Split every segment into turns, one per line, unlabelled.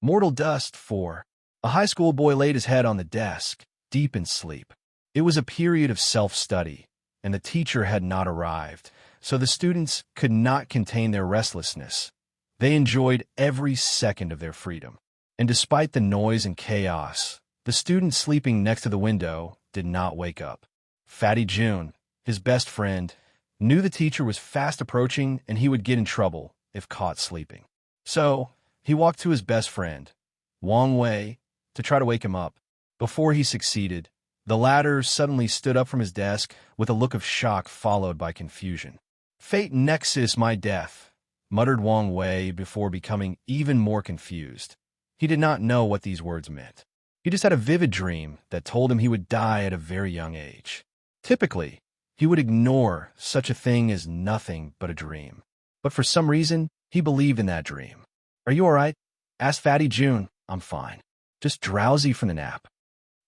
Mortal Dust 4. A high school boy laid his head on the desk, deep in sleep. It was a period of self-study, and the teacher had not arrived, so the students could not contain their restlessness. They enjoyed every second of their freedom. And despite the noise and chaos, the student sleeping next to the window did not wake up. Fatty June, his best friend, knew the teacher was fast approaching and he would get in trouble if caught sleeping. So, he walked to his best friend, Wang Wei, to try to wake him up. Before he succeeded, the latter suddenly stood up from his desk with a look of shock followed by confusion. "Fate nexus my death," muttered Wang Wei before becoming even more confused. He did not know what these words meant. He just had a vivid dream that told him he would die at a very young age. Typically, he would ignore such a thing as nothing but a dream. But for some reason, he believed in that dream. "Are you all right?" asked Fatty June. "I'm fine. Just drowsy from the nap."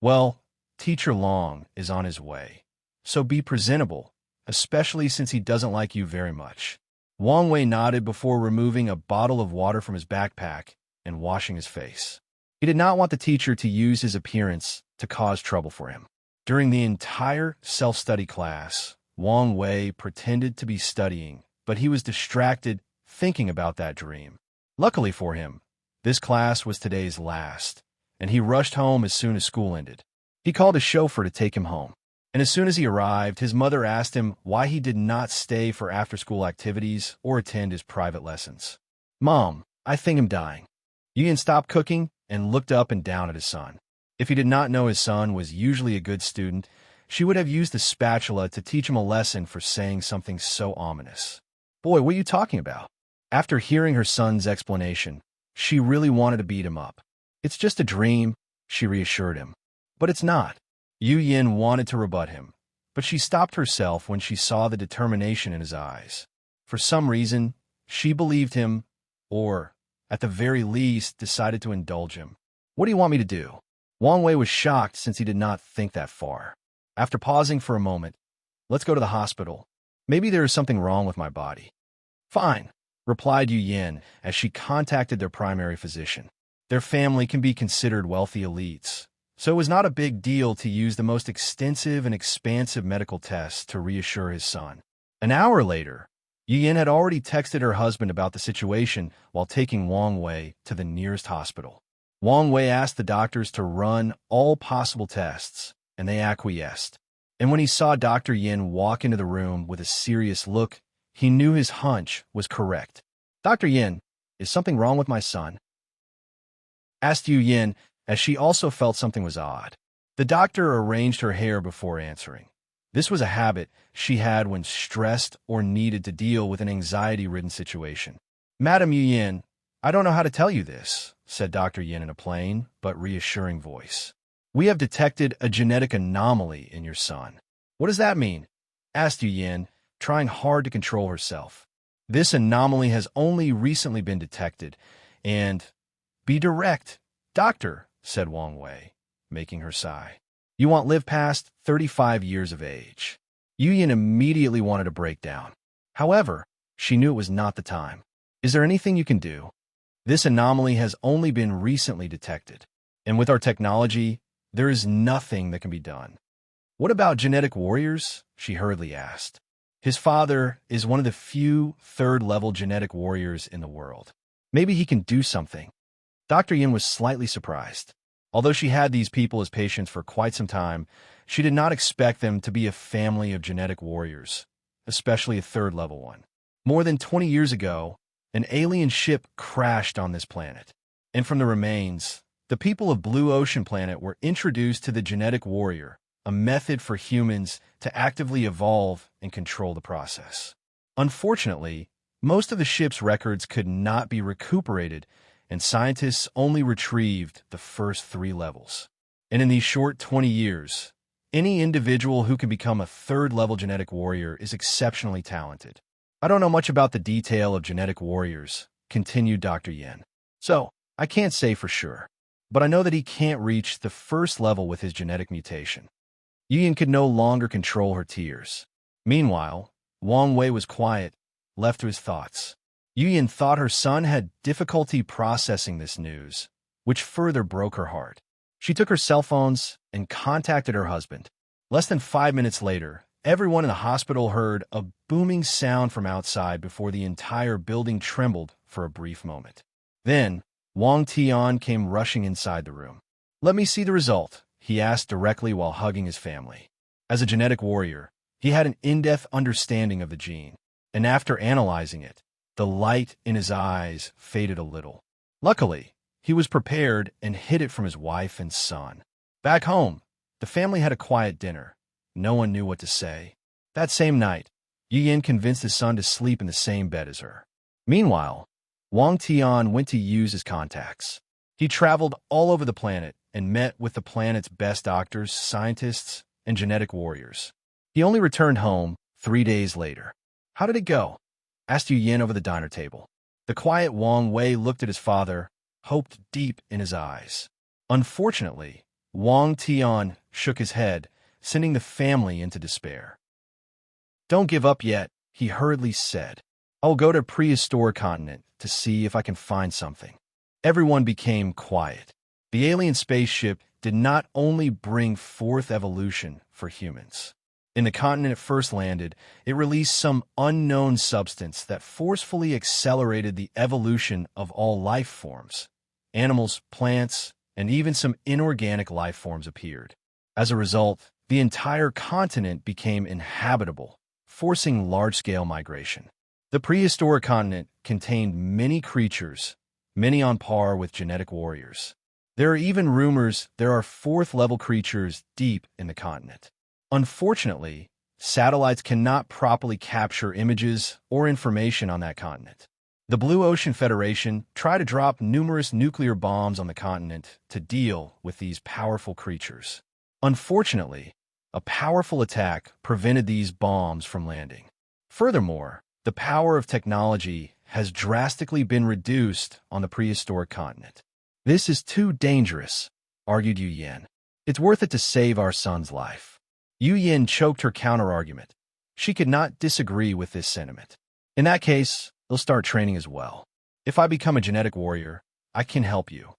"Well, Teacher Long is on his way, so be presentable, especially since he doesn't like you very much." Wang Wei nodded before removing a bottle of water from his backpack and washing his face. He did not want the teacher to use his appearance to cause trouble for him. During the entire self-study class, Wang Wei pretended to be studying, but he was distracted thinking about that dream. Luckily for him, this class was today's last, and he rushed home as soon as school ended. He called a chauffeur to take him home, and as soon as he arrived, his mother asked him why he did not stay for after-school activities or attend his private lessons. "Mom, I think I'm dying." Yuan stopped cooking and looked up and down at his son. If he did not know his son was usually a good student, she would have used the spatula to teach him a lesson for saying something so ominous. "Boy, what are you talking about?" After hearing her son's explanation, she really wanted to beat him up. "It's just a dream," she reassured him. "But it's not." Yu Yin wanted to rebut him, but she stopped herself when she saw the determination in his eyes. For some reason, she believed him, or, at the very least, decided to indulge him. "What do you want me to do?" Wang Wei was shocked since he did not think that far. After pausing for a moment, "Let's go to the hospital. Maybe there is something wrong with my body." "Fine," replied Yu Yin as she contacted their primary physician. Their family can be considered wealthy elites, so it was not a big deal to use the most extensive and expansive medical tests to reassure his son. An hour later, Yu Yin had already texted her husband about the situation while taking Wang Wei to the nearest hospital. Wang Wei asked the doctors to run all possible tests, and they acquiesced. And when he saw Dr. Yin walk into the room with a serious look, he knew his hunch was correct. "Dr. Yin, is something wrong with my son?" asked Yu Yin, as she also felt something was odd. The doctor arranged her hair before answering. This was a habit she had when stressed or needed to deal with an anxiety-ridden situation. "Madam Yu Yin, I don't know how to tell you this," said Dr. Yin in a plain but reassuring voice. "We have detected a genetic anomaly in your son." "What does that mean?" asked Yu Yin, trying hard to control herself. "This anomaly has only recently been detected, and—" "Be direct, doctor," said Wang Wei, making her sigh. "You won't live past 35 years of age." Yu Yin immediately wanted to break down. However, she knew it was not the time. "Is there anything you can do? This anomaly has only been recently detected, and with our technology, there is nothing that can be done." "What about genetic warriors?" she hurriedly asked. "His father is one of the few third-level genetic warriors in the world. Maybe he can do something." Dr. Yin was slightly surprised. Although she had these people as patients for quite some time, she did not expect them to be a family of genetic warriors, especially a third-level one. More than 20 years ago, an alien ship crashed on this planet, and from the remains, the people of Blue Ocean Planet were introduced to the genetic warrior, a method for humans to actively evolve and control the process. Unfortunately, most of the ship's records could not be recuperated, and scientists only retrieved the first 3 levels. And in these short 20 years, any individual who can become a third-level genetic warrior is exceptionally talented. "I don't know much about the detail of genetic warriors," continued Dr. Yin. "So, I can't say for sure, but I know that he can't reach the first level with his genetic mutation." Yu Yin could no longer control her tears. Meanwhile, Wang Wei was quiet, left to his thoughts. Yu Yin thought her son had difficulty processing this news, which further broke her heart. She took her cell phones and contacted her husband. Less than 5 minutes later, everyone in the hospital heard a booming sound from outside before the entire building trembled for a brief moment. Then, Wang Tian came rushing inside the room. "Let me see the result," he asked directly while hugging his family. As a genetic warrior, he had an in-depth understanding of the gene, and after analyzing it, the light in his eyes faded a little. Luckily, he was prepared and hid it from his wife and son. Back home, the family had a quiet dinner. No one knew what to say. That same night, Yu Yin convinced his son to sleep in the same bed as her. Meanwhile, Wang Tian went to use his contacts. He traveled all over the planet and met with the planet's best doctors, scientists, and genetic warriors. He only returned home 3 days later. "How did it go?" asked Yu Yin over the diner table. The quiet Wang Wei looked at his father, hope deep in his eyes. Unfortunately, Wang Tian shook his head, sending the family into despair. "Don't give up yet," he hurriedly said. "I will go to a prehistoric continent to see if I can find something." Everyone became quiet. The alien spaceship did not only bring forth evolution for humans. In the continent it first landed, it released some unknown substance that forcefully accelerated the evolution of all life forms. Animals, plants, and even some inorganic life forms appeared. As a result, the entire continent became inhabitable, forcing large-scale migration. The prehistoric continent contained many creatures, many on par with genetic warriors. There are even rumors there are fourth-level creatures deep in the continent. Unfortunately, satellites cannot properly capture images or information on that continent. The Blue Ocean Federation tried to drop numerous nuclear bombs on the continent to deal with these powerful creatures. Unfortunately, a powerful attack prevented these bombs from landing. Furthermore, the power of technology has drastically been reduced on the prehistoric continent. "This is too dangerous," argued Yu Yin. "It's worth it to save our son's life." Yu Yin choked her counter-argument. She could not disagree with this sentiment. "In that case, they'll start training as well. If I become a genetic warrior, I can help you."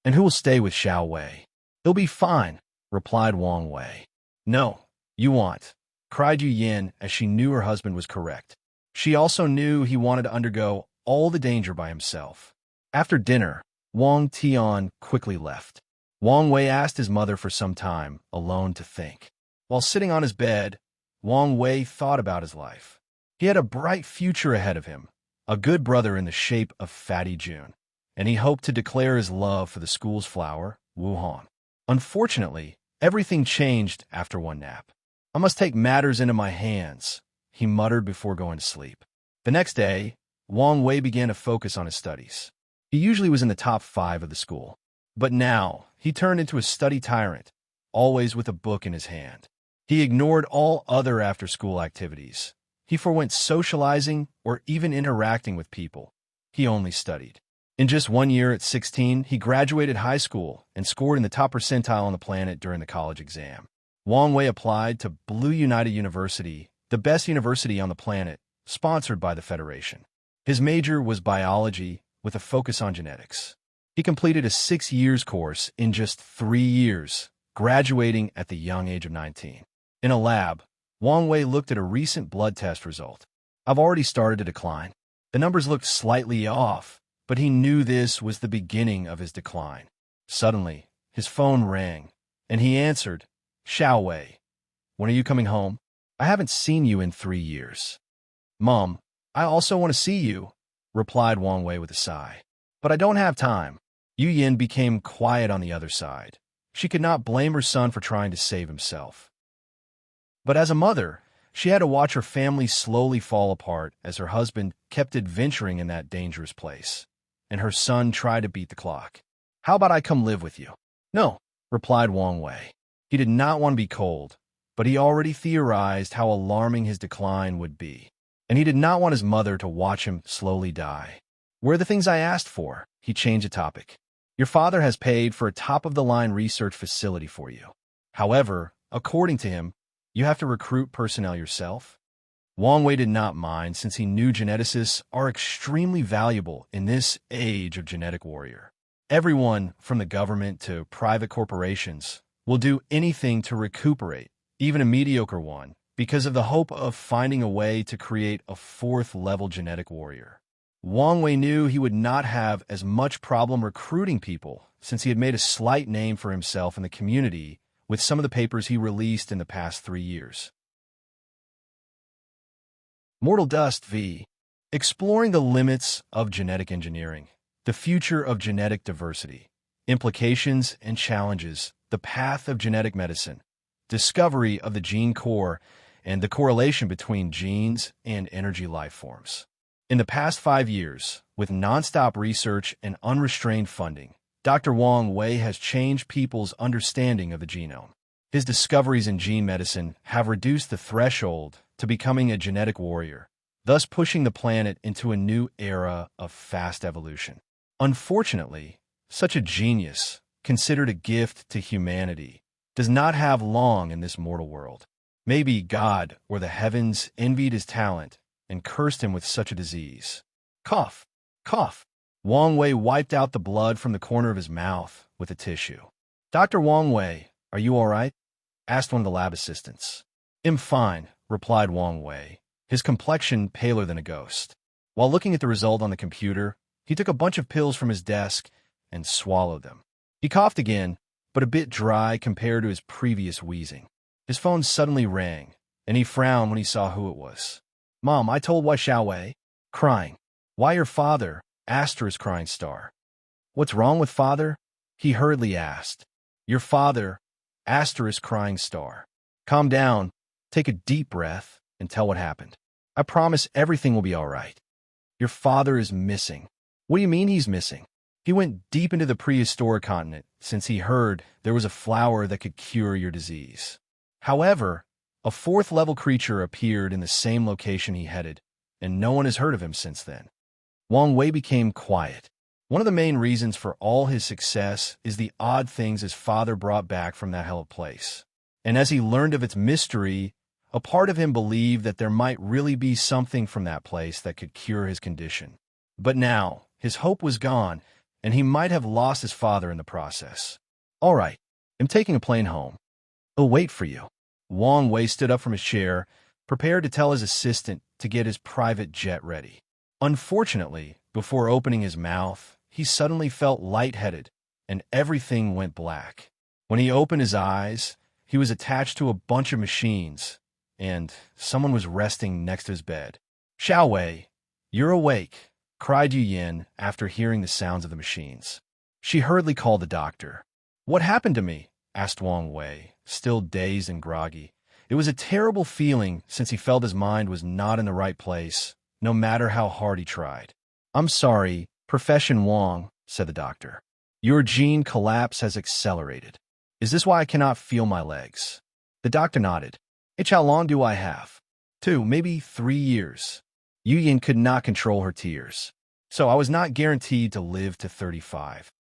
"And who will stay with Xiao Wei?" "He'll be fine," replied Wang Wei. "No, you won't," cried Yu Yin as she knew her husband was correct. She also knew he wanted to undergo all the danger by himself. After dinner, Wang Tian quickly left. Wang Wei asked his mother for some time alone to think. While sitting on his bed, Wang Wei thought about his life. He had a bright future ahead of him, a good brother in the shape of Fatty June, and he hoped to declare his love for the school's flower, Wuhan. Unfortunately, everything changed after one nap. "I must take matters into my hands," he muttered before going to sleep. The next day, Wang Wei began to focus on his studies. He usually was in the top 5 of the school, but now he turned into a study tyrant, always with a book in his hand. He ignored all other after-school activities. He forwent socializing or even interacting with people. He only studied. In just 1 year at 16, he graduated high school and scored in the top percentile on the planet during the college exam. Wang Wei applied to Blue United University, the best university on the planet, sponsored by the Federation. His major was biology with a focus on genetics. He completed a 6 years course in just 3 years, graduating at the young age of 19. In a lab, Wang Wei looked at a recent blood test result. "I've already started to decline." The numbers looked slightly off, but he knew this was the beginning of his decline. Suddenly, his phone rang, and he answered, "Xiao Wei, when are you coming home? I haven't seen you in 3 years." "Mom, I also want to see you," replied Wang Wei with a sigh. "But I don't have time." Yu Yin became quiet on the other side. She could not blame her son for trying to save himself. But as a mother, she had to watch her family slowly fall apart as her husband kept adventuring in that dangerous place, and her son tried to beat the clock. "How about I come live with you?" "No," replied Wang Wei. He did not want to be cold, but he already theorized how alarming his decline would be, and he did not want his mother to watch him slowly die. "Where are the things I asked for?" He changed the topic. "Your father has paid for a top-of-the-line research facility for you. However, according to him, you have to recruit personnel yourself." Wang Wei did not mind since he knew geneticists are extremely valuable in this age of genetic warrior. Everyone, from the government to private corporations, will do anything to recuperate, even a mediocre one, because of the hope of finding a way to create a fourth-level genetic warrior. Wang Wei knew he would not have as much problem recruiting people since he had made a slight name for himself in the community with some of the papers he released in the past 3 years. Mortal Dust v. Exploring the Limits of Genetic Engineering, the Future of Genetic Diversity, Implications and Challenges, the Path of Genetic Medicine, Discovery of the Gene Core, and the Correlation between Genes and Energy Life Forms. In the past 5 years, with nonstop research and unrestrained funding, Dr. Wang Wei has changed people's understanding of the genome. His discoveries in gene medicine have reduced the threshold to becoming a genetic warrior, thus pushing the planet into a new era of fast evolution. Unfortunately, such a genius, considered a gift to humanity, does not have long in this mortal world. Maybe God or the heavens envied his talent and cursed him with such a disease. Cough, cough. Wang Wei wiped out the blood from the corner of his mouth with a tissue. Dr. Wang Wei, are you all right? Asked one of the lab assistants. I'm fine, replied Wang Wei, his complexion paler than a ghost. While looking at the result on the computer, he took a bunch of pills from his desk and swallowed them. He coughed again, but a bit dry compared to his previous wheezing. His phone suddenly rang, and he frowned when he saw who it was. Mom, I told Wai Xiaowei. Crying. Why your father? Asked her his crying star. What's wrong with father? He hurriedly asked. Your father? Asked her his crying star. Calm down, take a deep breath, and tell what happened. I promise everything will be all right. Your father is missing. What do you mean he's missing? He went deep into the prehistoric continent since he heard there was a flower that could cure your disease. However, a fourth-level creature appeared in the same location he headed, and no one has heard of him since then. Wang Wei became quiet. One of the main reasons for all his success is the odd things his father brought back from that hell of place. And as he learned of its mystery, a part of him believed that there might really be something from that place that could cure his condition. But now, his hope was gone, and he might have lost his father in the process. All right, I'm taking a plane home. I'll wait for you. Wang Wei stood up from his chair, prepared to tell his assistant to get his private jet ready. Unfortunately, before opening his mouth, he suddenly felt lightheaded, and everything went black. When he opened his eyes, he was attached to a bunch of machines, and someone was resting next to his bed. Xiaowei, you're awake, cried Yu Yin after hearing the sounds of the machines. She hurriedly called the doctor. What happened to me? Asked Wang Wei, still dazed and groggy. It was a terrible feeling since he felt his mind was not in the right place, no matter how hard he tried. I'm sorry, Profession Wang, said the doctor. Your gene collapse has accelerated. Is this why I cannot feel my legs? The doctor nodded. How long do I have? 2, maybe 3 years. Yu Yin could not control her tears. So I was not guaranteed to live to 35.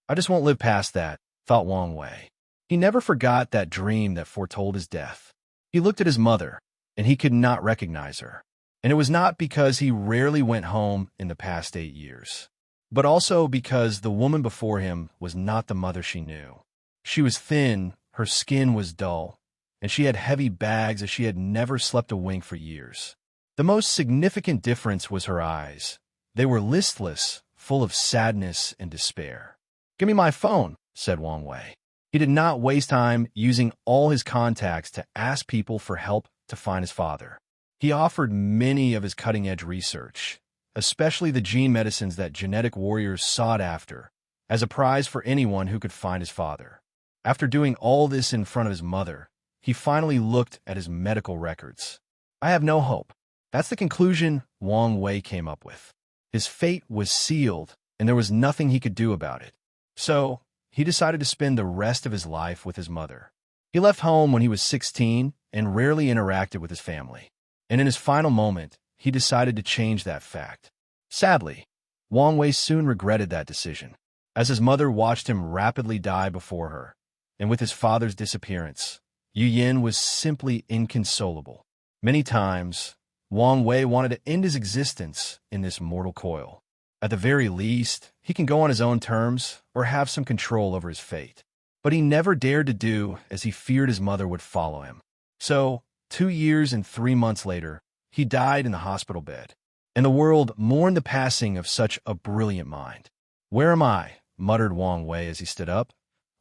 I just won't live past that, thought Wang Wei. He never forgot that dream that foretold his death. He looked at his mother, and he could not recognize her. And it was not because he rarely went home in the past 8 years, but also because the woman before him was not the mother she knew. She was thin, her skin was dull, and she had heavy bags as she had never slept a wink for years. The most significant difference was her eyes. They were listless, full of sadness and despair. Give me my phone, said Wang Wei. He did not waste time using all his contacts to ask people for help to find his father. He offered many of his cutting-edge research, especially the gene medicines that genetic warriors sought after, as a prize for anyone who could find his father. After doing all this in front of his mother, he finally looked at his medical records. I have no hope. That's the conclusion Wang Wei came up with. His fate was sealed, and there was nothing he could do about it. So, he decided to spend the rest of his life with his mother. He left home when he was 16 and rarely interacted with his family. And in his final moment, he decided to change that fact. Sadly, Wang Wei soon regretted that decision, as his mother watched him rapidly die before her, and with his father's disappearance, Yu Yin was simply inconsolable. Many times, Wang Wei wanted to end his existence in this mortal coil. At the very least, he can go on his own terms or have some control over his fate. But he never dared to do as he feared his mother would follow him. So, 2 years and 3 months later, he died in the hospital bed. And the world mourned the passing of such a brilliant mind. "Where am I?" muttered Wang Wei as he stood up,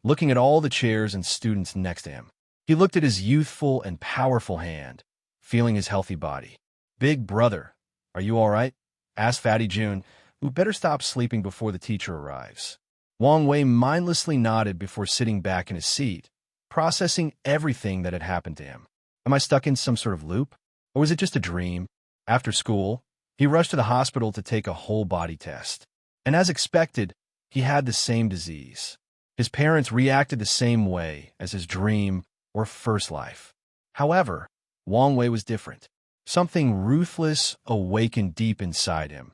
looking at all the chairs and students next to him. He looked at his youthful and powerful hand, feeling his healthy body. "Big brother, are you all right?" asked Fatty June, who better stop sleeping before the teacher arrives. Wang Wei mindlessly nodded before sitting back in his seat, processing everything that had happened to him. Am I stuck in some sort of loop? Or was it just a dream? After school, he rushed to the hospital to take a whole-body test. And as expected, he had the same disease. His parents reacted the same way as his dream or first life. However, Wang Wei was different. Something ruthless awakened deep inside him,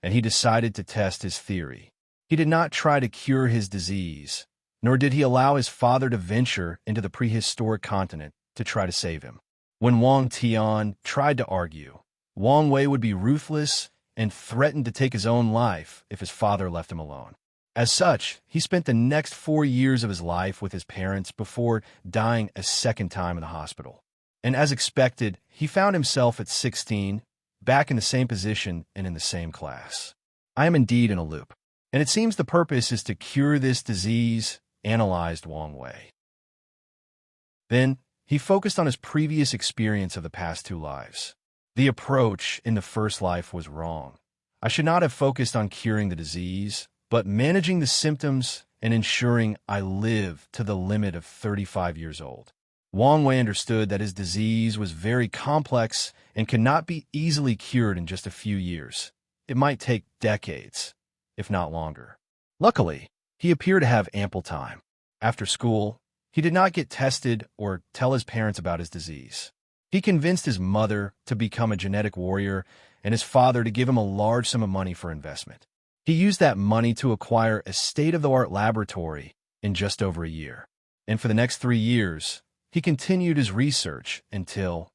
and he decided to test his theory. He did not try to cure his disease, nor did he allow his father to venture into the prehistoric continent to try to save him. When Wang Tian tried to argue, Wang Wei would be ruthless and threatened to take his own life if his father left him alone. As such, he spent the next 4 years of his life with his parents before dying a second time in the hospital. And as expected, he found himself at 16, back in the same position and in the same class. I am indeed in a loop. And it seems the purpose is to cure this disease, analyzed Wang Wei. Then, he focused on his previous experience of the past 2 lives. The approach in the first life was wrong. I should not have focused on curing the disease, but managing the symptoms and ensuring I live to the limit of 35 years old. Wang Wei understood that his disease was very complex and could not be easily cured in just a few years. It might take decades, if not longer. Luckily, he appeared to have ample time. After school, he did not get tested or tell his parents about his disease. He convinced his mother to become a genetic warrior and his father to give him a large sum of money for investment. He used that money to acquire a state-of-the-art laboratory in just over a year. And for the next 3 years, he continued his research until...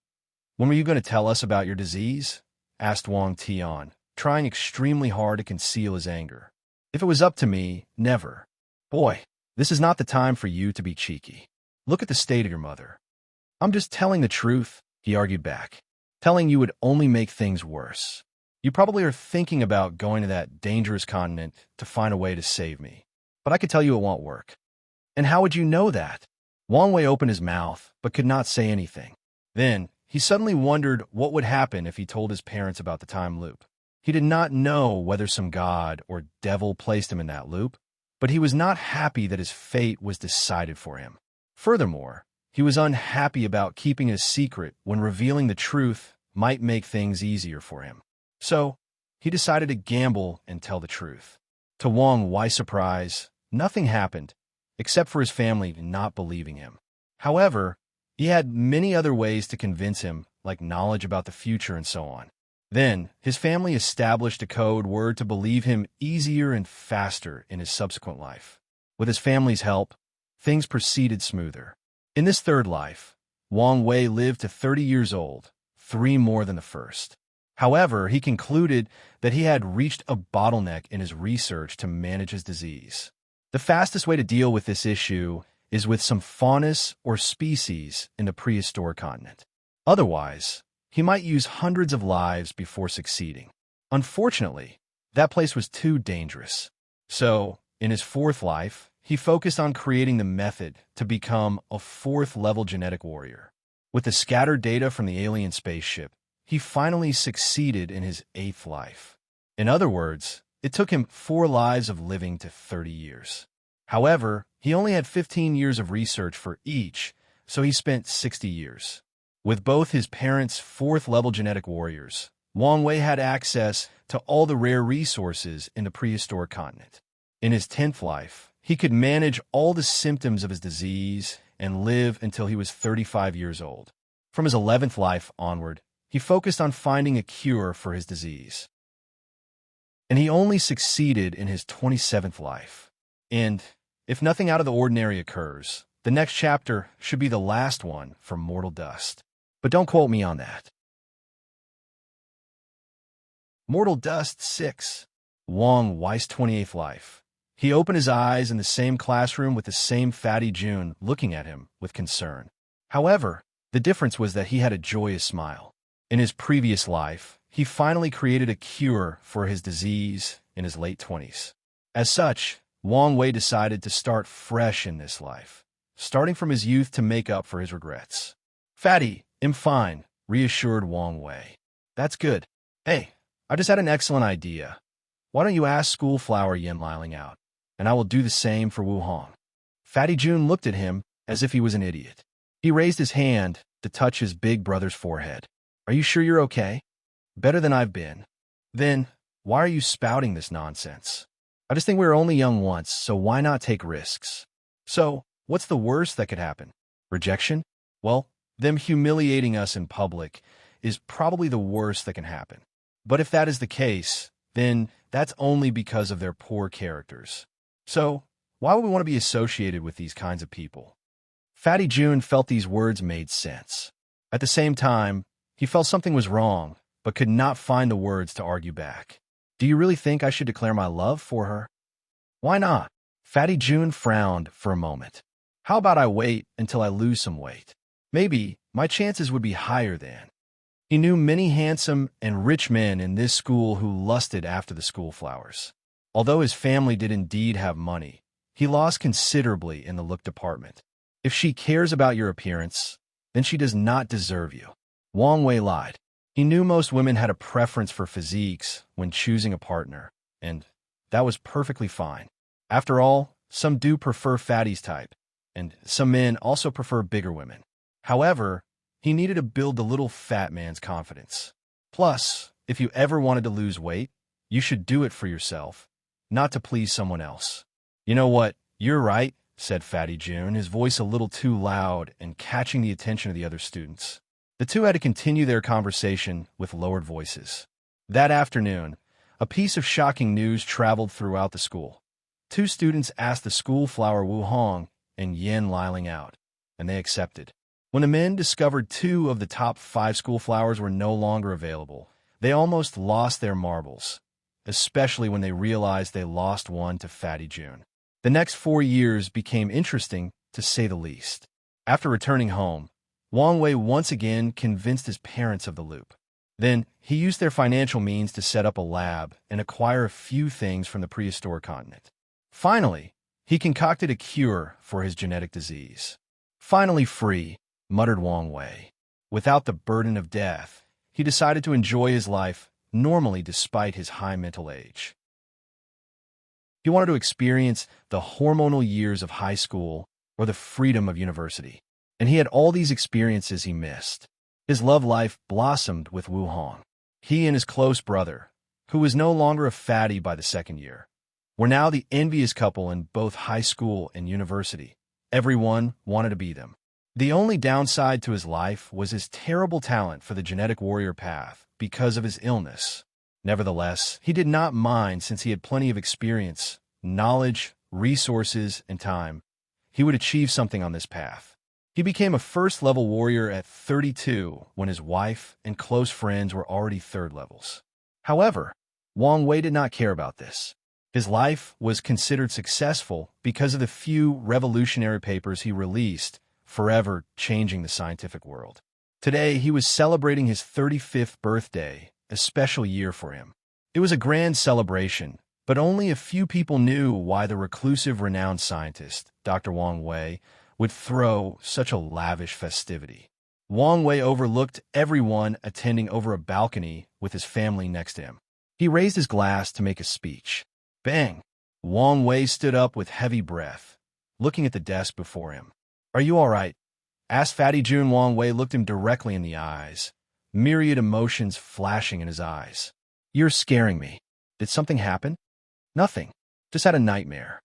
"When were you going to tell us about your disease?" asked Wang Tian, trying extremely hard to conceal his anger. "If it was up to me, never." "Boy, this is not the time for you to be cheeky. Look at the state of your mother." "I'm just telling the truth," he argued back. "Telling you would only make things worse. You probably are thinking about going to that dangerous continent to find a way to save me. But I could tell you it won't work." "And how would you know that?" Wang Wei opened his mouth, but could not say anything. Then, he suddenly wondered what would happen if he told his parents about the time loop. He did not know whether some god or devil placed him in that loop, but he was not happy that his fate was decided for him. Furthermore, he was unhappy about keeping a secret when revealing the truth might make things easier for him. So, he decided to gamble and tell the truth. To Wang Wei's surprise, nothing happened, except for his family not believing him. However, he had many other ways to convince him, like knowledge about the future and so on. Then, his family established a code word to believe him easier and faster in his subsequent life. With his family's help, things proceeded smoother. In this third life, Wang Wei lived to 30 years old, 3 more than the first. However, he concluded that he had reached a bottleneck in his research to manage his disease. The fastest way to deal with this issue is with some faunus or species in the prehistoric continent. Otherwise, he might use hundreds of lives before succeeding. Unfortunately, that place was too dangerous. So, in his 4th life, he focused on creating the method to become a 4th-level genetic warrior. With the scattered data from the alien spaceship, he finally succeeded in his 8th life. In other words, it took him 4 lives of living to 30 years. However, he only had 15 years of research for each, so he spent 60 years. With both his parents' 4th-level genetic warriors, Wang Wei had access to all the rare resources in the prehistoric continent. In his 10th life, he could manage all the symptoms of his disease and live until he was 35 years old. From his 11th life onward, he focused on finding a cure for his disease. And he only succeeded in his 27th life. And, if nothing out of the ordinary occurs, the next chapter should be the last one for mortal dust. But don't quote me on that. Mortal Dust 6. Wang Wei's 28th life. He opened his eyes in the same classroom with the same fatty June looking at him with concern. However, the difference was that he had a joyous smile. In his previous life, he finally created a cure for his disease in his late 20s. As such, Wang Wei decided to start fresh in this life, starting from his youth to make up for his regrets. Fatty, I'm fine, reassured Wang Wei. That's good. Hey, I just had an excellent idea. Why don't you ask School Flower Yin Liling out, and I will do the same for Wu Hong. Fatty June looked at him as if he was an idiot. He raised his hand to touch his big brother's forehead. Are you sure you're okay? Better than I've been. Then, why are you spouting this nonsense? I just think we were only young once, so why not take risks? So, what's the worst that could happen? Rejection? Well, them humiliating us in public is probably the worst that can happen. But if that is the case, then that's only because of their poor characters. So, why would we want to be associated with these kinds of people? Fatty June felt these words made sense. At the same time, he felt something was wrong, but could not find the words to argue back. Do you really think I should declare my love for her? Why not? Fatty June frowned for a moment. How about I wait until I lose some weight? Maybe my chances would be higher then. He knew many handsome and rich men in this school who lusted after the school flowers. Although his family did indeed have money, he lost considerably in the look department. If she cares about your appearance, then she does not deserve you. Wang Wei lied. He knew most women had a preference for physiques when choosing a partner, and that was perfectly fine. After all, some do prefer Fatty's type, and some men also prefer bigger women. However, he needed to build the little fat man's confidence. Plus, if you ever wanted to lose weight, you should do it for yourself, not to please someone else. You know what? You're right, said Fatty June, his voice a little too loud and catching the attention of the other students. The two had to continue their conversation with lowered voices. That afternoon, a piece of shocking news traveled throughout the school. 2 students asked the school flower Wu Hong and Yin Liling out, and they accepted. When the men discovered 2 of the top 5 school flowers were no longer available, they almost lost their marbles, especially when they realized they lost one to Fatty June. The next 4 years became interesting, to say the least. After returning home, Wang Wei once again convinced his parents of the loop. Then, he used their financial means to set up a lab and acquire a few things from the prehistoric continent. Finally, he concocted a cure for his genetic disease. Finally free, muttered Wang Wei. Without the burden of death, he decided to enjoy his life normally despite his high mental age. He wanted to experience the hormonal years of high school or the freedom of university. And he had all these experiences he missed. His love life blossomed with Wu Hong. He and his close brother, who was no longer a fatty by the second year, were now the envious couple in both high school and university. Everyone wanted to be them. The only downside to his life was his terrible talent for the genetic warrior path because of his illness. Nevertheless, he did not mind since he had plenty of experience, knowledge, resources, and time. He would achieve something on this path. He became a first-level warrior at 32 when his wife and close friends were already third levels. However, Wang Wei did not care about this. His life was considered successful because of the few revolutionary papers he released, forever changing the scientific world. Today, he was celebrating his 35th birthday, a special year for him. It was a grand celebration, but only a few people knew why the reclusive renowned scientist, Dr. Wang Wei, would throw such a lavish festivity. Wang Wei overlooked everyone attending over a balcony with his family next to him. He raised his glass to make a speech. Bang! Wang Wei stood up with heavy breath, looking at the desk before him. Are you all right? Asked Fatty June. Wang Wei looked him directly in the eyes, myriad emotions flashing in his eyes. You're scaring me. Did something happen? Nothing. Just had a nightmare.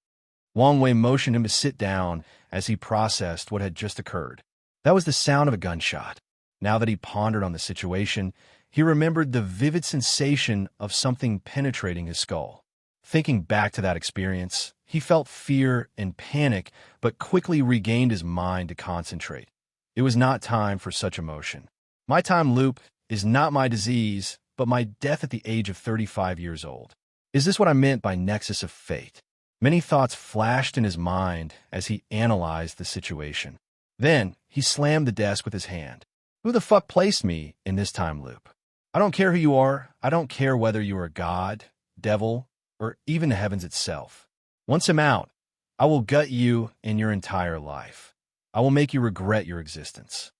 Wang Wei motioned him to sit down as he processed what had just occurred. That was the sound of a gunshot. Now that he pondered on the situation, he remembered the vivid sensation of something penetrating his skull. Thinking back to that experience, he felt fear and panic, but quickly regained his mind to concentrate. It was not time for such emotion. My time loop is not my disease, but my death at the age of 35 years old. Is this what I meant by nexus of fate? Many thoughts flashed in his mind as he analyzed the situation. Then, he slammed the desk with his hand. Who the fuck placed me in this time loop? I don't care who you are. I don't care whether you are a god, devil, or even the heavens itself. Once I'm out, I will gut you in your entire life. I will make you regret your existence.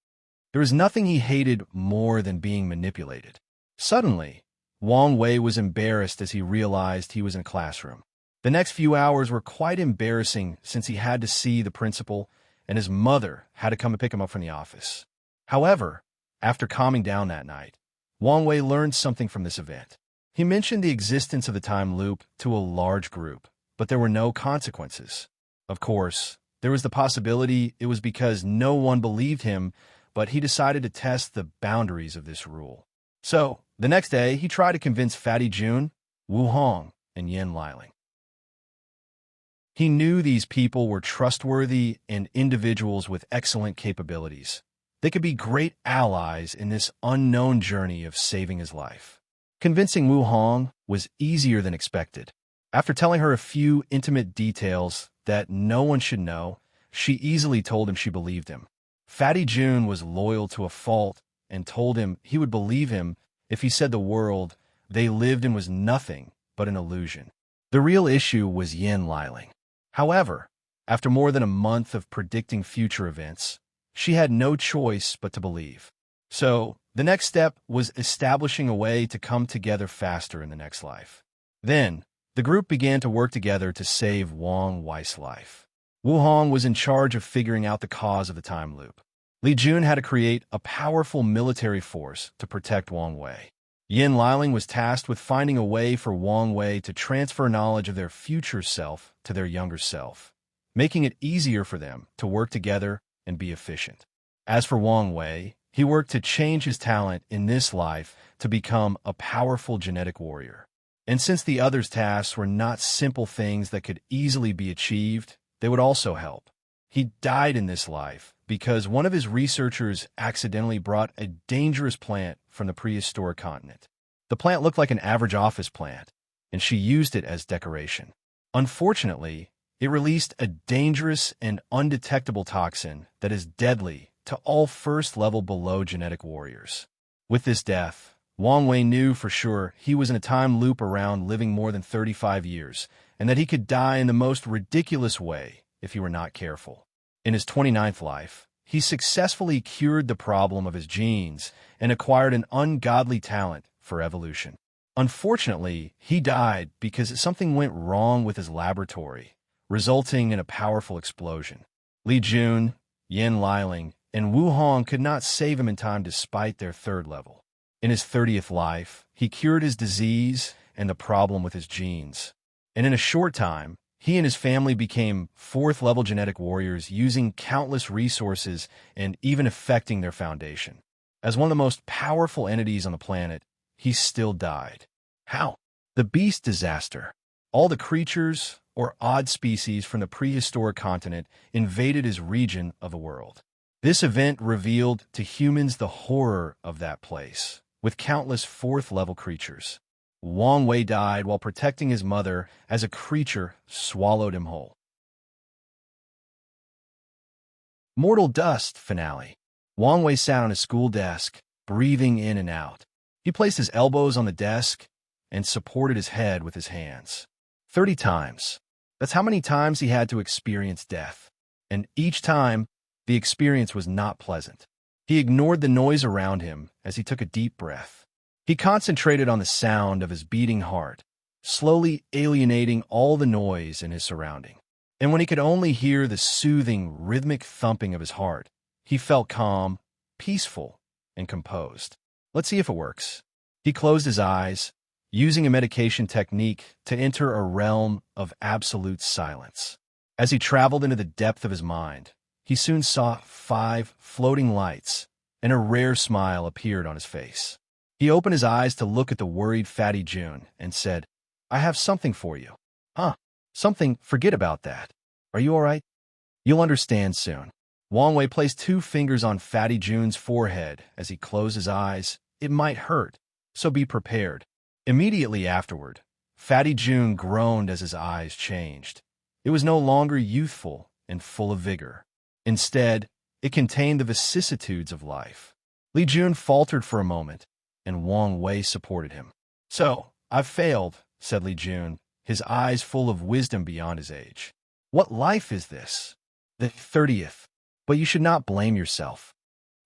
There was nothing he hated more than being manipulated. Suddenly, Wang Wei was embarrassed as he realized he was in a classroom. The next few hours were quite embarrassing since he had to see the principal and his mother had to come and pick him up from the office. However, after calming down that night, Wang Wei learned something from this event. He mentioned the existence of the time loop to a large group, but there were no consequences. Of course, there was the possibility it was because no one believed him, but he decided to test the boundaries of this rule. So, the next day, he tried to convince Fatty Jun, Wu Hong, and Yin Liling. He knew these people were trustworthy and individuals with excellent capabilities. They could be great allies in this unknown journey of saving his life. Convincing Wu Hong was easier than expected. After telling her a few intimate details that no one should know, she easily told him she believed him. Fatty Jun was loyal to a fault and told him he would believe him if he said the world they lived in was nothing but an illusion. The real issue was Yin Liling. However, after more than a month of predicting future events, she had no choice but to believe. So, the next step was establishing a way to come together faster in the next life. Then, the group began to work together to save Wang Wei's life. Wu Hong was in charge of figuring out the cause of the time loop. Li Jun had to create a powerful military force to protect Wang Wei. Yin Liling was tasked with finding a way for Wang Wei to transfer knowledge of their future self to their younger self, making it easier for them to work together and be efficient. As for Wang Wei, he worked to change his talent in this life to become a powerful genetic warrior. And since the others' tasks were not simple things that could easily be achieved, they would also help. He died in this life because one of his researchers accidentally brought a dangerous plant from the prehistoric continent. The plant looked like an average office plant, and she used it as decoration. Unfortunately, it released a dangerous and undetectable toxin that is deadly to all first-level below genetic warriors. With this death, Wang Wei knew for sure he was in a time loop around living more than 35 years, and that he could die in the most ridiculous way if he were not careful. In his 29th life, he successfully cured the problem of his genes and acquired an ungodly talent for evolution. Unfortunately, he died because something went wrong with his laboratory, resulting in a powerful explosion. Li Jun, Yin Liling, and Wu Hong could not save him in time despite their third level. In his 30th life, he cured his disease and the problem with his genes. And in a short time, he and his family became fourth-level genetic warriors using countless resources and even affecting their foundation. As one of the most powerful entities on the planet, he still died. How? The beast disaster. All the creatures or odd species from the prehistoric continent invaded his region of the world. This event revealed to humans the horror of that place, with countless fourth-level creatures. Wang Wei died while protecting his mother as a creature swallowed him whole. Mortal Dust Finale. Wang Wei sat on his school desk, breathing in and out. He placed his elbows on the desk and supported his head with his hands. 30 times. That's how many times he had to experience death. And each time, the experience was not pleasant. He ignored the noise around him as he took a deep breath. He concentrated on the sound of his beating heart, slowly alienating all the noise in his surrounding. And when he could only hear the soothing, rhythmic thumping of his heart, he felt calm, peaceful, and composed. Let's see if it works. He closed his eyes, using a meditation technique to enter a realm of absolute silence. As he traveled into the depth of his mind, he soon saw 5 floating lights, and a rare smile appeared on his face. He opened his eyes to look at the worried Fatty Jun and said, "I have something for you." "Huh? Something? Forget about that. Are you all right?" "You'll understand soon." Wang Wei placed 2 fingers on Fatty Jun's forehead as he closed his eyes. "It might hurt, so be prepared." Immediately afterward, Fatty June groaned as his eyes changed. It was no longer youthful and full of vigor. Instead, it contained the vicissitudes of life. Li Jun faltered for a moment, and Wang Wei supported him. "So, I've failed," said Li Jun, his eyes full of wisdom beyond his age. "What life is this?" "The 30th. But you should not blame yourself.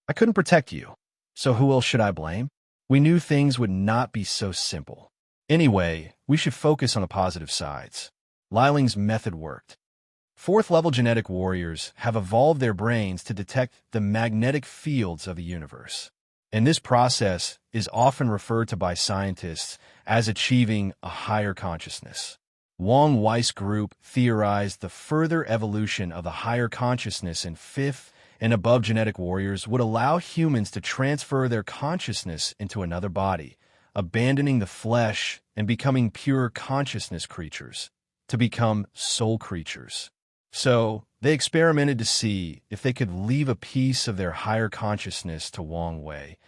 I couldn't protect you, so who else should I blame? We knew things would not be so simple. Anyway, we should focus on the positive sides." Liling's method worked. Fourth-level genetic warriors have evolved their brains to detect the magnetic fields of the universe. And this process is often referred to by scientists as achieving a higher consciousness. Wang Wei's group theorized the further evolution of the higher consciousness in fifth and above genetic warriors would allow humans to transfer their consciousness into another body, abandoning the flesh and becoming pure consciousness creatures, to become soul creatures. So, they experimented to see if they could leave a piece of their higher consciousness to Wang Wei,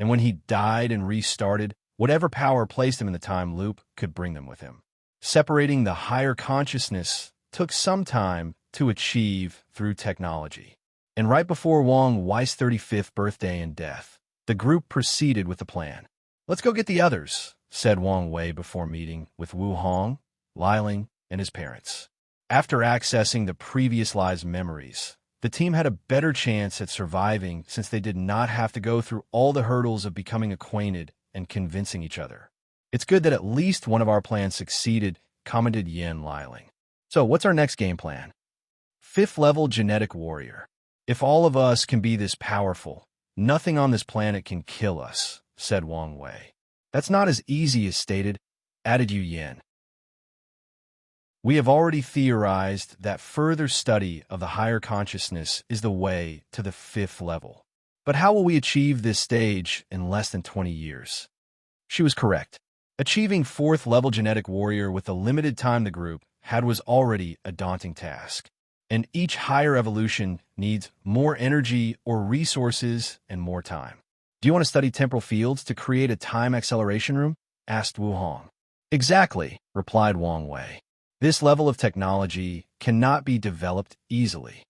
and when he died and restarted, whatever power placed him in the time loop could bring them with him. Separating the higher consciousness took some time to achieve through technology. And right before Wang Wei's 35th birthday and death, the group proceeded with the plan. "Let's go get the others," said Wang Wei before meeting with Wu Hong, Liling, and his parents. After accessing the previous lives' memories, the team had a better chance at surviving since they did not have to go through all the hurdles of becoming acquainted and convincing each other. "It's good that at least one of our plans succeeded," commented Yin Liling. "So what's our next game plan?" "Fifth-level genetic warrior. If all of us can be this powerful, nothing on this planet can kill us," said Wang Wei. "That's not as easy as stated," added Yu Yin. "We have already theorized that further study of the higher consciousness is the way to the fifth level. But how will we achieve this stage in less than 20 years? She was correct. Achieving fourth-level genetic warrior with the limited time the group had was already a daunting task. And each higher evolution needs more energy or resources and more time. "Do you want to study temporal fields to create a time acceleration room?" asked Wu Hong. "Exactly," replied Wang Wei. "This level of technology cannot be developed easily."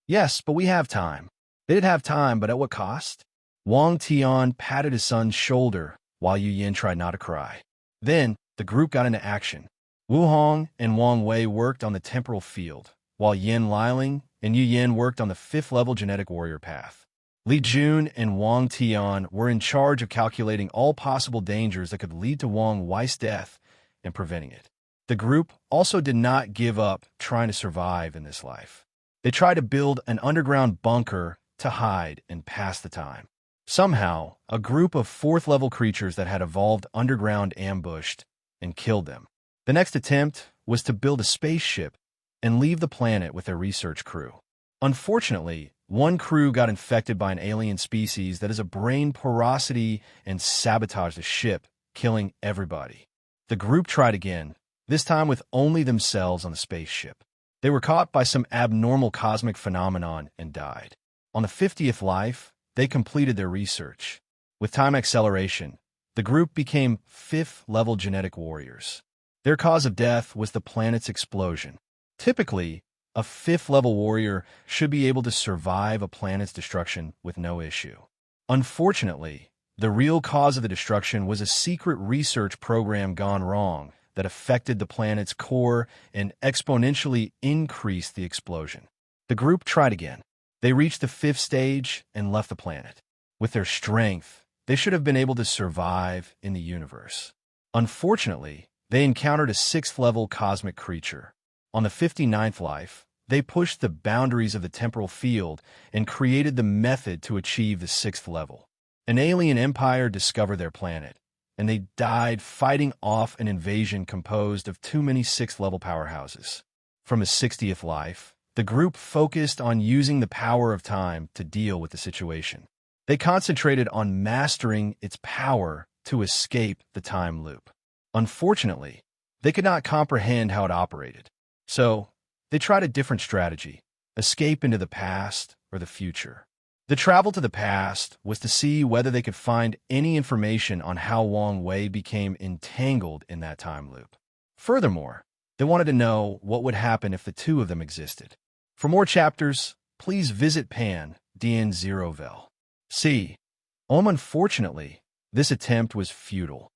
"Yes, but we have time." They did have time, but at what cost? Wang Tian patted his son's shoulder while Yu Yin tried not to cry. Then, the group got into action. Wu Hong and Wang Wei worked on the temporal field, while Yin Liling and Yu Yin worked on the fifth-level genetic warrior path. Li Jun and Wang Tian were in charge of calculating all possible dangers that could lead to Wang Wei's death and preventing it. The group also did not give up trying to survive in this life. They tried to build an underground bunker to hide and pass the time. Somehow, a group of fourth-level creatures that had evolved underground ambushed and killed them. The next attempt was to build a spaceship and leave the planet with their research crew. Unfortunately, one crew got infected by an alien species that has a brain porosity and sabotaged the ship, killing everybody. The group tried again, this time with only themselves on the spaceship. They were caught by some abnormal cosmic phenomenon and died. On the 50th life, they completed their research. With time acceleration, the group became fifth-level genetic warriors. Their cause of death was the planet's explosion. Typically, a fifth-level warrior should be able to survive a planet's destruction with no issue. Unfortunately, the real cause of the destruction was a secret research program gone wrong that affected the planet's core and exponentially increased the explosion. The group tried again. They reached the fifth stage and left the planet. With their strength, they should have been able to survive in the universe. Unfortunately, they encountered a sixth-level cosmic creature. On the 59th life, they pushed the boundaries of the temporal field and created the method to achieve the sixth level. An alien empire discovered their planet, and they died fighting off an invasion composed of too many sixth-level powerhouses. From his 60th life, the group focused on using the power of time to deal with the situation. They concentrated on mastering its power to escape the time loop. Unfortunately, they could not comprehend how it operated. So, they tried a different strategy, escape into the past or the future. The travel to the past was to see whether they could find any information on how Wang Wei became entangled in that time loop. Furthermore, they wanted to know what would happen if the two of them existed. For more chapters, please visit Pan Dien Zerovel. C. Unfortunately, this attempt was futile.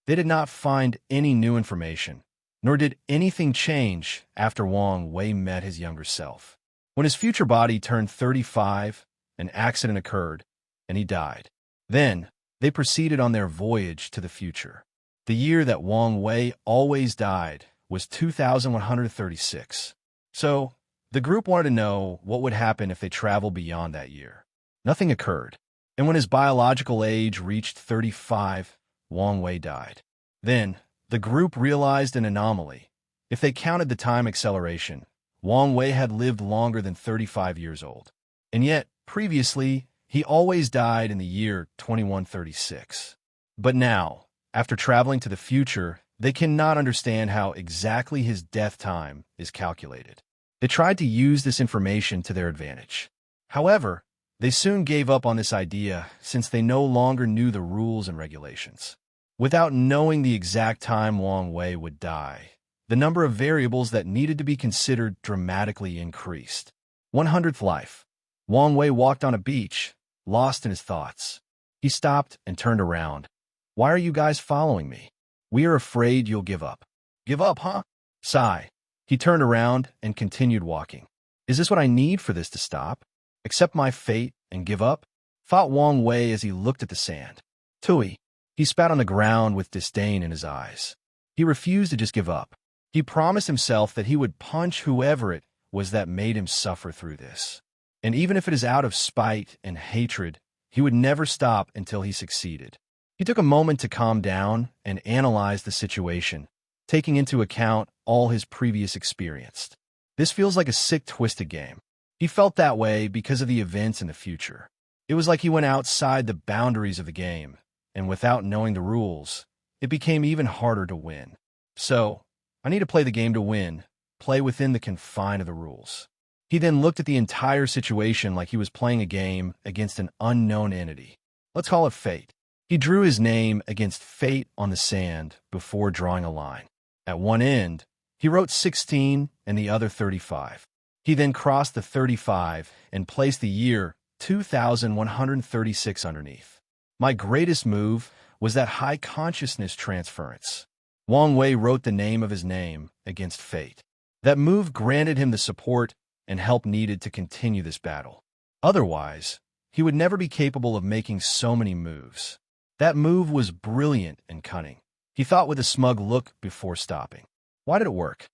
They did not find any new information, nor did anything change after Wang Wei met his younger self. When his future body turned 35, an accident occurred, and he died. Then, they proceeded on their voyage to the future. The year that Wang Wei always died was 2136. So, the group wanted to know what would happen if they traveled beyond that year. Nothing occurred, and when his biological age reached 35, Wang Wei died. Then, the group realized an anomaly. If they counted the time acceleration, Wang Wei had lived longer than 35 years old. And yet, previously, he always died in the year 2136. But now, after traveling to the future, they cannot understand how exactly his death time is calculated. They tried to use this information to their advantage. However, they soon gave up on this idea since they no longer knew the rules and regulations. Without knowing the exact time Wang Wei would die, the number of variables that needed to be considered dramatically increased. 100th life. Wang Wei walked on a beach, lost in his thoughts. He stopped and turned around. Why are you guys following me? We are afraid you'll give up. Give up, huh? Sigh. He turned around and continued walking. Is this what I need for this to stop? Accept my fate and give up? Thought Wang Wei as he looked at the sand. Tui. He spat on the ground with disdain in his eyes. He refused to just give up. He promised himself that he would punch whoever it was that made him suffer through this. And even if it is out of spite and hatred, he would never stop until he succeeded. He took a moment to calm down and analyze the situation, taking into account all his previous experience. This feels like a sick, twisted game. He felt that way because of the events in the future. It was like he went outside the boundaries of the game, and without knowing the rules, it became even harder to win. So, I need to play the game to win, play within the confine of the rules. He then looked at the entire situation like he was playing a game against an unknown entity. Let's call it fate. He drew his name against fate on the sand before drawing a line. At one end, he wrote 16 and the other 35. He then crossed the 35 and placed the year 2136 underneath. My greatest move was that high consciousness transference. Wang Wei wrote the name of his name against fate. That move granted him the support and help needed to continue this battle. Otherwise, he would never be capable of making so many moves. That move was brilliant and cunning. He thought with a smug look before stopping. Why did it work?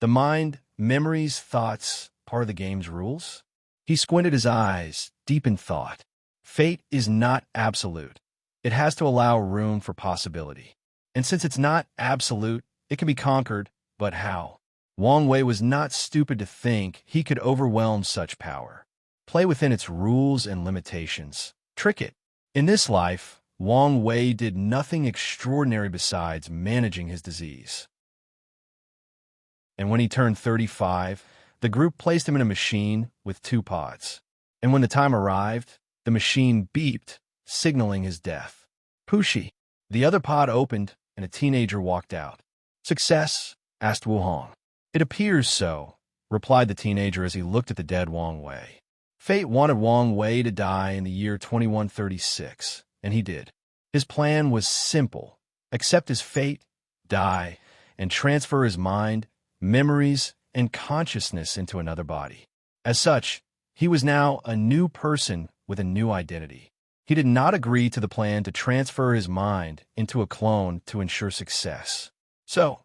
The mind, memories, thoughts, part of the game's rules? He squinted his eyes, deep in thought. Fate is not absolute. It has to allow room for possibility. And since it's not absolute, it can be conquered, but how? Wang Wei was not stupid to think he could overwhelm such power. Play within its rules and limitations. Trick it. In this life, Wang Wei did nothing extraordinary besides managing his disease. And when he turned 35, the group placed him in a machine with 2 pods. And when the time arrived, the machine beeped, signaling his death. Pushi. The other pod opened, and a teenager walked out. Success? Asked Wu Hong. It appears so, replied the teenager as he looked at the dead Wang Wei. Fate wanted Wang Wei to die in the year 2136, and he did. His plan was simple. Accept his fate, die, and transfer his mind, memories, and consciousness into another body. As such, he was now a new person with a new identity. He did not agree to the plan to transfer his mind into a clone to ensure success. So,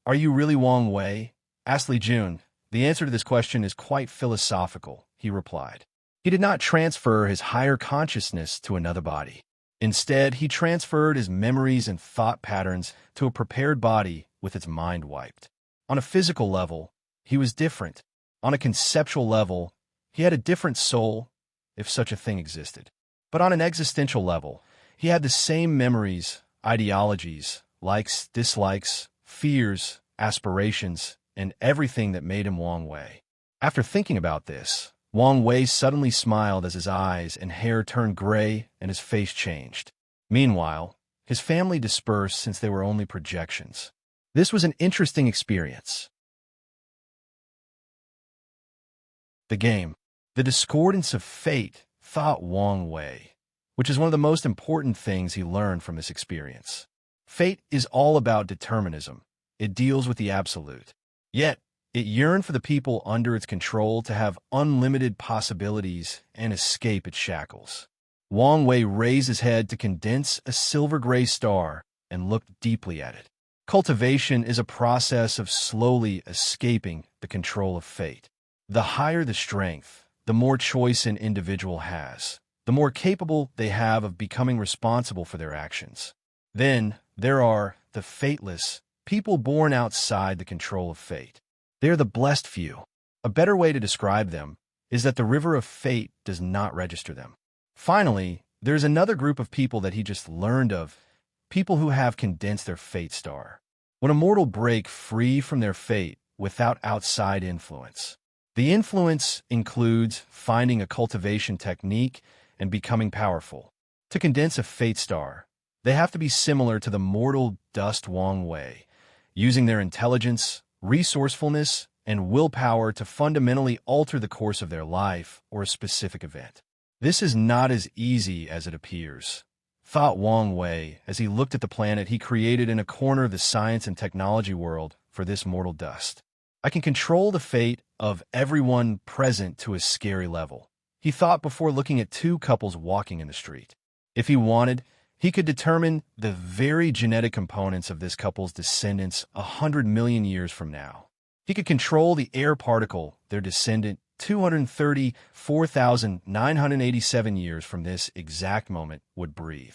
are you really Wang Wei? Asked Li Jun. The answer to this question is quite philosophical, he replied. He did not transfer his higher consciousness to another body. Instead, he transferred his memories and thought patterns to a prepared body with its mind wiped. On a physical level, he was different. On a conceptual level, he had a different soul, if such a thing existed. But on an existential level, he had the same memories, ideologies, likes, dislikes, fears, aspirations, and everything that made him Wang Wei. After thinking about this, Wang Wei suddenly smiled as his eyes and hair turned gray and his face changed. Meanwhile, His family dispersed since they were only projections. This was an interesting experience. The game. The discordance of fate, thought Wang Wei, which is one of the most important things he learned from this experience. Fate is all about determinism. It deals with the absolute. Yet, it yearned for the people under its control to have unlimited possibilities and escape its shackles. Wang Wei raised his head to condense a silver-gray star and looked deeply at it. Cultivation is a process of slowly escaping the control of fate. The higher the strength, the more choice an individual has, the more capable they have of becoming responsible for their actions. Then, there are the fateless, people born outside the control of fate. They are the blessed few. A better way to describe them is that the river of fate does not register them. Finally, there's another group of people that he just learned of, people who have condensed their fate star. When a mortal break free from their fate without outside influence. The influence includes finding a cultivation technique and becoming powerful. To condense a fate star, they have to be similar to the mortal dust Wang Wei, using their intelligence, resourcefulness, and willpower to fundamentally alter the course of their life or a specific event. This is not as easy as it appears, thought Wang Wei as he looked at the planet he created in a corner of the science and technology world for this mortal dust. I can control the fate of everyone present to a scary level, he thought before looking at two couples walking in the street. If he wanted, he could determine the very genetic components of this couple's descendants 100 million years from now. He could control the air particle their descendant 234,987 years from this exact moment would breathe.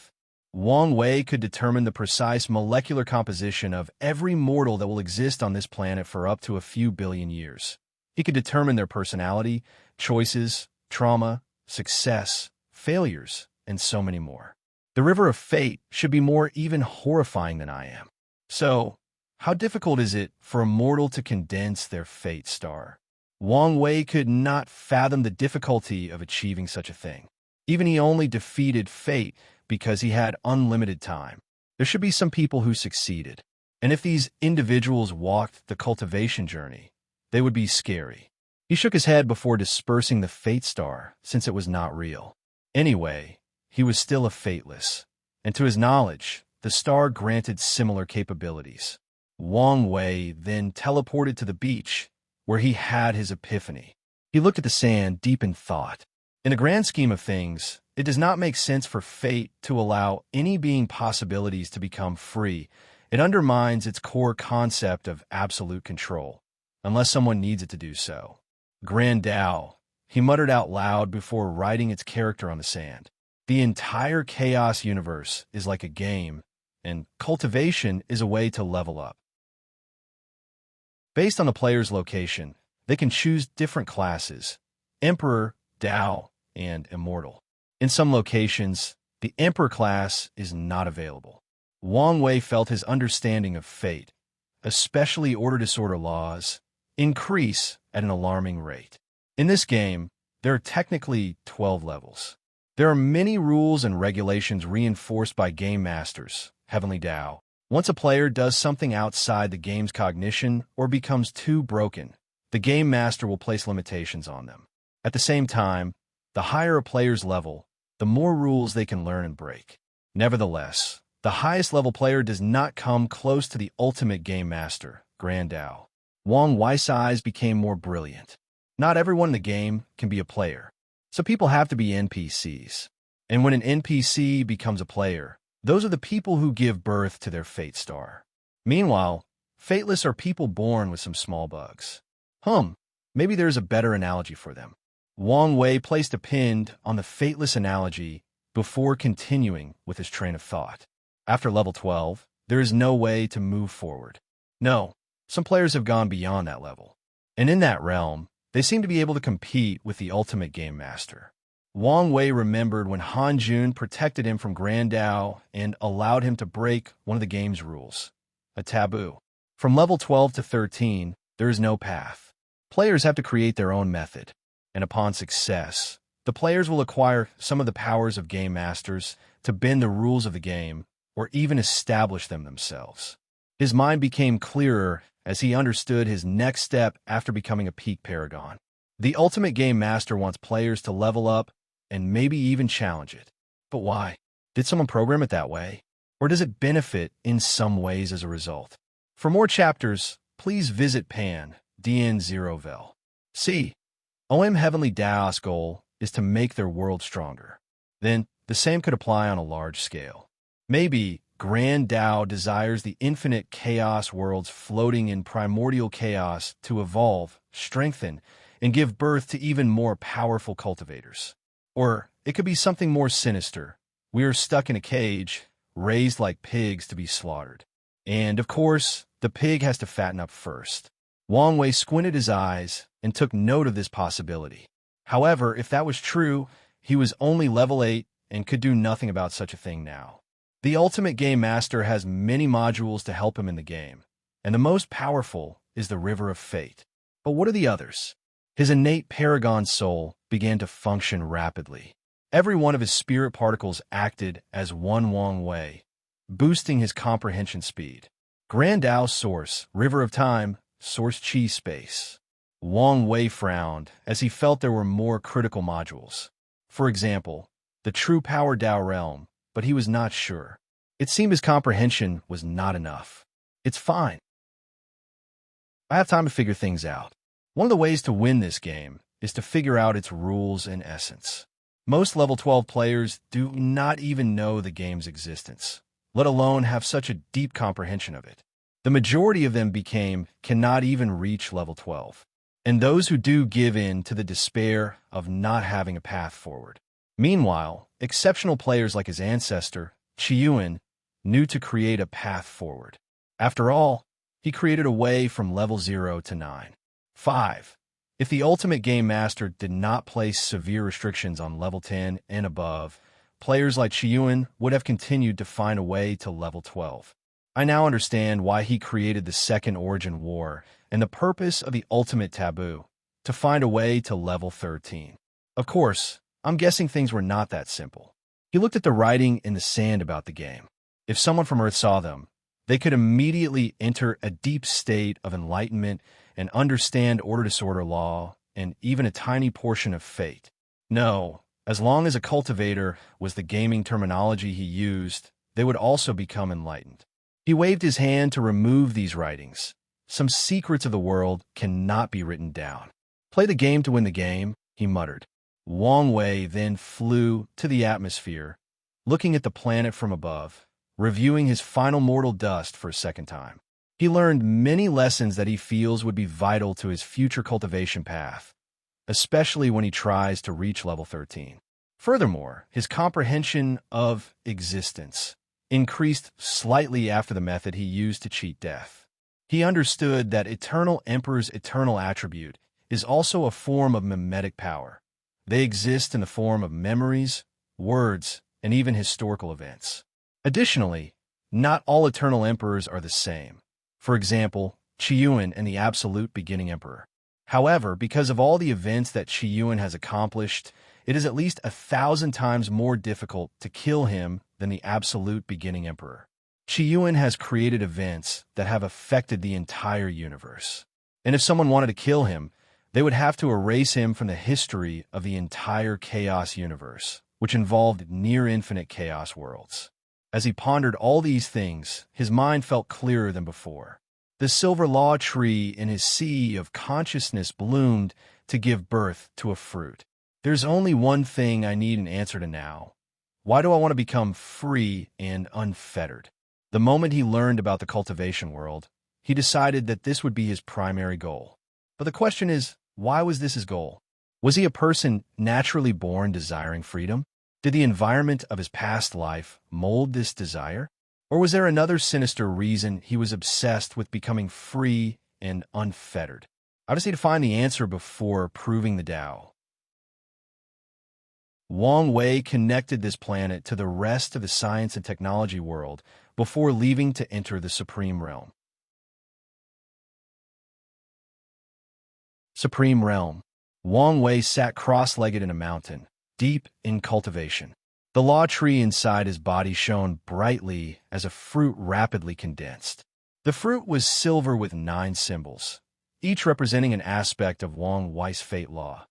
Wang Wei could determine the precise molecular composition of every mortal that will exist on this planet for up to a few billion years. He could determine their personality, choices, trauma, success, failures, and so many more. The river of fate should be more even horrifying than I am. So, how difficult is it for a mortal to condense their fate star? Wang Wei could not fathom the difficulty of achieving such a thing. Even he only defeated fate because he had unlimited time. There should be some people who succeeded. And if these individuals walked the cultivation journey, they would be scary. He shook his head before dispersing the fate star, since it was not real. Anyway, he was still a fateless, and to his knowledge, the star granted similar capabilities. Wang Wei then teleported to the beach, where he had his epiphany. He looked at the sand deep in thought. In the grand scheme of things, it does not make sense for fate to allow any being possibilities to become free. It undermines its core concept of absolute control, unless someone needs it to do so. Grand Dao, he muttered out loud before writing its character on the sand. The entire chaos universe is like a game, and cultivation is a way to level up. Based on the player's location, they can choose different classes: Emperor, Dao, and Immortal. In some locations, the Emperor class is not available. Wang Wei felt his understanding of fate, especially order-disorder laws, increase at an alarming rate. In this game, there are technically 12 levels. There are many rules and regulations reinforced by game masters, Heavenly Dao. Once a player does something outside the game's cognition or becomes too broken, the game master will place limitations on them. At the same time, the higher a player's level, the more rules they can learn and break. Nevertheless, the highest level player does not come close to the ultimate game master, Grand Dao. Wang Wei's eyes became more brilliant. Not everyone in the game can be a player, so people have to be NPCs. And when an NPC becomes a player, those are the people who give birth to their fate star. Meanwhile, fateless are people born with some small bugs. Maybe there's a better analogy for them. Wang Wei placed a pin on the fateless analogy before continuing with his train of thought. After level 12, there is no way to move forward. No, some players have gone beyond that level. And in that realm, they seem to be able to compete with the ultimate game master. Wang Wei remembered when Han Jun protected him from Grand Dao and allowed him to break one of the game's rules, a taboo. From level 12 to 13, there is no path. Players have to create their own method, and upon success, the players will acquire some of the powers of game masters to bend the rules of the game or even establish them themselves. His mind became clearer as he understood his next step after becoming a peak paragon. The ultimate game master wants players to level up and maybe even challenge it. But why? Did someone program it that way? Or does it benefit in some ways as a result? For more chapters, please visit Pan, DN0vel. C. OM Heavenly Dao's goal is to make their world stronger. Then, the same could apply on a large scale. Maybe Grand Dao desires the infinite chaos worlds floating in primordial chaos to evolve, strengthen, and give birth to even more powerful cultivators. Or it could be something more sinister. We are stuck in a cage, raised like pigs to be slaughtered. And, of course, the pig has to fatten up first. Wang Wei squinted his eyes and took note of this possibility. However, if that was true, he was only level 8 and could do nothing about such a thing now. The Ultimate Game Master has many modules to help him in the game, and the most powerful is the River of Fate. But what are the others? His innate Paragon soul began to function rapidly. Every one of his spirit particles acted as one Wang Wei, boosting his comprehension speed. Grand Dao Source, River of Time, Source Chi Space. Wang Wei frowned as he felt there were more critical modules. For example, the True Power Dao Realm, but he was not sure. It seemed his comprehension was not enough. It's fine. I have time to figure things out. One of the ways to win this game is to figure out its rules and essence. Most level 12 players do not even know the game's existence, let alone have such a deep comprehension of it. The majority of them cannot even reach level 12. And those who do give in to the despair of not having a path forward. Meanwhile, exceptional players like his ancestor, Qiyuan, knew to create a path forward. After all, he created a way from level 0 to 9. 5. If the Ultimate Game Master did not place severe restrictions on level 10 and above, players like Qiyuan would have continued to find a way to level 12. I now understand why he created the Second Origin War and the purpose of the Ultimate Taboo, to find a way to level 13. Of course, I'm guessing things were not that simple. He looked at the writing in the sand about the game. If someone from Earth saw them, they could immediately enter a deep state of enlightenment and understand order-disorder law and even a tiny portion of fate. No, as long as a cultivator was the gaming terminology he used, they would also become enlightened. He waved his hand to remove these writings. Some secrets of the world cannot be written down. Play the game to win the game, he muttered. Wang Wei then flew to the atmosphere, looking at the planet from above, reviewing his final mortal dust for a second time. He learned many lessons that he feels would be vital to his future cultivation path, especially when he tries to reach level 13. Furthermore, his comprehension of existence increased slightly after the method he used to cheat death. He understood that Eternal Emperor's eternal attribute is also a form of mimetic power. They exist in the form of memories, words, and even historical events. Additionally, not all Eternal Emperors are the same. For example, Qiyuan and the Absolute Beginning Emperor. However, because of all the events that Qiyuan has accomplished, it is at least 1,000 times more difficult to kill him than the Absolute Beginning Emperor. Qiyuan has created events that have affected the entire universe. And if someone wanted to kill him, they would have to erase him from the history of the entire chaos universe, which involved near-infinite chaos worlds. As he pondered all these things, his mind felt clearer than before. The silver law tree in his sea of consciousness bloomed to give birth to a fruit. There's only one thing I need an answer to now. Why do I want to become free and unfettered? The moment he learned about the cultivation world, he decided that this would be his primary goal. But the question is, why was this his goal? Was he a person naturally born desiring freedom? Did the environment of his past life mold this desire? Or was there another sinister reason he was obsessed with becoming free and unfettered? I just need to find the answer before proving the Tao. Wang Wei connected this planet to the rest of the science and technology world before leaving to enter the Supreme Realm. Supreme Realm. Wang Wei sat cross-legged in a mountain, deep in cultivation. The law tree inside his body shone brightly as a fruit rapidly condensed. The fruit was silver with 9 symbols, each representing an aspect of Wang Wei's fate law.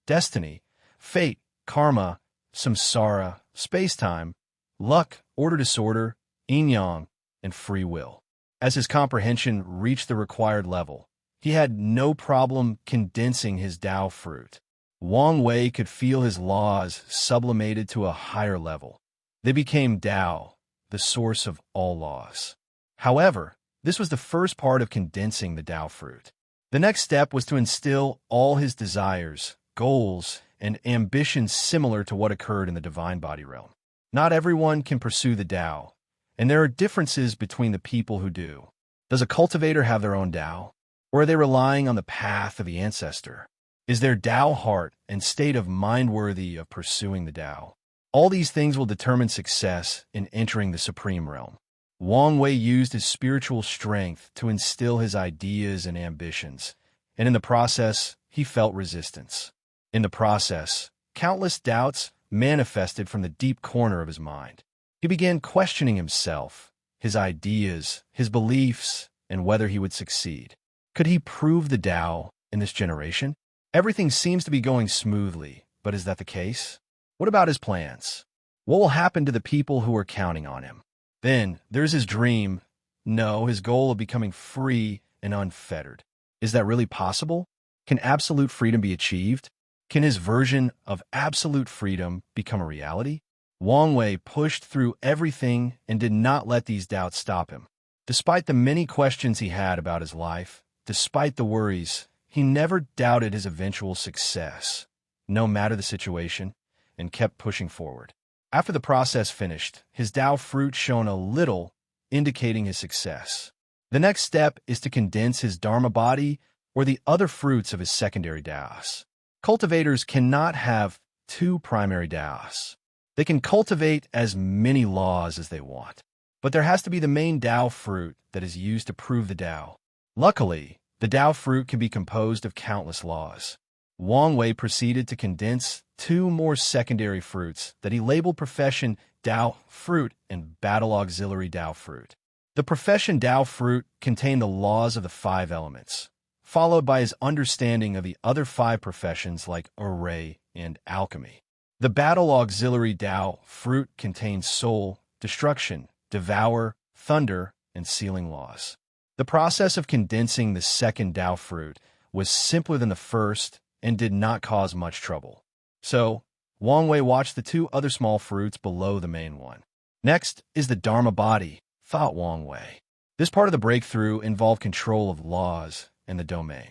Destiny, fate, karma, samsara, space-time, luck, order-disorder, yin-yang, and free will. As his comprehension reached the required level, he had no problem condensing his Tao fruit. Wang Wei could feel his laws sublimated to a higher level. They became Tao, the source of all laws. However, this was the first part of condensing the Tao fruit. The next step was to instill all his desires, goals, and ambitions similar to what occurred in the divine body realm. Not everyone can pursue the Tao, and there are differences between the people who do. Does a cultivator have their own Tao? Or are they relying on the path of the ancestor? Is their Tao heart and state of mind worthy of pursuing the Tao? All these things will determine success in entering the supreme realm. Wang Wei used his spiritual strength to instill his ideas and ambitions, and in the process, he felt resistance. In the process, countless doubts manifested from the deep corner of his mind. He began questioning himself, his ideas, his beliefs, and whether he would succeed. Could he prove the Tao in this generation? Everything seems to be going smoothly, but is that the case? What about his plans? What will happen to the people who are counting on him? Then, there's his dream. No, his goal of becoming free and unfettered. Is that really possible? Can absolute freedom be achieved? Can his version of absolute freedom become a reality? Wang Wei pushed through everything and did not let these doubts stop him. Despite the many questions he had about his life, despite the worries, he never doubted his eventual success, no matter the situation, and kept pushing forward. After the process finished, his Tao fruit shone a little, indicating his success. The next step is to condense his Dharma body or the other fruits of his secondary Taos. Cultivators cannot have 2 primary Taos. They can cultivate as many laws as they want, but there has to be the main Tao fruit that is used to prove the Tao. Luckily, the Tao fruit can be composed of countless laws. Wang Wei proceeded to condense 2 more secondary fruits that he labeled Profession Tao fruit and Battle Auxiliary Tao fruit. The Profession Tao fruit contained the laws of the 5 elements, followed by his understanding of the other 5 professions like array and alchemy. The Battle Auxiliary Tao fruit contains soul, destruction, devour, thunder, and sealing laws. The process of condensing the second Tao fruit was simpler than the first and did not cause much trouble. So, Wang Wei watched the 2 other small fruits below the main one. Next is the Dharma body, thought Wang Wei. This part of the breakthrough involved control of laws and the domain.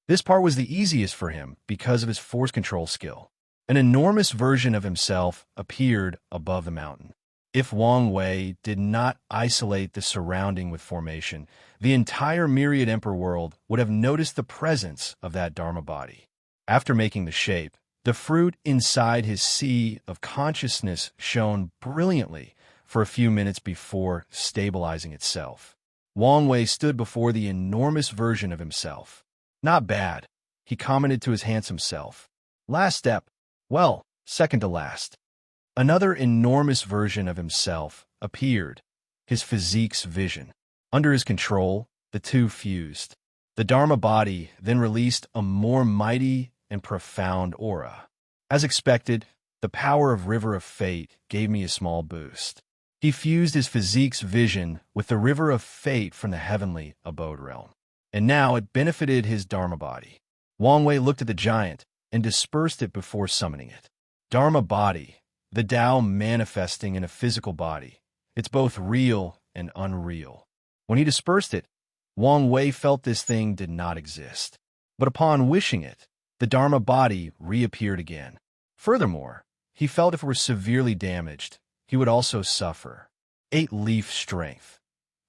This part was the easiest for him because of his force control skill. An enormous version of himself appeared above the mountain. If Wang Wei did not isolate the surrounding with formation, the entire myriad emperor world would have noticed the presence of that Dharma body. After making the shape, the fruit inside his sea of consciousness shone brilliantly for a few minutes before stabilizing itself. Wang Wei stood before the enormous version of himself. Not bad, he commented to his handsome self. Last step, well, second to last. Another enormous version of himself appeared, his physique's vision. Under his control, the 2 fused. The Dharma body then released a more mighty and profound aura. As expected, the power of River of Fate gave me a small boost. He fused his physique's vision with the River of Fate from the heavenly abode realm. And now it benefited his Dharma body. Wang Wei looked at the giant and dispersed it before summoning it. Dharma body, the Tao manifesting in a physical body. It's both real and unreal. When he dispersed it, Wang Wei felt this thing did not exist. But upon wishing it, the Dharma body reappeared again. Furthermore, he felt if it were severely damaged, he would also suffer. 8-leaf strength.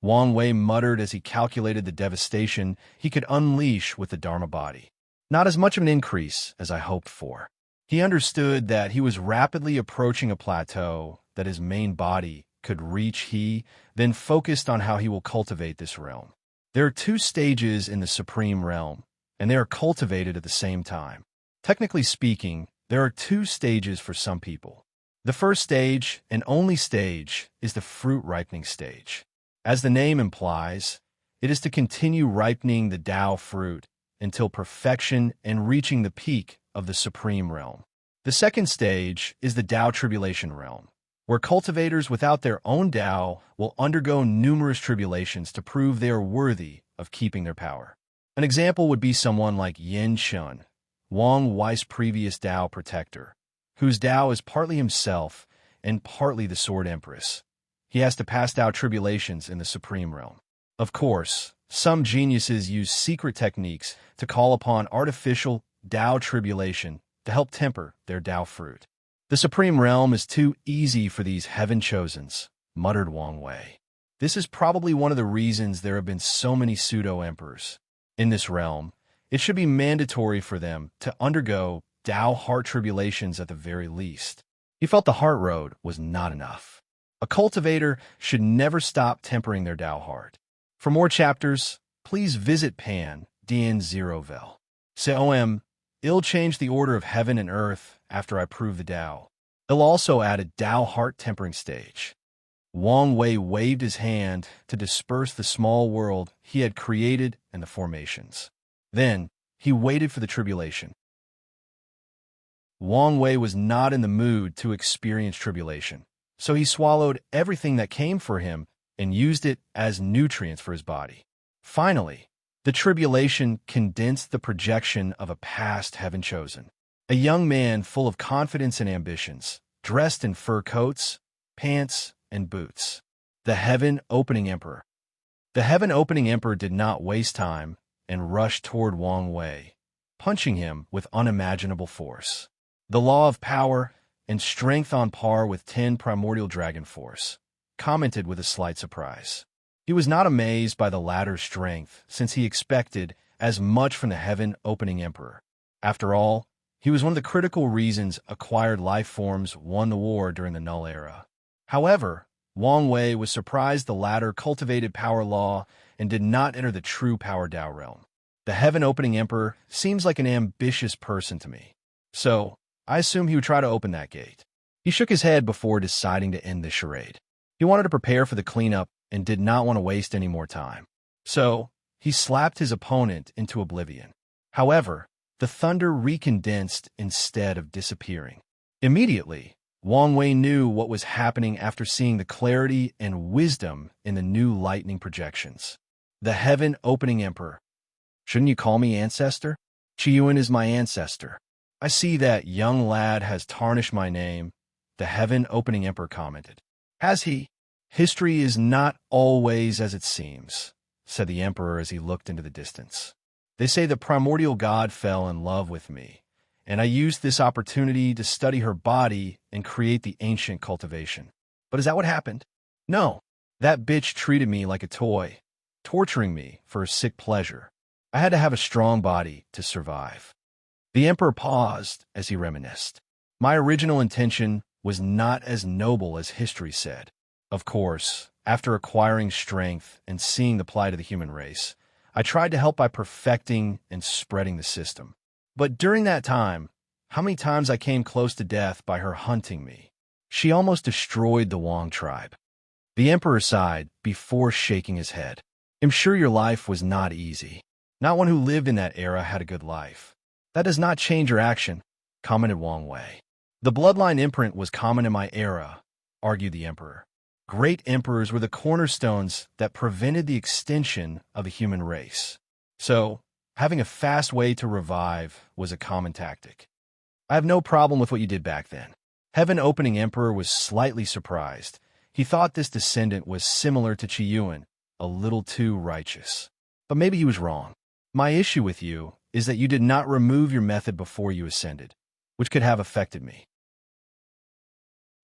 Wang Wei muttered as he calculated the devastation he could unleash with the Dharma body. Not as much of an increase as I hoped for. He understood that he was rapidly approaching a plateau that his main body could reach. He then focused on how he will cultivate this realm. There are 2 stages in the supreme realm, and they are cultivated at the same time. Technically speaking, There are two stages for some people. The first stage, and only stage, is the fruit ripening stage. As the name implies, it is to continue ripening the Tao fruit until perfection and reaching the peak of the supreme realm. The second stage is the Tao tribulation realm, where cultivators without their own Tao will undergo numerous tribulations to prove they are worthy of keeping their power. An example would be someone like Yin Shun, Wang Wei's previous Tao protector, whose Tao is partly himself and partly the Sword Empress. He has to pass Tao tribulations in the supreme realm. Of course, some geniuses use secret techniques to call upon artificial Tao tribulation to help temper their Tao fruit. The supreme realm is too easy for these heaven-chosens, muttered Wang Wei. This is probably one of the reasons there have been so many pseudo-emperors. In this realm, it should be mandatory for them to undergo Tao heart tribulations at the very least. He felt the heart road was not enough. A cultivator should never stop tempering their Tao heart. For more chapters, please visit Pan Dien Zerovel. Seom, I'll change the order of heaven and earth after I prove the Tao. I'll also add a Tao heart tempering stage. Wang Wei waved his hand to disperse the small world he had created and the formations. Then, he waited for the tribulation. Wang Wei was not in the mood to experience tribulation, so he swallowed everything that came for him and used it as nutrients for his body. Finally, the tribulation condensed the projection of a past heaven-chosen. A young man full of confidence and ambitions, dressed in fur coats, pants, and boots. The Heaven-Opening Emperor. The Heaven-Opening Emperor did not waste time and rushed toward Wang Wei, punching him with unimaginable force. The law of power and strength on par with 10 primordial dragon force, commented with a slight surprise. He was not amazed by the latter's strength, since he expected as much from the Heaven-Opening Emperor. After all, he was one of the critical reasons acquired life forms won the war during the Null Era. However, Wang Wei was surprised the latter cultivated power law and did not enter the true power Tao realm. The Heaven-Opening Emperor seems like an ambitious person to me, so I assume he would try to open that gate. He shook his head before deciding to end the charade. He wanted to prepare for the cleanup and did not want to waste any more time. So, he slapped his opponent into oblivion. However, the thunder recondensed instead of disappearing. Immediately, Wang Wei knew what was happening after seeing the clarity and wisdom in the new lightning projections. The Heaven-Opening Emperor. Shouldn't you call me ancestor? Qiyuan is my ancestor. I see that young lad has tarnished my name, the Heaven-Opening Emperor commented. Has he? History is not always as it seems, said the emperor as he looked into the distance. They say the primordial god fell in love with me, and I used this opportunity to study her body and create the ancient cultivation. But is that what happened? No, that bitch treated me like a toy, torturing me for her sick pleasure. I had to have a strong body to survive. The emperor paused as he reminisced. My original intention was not as noble as history said. Of course, after acquiring strength and seeing the plight of the human race, I tried to help by perfecting and spreading the system. But during that time, how many times I came close to death by her hunting me. She almost destroyed the Wang tribe. The emperor sighed before shaking his head. I'm sure your life was not easy. Not one who lived in that era had a good life. That does not change your action, commented Wang Wei. The bloodline imprint was common in my era, argued the emperor. Great emperors were the cornerstones that prevented the extinction of the human race. So, having a fast way to revive was a common tactic. I have no problem with what you did back then. Heaven-Opening Emperor was slightly surprised. He thought this descendant was similar to Qiyuan, a little too righteous. But maybe he was wrong. My issue with you is that you did not remove your method before you ascended, which could have affected me.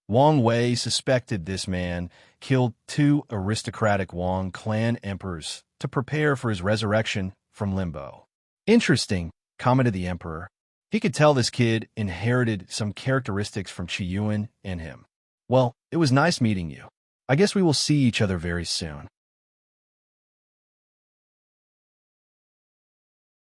Wang Wei suspected this man killed 2 aristocratic Wang clan emperors to prepare for his resurrection from limbo. Interesting, commented the emperor. He could tell this kid inherited some characteristics from Qiyuan and him. Well, it was nice meeting you. I guess we will see each other very soon.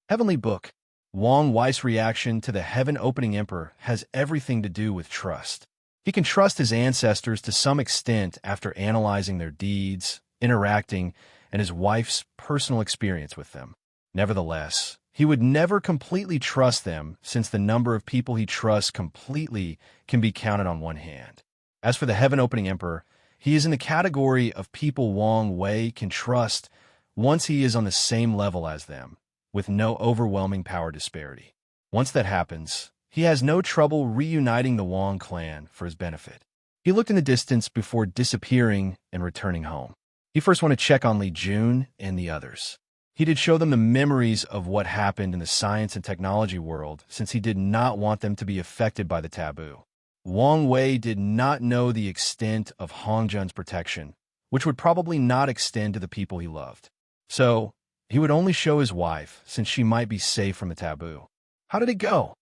Heavenly Book. Wang Wei's reaction to the heaven-opening emperor has everything to do with trust. He can trust his ancestors to some extent after analyzing their deeds, interacting, and his wife's personal experience with them. Nevertheless, he would never completely trust them since the number of people he trusts completely can be counted on one hand. As for the heaven-opening emperor, he is in the category of people Wang Wei can trust once he is on the same level as them, with no overwhelming power disparity. Once that happens, he has no trouble reuniting the Wang clan for his benefit. He looked in the distance before disappearing and returning home. He first wanted to check on Li Jun and the others. He did show them the memories of what happened in the science and technology world, since he did not want them to be affected by the taboo. Wang Wei did not know the extent of Hongjun's protection, which would probably not extend to the people he loved. So, he would only show his wife, since she might be safe from the taboo. "How did it go?"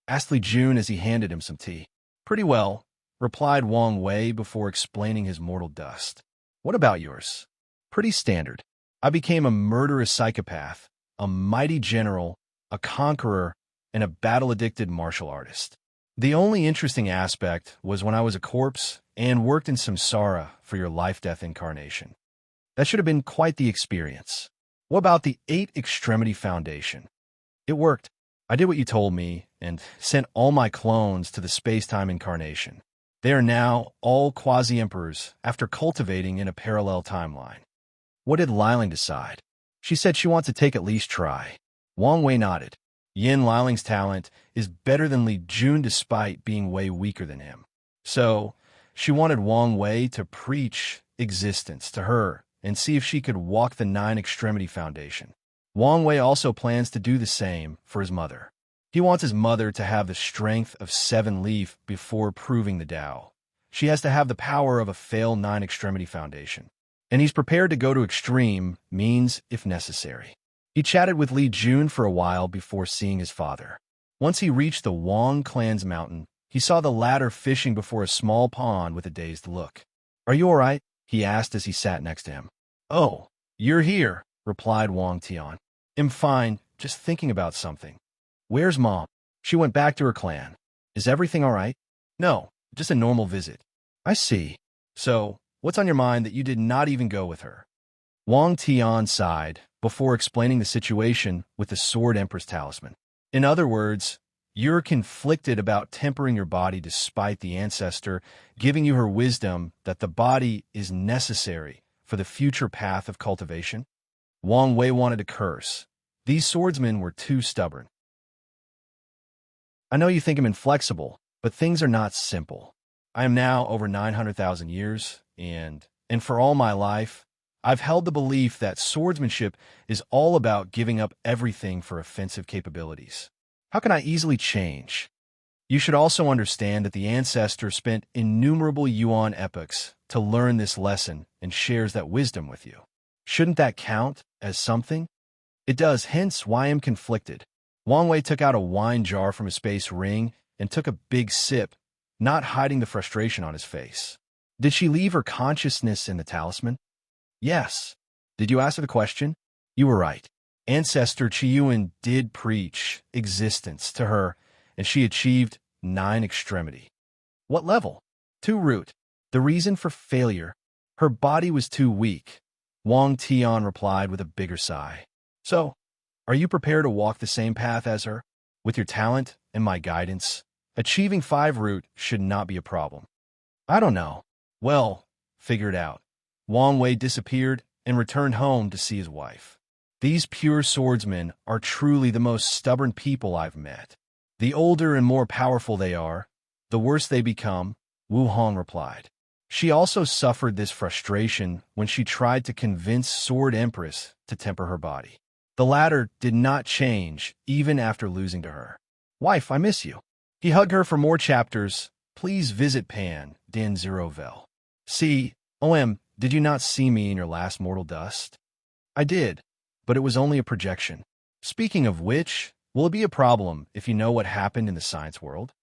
asked Li Jun as he handed him some tea. "Pretty well," replied Wang Wei before explaining his mortal dust. "What about yours?" "Pretty standard. I became a murderous psychopath, a mighty general, a conqueror, and a battle-addicted martial artist. The only interesting aspect was when I was a corpse and worked in samsara for your life-death incarnation. That should have been quite the experience. What about the 8 Extremity Foundation?" "It worked. I did what you told me and sent all my clones to the space-time incarnation. They are now all quasi-emperors after cultivating in a parallel timeline." "What did Liling decide?" "She said she wants to take at least try." Wang Wei nodded. Yin Liling's talent is better than Li Jun despite being way weaker than him. So, she wanted Wang Wei to preach existence to her and see if she could walk the 9 Extremity Foundation. Wang Wei also plans to do the same for his mother. He wants his mother to have the strength of 7 Leaf before proving the Tao. She has to have the power of a failed 9 Extremity Foundation. And he's prepared to go to extreme means if necessary. He chatted with Li Jun for a while before seeing his father. Once he reached the Wang clan's mountain, he saw the latter fishing before a small pond with a dazed look. "Are you all right?" he asked as he sat next to him. "Oh, you're here," replied Wang Tian. "I'm fine, just thinking about something." "Where's Mom?" "She went back to her clan." "Is everything all right?" "No, just a normal visit." "I see. So, what's on your mind that you did not even go with her?" Wang Tian sighed before explaining the situation with the Sword Empress talisman. "In other words, you're conflicted about tempering your body despite the ancestor giving you her wisdom that the body is necessary for the future path of cultivation?" Wang Wei wanted to curse. These swordsmen were too stubborn. "I know you think I'm inflexible, but things are not simple. I am now over 900,000 years, and for all my life, I've held the belief that swordsmanship is all about giving up everything for offensive capabilities. How can I easily change? You should also understand that the ancestor spent innumerable Yuan epochs to learn this lesson and shares that wisdom with you. Shouldn't that count as something?" "It does, hence why I'm conflicted." Wang Wei took out a wine jar from his space ring and took a big sip, not hiding the frustration on his face. "Did she leave her consciousness in the talisman?" "Yes." "Did you ask her the question?" "You were right. Ancestor Chiyuan did preach existence to her, and she achieved 9 Extremity." "What level?" 2 Root. The reason for failure? Her body was too weak. Wang Tian replied with a bigger sigh. "So, are you prepared to walk the same path as her? With your talent and my guidance, achieving 5 Root should not be a problem." "I don't know." "Well, figure it out." Wang Wei disappeared and returned home to see his wife. "These pure swordsmen are truly the most stubborn people I've met. The older and more powerful they are, the worse they become," Wu Hong replied. She also suffered this frustration when she tried to convince Sword Empress to temper her body. The latter did not change even after losing to her. "Wife, I miss you." He hugged her for more chapters. Please visit Pan, Din Zerovel. See, did you not see me in your last mortal dust? I did, but it was only a projection. Speaking of which, will it be a problem if you know what happened in the science world?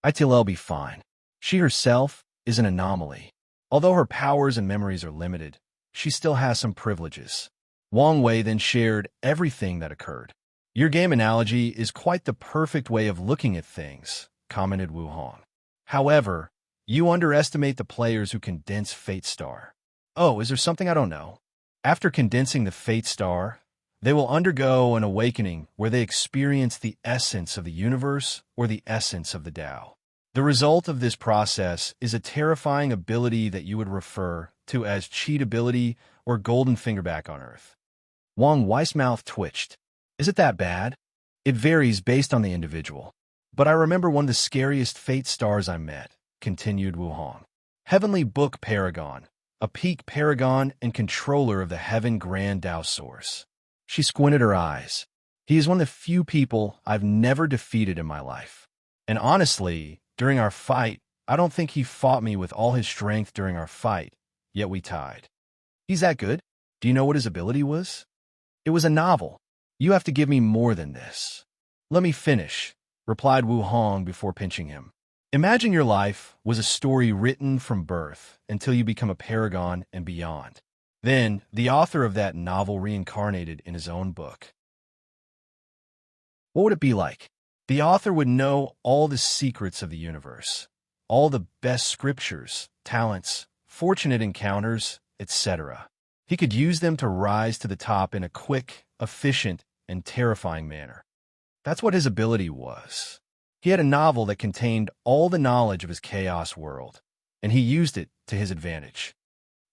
I'll be fine. She herself is an anomaly. Although her powers and memories are limited, she still has some privileges. Wang Wei then shared everything that occurred. Your game analogy is quite the perfect way of looking at things, commented Wu Hong. However, you underestimate the players who condense Fate Star. Oh, is there something I don't know? After condensing the Fate Star, they will undergo an awakening where they experience the essence of the universe or the essence of the Tao. The result of this process is a terrifying ability that you would refer to as cheat ability or golden fingerback on Earth. Wang Wei's mouth twitched. Is it that bad? It varies based on the individual. But I remember one of the scariest Fate Stars I met, continued Wu Hong. Heavenly Book Paragon, a peak paragon and controller of the Heaven Grand Tao Source. She squinted her eyes. He is one of the few people I've never defeated in my life. And honestly, during our fight, I don't think he fought me with all his strength during our fight, yet we tied. He's that good? Do you know what his ability was? It was a novel. You have to give me more than this. Let me finish, replied Wu Hong before pinching him. Imagine your life was a story written from birth until you become a paragon and beyond. Then, the author of that novel reincarnated in his own book. What would it be like? The author would know all the secrets of the universe, all the best scriptures, talents, fortunate encounters, etc. He could use them to rise to the top in a quick, efficient, and terrifying manner. That's what his ability was. He had a novel that contained all the knowledge of his chaos world, and he used it to his advantage.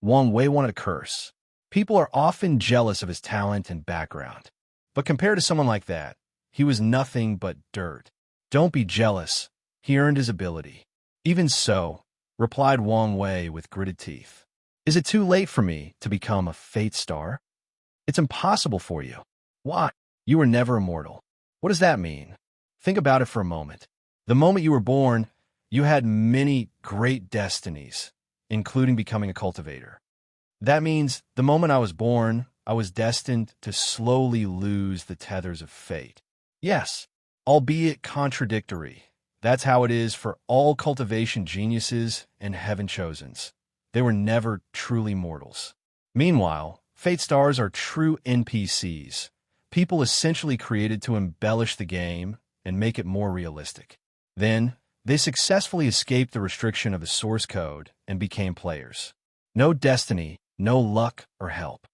Wang Wei wanted to curse. People are often jealous of his talent and background. But compared to someone like that, he was nothing but dirt. Don't be jealous. He earned his ability. Even so, replied Wang Wei with gritted teeth. Is it too late for me to become a Fate Star? It's impossible for you. Why? You were never immortal. What does that mean? Think about it for a moment. The moment you were born, you had many great destinies, including becoming a cultivator. That means the moment I was born, I was destined to slowly lose the tethers of fate. Yes, albeit contradictory. That's how it is for all cultivation geniuses and heaven chosens. They were never truly mortals. Meanwhile, Fate Stars are true NPCs, people essentially created to embellish the game and make it more realistic. Then, they successfully escaped the restriction of the source code and became players. No destiny, no luck or help.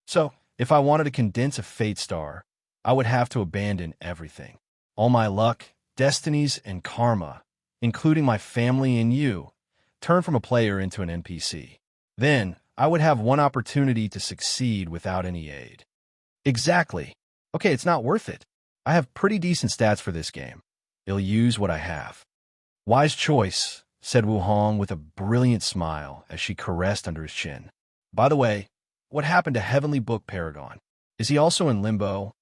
So, if I wanted to condense a Fate Star, I would have to abandon everything. All my luck, destinies, and karma, including my family and you, turn from a player into an NPC. Then, I would have one opportunity to succeed without any aid. Exactly. Okay, it's not worth it. I have pretty decent stats for this game. I'll use what I have. Wise choice, said Wu Hong with a brilliant smile as she caressed under his chin. By the way, what happened to Heavenly Book Paragon? Is he also in limbo?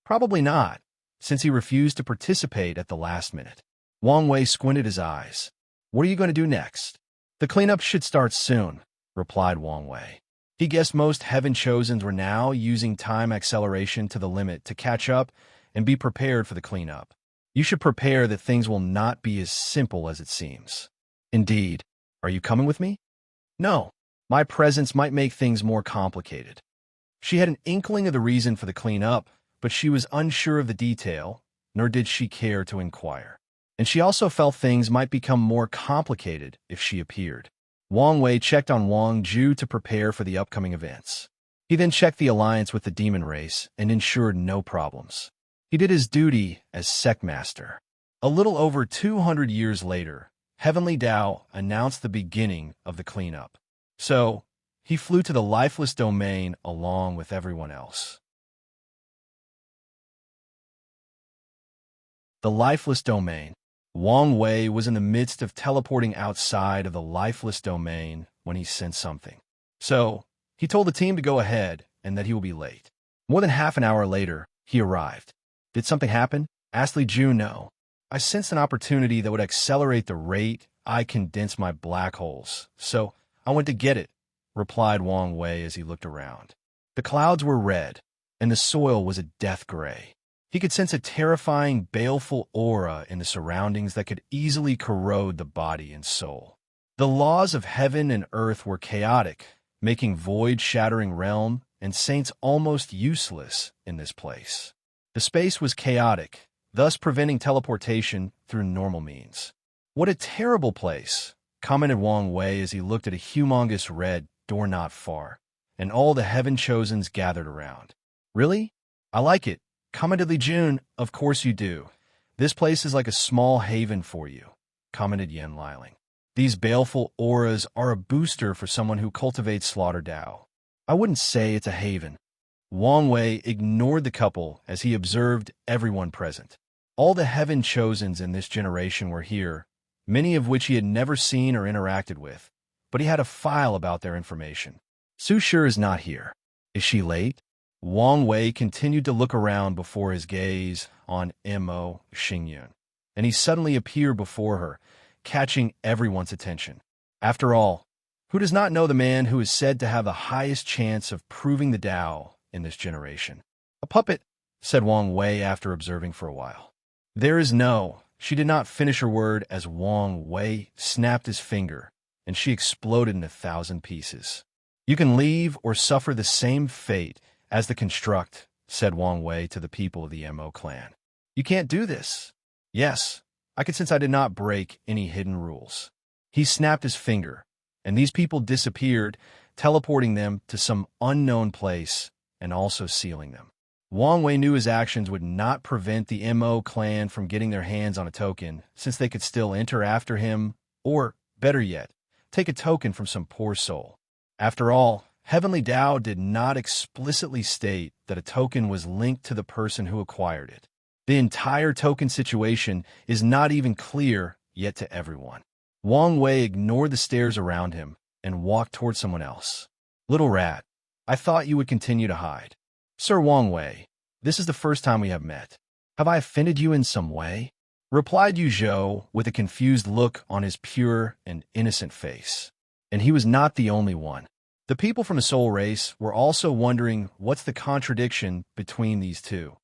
Probably not, since he refused to participate at the last minute. Wang Wei squinted his eyes. What are you going to do next? The cleanup should start soon, replied Wang Wei. He guessed most Heaven Chosens were now using time acceleration to the limit to catch up and be prepared for the cleanup. You should prepare that things will not be as simple as it seems. Indeed. Are you coming with me? No. My presence might make things more complicated. She had an inkling of the reason for the cleanup, but she was unsure of the detail, nor did she care to inquire. And she also felt things might become more complicated if she appeared. Wang Wei checked on Wang Ju to prepare for the upcoming events. He then checked the alliance with the demon race and ensured no problems. He did his duty as Secmaster. A little over 200 years later, Heavenly Tao announced the beginning of the cleanup. So, he flew to the lifeless domain along with everyone else. The lifeless domain. Wang Wei was in the midst of teleporting outside of the lifeless domain when he sensed something. So, he told the team to go ahead and that he will be late. More than half an hour later, he arrived. Did something happen? Asked Li Ju. No. I sensed an opportunity that would accelerate the rate I condense my black holes, so I went to get it, replied Wang Wei as he looked around. The clouds were red, and the soil was a death gray. He could sense a terrifying, baleful aura in the surroundings that could easily corrode the body and soul. The laws of heaven and earth were chaotic, making void-shattering realm and saints almost useless in this place. The space was chaotic, thus preventing teleportation through normal means. "What a terrible place," commented Wang Wei as he looked at a humongous red door not far, and all the Heaven-Chosens gathered around. "Really? I like it," commented Li Jun. "Of course you do. This place is like a small haven for you," commented Yan Liling. "These baleful auras are a booster for someone who cultivates Slaughter Dao. I wouldn't say it's a haven." Wang Wei ignored the couple as he observed everyone present. All the Heaven-Chosens in this generation were here, many of which he had never seen or interacted with, but he had a file about their information. "Su Shi is not here. Is she late?" Wang Wei continued to look around before his gaze on Mo Xingyun, and he suddenly appeared before her, catching everyone's attention. After all, who does not know the man who is said to have the highest chance of proving the Tao in this generation? "A puppet," said Wang Wei after observing for a while. "There is no—" She did not finish her word as Wang Wei snapped his finger, and she exploded in 1,000 pieces. "You can leave or suffer the same fate as the construct," said Wang Wei to the people of the Mo clan. "You can't do this." "Yes, I could, since I did not break any hidden rules." He snapped his finger, and these people disappeared, teleporting them to some unknown place and also sealing them. Wang Wei knew his actions would not prevent the Mo clan from getting their hands on a token, since they could still enter after him, or, better yet, take a token from some poor soul. After all, Heavenly Tao did not explicitly state that a token was linked to the person who acquired it. The entire token situation is not even clear yet to everyone. Wang Wei ignored the stares around him and walked toward someone else. "Little rat, I thought you would continue to hide." "Sir Wang Wei, this is the first time we have met. Have I offended you in some way?" replied Yu Zhou with a confused look on his pure and innocent face. And he was not the only one. The people from the Soul race were also wondering what's the contradiction between these two.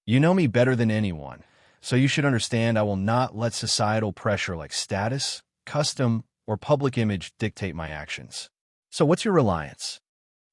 "You know me better than anyone, so you should understand I will not let societal pressure like status, custom, or public image dictate my actions. So what's your reliance?"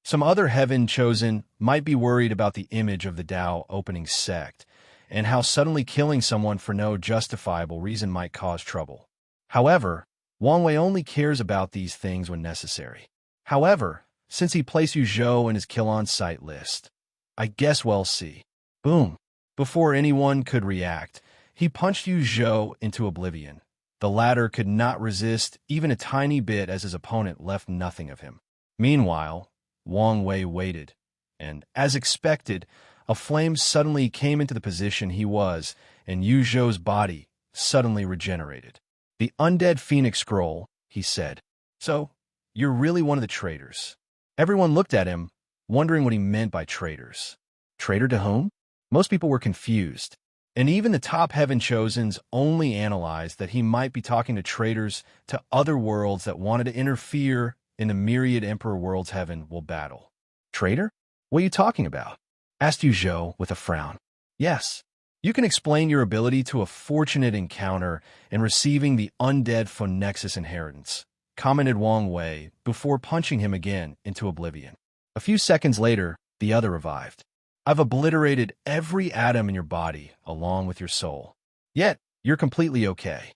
Some other Heaven-Chosen might be worried about the image of the Tao opening sect, and how suddenly killing someone for no justifiable reason might cause trouble. However, Wang Wei only cares about these things when necessary. However, since he placed Yu Zhou in his kill-on-sight list, I guess we'll see. Boom! Before anyone could react, he punched Yu Zhou into oblivion. The latter could not resist even a tiny bit as his opponent left nothing of him. Meanwhile, Wang Wei waited, and, as expected, a flame suddenly came into the position he was, and Yu Zhou's body suddenly regenerated. "The undead phoenix scroll," he said. "So, you're really one of the traitors." Everyone looked at him, wondering what he meant by traitors. Traitor to whom? Most people were confused, and even the top Heaven-Chosens only analyzed that he might be talking to traitors to other worlds that wanted to interfere in the myriad Emperor worlds Heaven will battle. "Traitor? What are you talking about?" asked Yu Zhou with a frown. "Yes. You can explain your ability to a fortunate encounter in receiving the undead Phonexus inheritance," commented Wang Wei before punching him again into oblivion. A few seconds later, the other revived. "I've obliterated every atom in your body along with your soul. Yet, you're completely okay."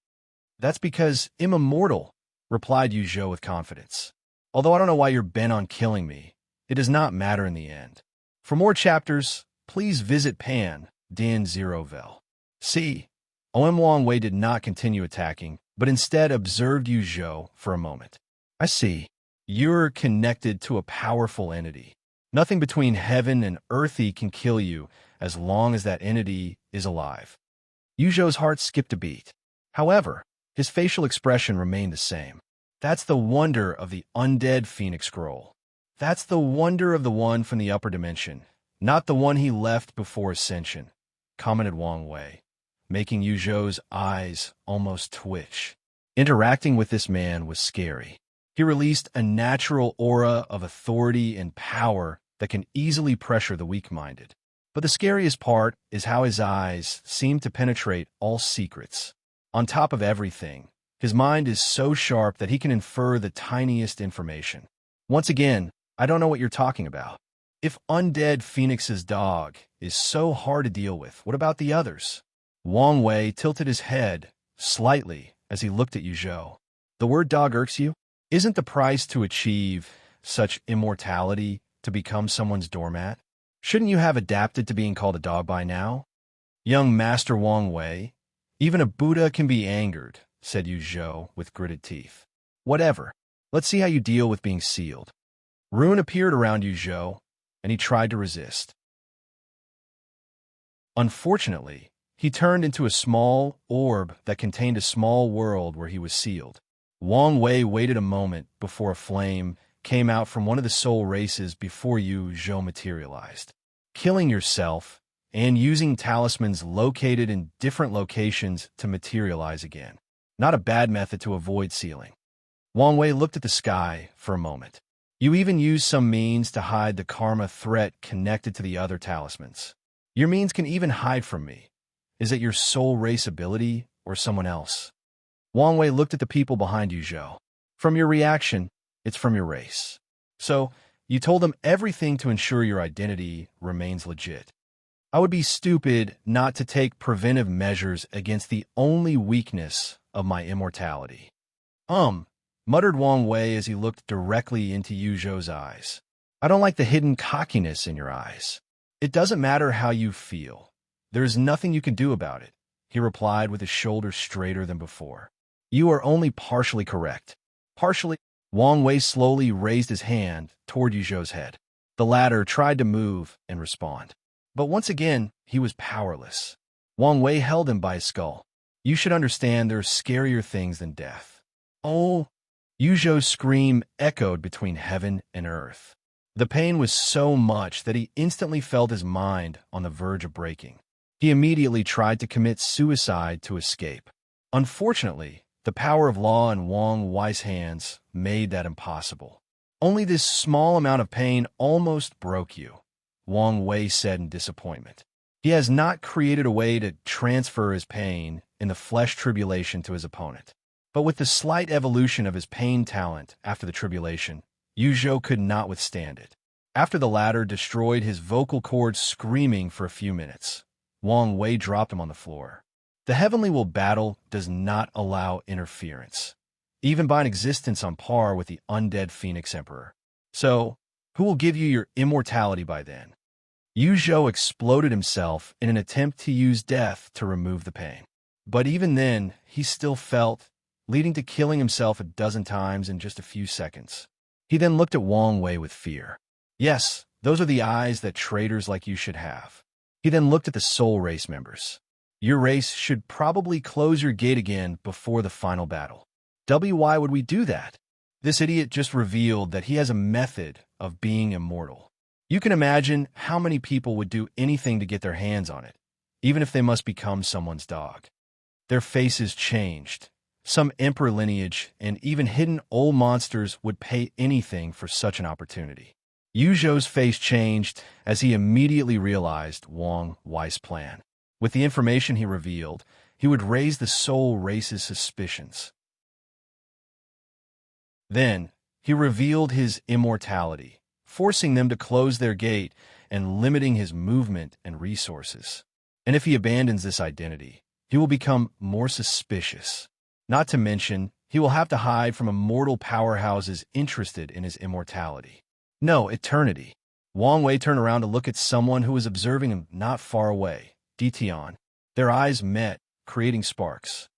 "That's because I'm immortal," replied Yu Zhou with confidence. "Although I don't know why you're bent on killing me, it does not matter in the end. For more chapters, please visit Pan Din Zerovel. See, Wang Wei did not continue attacking, but instead observed Yu Zhou for a moment. "I see. You're connected to a powerful entity. Nothing between heaven and earthy can kill you as long as that entity is alive." Yu Zhou's heart skipped a beat. However, his facial expression remained the same. "That's the wonder of the undead Phoenix Scroll. That's the wonder of the one from the upper dimension, not the one he left before ascension," commented Wang Wei, making Yu Zhou's eyes almost twitch. Interacting with this man was scary. He released a natural aura of authority and power that can easily pressure the weak-minded. But the scariest part is how his eyes seem to penetrate all secrets. On top of everything, his mind is so sharp that he can infer the tiniest information. "Once again, I don't know what you're talking about." If undead Phoenix's dog is so hard to deal with, what about the others? Wang Wei tilted his head slightly as he looked at Yuzhou. The word dog irks you? Isn't the price to achieve such immortality to become someone's doormat? Shouldn't you have adapted to being called a dog by now? Young Master Wang Wei, even a Buddha can be angered, said Yuzhou with gritted teeth. Whatever. Let's see how you deal with being sealed. Ruin appeared around Yuzhou, and he tried to resist. Unfortunately, he turned into a small orb that contained a small world where he was sealed. Wang Wei waited a moment before a flame came out from one of the soul races before Yuzhou materialized. Killing yourself and using talismans located in different locations to materialize again. Not a bad method to avoid sealing. Wang Wei looked at the sky for a moment. You even used some means to hide the karma threat connected to the other talismans. Your means can even hide from me. Is it your soul race ability or someone else? Wang Wei looked at the people behind Yuzhou. From your reaction, it's from your race. So, you told them everything to ensure your identity remains legit. I would be stupid not to take preventive measures against the only weakness of my immortality. Muttered Wang Wei as he looked directly into Yuzhou's eyes. I don't like the hidden cockiness in your eyes. It doesn't matter how you feel. There is nothing you can do about it, he replied with his shoulders straighter than before. You are only partially correct. Partially? Wang Wei slowly raised his hand toward Yuzhou's head. The latter tried to move and respond. But once again, he was powerless. Wang Wei held him by his skull. You should understand there are scarier things than death. Oh! Yuzhou's scream echoed between heaven and earth. The pain was so much that he instantly felt his mind on the verge of breaking. He immediately tried to commit suicide to escape. Unfortunately, the power of law in Wang Wei's hands made that impossible. Only this small amount of pain almost broke you, Wang Wei said in disappointment. He has not created a way to transfer his pain in the flesh tribulation to his opponent. But with the slight evolution of his pain talent after the tribulation, Yuzhou could not withstand it. After the latter destroyed his vocal cords screaming for a few minutes, Wang Wei dropped him on the floor. The heavenly will battle does not allow interference, even by an existence on par with the undead Phoenix Emperor. So, who will give you your immortality by then? Yuzhou exploded himself in an attempt to use death to remove the pain. But even then, he still felt, leading to killing himself a dozen times in just a few seconds. He then looked at Wang Wei with fear. Yes, those are the eyes that traitors like you should have. He then looked at the soul race members. Your race should probably close your gate again before the final battle. Why would we do that? This idiot just revealed that he has a method of being immortal. You can imagine how many people would do anything to get their hands on it, even if they must become someone's dog. Their faces changed. Some emperor lineage and even hidden old monsters would pay anything for such an opportunity. Yuzhou's face changed as he immediately realized Wang Wei's plan. With the information he revealed, he would raise the soul race's suspicions. Then, he revealed his immortality, forcing them to close their gate and limiting his movement and resources. And if he abandons this identity, he will become more suspicious. Not to mention, he will have to hide from immortal powerhouses interested in his immortality. No, eternity. Wang Wei turned around to look at someone who was observing him not far away, Ditian. Their eyes met, creating sparks.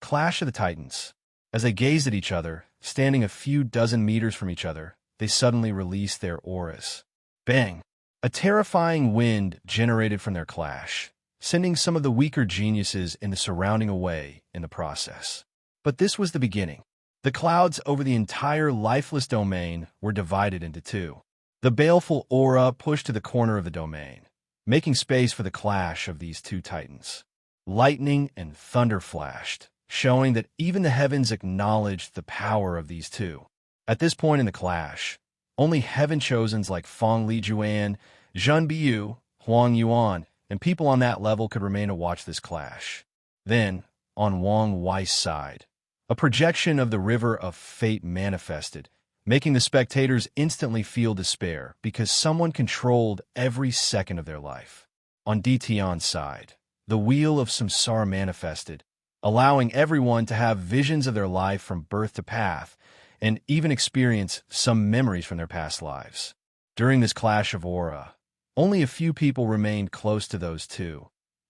Clash of the Titans. As they gazed at each other, standing a few dozen meters from each other, they suddenly released their auras. Bang! A terrifying wind generated from their clash, sending some of the weaker geniuses in the surrounding away in the process. But this was the beginning. The clouds over the entire lifeless domain were divided into two. The baleful aura pushed to the corner of the domain, making space for the clash of these two titans. Lightning and thunder flashed, showing that even the heavens acknowledged the power of these two. At this point in the clash, only heaven-chosens like Feng Lijuan, Zhen Biyu, Huang Yuan, and people on that level could remain to watch this clash. Then, on Wang Wei's side, A projection of the river of fate manifested, making the spectators instantly feel despair because someone controlled every second of their life. On Dtion's side, the wheel of samsara manifested, allowing everyone to have visions of their life from birth to path, and even experience some memories from their past lives. During this clash of aura, only a few people remained close to those two.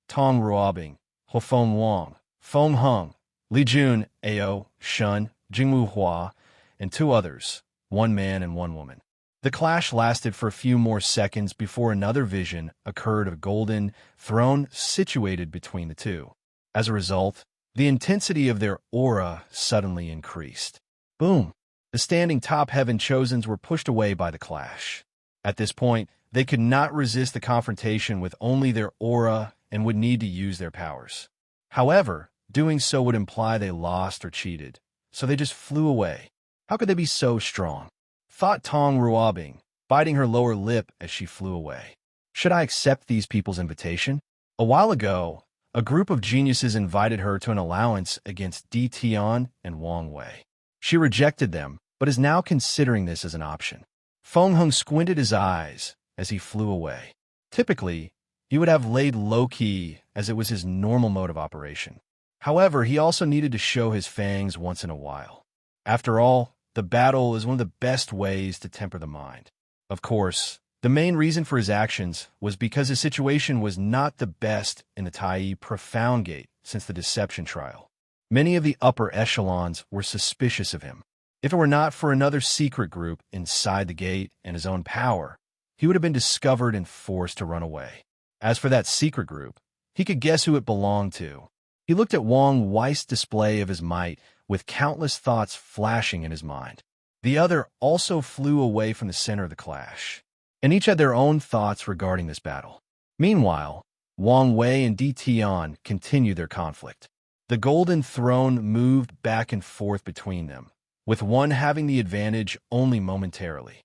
Tong Ruobing, Hofeng Wang, Feng Heng, Li Jun, Ao, Shun, Jingwu Hua, and two others, one man and one woman. The clash lasted for a few more seconds before another vision occurred of a golden throne situated between the two. As a result, the intensity of their aura suddenly increased. Boom! The standing top heaven chosens were pushed away by the clash. At this point, they could not resist the confrontation with only their aura and would need to use their powers. However, doing so would imply they lost or cheated, so they just flew away. How could they be so strong? Thought Tong Ruobing, biting her lower lip as she flew away. Should I accept these people's invitation? A while ago, a group of geniuses invited her to an allowance against Dtion and Wang Wei. She rejected them, but is now considering this as an option. Feng Heng squinted his eyes as he flew away. Typically, he would have laid low-key as it was his normal mode of operation. However, he also needed to show his fangs once in a while. After all, the battle is one of the best ways to temper the mind. Of course, the main reason for his actions was because his situation was not the best in the Tai Profound Gate since the deception trial. Many of the upper echelons were suspicious of him. If it were not for another secret group inside the gate and his own power, he would have been discovered and forced to run away. As for that secret group, he could guess who it belonged to. He looked at Wang Wei's display of his might with countless thoughts flashing in his mind. The other also flew away from the center of the clash, and each had their own thoughts regarding this battle. Meanwhile, Wang Wei and Dtion continued their conflict. The Golden Throne moved back and forth between them, with one having the advantage only momentarily.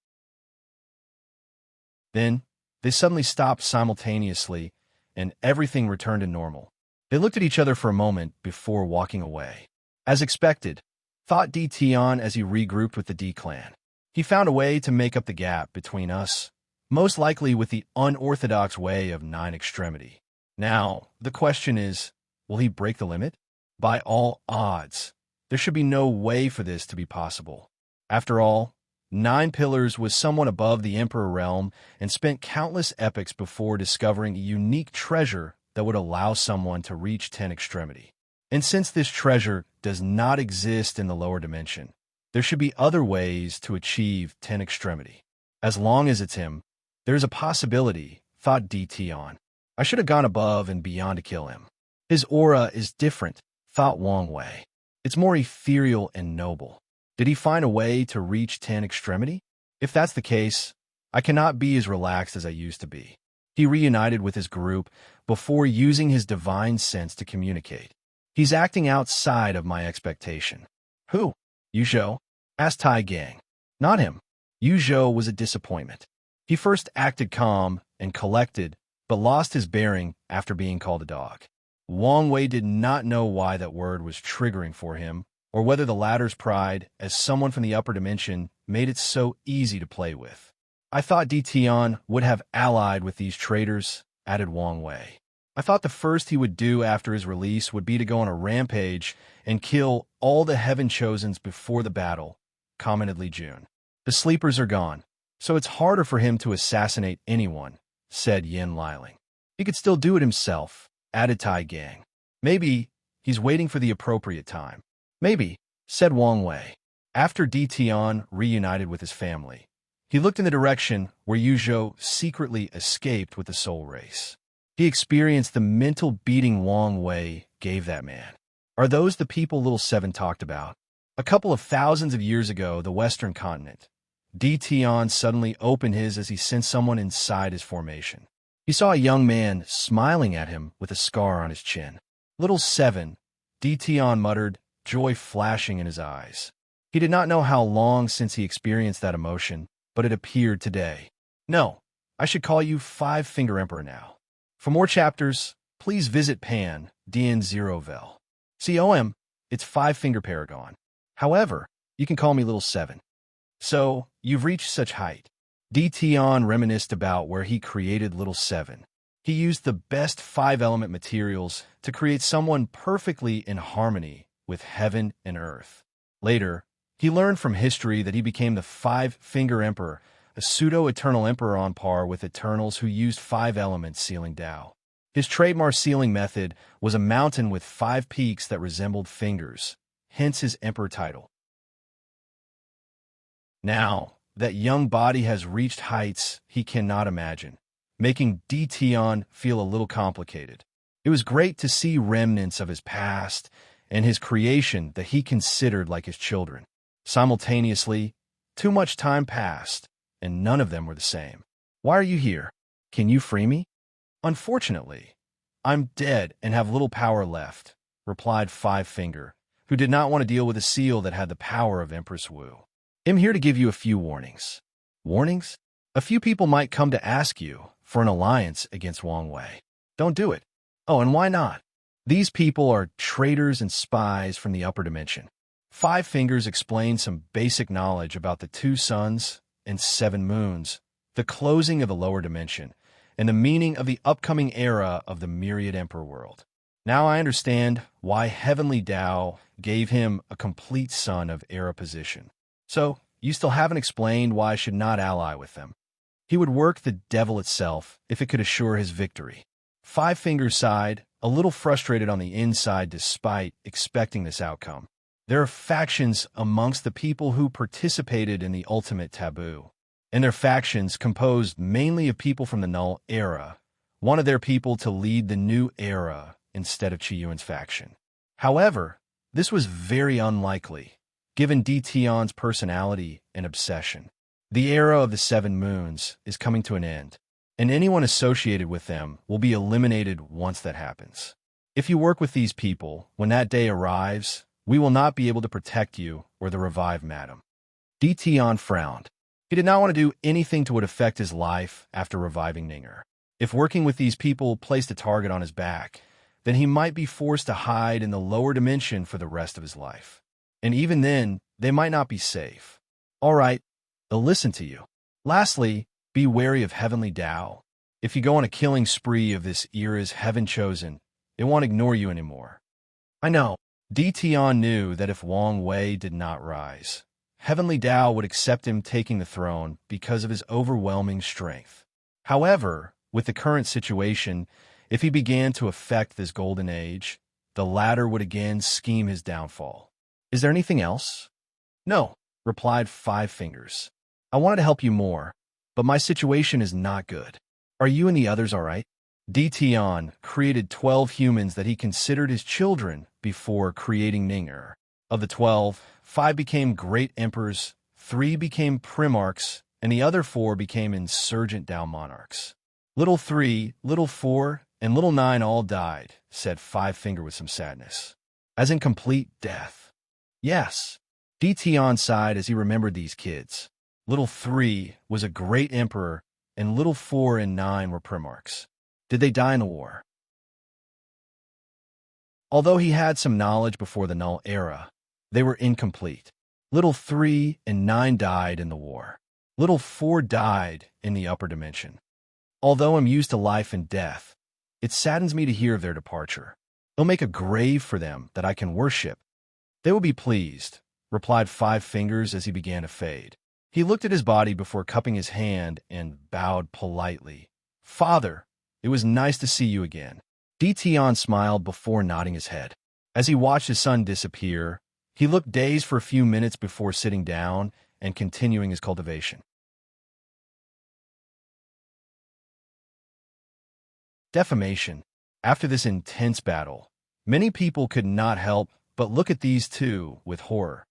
Then, they suddenly stopped simultaneously, and everything returned to normal. They looked at each other for a moment before walking away. As expected, thought Dtion as he regrouped with the D-clan. He found a way to make up the gap between us, most likely with the unorthodox way of nine extremity. Now, the question is, will he break the limit? By all odds, there should be no way for this to be possible. After all, Nine Pillars was someone above the Emperor realm and spent countless epochs before discovering a unique treasure that would allow someone to reach 10 extremity. And since this treasure does not exist in the lower dimension, there should be other ways to achieve 10 extremity. As long as it's him, there's a possibility, thought Dtion. I should have gone above and beyond to kill him. His aura is different, thought Wang Wei. It's more ethereal and noble. Did he find a way to reach 10 extremity? If that's the case, I cannot be as relaxed as I used to be. He reunited with his group before using his divine sense to communicate. He's acting outside of my expectation. Who? Yu Zhou? Asked Tai Gang. Not him. Yu Zhou was a disappointment. He first acted calm and collected, but lost his bearing after being called a dog. Wang Wei did not know why that word was triggering for him, or whether the latter's pride, as someone from the upper dimension, made it so easy to play with. I thought Dtion would have allied with these traitors, added Wang Wei. I thought the first he would do after his release would be to go on a rampage and kill all the Heaven Chosens before the battle, commented Li Jun. The sleepers are gone, so it's harder for him to assassinate anyone, said Yin Liling. He could still do it himself, added Tai Gang. Maybe he's waiting for the appropriate time. Maybe, said Wang Wei. After Dtion reunited with his family, he looked in the direction where Yu Zhou secretly escaped with the Soul Race. He experienced the mental beating Wang Wei gave that man. Are those the people Little Seven talked about? A couple of thousands of years ago, the Western continent. Dtion suddenly opened his as he sensed someone inside his formation. He saw a young man smiling at him with a scar on his chin. Little Seven, Dtion muttered, joy flashing in his eyes. He did not know how long since he experienced that emotion, but it appeared today. No, I should call you Five-Finger Emperor now. For more chapters, please visit Pan, DN0vel. COM, It's five-finger paragon. However, you can call me Little Seven. So, you've reached such height. Tion reminisced about where he created Little Seven. He used the best five-element materials to create someone perfectly in harmony with heaven and earth. Later, he learned from history that he became the Five-Finger Emperor, a pseudo-eternal emperor on par with Eternals who used five elements sealing Tao. His trademark sealing method was a mountain with five peaks that resembled fingers, hence his emperor title. Now, that young body has reached heights he cannot imagine, making Tion feel a little complicated. It was great to see remnants of his past and his creation that he considered like his children. Simultaneously, too much time passed, and none of them were the same. Why are you here? Can you free me? Unfortunately, I'm dead and have little power left, replied Five Finger, who did not want to deal with a seal that had the power of Empress Wu. I'm here to give you a few warnings. Warnings? A few people might come to ask you for an alliance against Wang Wei. Don't do it. Oh, and why not? These people are traitors and spies from the upper dimension. Five Fingers explained some basic knowledge about the two suns and seven moons, the closing of the lower dimension, and the meaning of the upcoming era of the Myriad Emperor world. Now I understand why Heavenly Tao gave him a complete sun of era position. So, you still haven't explained why I should not ally with them. He would work the devil itself if it could assure his victory. Five Fingers sighed, a little frustrated on the inside despite expecting this outcome. There are factions amongst the people who participated in the ultimate taboo, and their factions, composed mainly of people from the Null era, wanted their people to lead the new era instead of Qiyuan's faction. However, this was very unlikely, given Tion's personality and obsession. The era of the Seven Moons is coming to an end, and anyone associated with them will be eliminated once that happens. If you work with these people, when that day arrives, we will not be able to protect you or the revived madam. Tion frowned. He did not want to do anything that would affect his life after reviving Ninger. If working with these people placed a target on his back, then he might be forced to hide in the lower dimension for the rest of his life. And even then, they might not be safe. All right, they'll listen to you. Lastly, be wary of Heavenly Tao. If you go on a killing spree of this era's heaven chosen, it won't ignore you anymore. I know. Tion knew that if Wang Wei did not rise, Heavenly Tao would accept him taking the throne because of his overwhelming strength. However, with the current situation, if he began to affect this golden age, the latter would again scheme his downfall. Is there anything else? No, replied Five Fingers. I wanted to help you more, but my situation is not good. Are you and the others all right? Tion created 12 humans that he considered his children before creating Ninger. Of the 12, 5 became great emperors, 3 became primarchs, and the other 4 became insurgent Tao monarchs. Little 3, Little 4, and Little 9 all died, said Five Finger with some sadness. As in complete death. Yes. Tion sighed as he remembered these kids. Little 3 was a great emperor, and Little 4 and 9 were primarchs. Did they die in the war? Although he had some knowledge before the Null era, they were incomplete. Little 3 and 9 died in the war. Little 4 died in the upper dimension. Although I'm used to life and death, it saddens me to hear of their departure. They'll make a grave for them that I can worship. They will be pleased, replied Five Fingers as he began to fade. He looked at his body before cupping his hand and bowed politely. Father, it was nice to see you again. Tion smiled before nodding his head. As he watched his son disappear, he looked dazed for a few minutes before sitting down and continuing his cultivation. Defamation. After this intense battle, many people could not help but look at these two with horror,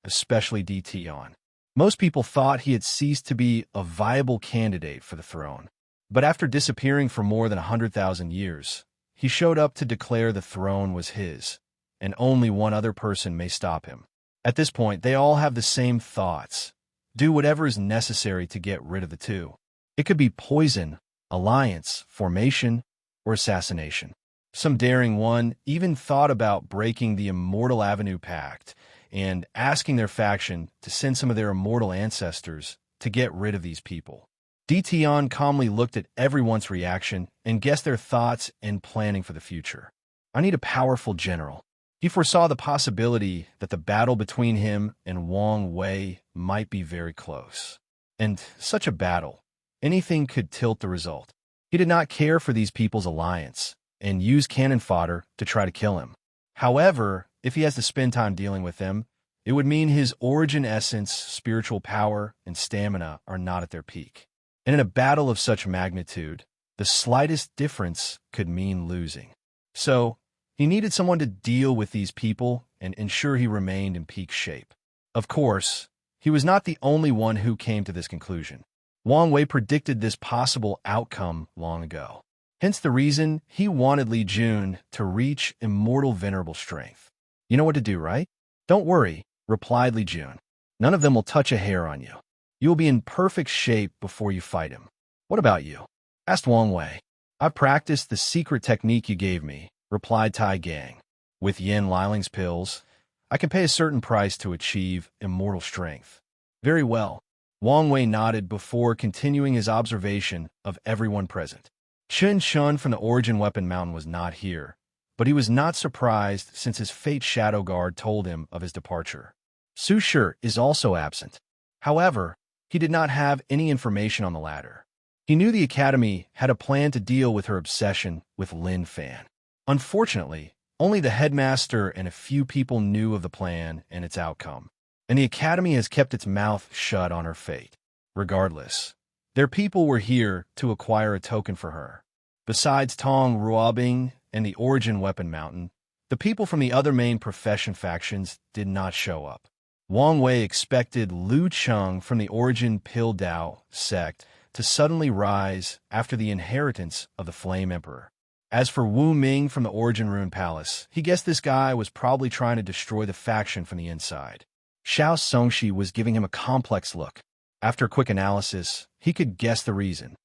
especially Tion. Most people thought he had ceased to be a viable candidate for the throne. But after disappearing for more than 100,000 years, he showed up to declare the throne was his, and only one other person may stop him. At this point, they all have the same thoughts. Do whatever is necessary to get rid of the two. It could be poison, alliance, formation, or assassination. Some daring one even thought about breaking the Immortal Avenue Pact and asking their faction to send some of their immortal ancestors to get rid of these people. Dition calmly looked at everyone's reaction and guessed their thoughts and planning for the future. I need a powerful general. He foresaw the possibility that the battle between him and Wang Wei might be very close. And such a battle, anything could tilt the result. He did not care for these people's alliance and used cannon fodder to try to kill him. However, if he has to spend time dealing with them, it would mean his origin essence, spiritual power, and stamina are not at their peak. And in a battle of such magnitude, the slightest difference could mean losing. So, he needed someone to deal with these people and ensure he remained in peak shape. Of course, he was not the only one who came to this conclusion. Wang Wei predicted this possible outcome long ago. Hence the reason he wanted Li Jun to reach immortal venerable strength. You know what to do, right? Don't worry, replied Li Jun. None of them will touch a hair on you. You will be in perfect shape before you fight him. What about you? Asked Wang Wei. I practiced the secret technique you gave me, replied Tai Gang. With Yin Liling's pills, I can pay a certain price to achieve immortal strength. Very well. Wang Wei nodded before continuing his observation of everyone present. Chen Shun from the Origin Weapon Mountain was not here, but he was not surprised since his Fate Shadow Guard told him of his departure. Su Shi is also absent. However, he did not have any information on the latter. He knew the Academy had a plan to deal with her obsession with Lin Fan. Unfortunately, only the headmaster and a few people knew of the plan and its outcome, and the Academy has kept its mouth shut on her fate. Regardless, their people were here to acquire a token for her. Besides Tong Ruobing and the Origin Weapon Mountain, the people from the other main profession factions did not show up. Wang Wei expected Lu Cheng from the Origin Pil Dao sect to suddenly rise after the inheritance of the Flame Emperor. As for Wu Ming from the Origin Rune Palace, he guessed this guy was probably trying to destroy the faction from the inside. Xiao Songshi was giving him a complex look. After a quick analysis, he could guess the reason.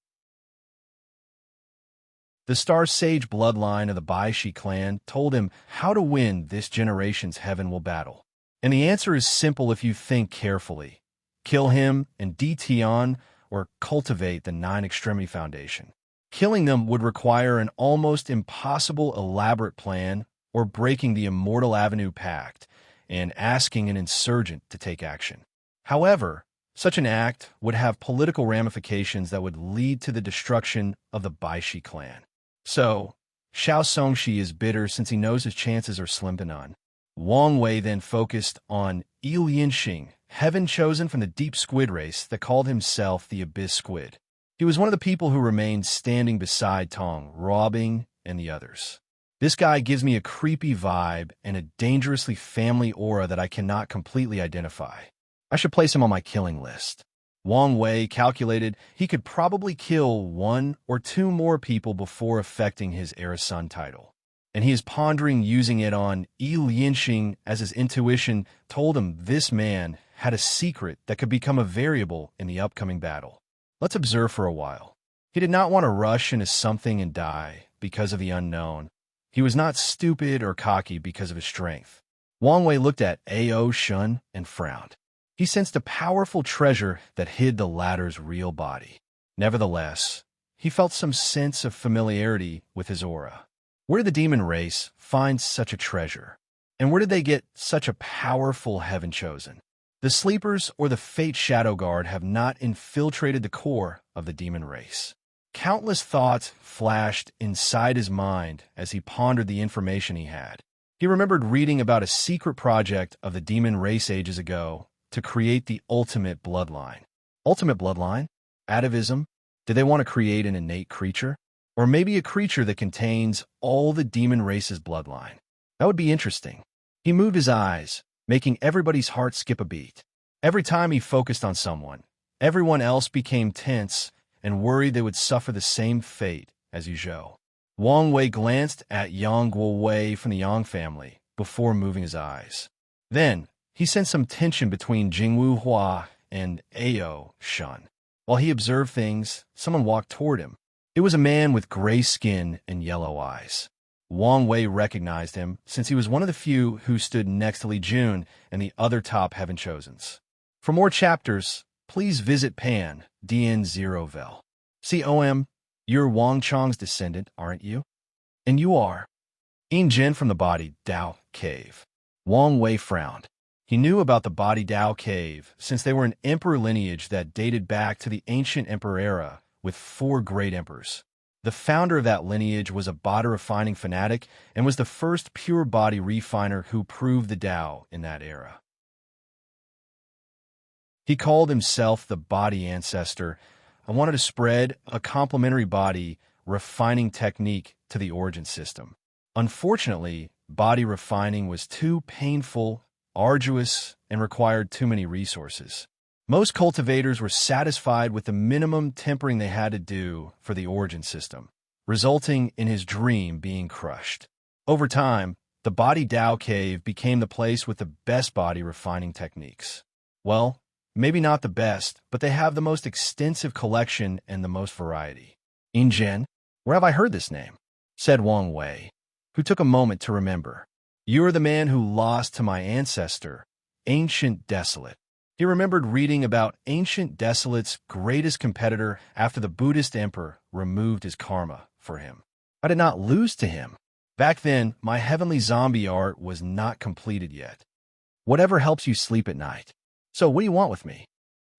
The Star Sage bloodline of the Baishi clan told him how to win this generation's Heaven Will battle. And the answer is simple if you think carefully. Kill him and Dition, or cultivate the Nine Extremity Foundation. Killing them would require an almost impossible elaborate plan or breaking the Immortal Avenue Pact and asking an insurgent to take action. However, such an act would have political ramifications that would lead to the destruction of the Baishi clan. So, Xiao Songshi is bitter since he knows his chances are slim to none. Wang Wei then focused on Yi Lianxing, heaven chosen from the deep squid race that called himself the Abyss Squid. He was one of the people who remained standing beside Tong, Ruobing, and the others. This guy gives me a creepy vibe and a dangerously family aura that I cannot completely identify. I should place him on my killing list. Wang Wei calculated he could probably kill 1 or 2 more people before affecting his Erasun title. And he is pondering using it on Yi Lianxing as his intuition told him this man had a secret that could become a variable in the upcoming battle. Let's observe for a while. He did not want to rush into something and die because of the unknown. He was not stupid or cocky because of his strength. Wang Wei looked at Ao Shun and frowned. He sensed a powerful treasure that hid the latter's real body. Nevertheless, he felt some sense of familiarity with his aura. Where did the demon race find such a treasure? And where did they get such a powerful heaven chosen? The Sleepers or the Fate Shadow Guard have not infiltrated the core of the demon race. Countless thoughts flashed inside his mind as he pondered the information he had. He remembered reading about a secret project of the demon race ages ago to create the ultimate bloodline. Ultimate bloodline? Atavism? Did they want to create an innate creature? Or maybe a creature that contains all the demon race's bloodline? That would be interesting. He moved his eyes, making everybody's heart skip a beat. Every time he focused on someone, everyone else became tense and worried they would suffer the same fate as Yuzhou. Wang Wei glanced at Yang Guowei from the Yang family before moving his eyes. Then, he sensed some tension between Jingwu Hua and Ao Shun. While he observed things, someone walked toward him. It was a man with gray skin and yellow eyes. Wang Wei recognized him since he was one of the few who stood next to Li Jun and the other top heaven chosens. For more chapters, please visit Pan DN0 Vel. COM, you're Wang Chong's descendant, aren't you? And you are. Yin Jin from the Body Dao Cave. Wang Wei frowned. He knew about the Body Dao Cave since they were an emperor lineage that dated back to the ancient emperor era with 4 great emperors. The founder of that lineage was a body refining fanatic and was the first pure body refiner who proved the Tao in that era. He called himself the body ancestor and wanted to spread a complementary body refining technique to the origin system. Unfortunately, body refining was too painful, arduous, and required too many resources. Most cultivators were satisfied with the minimum tempering they had to do for the origin system, resulting in his dream being crushed. Over time, the Body Dao Cave became the place with the best body refining techniques. Well, maybe not the best, but they have the most extensive collection and the most variety. Yin Jin, where have I heard this name? Said Wang Wei, who took a moment to remember. You are the man who lost to my ancestor, Ancient Desolate. He remembered reading about Ancient Desolate's greatest competitor after the Buddhist emperor removed his karma for him. I did not lose to him. Back then, my heavenly zombie art was not completed yet. Whatever helps you sleep at night. So what do you want with me?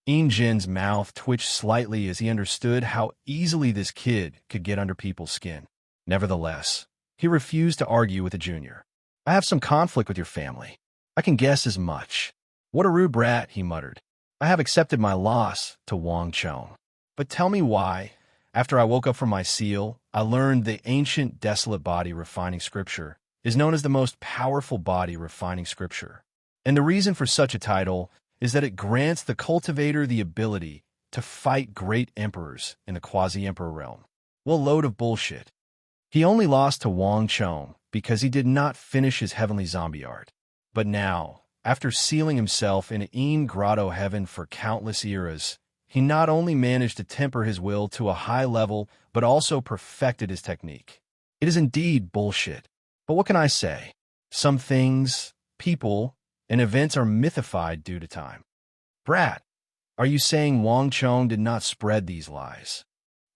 Yin Jin's mouth twitched slightly as he understood how easily this kid could get under people's skin. Nevertheless, he refused to argue with the junior. I have some conflict with your family. I can guess as much. What a rude brat, he muttered. I have accepted my loss to Wang Chong. But tell me why, after I woke up from my seal, I learned the ancient desolate body refining scripture is known as the most powerful body refining scripture. And the reason for such a title is that it grants the cultivator the ability to fight great emperors in the quasi-emperor realm. Well, load of bullshit. He only lost to Wang Chong because he did not finish his heavenly zombie art. But now, after sealing himself in Yin Grotto heaven for countless eras, he not only managed to temper his will to a high level, but also perfected his technique. It is indeed bullshit. But what can I say? Some things, people, and events are mythified due to time. Brat, are you saying Wang Chong did not spread these lies?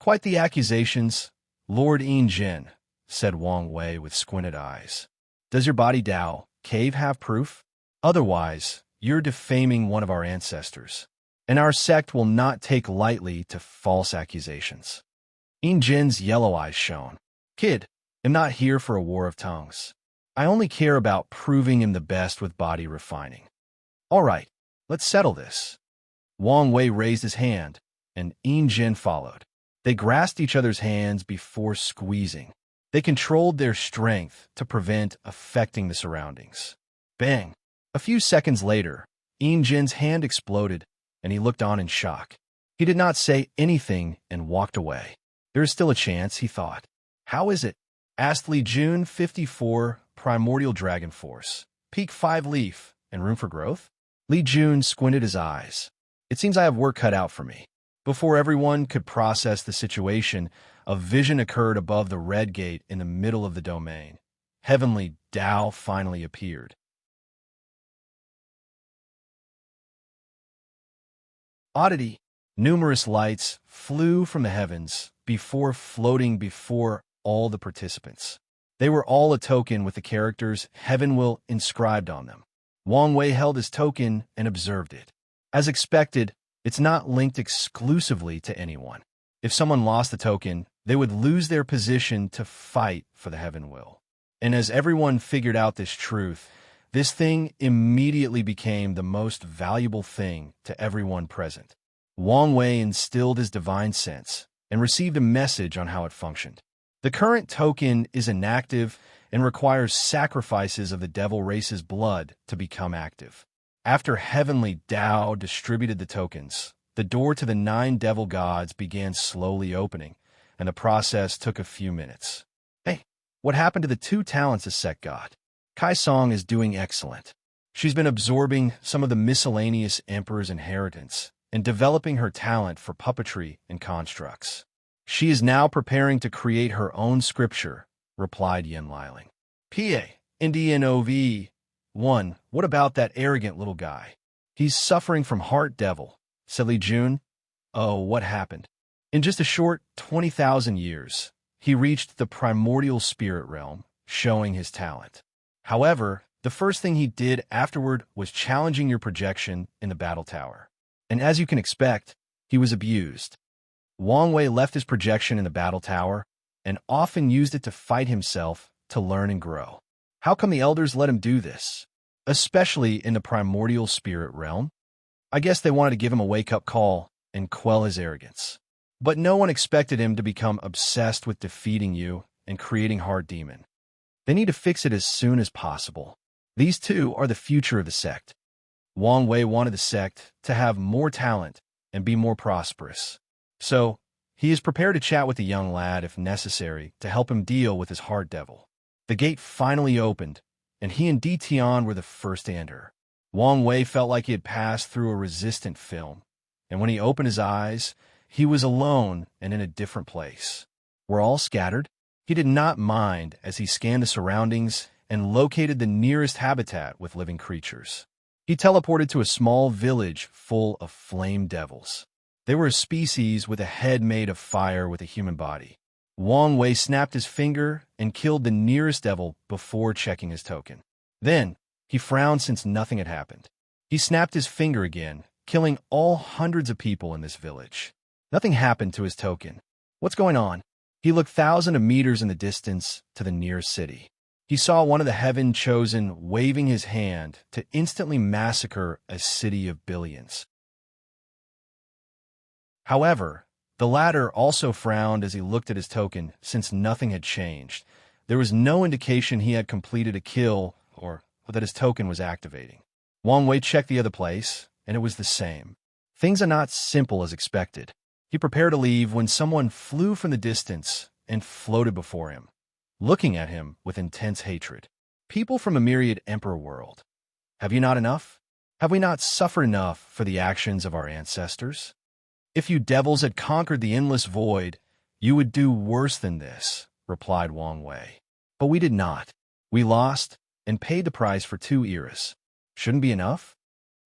Quite the accusations, Lord Yin Jin, said Wang Wei with squinted eyes. Does your Body Dao Cave have proof? Otherwise, you're defaming one of our ancestors, and our sect will not take lightly to false accusations. Yin Jin's yellow eyes shone. Kid, I'm not here for a war of tongues. I only care about proving him the best with body refining. All right, let's settle this. Wang Wei raised his hand, and Yin Jin followed. They grasped each other's hands before squeezing. They controlled their strength to prevent affecting the surroundings. Bang! A few seconds later, Yin Jin's hand exploded, and he looked on in shock. He did not say anything and walked away. There is still a chance, he thought. How is it? Asked Li Jun 54, Primordial Dragon Force. Peak 5 leaf, and room for growth? Li Jun squinted his eyes. It seems I have work cut out for me. Before everyone could process the situation, a vision occurred above the red gate in the middle of the domain. Heavenly Tao finally appeared. Oddity. Numerous lights flew from the heavens before floating before all the participants. They were all a token with the characters Heaven Will inscribed on them. Wang Wei held his token and observed it. As expected, it's not linked exclusively to anyone. If someone lost the token, they would lose their position to fight for the Heaven Will. And as everyone figured out this truth, this thing immediately became the most valuable thing to everyone present. Wang Wei instilled his divine sense and received a message on how it functioned. The current token is inactive and requires sacrifices of the devil race's blood to become active. After Heavenly Tao distributed the tokens, the door to the 9 devil gods began slowly opening, and the process took a few minutes. Hey, what happened to the 2 talents of Sect God? Kai Song is doing excellent. She's been absorbing some of the miscellaneous Emperor's inheritance and developing her talent for puppetry and constructs. She is now preparing to create her own scripture replied Yin Liling. P.A. NDNOV. 1. What about that arrogant little guy? He's suffering from heart devil. Silly June. Oh, what happened? In just a short 20,000 years, he reached the primordial spirit realm, showing his talent. However, the first thing he did afterward was challenging your projection in the battle tower. And as you can expect, he was abused. Wang Wei left his projection in the battle tower and often used it to fight himself to learn and grow. How come the elders let him do this? Especially in the primordial spirit realm? I guess they wanted to give him a wake-up call and quell his arrogance. But no one expected him to become obsessed with defeating you and creating Heart Demon. They need to fix it as soon as possible. These two are the future of the sect. Wang Wei wanted the sect to have more talent and be more prosperous. So, he is prepared to chat with the young lad if necessary to help him deal with his heart devil. The gate finally opened, and he and Di Tian were the first to enter. Wang Wei felt like he had passed through a resistant film, and when he opened his eyes, he was alone and in a different place. We're all scattered. He did not mind as he scanned the surroundings and located the nearest habitat with living creatures. He teleported to a small village full of flame devils. They were a species with a head made of fire with a human body. Wang Wei snapped his finger and killed the nearest devil before checking his token. Then, he frowned since nothing had happened. He snapped his finger again, killing all hundreds of people in this village. Nothing happened to his token. What's going on? He looked thousands of meters in the distance to the nearest city. He saw one of the Heaven Chosen waving his hand to instantly massacre a city of billions. However, the latter also frowned as he looked at his token since nothing had changed. There was no indication he had completed a kill or that his token was activating. Wang Wei checked the other place, and it was the same. Things are not simple as expected. He prepared to leave when someone flew from the distance and floated before him, looking at him with intense hatred. People from a myriad emperor world. Have you not enough? Have we not suffered enough for the actions of our ancestors? If you devils had conquered the endless void, you would do worse than this, replied Wang Wei. But we did not. We lost and paid the price for 2 eras. Shouldn't be enough?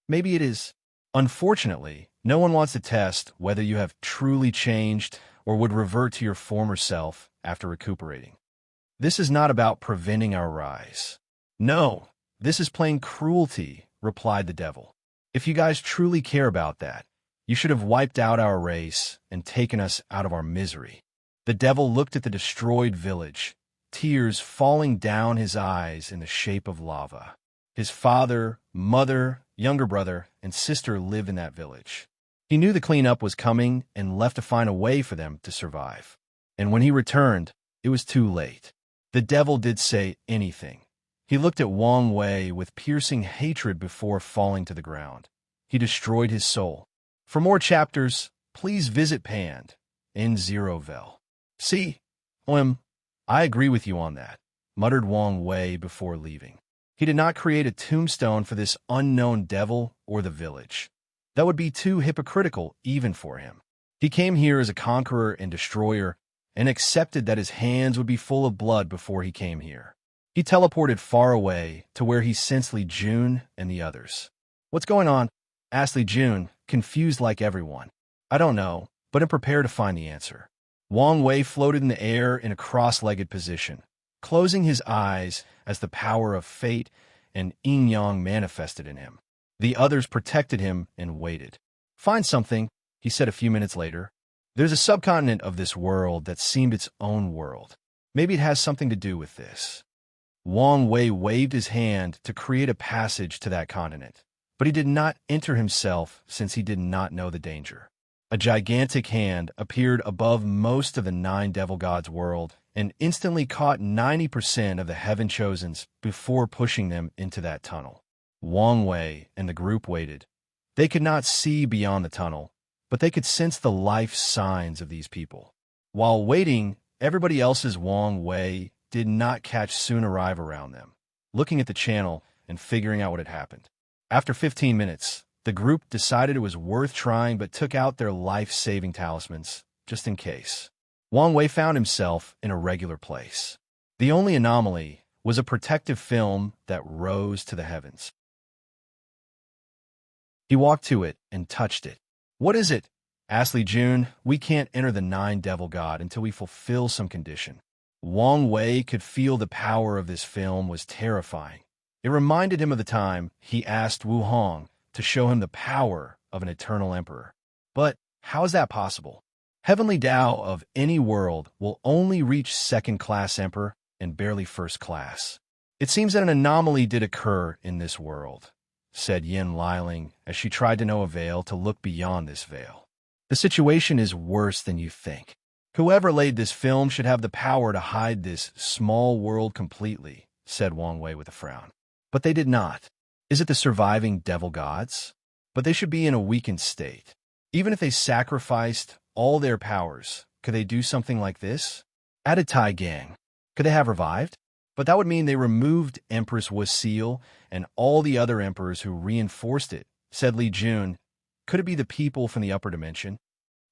Maybe it is. Unfortunately, no one wants to test whether you have truly changed or would revert to your former self after recuperating. This is not about preventing our rise. No, this is plain cruelty, replied the devil. If you guys truly care about that, you should have wiped out our race and taken us out of our misery. The devil looked at the destroyed village, tears falling down his eyes in the shape of lava. His father, mother, younger brother, and sister live in that village. He knew the cleanup was coming and left to find a way for them to survive. And when he returned, it was too late. The devil did say anything. He looked at Wang Wei with piercing hatred before falling to the ground. He destroyed his soul. For more chapters, please visit Pand in Zerovel. See, I agree with you on that, muttered Wang Wei before leaving. He did not create a tombstone for this unknown devil or the village. That would be too hypocritical even for him. He came here as a conqueror and destroyer and accepted that his hands would be full of blood before he came here. He teleported far away to where he sensed Li Jun and the others. What's going on? Asked Li Jun, confused like everyone. I don't know, but I'm prepared to find the answer. Wang Wei floated in the air in a cross-legged position, closing his eyes as the power of fate and yin-yang manifested in him. The others protected him and waited. Find something, he said a few minutes later. There's a subcontinent of this world that seemed its own world. Maybe it has something to do with this. Wang Wei waved his hand to create a passage to that continent, but he did not enter himself since he did not know the danger. A gigantic hand appeared above most of the 9 devil gods' world and instantly caught 90% of the Heaven Chosens before pushing them into that tunnel. Wang Wei and the group waited. They could not see beyond the tunnel, but they could sense the life signs of these people. While waiting, everybody else's Wang Wei did not catch Soon arrive around them, looking at the channel and figuring out what had happened. After 15 minutes, the group decided it was worth trying but took out their life-saving talismans, just in case. Wang Wei found himself in a regular place. The only anomaly was a protective film that rose to the heavens. He walked to it and touched it. "What is it?" asked Li Jun. "We can't enter the Nine Devil God until we fulfill some condition." Wang Wei could feel the power of this film was terrifying. It reminded him of the time he asked Wu Hong to show him the power of an eternal emperor. But how is that possible? Heavenly Tao of any world will only reach second-class emperor and barely first class. "It seems that an anomaly did occur in this world," said Yin Liling as she tried to no avail to look beyond this veil. "The situation is worse than you think. Whoever laid this film should have the power to hide this small world completely," said Wang Wei with a frown. "But they did not. Is it the surviving devil gods? But they should be in a weakened state. Even if they sacrificed all their powers, could they do something like this? Added Tai Gang. Could they have revived? But that would mean they removed Empress Wu Seal and all the other emperors who reinforced it," said Li Jun. "Could it be the people from the upper dimension?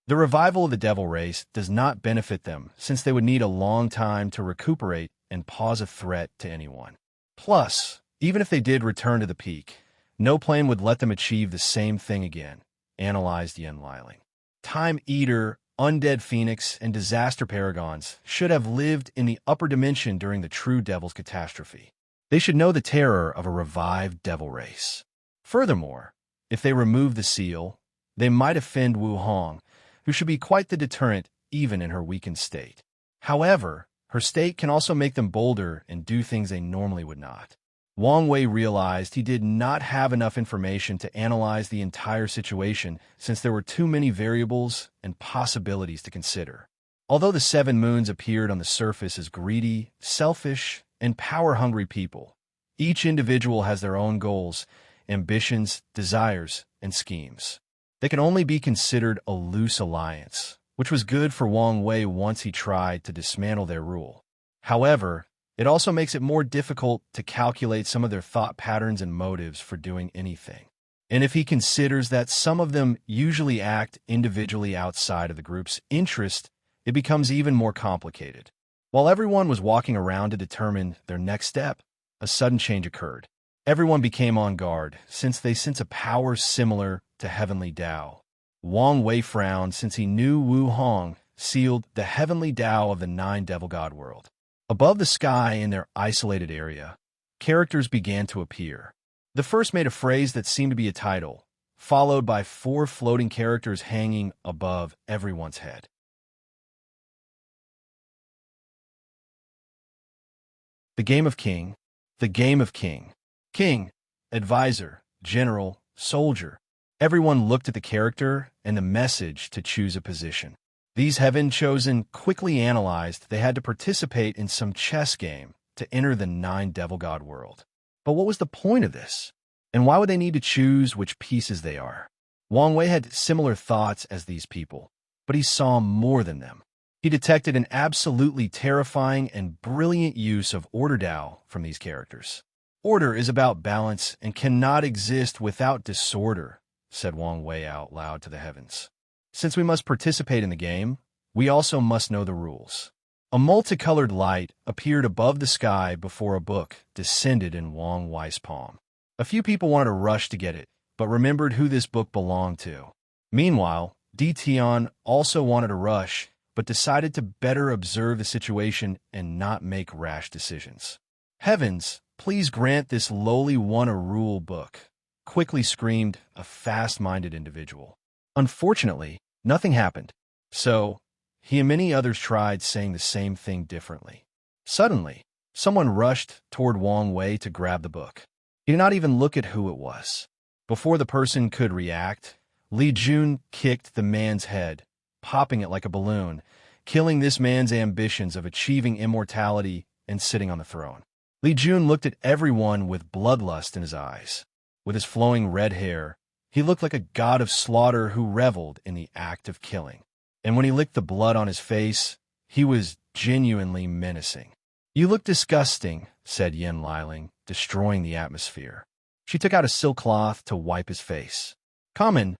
The revival of the devil race does not benefit them, since they would need a long time to recuperate and pose a threat to anyone. Plus, even if they did return to the peak, no plane would let them achieve the same thing again," analyzed Yen Liling. "Time Eater, Undead Phoenix, and Disaster Paragons should have lived in the upper dimension during the true devil's catastrophe. They should know the terror of a revived devil race. Furthermore, if they remove the seal, they might offend Wu Hong, who should be quite the deterrent even in her weakened state. However, her state can also make them bolder and do things they normally would not." Wang Wei realized he did not have enough information to analyze the entire situation since there were too many variables and possibilities to consider. Although the seven moons appeared on the surface as greedy, selfish, and power-hungry people, each individual has their own goals, ambitions, desires, and schemes. They can only be considered a loose alliance, which was good for Wang Wei once he tried to dismantle their rule. However, it also makes it more difficult to calculate some of their thought patterns and motives for doing anything. And if he considers that some of them usually act individually outside of the group's interest, it becomes even more complicated. While everyone was walking around to determine their next step, a sudden change occurred. Everyone became on guard, since they sense a power similar to Heavenly Tao. Wang Wei frowned since he knew Wu Hong sealed the Heavenly Tao of the Nine Devil God world. Above the sky in their isolated area, characters began to appear. The first made a phrase that seemed to be a title, followed by 4 floating characters hanging above everyone's head. The Game of King. The Game of King. King, advisor, general, soldier. Everyone looked at the character and the message to choose a position. These heaven-chosen quickly analyzed they had to participate in some chess game to enter the Nine Devil God world. But what was the point of this? And why would they need to choose which pieces they are? Wang Wei had similar thoughts as these people, but he saw more than them. He detected an absolutely terrifying and brilliant use of order Tao from these characters. "Order is about balance and cannot exist without disorder," said Wang Wei out loud to the heavens. "Since we must participate in the game, we also must know the rules." A multicolored light appeared above the sky before a book descended in Wang Wei's palm. A few people wanted to rush to get it, but remembered who this book belonged to. Meanwhile, Di Tian also wanted to rush, but decided to better observe the situation and not make rash decisions. "Heavens, please grant this lowly one a rule book," quickly screamed a fast-minded individual. Unfortunately, nothing happened, so he and many others tried saying the same thing differently. Suddenly, someone rushed toward Wang Wei to grab the book. He did not even look at who it was. Before the person could react, Li Jun kicked the man's head, popping it like a balloon, killing this man's ambitions of achieving immortality and sitting on the throne. Li Jun looked at everyone with bloodlust in his eyes. With his flowing red hair, he looked like a god of slaughter who reveled in the act of killing. And when he licked the blood on his face, he was genuinely menacing. "You look disgusting," said Yen Liling, destroying the atmosphere. She took out a silk cloth to wipe his face. "Common,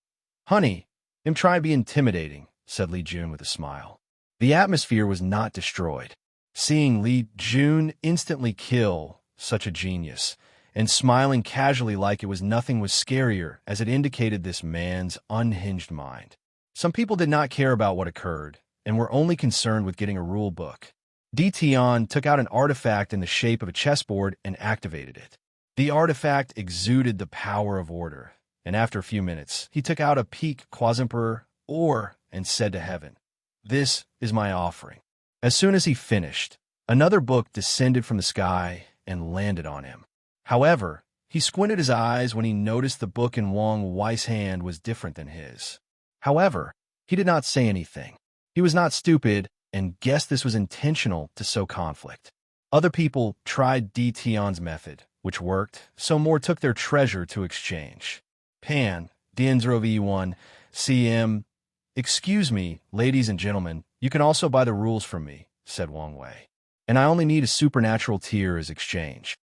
honey, him try to be intimidating," said Li Jun with a smile. The atmosphere was not destroyed. Seeing Li Jun instantly kill such a genius, and smiling casually like it was nothing was scarier as it indicated this man's unhinged mind. Some people did not care about what occurred, and were only concerned with getting a rule book. Tion took out an artifact in the shape of a chessboard and activated it. The artifact exuded the power of order, and after a few minutes, he took out a peak Quasimperor ore and said to heaven, "This is my offering." As soon as he finished, another book descended from the sky and landed on him. However, he squinted his eyes when he noticed the book in Wang Wei's hand was different than his. However, he did not say anything. He was not stupid and guessed this was intentional to sow conflict. Other people tried Tion's method, which worked, so more took their treasure to exchange. Pan, D0V1, CM. "Excuse me, ladies and gentlemen, you can also buy the rules from me," said Wang Wei. "And I only need a supernatural tier as exchange."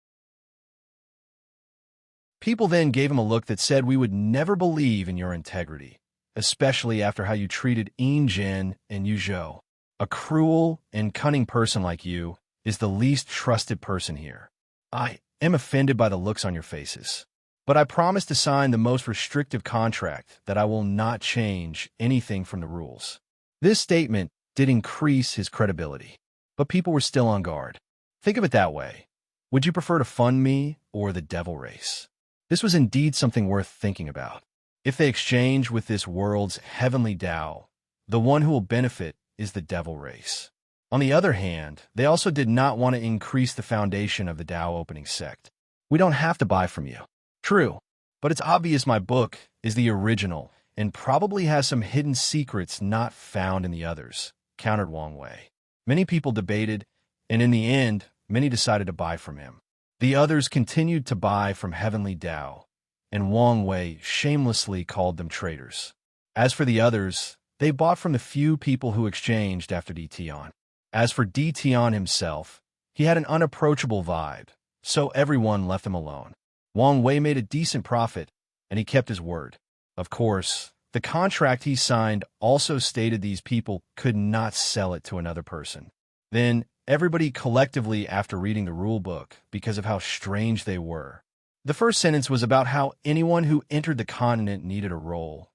People then gave him a look that said, "We would never believe in your integrity, especially after how you treated Jin and Yu Zhou. A cruel and cunning person like you is the least trusted person here. I am offended by the looks on your faces, but I promise to sign the most restrictive contract that I will not change anything from the rules." This statement did increase his credibility, but people were still on guard. Think of it that way. Would you prefer to fund me or the devil race? This was indeed something worth thinking about. If they exchange with this world's heavenly Tao, the one who will benefit is the devil race. On the other hand, they also did not want to increase the foundation of the Tao opening sect. "We don't have to buy from you." "True, but it's obvious my book is the original and probably has some hidden secrets not found in the others," countered Wang Wei. Many people debated, and in the end, many decided to buy from him. The others continued to buy from Heavenly Tao, and Wang Wei shamelessly called them traitors. As for the others, they bought from the few people who exchanged after Tion. As for Tion himself, he had an unapproachable vibe, so everyone left him alone. Wang Wei made a decent profit, and he kept his word. Of course, the contract he signed also stated these people could not sell it to another person. Then, everybody collectively after reading the rule book because of how strange they were. The first sentence was about how anyone who entered the continent needed a role: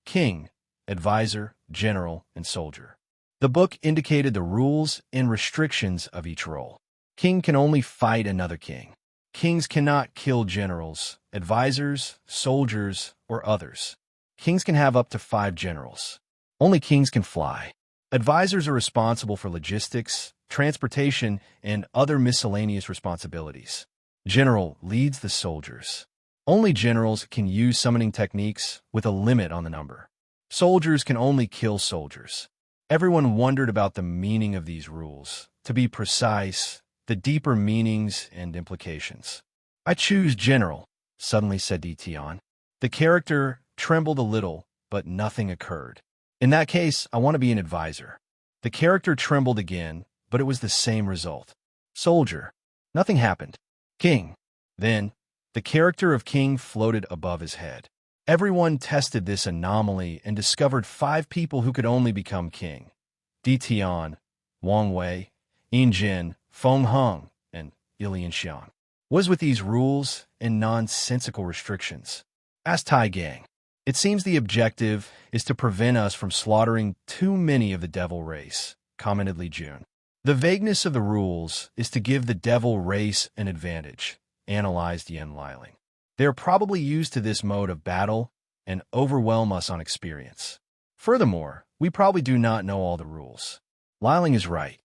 king, advisor, general, and soldier. The book indicated the rules and restrictions of each role. King can only fight another king. Kings cannot kill generals, advisors, soldiers, or others. Kings can have up to 5 generals. Only kings can fly. Advisors are responsible for logistics, transportation, and other miscellaneous responsibilities. General leads the soldiers. Only generals can use summoning techniques with a limit on the number. Soldiers can only kill soldiers. Everyone wondered about the meaning of these rules. To be precise, the deeper meanings and implications. "I choose general," suddenly said Tion. The character trembled a little, but nothing occurred. "In that case, I want to be an advisor." The character trembled again, but it was the same result. "Soldier." Nothing happened. "King." Then, the character of king floated above his head. Everyone tested this anomaly and discovered 5 people who could only become king: Tion, Wang Wei, Jin, Feng Heng, and Ilian Xiang. What is with these rules and nonsensical restrictions? Asked Tai Gang. "It seems the objective is to prevent us from slaughtering too many of the devil race," commented Li Jun. "The vagueness of the rules is to give the devil race an advantage," analyzed Yen Liling. "They are probably used to this mode of battle and overwhelm us on experience. Furthermore, we probably do not know all the rules." Liling is right.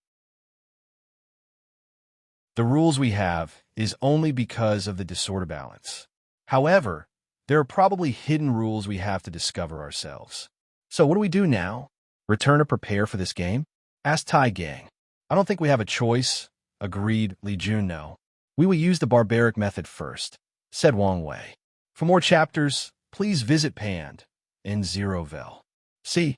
The rules we have is only because of the disorder balance. However, there are probably hidden rules we have to discover ourselves. "So what do we do now? Return to prepare for this game?" asked Tai Gang. "I don't think we have a choice," agreed Li Jun. "No. We will use the barbaric method first," said Wang Wei. For more chapters, please visit Pand and Zerovel. See,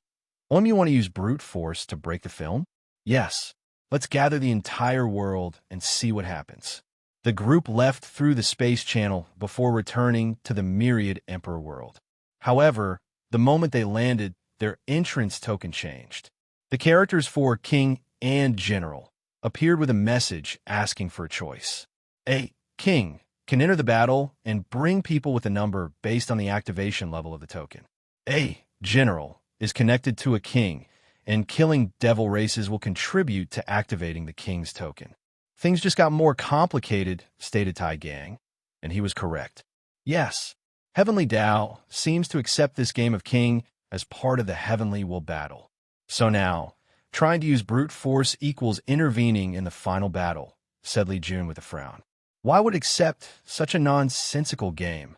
you want to use brute force to break the film? Yes. Let's gather the entire world and see what happens. The group left through the space channel before returning to the Myriad Emperor world. However, the moment they landed, their entrance token changed. The characters for King and General appeared with a message asking for a choice. A king can enter the battle and bring people with a number based on the activation level of the token. A general is connected to a king, and killing devil races will contribute to activating the king's token. Things just got more complicated, stated Tai Gang, and he was correct. Yes, Heavenly Tao seems to accept this game of king as part of the heavenly will battle. So now, trying to use brute force equals intervening in the final battle, said Li Jun with a frown. Why would accept such a nonsensical game?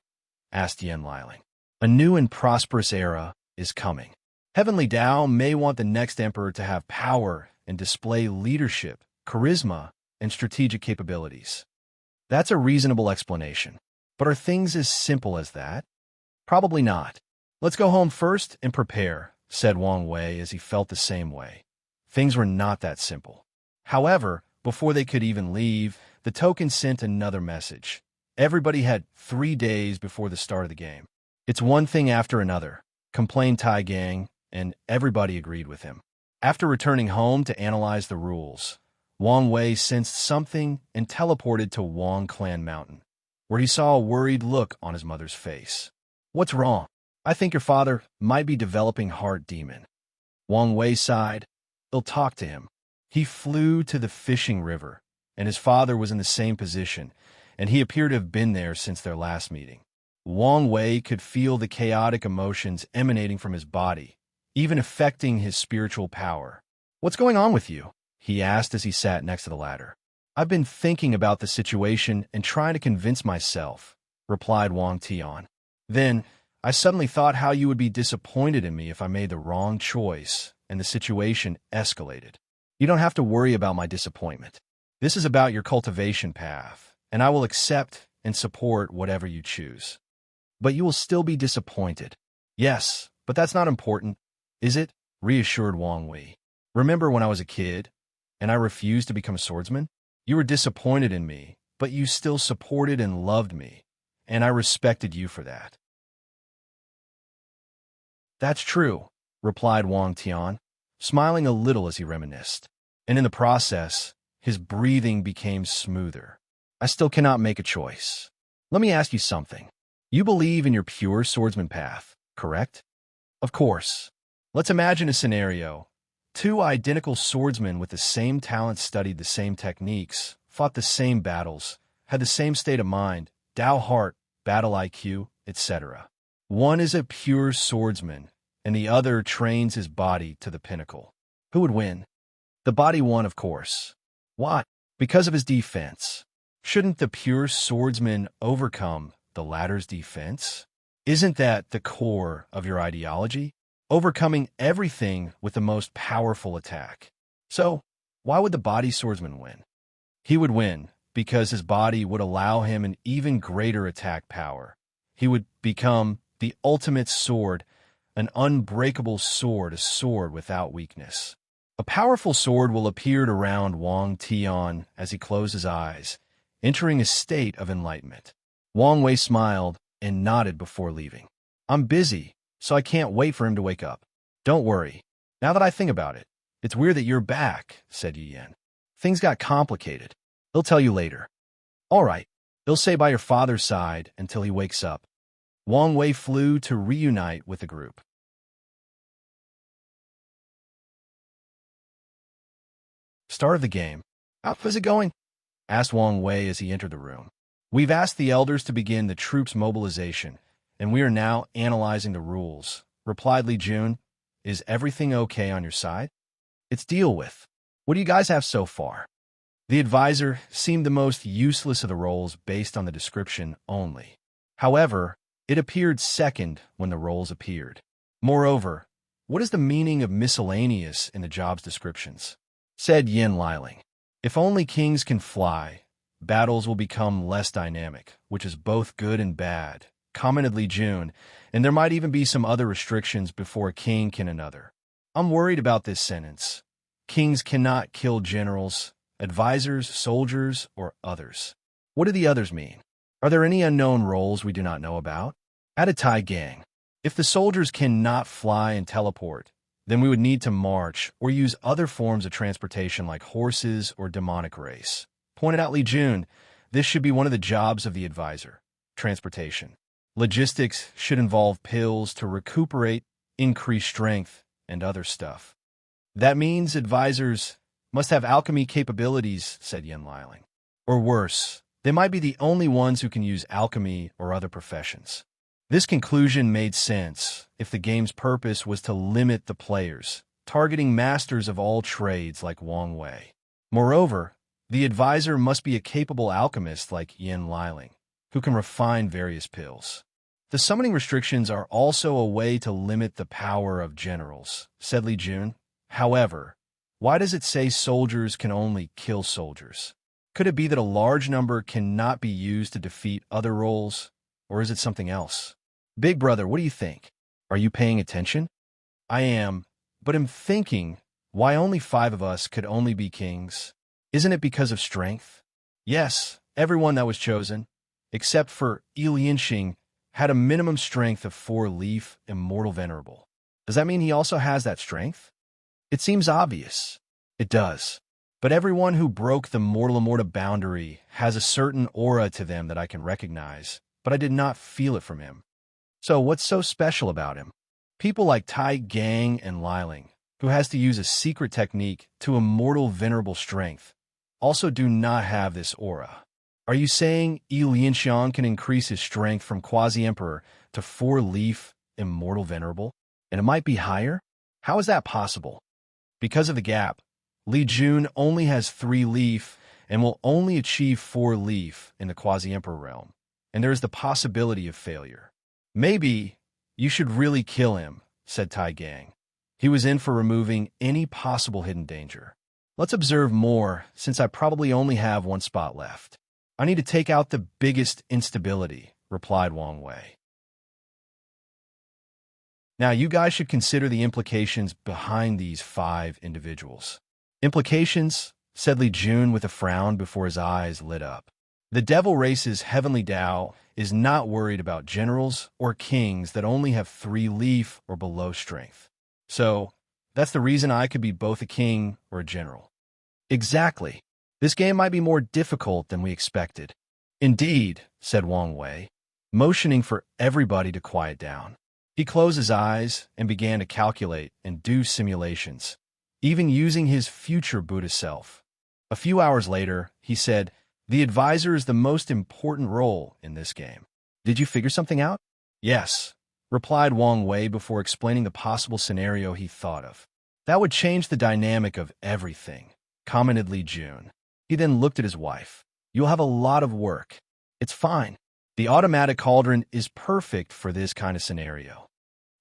Asked Yen Liling. A new and prosperous era is coming. Heavenly Tao may want the next emperor to have power and display leadership, charisma, and strategic capabilities. That's a reasonable explanation. But are things as simple as that? Probably not. Let's go home first and prepare, said Wang Wei as he felt the same way. Things were not that simple. However, before they could even leave, the token sent another message. Everybody had 3 days before the start of the game. It's one thing after another, complained Tai Gang, and everybody agreed with him. After returning home to analyze the rules, Wang Wei sensed something and teleported to Wang Clan Mountain, where he saw a worried look on his mother's face. What's wrong? I think your father might be developing heart demon. Wang Wei sighed. He'll talk to him. He flew to the fishing river, and his father was in the same position, and he appeared to have been there since their last meeting. Wang Wei could feel the chaotic emotions emanating from his body, even affecting his spiritual power. What's going on with you? He asked as he sat next to the ladder. I've been thinking about the situation and trying to convince myself, replied Wang Tian. Then, I suddenly thought how you would be disappointed in me if I made the wrong choice, and the situation escalated. You don't have to worry about my disappointment. This is about your cultivation path, and I will accept and support whatever you choose. But you will still be disappointed. Yes, but that's not important, is it? Reassured Wang Wei. Remember when I was a kid, and I refused to become a swordsman? You were disappointed in me, but you still supported and loved me, and I respected you for that. That's true, replied Wang Tian, smiling a little as he reminisced. And in the process, his breathing became smoother. I still cannot make a choice. Let me ask you something. You believe in your pure swordsman path, correct? Of course. Let's imagine a scenario. 2 identical swordsmen with the same talents studied the same techniques, fought the same battles, had the same state of mind, Tao heart, battle IQ, etc. One is a pure swordsman, and the other trains his body to the pinnacle. Who would win? The body won, of course. Why? Because of his defense. Shouldn't the pure swordsman overcome the latter's defense? Isn't that the core of your ideology? Overcoming everything with the most powerful attack. So, why would the body swordsman win? He would win because his body would allow him an even greater attack power. He would become the ultimate sword, an unbreakable sword, a sword without weakness. A powerful sword will appear around Wang Tian as he closed his eyes, entering a state of enlightenment. Wang Wei smiled and nodded before leaving. I'm busy, so I can't wait for him to wake up. Don't worry. Now that I think about it, it's weird that you're back, said Yi Yan. Things got complicated. He'll tell you later. All right. He'll stay by your father's side until he wakes up. Wang Wei flew to reunite with the group. Start of the game. How's it going? Asked Wang Wei as he entered the room. We've asked the elders to begin the troops' mobilization, and we are now analyzing the rules, replied Li Jun. Is everything okay on your side? It's deal with. What do you guys have so far? The advisor seemed the most useless of the roles based on the description only. However, it appeared second when the roles appeared. Moreover, what is the meaning of miscellaneous in the job's descriptions? Said Yen Liling. If only kings can fly, battles will become less dynamic, which is both good and bad, commented Li Jun, and there might even be some other restrictions before a king can another. I'm worried about this sentence. Kings cannot kill generals, advisors, soldiers, or others. What do the others mean? Are there any unknown roles we do not know about? Added Tai Gang. If the soldiers cannot fly and teleport, then we would need to march or use other forms of transportation like horses or demonic race. Pointed out Li Jun, this should be one of the jobs of the advisor, transportation. Logistics should involve pills to recuperate, increase strength, and other stuff. That means advisors must have alchemy capabilities, said Yen Liling. Or worse, they might be the only ones who can use alchemy or other professions. This conclusion made sense if the game's purpose was to limit the players, targeting masters of all trades like Wang Wei. Moreover, the advisor must be a capable alchemist like Yen Liling, who can refine various pills. The summoning restrictions are also a way to limit the power of generals, said Li Jun. However, why does it say soldiers can only kill soldiers? Could it be that a large number cannot be used to defeat other roles, or is it something else? Big brother, what do you think? Are you paying attention? I am, but I'm thinking, why only 5 of us could only be kings? Isn't it because of strength? Yes, everyone that was chosen, except for Lianxing, had a minimum strength of 4-leaf Immortal Venerable. Does that mean he also has that strength? It seems obvious. It does. But everyone who broke the Mortal Immortal boundary has a certain aura to them that I can recognize, but I did not feel it from him. So what's so special about him? People like Tai Gang and Liling, who has to use a secret technique to Immortal Venerable strength, also do not have this aura. Are you saying Lianxiang can increase his strength from Quasi-Emperor to 4-leaf Immortal Venerable? And it might be higher? How is that possible? Because of the gap, Li Jun only has 3-leaf and will only achieve 4-leaf in the Quasi-Emperor realm, and there is the possibility of failure. Maybe you should really kill him, said Tai Gang. He was in for removing any possible hidden danger. Let's observe more, since I probably only have 1 spot left. I need to take out the biggest instability, replied Wang Wei. Now you guys should consider the implications behind these 5 individuals. Implications, said Li Jun with a frown before his eyes lit up. The devil race's heavenly Tao is not worried about generals or kings that only have 3-leaf or below strength. So, that's the reason I could be both a king or a general. Exactly. This game might be more difficult than we expected. Indeed, said Wang Wei, motioning for everybody to quiet down. He closed his eyes and began to calculate and do simulations, even using his future Buddha self. A few hours later, he said, the advisor is the most important role in this game. Did you figure something out? Yes, replied Wang Wei before explaining the possible scenario he thought of. That would change the dynamic of everything, commented Li Jun. He then looked at his wife. You'll have a lot of work. It's fine. The automatic cauldron is perfect for this kind of scenario.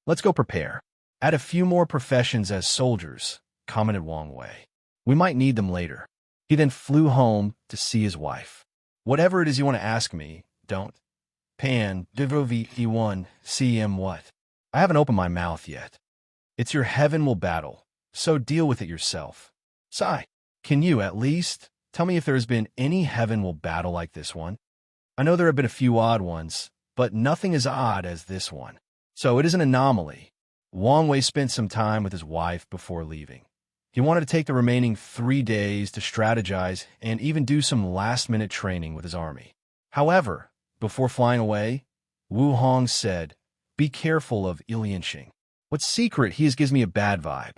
Let's go prepare. Add a few more professions as soldiers, commented Wang Wei. We might need them later. He then flew home to see his wife. Whatever it is you want to ask me, don't. Pan, Divovi-E1, CM what? I haven't opened my mouth yet. It's your heaven will battle, so deal with it yourself. Sai, can you at least tell me if there has been any heaven will battle like this one? I know there have been a few odd ones, but nothing as odd as this one. So it is an anomaly. Wang Wei spent some time with his wife before leaving. He wanted to take the remaining 3 days to strategize and even do some last-minute training with his army. However, before flying away, Wu Hong said, be careful of Lianxing. What's secret? He gives me a bad vibe.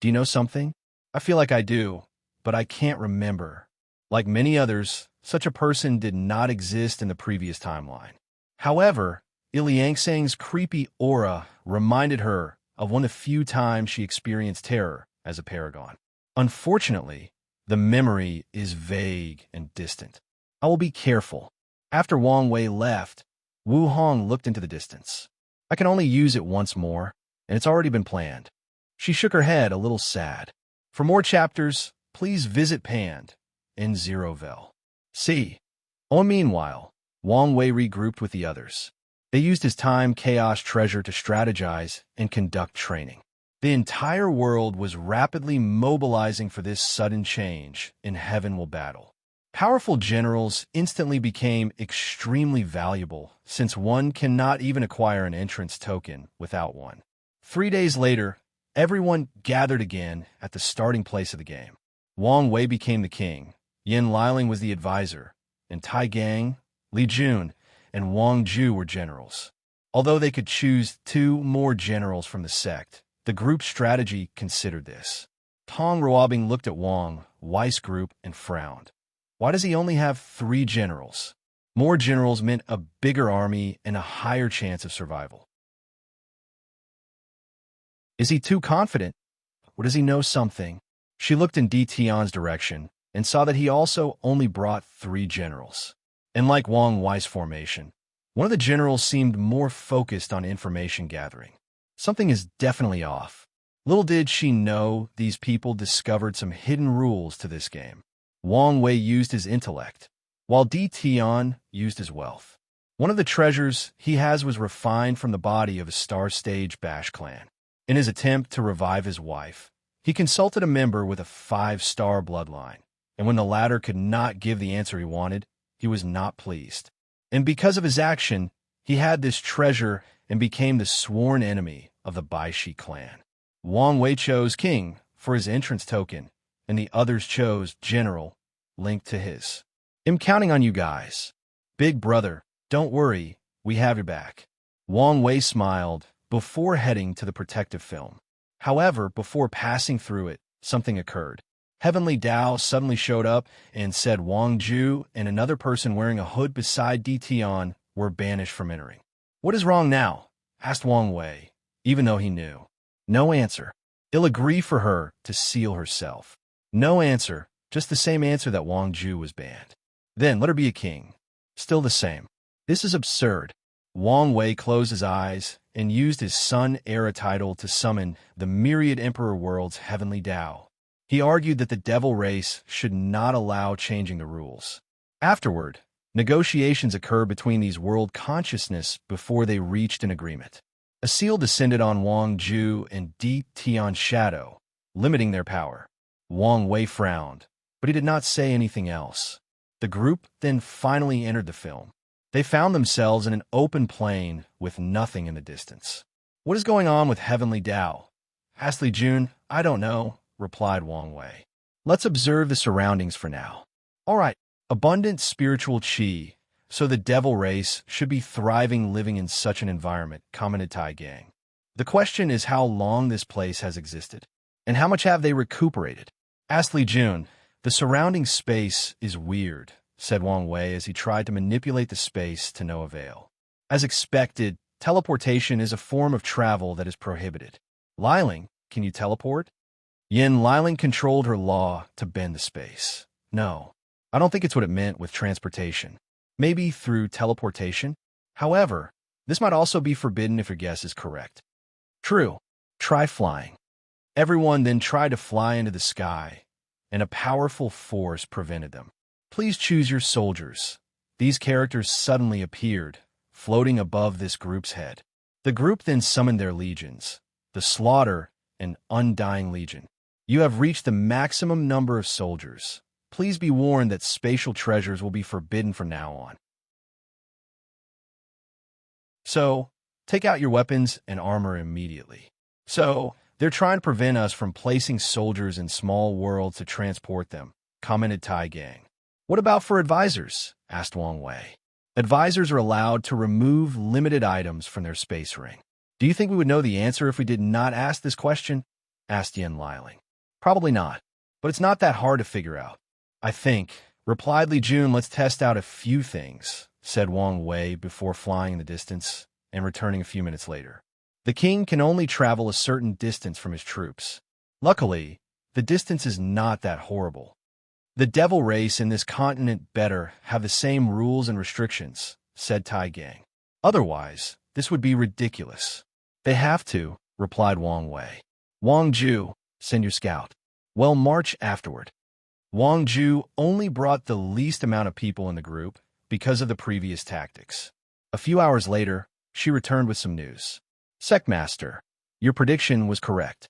Do you know something? I feel like I do, but I can't remember. Like many others, such a person did not exist in the previous timeline. However, Lianxing's creepy aura reminded her of one of the few times she experienced terror as a paragon. Unfortunately, the memory is vague and distant. I will be careful. After Wang Wei left, Wu Hong looked into the distance. I can only use it once more, and it's already been planned. She shook her head a little sad. For more chapters, please visit Pand in Zerovel. See. Oh, meanwhile, Wang Wei regrouped with the others. They used his time chaos treasure to strategize and conduct training. The entire world was rapidly mobilizing for this sudden change in heaven will battle. Powerful generals instantly became extremely valuable, since one cannot even acquire an entrance token without one. 3 days later, Everyone gathered again at the starting place of the game. Wang Wei became the king, Yin Liling was the advisor, and Tai Gang, Li Jun, and Wang Ju were generals. Although they could choose 2 more generals from the sect, the group's strategy considered this. Tong Ruobing looked at Wang Wei's group and frowned. Why does he only have 3 generals? More generals meant a bigger army and a higher chance of survival. Is he too confident? Or does he know something? She looked in Di Tian's direction and saw that he also only brought 3 generals. And like Wang Wei's formation, one of the generals seemed more focused on information gathering. Something is definitely off. Little did she know these people discovered some hidden rules to this game. Wang Wei used his intellect, while Di Tian used his wealth. One of the treasures he has was refined from the body of a Star Stage Bash clan. In his attempt to revive his wife, he consulted a member with a 5-star bloodline, and when the latter could not give the answer he wanted, he was not pleased. And because of his action, he had this treasure and became the sworn enemy of the Baishi clan. Wang Wei chose king for his entrance token, and the others chose general, linked to his. I'm counting on you guys. Big brother, don't worry, we have your back. Wang Wei smiled before heading to the protective film. However, before passing through it, something occurred. Heavenly Dao suddenly showed up and said Wang Ju and another person wearing a hood beside Di Tian were banished from entering. What is wrong now? Asked Wang Wei, even though he knew. No answer. He'll agree for her to seal herself. No answer, just the same answer that Wang Ju was banned. Then let her be a king. Still the same. This is absurd. Wang Wei closed his eyes and used his Sun-era title to summon the myriad Emperor World's Heavenly Dao. He argued that the devil race should not allow changing the rules. Afterward, negotiations occurred between these world consciousness before they reached an agreement. A seal descended on Wang Ju and Di Tian's shadow, limiting their power. Wang Wei frowned, but he did not say anything else. The group then finally entered the film. They found themselves in an open plain with nothing in the distance. What is going on with Heavenly Dao? Asked Li Jun. I don't know, replied Wang Wei. Let's observe the surroundings for now. All right, abundant spiritual qi, so the devil race should be thriving living in such an environment, commented Tai Gang. The question is how long this place has existed, and how much have they recuperated? Asked Li Jun. The surrounding space is weird, said Wang Wei as he tried to manipulate the space to no avail. As expected, teleportation is a form of travel that is prohibited. Liling, can you teleport? Yin Liling controlled her law to bend the space. No, I don't think it's what it meant with transportation. Maybe through teleportation? However, this might also be forbidden if your guess is correct. True. Try flying. Everyone then tried to fly into the sky, and a powerful force prevented them. Please choose your soldiers. These characters suddenly appeared, floating above this group's head. The group then summoned their legions, the Slaughter and Undying Legion. You have reached the maximum number of soldiers. Please be warned that spatial treasures will be forbidden from now on. So, take out your weapons and armor immediately. So, they're trying to prevent us from placing soldiers in small worlds to transport them, commented Tai Gang. What about for advisors? Asked Wang Wei. Advisors are allowed to remove limited items from their space ring. Do you think we would know the answer if we did not ask this question? Asked Yin Liling. Probably not, but it's not that hard to figure out. I think, replied Li Jun. Let's test out a few things, said Wang Wei before flying in the distance and returning a few minutes later. The king can only travel a certain distance from his troops. Luckily, the distance is not that horrible. The devil race in this continent better have the same rules and restrictions, said Tai Gang. Otherwise, this would be ridiculous. They have to, replied Wang Wei. Wang Ju, send your scout. Well, march afterward. Wang Ju only brought the least amount of people in the group because of the previous tactics. A few hours later, she returned with some news. Sectmaster, your prediction was correct.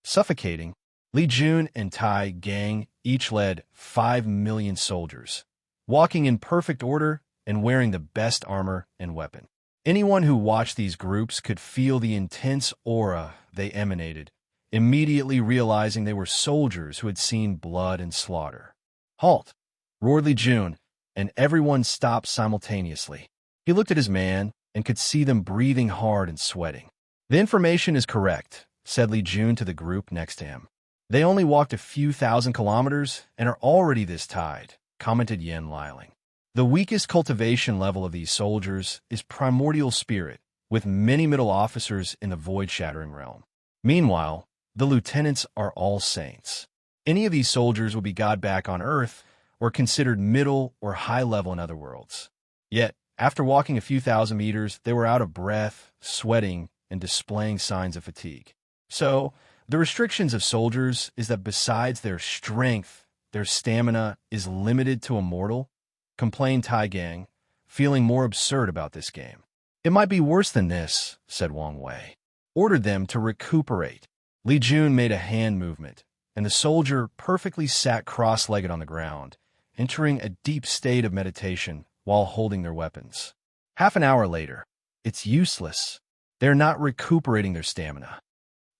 Suffocating, Li Jun and Tai Gang each led 5 million soldiers, walking in perfect order and wearing the best armor and weapon. Anyone who watched these groups could feel the intense aura they emanated, immediately realizing they were soldiers who had seen blood and slaughter. "Halt!" roared Li Jun, and everyone stopped simultaneously. He looked at his man and could see them breathing hard and sweating. "The information is correct," said Li Jun to the group next to him. "They only walked a few thousand kilometers and are already this tired," commented Yen Liling. "The weakest cultivation level of these soldiers is primordial spirit, with many middle officers in the void-shattering realm. Meanwhile, the lieutenants are all saints. Any of these soldiers will be god back on Earth or considered middle or high level in other worlds. Yet, after walking a few thousand meters, they were out of breath, sweating, and displaying signs of fatigue. So, the restrictions of soldiers is that besides their strength, their stamina is limited to a mortal," complained Tai Gang, feeling more absurd about this game. "It might be worse than this," said Wang Wei. "Ordered them to recuperate." Li Jun made a hand movement, and the soldier perfectly sat cross-legged on the ground, entering a deep state of meditation while holding their weapons. Half an hour later, "It's useless. They're not recuperating their stamina.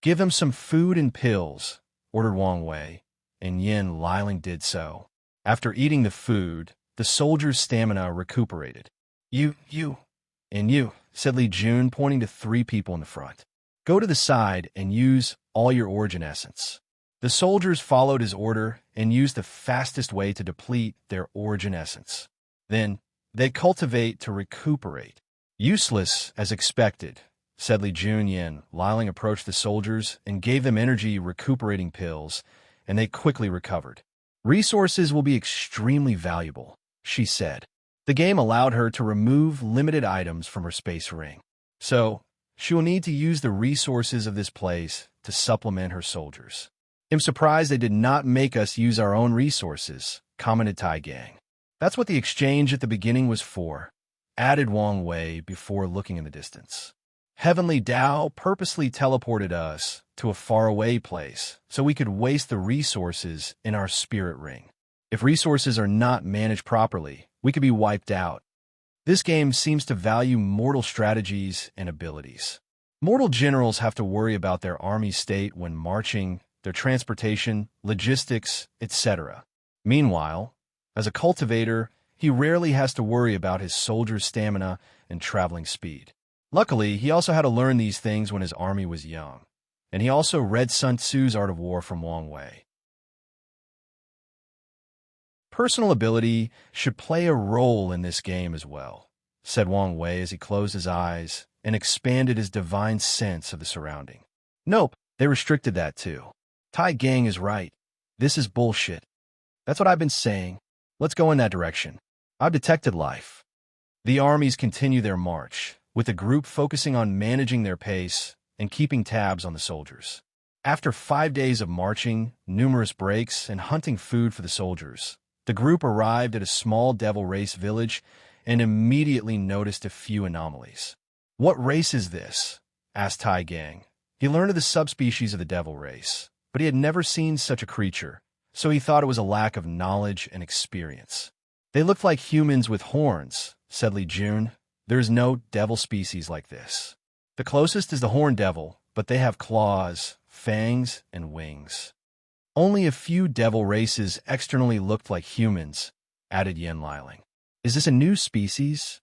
Give them some food and pills," ordered Wang Wei, and Yen Liling did so. After eating the food, the soldier's stamina recuperated. You, said Li Jun, pointing to 3 people in the front. "Go to the side and use all your origin essence." The soldiers followed his order and used the fastest way to deplete their origin essence. Then, they cultivate to recuperate. "Useless, as expected," said Li Jun. Yen Liling approached the soldiers and gave them energy recuperating pills, and they quickly recovered. "Resources will be extremely valuable," she said. The game allowed her to remove limited items from her space ring. So, she will need to use the resources of this place to supplement her soldiers. "I'm surprised they did not make us use our own resources," commented Tai Gang. "That's what the exchange at the beginning was for," added Wang Wei before looking in the distance. "Heavenly Tao purposely teleported us to a faraway place so we could waste the resources in our spirit ring. If resources are not managed properly, we could be wiped out. This game seems to value mortal strategies and abilities. Mortal generals have to worry about their army's state when marching, their transportation, logistics, etc. Meanwhile, as a cultivator, he rarely has to worry about his soldiers' stamina and traveling speed. Luckily, he also had to learn these things when his army was young, and he also read Sun Tzu's Art of War from Wang Wei. Personal ability should play a role in this game as well, said Wang Wei as he closed his eyes and expanded his divine sense of the surrounding. Nope, they restricted that too. Tai Gang is right. This is bullshit. That's what I've been saying. Let's go in that direction. I've detected life. The armies continue their march, with the group focusing on managing their pace and keeping tabs on the soldiers. After 5 days of marching, numerous breaks, and hunting food for the soldiers, the group arrived at a small devil race village and immediately noticed a few anomalies. "What race is this?" asked Tai Gang. He learned of the subspecies of the devil race, but he had never seen such a creature, so he thought it was a lack of knowledge and experience. "They look like humans with horns," said Li Jun. "There is no devil species like this. The closest is the horned devil, but they have claws, fangs, and wings. Only a few devil races externally looked like humans," added Yen Liling. "Is this a new species?"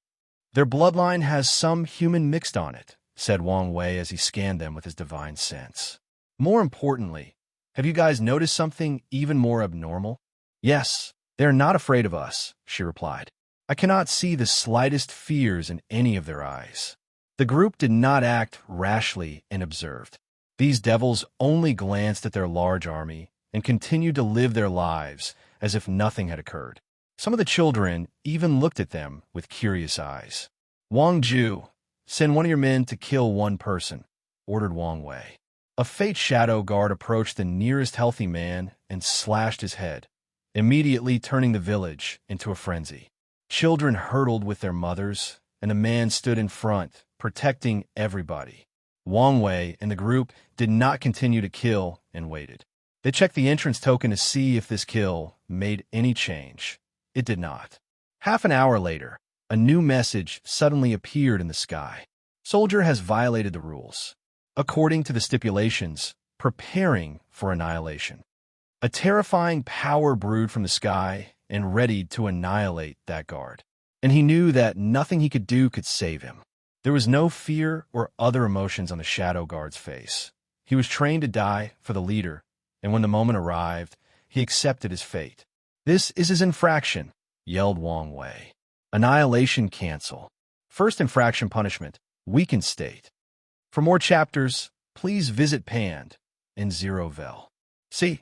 "Their bloodline has some human mixed on it," said Wang Wei as he scanned them with his divine sense. "More importantly, have you guys noticed something even more abnormal?" "Yes, they are not afraid of us," she replied. "I cannot see the slightest fears in any of their eyes." The group did not act rashly and observed. These devils only glanced at their large army and continued to live their lives as if nothing had occurred. Some of the children even looked at them with curious eyes. "Wang Ju, send one of your men to kill one person," ordered Wang Wei. A fate shadow guard approached the nearest healthy man and slashed his head, immediately turning the village into a frenzy. Children hurtled with their mothers, and a man stood in front, protecting everybody. Wang Wei and the group did not continue to kill and waited. They checked the entrance token to see if this kill made any change. It did not. Half an hour later, A new message suddenly appeared in the sky. Soldier has violated the rules. According to the stipulations, preparing for annihilation. A terrifying power brewed from the sky and readied to annihilate that guard. And he knew that nothing he could do could save him. There was no fear or other emotions on the shadow guard's face. He was trained to die for the leader, and when the moment arrived, he accepted his fate. "This is his infraction," yelled Wang Wei. "Annihilation cancel. First infraction punishment, weakened state." For more chapters, please visit Pand in Zerovel. "See?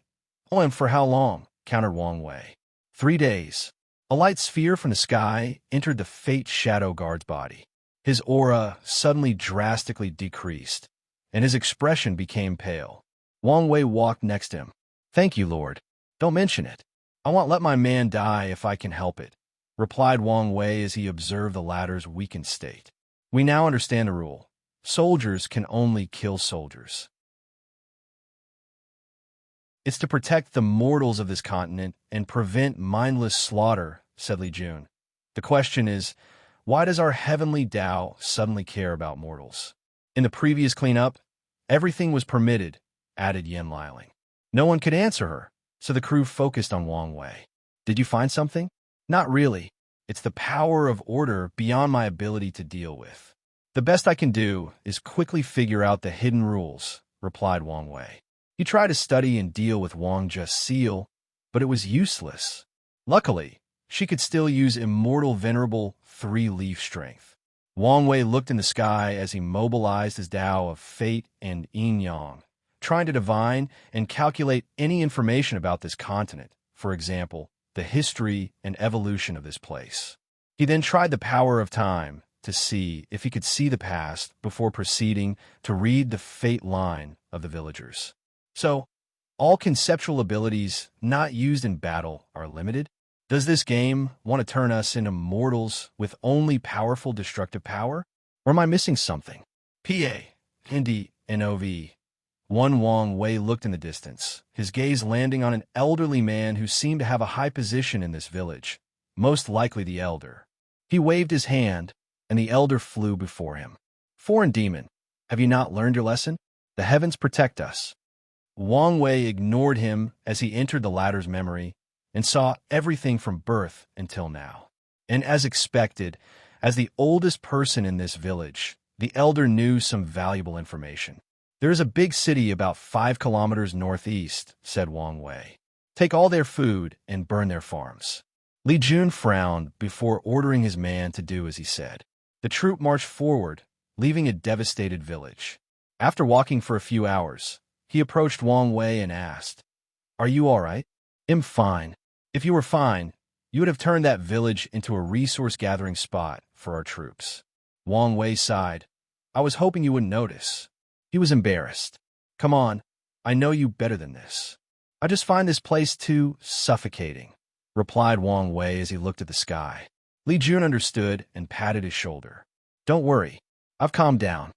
Oh, and for how long?" countered Wang Wei. 3 days. A light sphere from the sky entered the Fate Shadow Guard's body. His aura suddenly drastically decreased, and his expression became pale. Wang Wei walked next to him. "Thank you, Lord. Don't mention it. I won't let my man die if I can help it," replied Wang Wei as he observed the latter's weakened state. "We now understand the rule. Soldiers can only kill soldiers. It's to protect the mortals of this continent and prevent mindless slaughter," said Li Jun. "The question is, why does our heavenly Tao suddenly care about mortals? In the previous cleanup, everything was permitted," added Yen Liling. No one could answer her, so the crew focused on Wang Wei. "Did you find something?" "Not really. It's the power of order beyond my ability to deal with. The best I can do is quickly figure out the hidden rules," replied Wang Wei. He tried to study and deal with Wang Zhe's seal, but it was useless. Luckily, she could still use immortal venerable 3-leaf strength. Wang Wei looked in the sky as he mobilized his Tao of fate and yin-yang, trying to divine and calculate any information about this continent, for example, the history and evolution of this place. He then tried the power of time to see if he could see the past before proceeding to read the fate line of the villagers. So, all conceptual abilities not used in battle are limited? Does this game want to turn us into mortals with only powerful destructive power? Or am I missing something? PA, Hindi, NOV. One Wang Wei looked in the distance, his gaze landing on an elderly man who seemed to have a high position in this village, most likely the elder. He waved his hand, and the elder flew before him. "Foreign demon, have you not learned your lesson? The heavens protect us." Wang Wei ignored him as he entered the latter's memory and saw everything from birth until now. And as expected, as the oldest person in this village, the elder knew some valuable information. "There is a big city about 5 kilometers northeast," said Wang Wei. "Take all their food and burn their farms." Li Jun frowned before ordering his man to do as he said. The troop marched forward, leaving a devastated village. After walking for a few hours, he approached Wang Wei and asked, "Are you all right?" "I'm fine. If you were fine, you would have turned that village into a resource-gathering spot for our troops." Wang Wei sighed. "I was hoping you wouldn't notice." He was embarrassed. "Come on, I know you better than this." "I just find this place too suffocating," replied Wang Wei as he looked at the sky. Li Jun understood and patted his shoulder. "Don't worry, I've calmed down."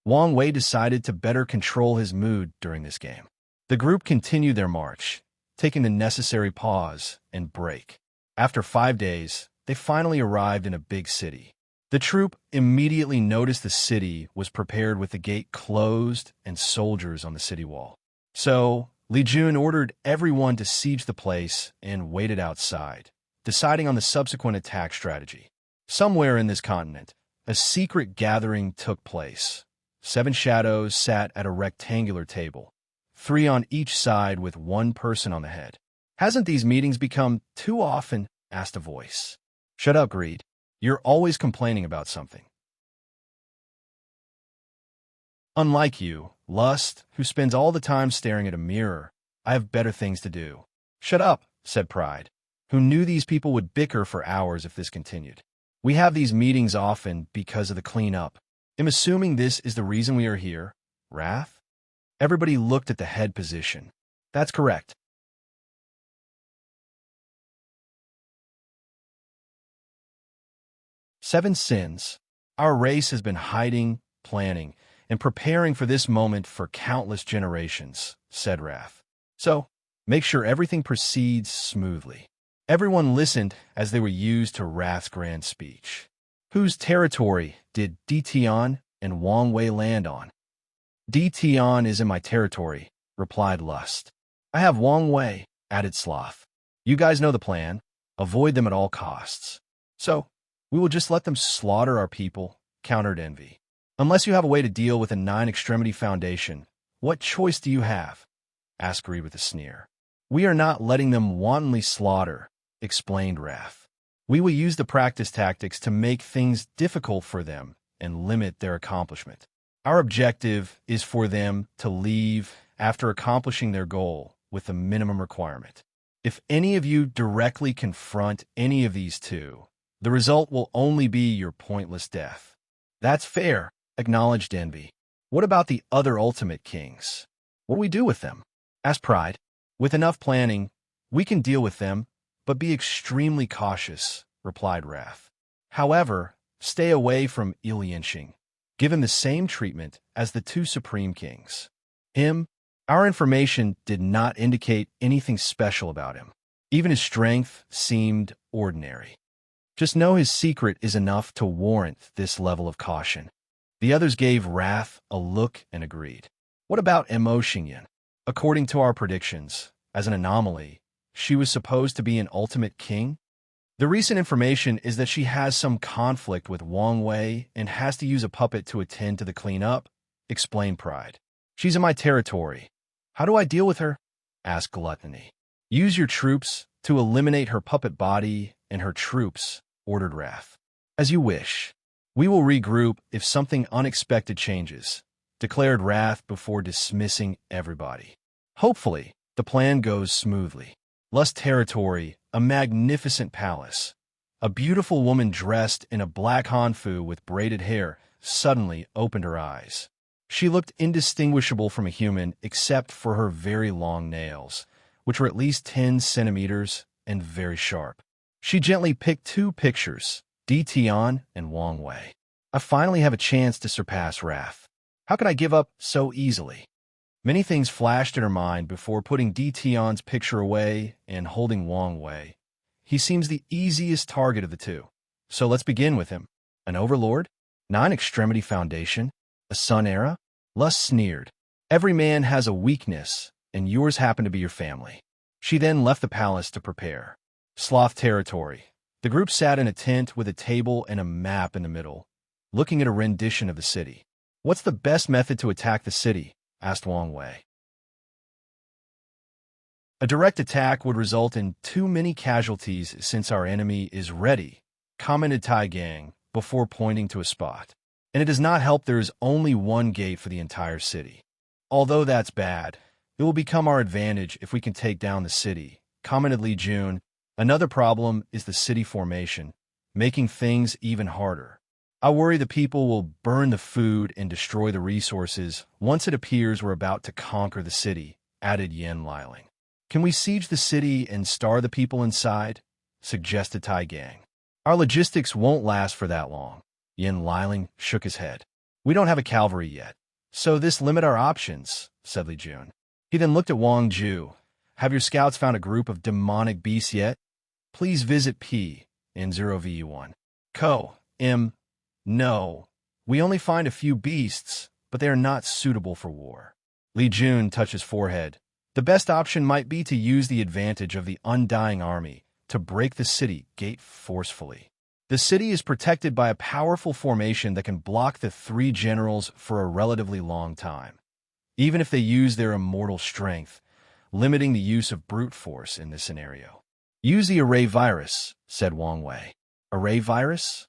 Wang Wei decided to better control his mood during this game. The group continued their march, taking the necessary pause and break. After 5 days, they finally arrived in a big city. The troop immediately noticed the city was prepared with the gate closed and soldiers on the city wall. So, Li Jun ordered everyone to siege the place and waited outside, deciding on the subsequent attack strategy. Somewhere in this continent, a secret gathering took place. 7 shadows sat at a rectangular table, 3 on each side with 1 person on the head. "Hasn't these meetings become too often?" asked a voice. "Shut up, Greed. You're always complaining about something." "Unlike you, Lust, who spends all the time staring at a mirror, I have better things to do." "Shut up," said Pride, who knew these people would bicker for hours if this continued. "We have these meetings often because of the cleanup. I'm assuming this is the reason we are here, Wrath?" Everybody looked at the head position. "That's correct." "7 sins. Our race has been hiding, planning, and preparing for this moment for countless generations," said Wrath. "So, make sure everything proceeds smoothly." Everyone listened as they were used to Wrath's grand speech. Whose territory did Dition and Wang Wei land on? Dition is in my territory, replied Lust. I have Wang Wei, added Sloth. You guys know the plan. Avoid them at all costs. So, we will just let them slaughter our people, countered Envy. Unless you have a way to deal with a nine-extremity foundation, what choice do you have? Asked Greed with a sneer. We are not letting them wantonly slaughter, explained Wrath. We will use the practice tactics to make things difficult for them and limit their accomplishment. Our objective is for them to leave after accomplishing their goal with the minimum requirement. If any of you directly confront any of these two, the result will only be your pointless death. That's fair, acknowledged Envy. What about the other ultimate kings? What do we do with them? Asked Pride. With enough planning, we can deal with them, but be extremely cautious, replied Wrath. However, stay away from Ilianshing. Give him the same treatment as the two supreme kings. Our information did not indicate anything special about him. Even his strength seemed ordinary. Just know his secret is enough to warrant this level of caution. The others gave Wrath a look and agreed. What about Emotion? According to our predictions, as an anomaly, she was supposed to be an ultimate king? The recent information is that she has some conflict with Wang Wei and has to use a puppet to attend to the cleanup, explained Pride. She's in my territory. How do I deal with her? Asked Gluttony. Use your troops to eliminate her puppet body and her troops, ordered Wrath. As you wish. We will regroup if something unexpected changes, declared Wrath before dismissing everybody. Hopefully, the plan goes smoothly. Lust territory, a magnificent palace. A beautiful woman dressed in a black hanfu with braided hair suddenly opened her eyes. She looked indistinguishable from a human except for her very long nails, which were at least 10 centimeters and very sharp. She gently picked two pictures, Dition and Wang Wei. I finally have a chance to surpass Wrath. How could I give up so easily? Many things flashed in her mind before putting Dition's picture away and holding Wang Wei. He seems the easiest target of the two. So let's begin with him. An overlord? Nine-extremity foundation? A sun era? Lust sneered. Every man has a weakness, and yours happen to be your family. She then left the palace to prepare. Sloth territory. The group sat in a tent with a table and a map in the middle, looking at a rendition of the city. What's the best method to attack the city? Asked Wang Wei. A direct attack would result in too many casualties since our enemy is ready, commented Tai Gang before pointing to a spot. And it does not help there is only one gate for the entire city. Although that's bad, it will become our advantage if we can take down the city, commented Li Jun. Another problem is the city formation, making things even harder. I worry the people will burn the food and destroy the resources once it appears we're about to conquer the city, added Yen Liling. Can we siege the city and starve the people inside? Suggested Tai Gang. Our logistics won't last for that long. Yen Liling shook his head. We don't have a cavalry yet, so this limit our options, said Li Jun. He then looked at Wang Ju. Have your scouts found a group of demonic beasts yet? Please visit P in 0VU1. No. We only find a few beasts, but they are not suitable for war. Li Jun touched his forehead. The best option might be to use the advantage of the undying army to break the city gate forcefully. The city is protected by a powerful formation that can block the three generals for a relatively long time, even if they use their immortal strength, limiting the use of brute force in this scenario. Use the array virus, said Wang Wei. Array virus?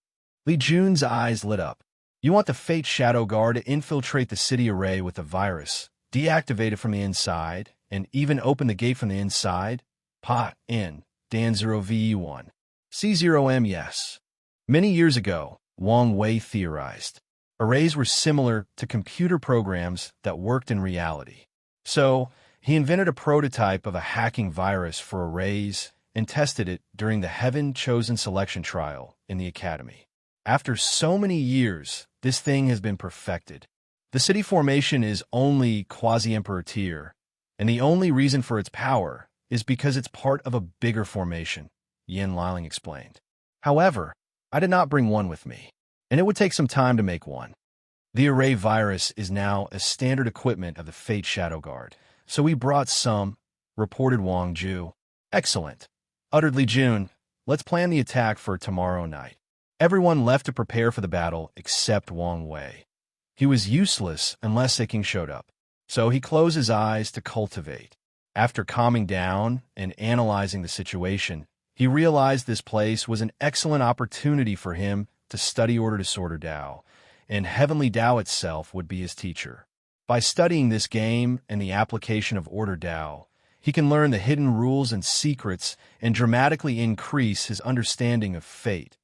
Li Jun's eyes lit up. You want the Fate Shadow Guard to infiltrate the city array with the virus, deactivate it from the inside, and even open the gate from the inside? Pa, in, Dan 0VE1. C0M yes. Many years ago, Wang Wei theorized, arrays were similar to computer programs that worked in reality. So, he invented a prototype of a hacking virus for arrays and tested it during the Heaven-Chosen Selection Trial in the Academy. After so many years, this thing has been perfected. The city formation is only quasi-emperor tier, and the only reason for its power is because it's part of a bigger formation, Yen Liling explained. However, I did not bring one with me, and it would take some time to make one. The array virus is now a standard equipment of the Fate Shadow Guard, so we brought some, reported Wang Ju. Excellent. Uttered Li Jun. Let's plan the attack for tomorrow night. Everyone left to prepare for the battle except Wang Wei. He was useless unless a king showed up, so he closed his eyes to cultivate. After calming down and analyzing the situation, he realized this place was an excellent opportunity for him to study Order Disorder Tao, and Heavenly Tao itself would be his teacher. By studying this game and the application of Order Tao, he can learn the hidden rules and secrets and dramatically increase his understanding of fate.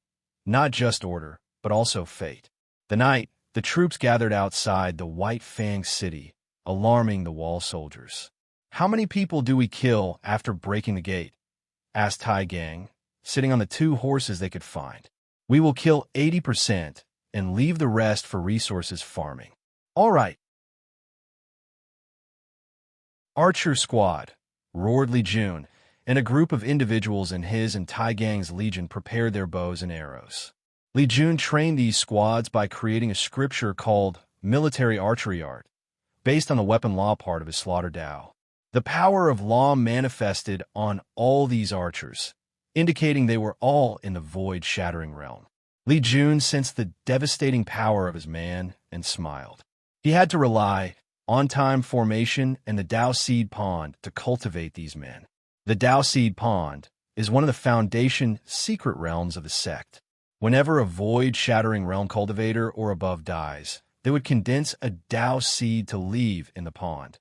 Not just order, but also fate. The night, the troops gathered outside the White Fang city, alarming the wall soldiers. "How many people do we kill after breaking the gate?" asked Tai Gang, sitting on the 2 horses they could find. "We will kill 80% and leave the rest for resources farming." "All right." "Archer squad," roared Li Jun, and a group of individuals in his and Tai Gang's legion prepared their bows and arrows. Li Jun trained these squads by creating a scripture called Military Archery Art, based on the weapon law part of his Slaughter Tao. The power of law manifested on all these archers, indicating they were all in the void-shattering realm. Li Jun sensed the devastating power of his man and smiled. He had to rely on time formation and the Tao Seed Pond to cultivate these men. The Tao Seed Pond is one of the foundation secret realms of the sect. Whenever a void-shattering realm cultivator or above dies, they would condense a Tao seed to leave in the pond.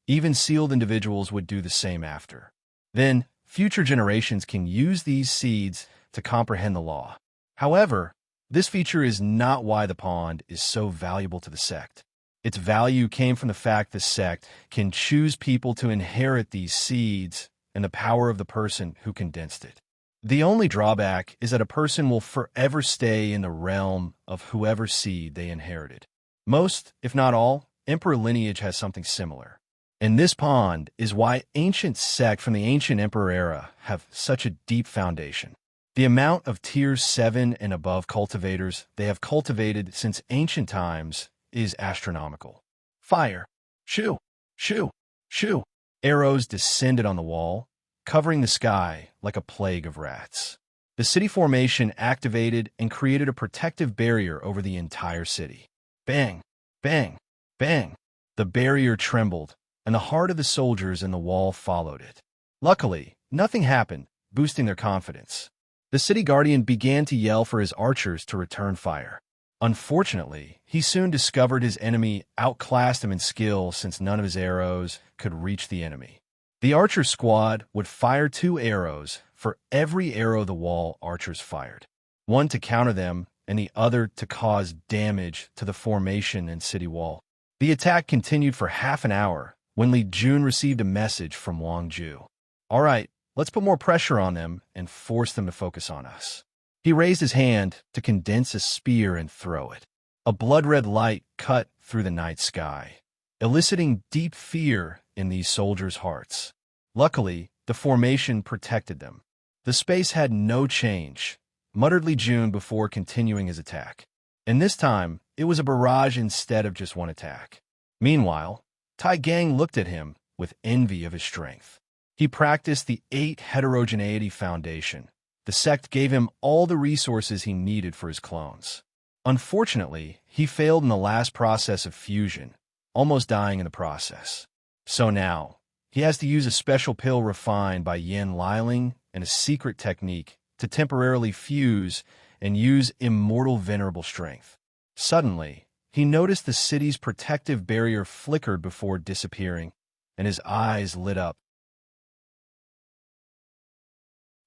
Even sealed individuals would do the same after. Then, future generations can use these seeds to comprehend the law. However, this feature is not why the pond is so valuable to the sect. Its value came from the fact the sect can choose people to inherit these seeds and the power of the person who condensed it. The only drawback is that a person will forever stay in the realm of whoever seed they inherited. Most, if not all, emperor lineage has something similar. And this pond is why ancient sect from the ancient emperor era have such a deep foundation. The amount of tier 7 and above cultivators they have cultivated since ancient times is astronomical. Fire! Shoo! Shoo! Shoo! Arrows descended on the wall, covering the sky like a plague of rats. The city formation activated and created a protective barrier over the entire city. Bang! Bang! Bang! The barrier trembled, and the heart of the soldiers in the wall followed it. Luckily, nothing happened, boosting their confidence. The city guardian began to yell for his archers to return fire. Unfortunately, he soon discovered his enemy outclassed him in skill since none of his arrows could reach the enemy. The archer squad would fire 2 arrows for every arrow the wall archers fired, one to counter them and the other to cause damage to the formation and city wall. The attack continued for half an hour when Li Jun received a message from Wang Ju. "All right, let's put more pressure on them and force them to focus on us." He raised his hand to condense a spear and throw it. A blood-red light cut through the night sky, eliciting deep fear in these soldiers' hearts. Luckily, the formation protected them. The space had no change, muttered Li Jun before continuing his attack. And this time, it was a barrage instead of just one attack. Meanwhile, Tai Gang looked at him with envy of his strength. He practiced the 8 heterogeneity foundation. The sect gave him all the resources he needed for his clones. Unfortunately, he failed in the last process of fusion, almost dying in the process. So now, he has to use a special pill refined by Yen Liling and a secret technique to temporarily fuse and use immortal venerable strength. Suddenly, he noticed the city's protective barrier flickered before disappearing, and his eyes lit up.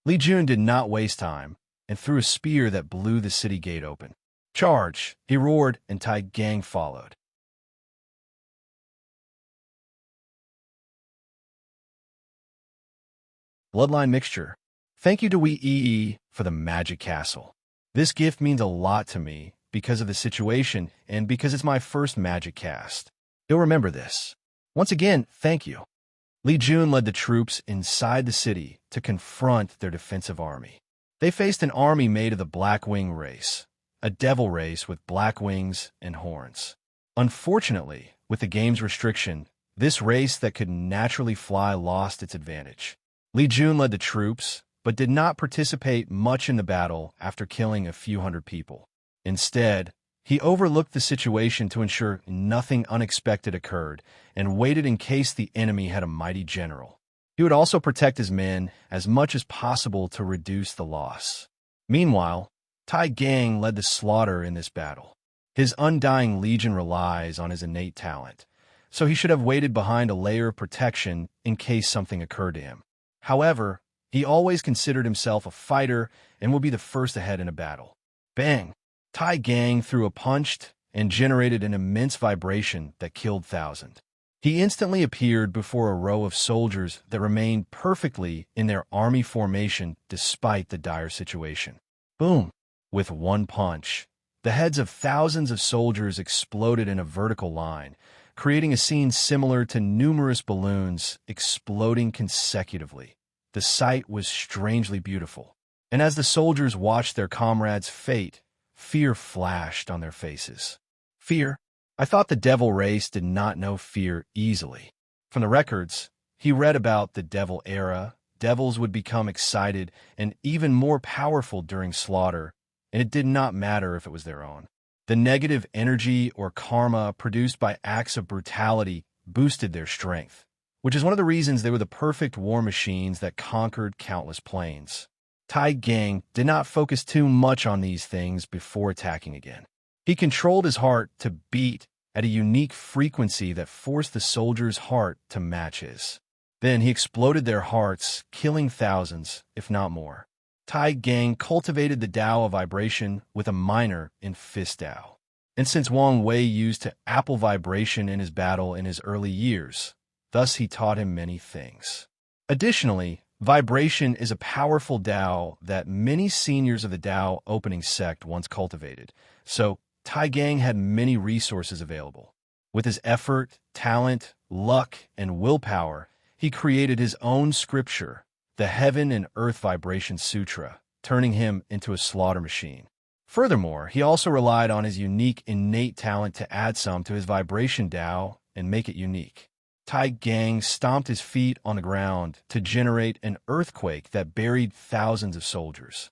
Li Jun did not waste time and threw a spear that blew the city gate open. "Charge!" he roared, and Tai Gang followed. Bloodline Mixture. Thank you to Wee for the Magic Castle. This gift means a lot to me because of the situation and because it's my first magic cast. You'll remember this. Once again, thank you. Li Jun led the troops inside the city to confront their defensive army. They faced an army made of the Black Wing race, a devil race with black wings and horns. Unfortunately, with the game's restriction, this race that could naturally fly lost its advantage. Li Jun led the troops, but did not participate much in the battle after killing a few hundred people. Instead, he overlooked the situation to ensure nothing unexpected occurred and waited in case the enemy had a mighty general. He would also protect his men as much as possible to reduce the loss. Meanwhile, Tai Gang led the slaughter in this battle. His undying legion relies on his innate talent, so he should have waited behind a layer of protection in case something occurred to him. However, he always considered himself a fighter and would be the first ahead in a battle. Bang! Tai Gang threw a punch and generated an immense vibration that killed thousands. He instantly appeared before a row of soldiers that remained perfectly in their army formation despite the dire situation. Boom! With one punch, the heads of thousands of soldiers exploded in a vertical line, creating a scene similar to numerous balloons exploding consecutively. The sight was strangely beautiful, and as the soldiers watched their comrades' fate, fear flashed on their faces. Fear? I thought the devil race did not know fear easily. From the records, he read about the devil era. Devils would become excited and even more powerful during slaughter, and it did not matter if it was their own. The negative energy or karma produced by acts of brutality boosted their strength, which is one of the reasons they were the perfect war machines that conquered countless planes. Tai Gang did not focus too much on these things before attacking again. He controlled his heart to beat at a unique frequency that forced the soldier's heart to match his. Then he exploded their hearts, killing thousands, if not more. Tai Gang cultivated the Tao of vibration with a minor in Fist Tao. And since Wang Wei used apple vibration in his battle in his early years, thus he taught him many things. Additionally, vibration is a powerful Tao that many seniors of the Tao opening sect once cultivated, so Tai Gang had many resources available. With his effort, talent, luck, and willpower, he created his own scripture, the Heaven and Earth Vibration Sutra, turning him into a slaughter machine. Furthermore, he also relied on his unique innate talent to add some to his vibration Tao and make it unique. Tai Gang stomped his feet on the ground to generate an earthquake that buried thousands of soldiers.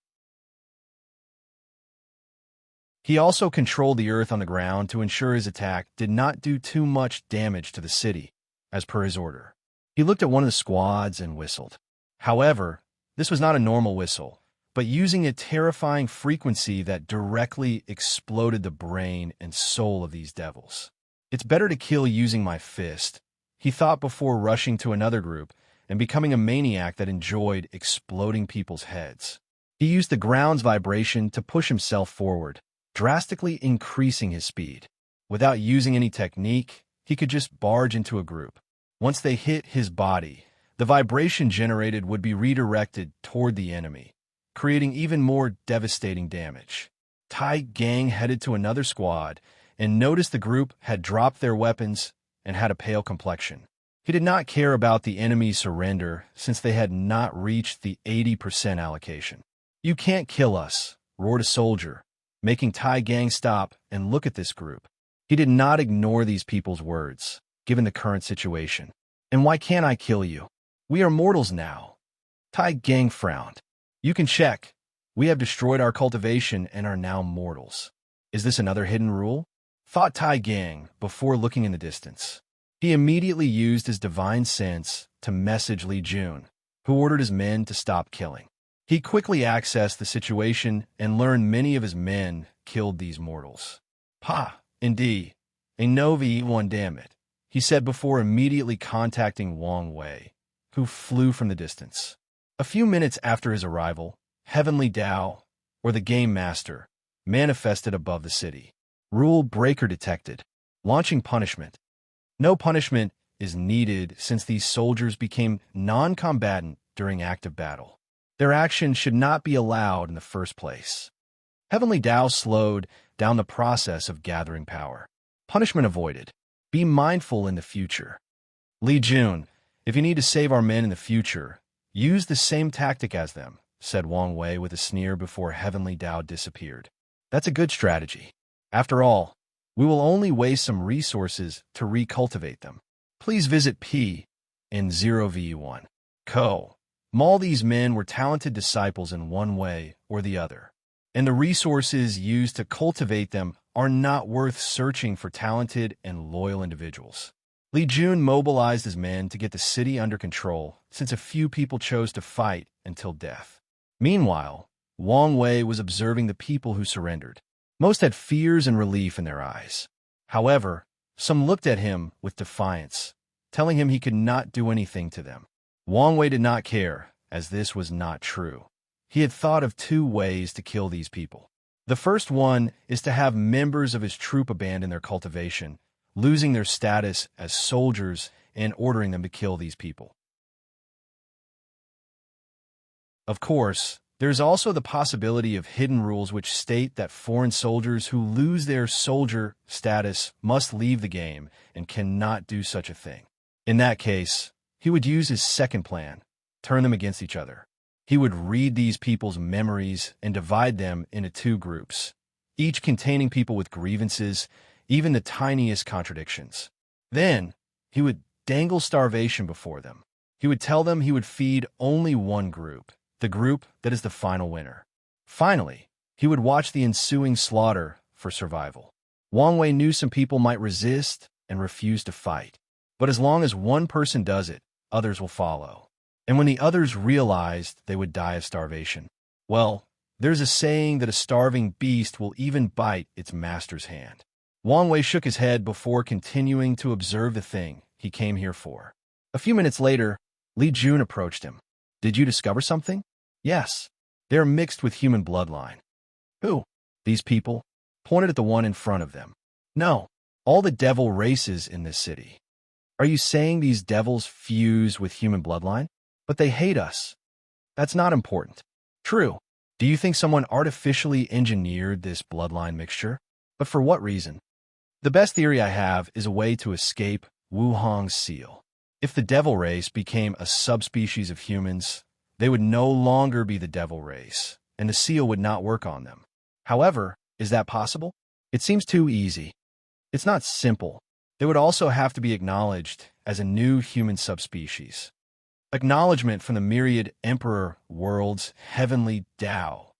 He also controlled the earth on the ground to ensure his attack did not do too much damage to the city, as per his order. He looked at one of the squads and whistled. However, this was not a normal whistle, but using a terrifying frequency that directly exploded the brain and soul of these devils. It's better to kill using my fist, he thought before rushing to another group and becoming a maniac that enjoyed exploding people's heads. He used the ground's vibration to push himself forward, drastically increasing his speed. Without using any technique, he could just barge into a group. Once they hit his body, the vibration generated would be redirected toward the enemy, creating even more devastating damage. Tai Gang headed to another squad and noticed the group had dropped their weapons and had a pale complexion. He did not care about the enemy's surrender since they had not reached the 80% allocation. "You can't kill us," roared a soldier, making Tai Gang stop and look at this group. He did not ignore these people's words, given the current situation. "And why can't I kill you? We are mortals now." Tai Gang frowned. "You can check. We have destroyed our cultivation and are now mortals. Is this another hidden rule?" thought Tai Gang before looking in the distance. He immediately used his divine sense to message Li Jun, who ordered his men to stop killing. He quickly accessed the situation and learned many of his men killed these mortals. "Pa, indeed. A Novi one, damn it," he said before immediately contacting Wang Wei, who flew from the distance. A few minutes after his arrival, Heavenly Tao, or the Game Master, manifested above the city. Rule breaker detected. Launching punishment. No punishment is needed since these soldiers became non-combatant during active battle. Their action should not be allowed in the first place. Heavenly Tao slowed down the process of gathering power. Punishment avoided. Be mindful in the future. Li Jun, if you need to save our men in the future, use the same tactic as them. said Wang Wei with a sneer before Heavenly Dao disappeared. That's a good strategy. After all, we will only waste some resources to recultivate them. Please visit P in 0v1. Co. All these men were talented disciples in one way or the other, and the resources used to cultivate them are not worth searching for talented and loyal individuals. Li Jun mobilized his men to get the city under control, since a few people chose to fight until death. Meanwhile, Wang Wei was observing the people who surrendered. Most had fears and relief in their eyes. However, some looked at him with defiance, telling him he could not do anything to them. Wang Wei did not care, as this was not true. He had thought of 2 ways to kill these people. The first one is to have members of his troop abandon their cultivation, losing their status as soldiers and ordering them to kill these people. Of course, there's also the possibility of hidden rules which state that foreign soldiers who lose their soldier status must leave the game and cannot do such a thing. In that case, he would use his second plan, turn them against each other. He would read these people's memories and divide them into 2 groups, each containing people with grievances, even the tiniest contradictions. Then, he would dangle starvation before them. He would tell them he would feed only one group, the group that is the final winner. Finally, he would watch the ensuing slaughter for survival. Wang Wei knew some people might resist and refuse to fight, but as long as one person does it, others will follow. And when the others realized they would die of starvation, well, there's a saying that a starving beast will even bite its master's hand. Wang Wei shook his head before continuing to observe the thing he came here for. A few minutes later, Li Jun approached him. Did you discover something? Yes. They are mixed with human bloodline. Who? These people? Pointed at the one in front of them. No. All the devil races in this city. Are you saying these devils fuse with human bloodline? But they hate us. That's not important. True. Do you think someone artificially engineered this bloodline mixture? But for what reason? The best theory I have is a way to escape Wuhong's seal. If the devil race became a subspecies of humans, they would no longer be the devil race, and the seal would not work on them. However, is that possible? It seems too easy. It's not simple. They would also have to be acknowledged as a new human subspecies. Acknowledgement from the myriad emperor world's heavenly Tao.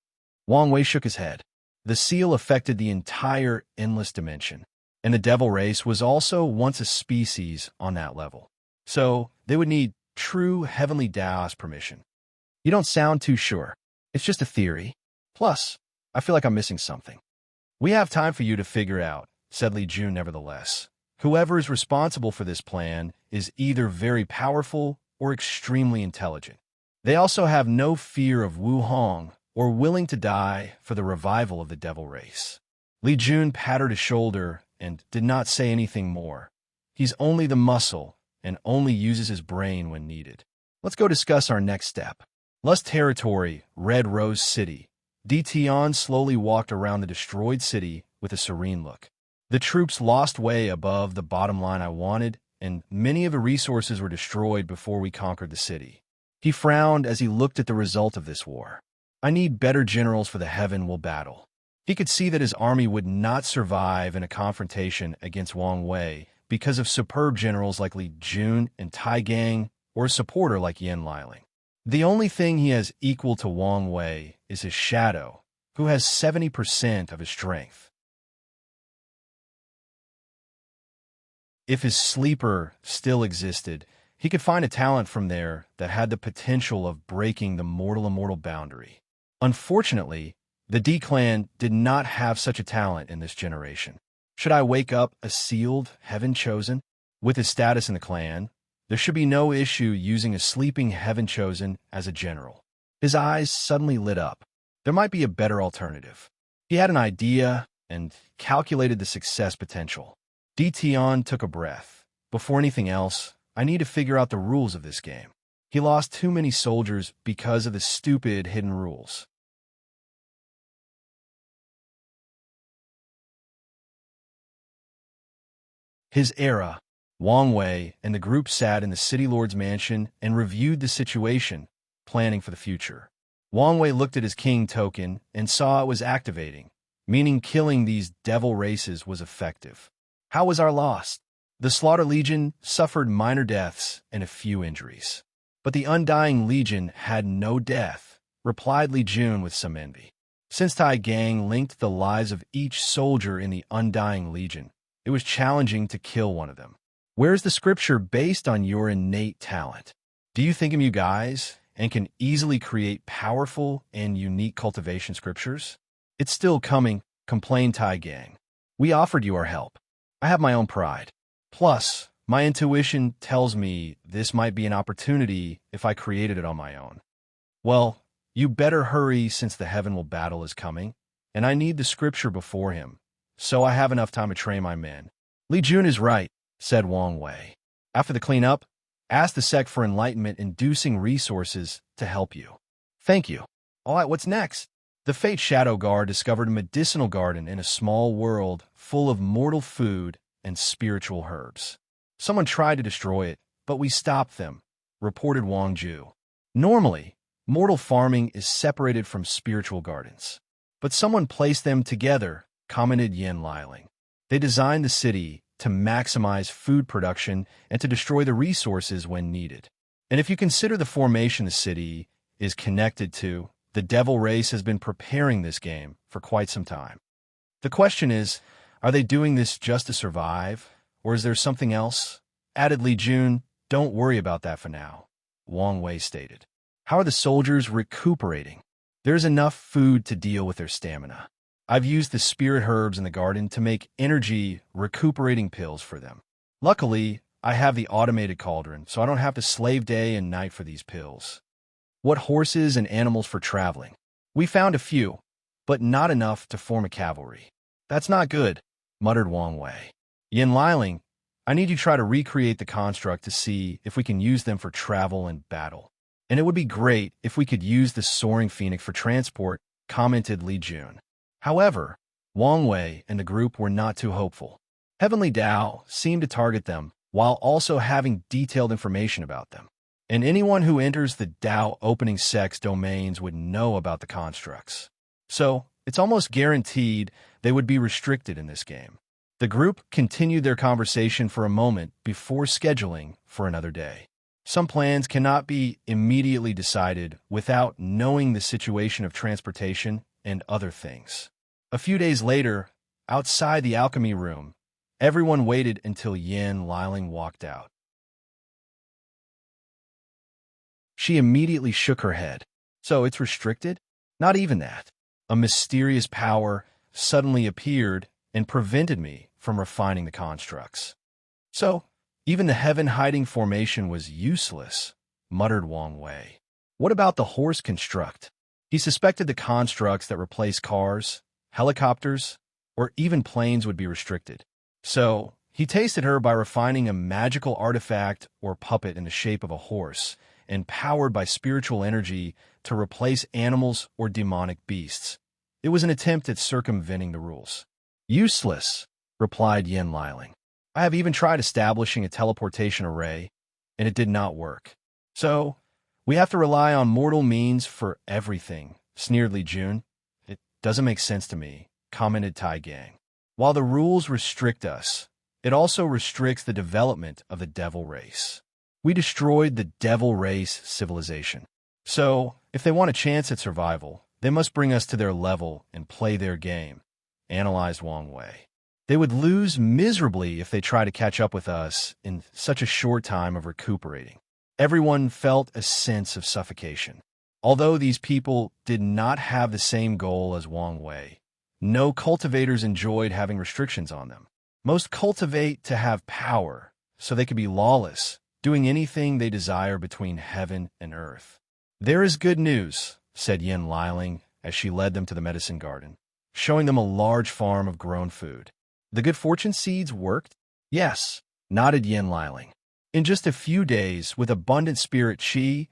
Wang Wei shook his head. The seal affected the entire endless dimension, and the devil race was also once a species on that level. So they would need true heavenly Tao's permission. You don't sound too sure. It's just a theory. Plus, I feel like I'm missing something. We have time for you to figure out, said Li Jun nevertheless. Whoever is responsible for this plan is either very powerful or extremely intelligent. They also have no fear of Wuhong or willing to die for the revival of the devil race. Li Jun patted his shoulder and did not say anything more. He's only the muscle and only uses his brain when needed. Let's go discuss our next step. Lust Territory, Red Rose City. Dition slowly walked around the destroyed city with a serene look. The troops lost way above the bottom line I wanted, and many of the resources were destroyed before we conquered the city. He frowned as he looked at the result of this war. I need better generals for the heaven will battle. He could see that his army would not survive in a confrontation against Wang Wei because of superb generals like Li Jun and Tai Gang, or a supporter like Yan Liling. The only thing he has equal to Wang Wei is his shadow, who has 70% of his strength. If his sleeper still existed, he could find a talent from there that had the potential of breaking the mortal-immortal boundary. Unfortunately, the D-Clan did not have such a talent in this generation. Should I wake up a sealed Heaven Chosen? With his status in the clan, there should be no issue using a sleeping Heaven Chosen as a general. His eyes suddenly lit up. There might be a better alternative. He had an idea and calculated the success potential. Dition took a breath. Before anything else, I need to figure out the rules of this game. He lost too many soldiers because of the stupid hidden rules. His era, Wang Wei and the group sat in the city lord's mansion and reviewed the situation, planning for the future. Wang Wei looked at his king token and saw it was activating, meaning killing these devil races was effective. How was our loss? The Slaughter Legion suffered minor deaths and a few injuries. But the Undying Legion had no death, replied Li Jun with some envy. Since Tai Gang linked the lives of each soldier in the Undying Legion, it was challenging to kill one of them. Where's the scripture based on your innate talent? Do you think of you guys and can easily create powerful and unique cultivation scriptures? It's still coming, complained Tai Gang. We offered you our help. I have my own pride. Plus, my intuition tells me this might be an opportunity if I created it on my own. Well, you better hurry since the Heavenly battle is coming, and I need the scripture before him, so I have enough time to train my men. Li Jun is right, said Wang Wei. After the cleanup, ask the sect for enlightenment-inducing resources to help you. Thank you. All right, what's next? The Fate Shadow Guard discovered a medicinal garden in a small world full of mortal food and spiritual herbs. Someone tried to destroy it, but we stopped them, reported Wang Ju. Normally, mortal farming is separated from spiritual gardens, but someone placed them together, commented Yin Liling. They designed the city to maximize food production and to destroy the resources when needed. And if you consider the formation the city is connected to, the devil race has been preparing this game for quite some time. The question is, are they doing this just to survive, or is there something else? Added Li Jun, don't worry about that for now, Wang Wei stated. How are the soldiers recuperating? There's enough food to deal with their stamina. I've used the spirit herbs in the garden to make energy recuperating pills for them. Luckily, I have the automated cauldron, so I don't have to slave day and night for these pills. What horses and animals for traveling? We found a few, but not enough to form a cavalry. That's not good, muttered Wang Wei. Yin Liling, I need you to try to recreate the construct to see if we can use them for travel and battle. And it would be great if we could use the soaring phoenix for transport, commented Li Jun. However, Wang Wei and the group were not too hopeful. Heavenly Dao seemed to target them while also having detailed information about them. And anyone who enters the Dao opening sex domains would know about the constructs. So, it's almost guaranteed they would be restricted in this game. The group continued their conversation for a moment before scheduling for another day. Some plans cannot be immediately decided without knowing the situation of transportation and other things. A few days later, outside the alchemy room, everyone waited until Yin Liling walked out. She immediately shook her head. So it's restricted? Not even that. A mysterious power suddenly appeared and prevented me from refining the constructs. So, even the heaven-hiding formation was useless, muttered Wang Wei. What about the horse construct? He suspected the constructs that replace cars, helicopters, or even planes would be restricted. So, he tasted her by refining a magical artifact or puppet in the shape of a horse, and powered by spiritual energy to replace animals or demonic beasts. It was an attempt at circumventing the rules. Useless, replied Yin Liling. I have even tried establishing a teleportation array, and it did not work. So, we have to rely on mortal means for everything, sneered Li Jun. It doesn't make sense to me, commented Tai Gang. While the rules restrict us, it also restricts the development of the devil race. We destroyed the devil race civilization. So, if they want a chance at survival, they must bring us to their level and play their game, analyzed Wang Wei. They would lose miserably if they try to catch up with us in such a short time of recuperating. Everyone felt a sense of suffocation. Although these people did not have the same goal as Wang Wei, no cultivators enjoyed having restrictions on them. Most cultivate to have power, so they could be lawless, doing anything they desire between heaven and earth. There is good news, said Yin Liling as she led them to the medicine garden, showing them a large farm of grown food. The good fortune seeds worked? Yes, nodded Yin Liling. In just a few days, with abundant spirit chi,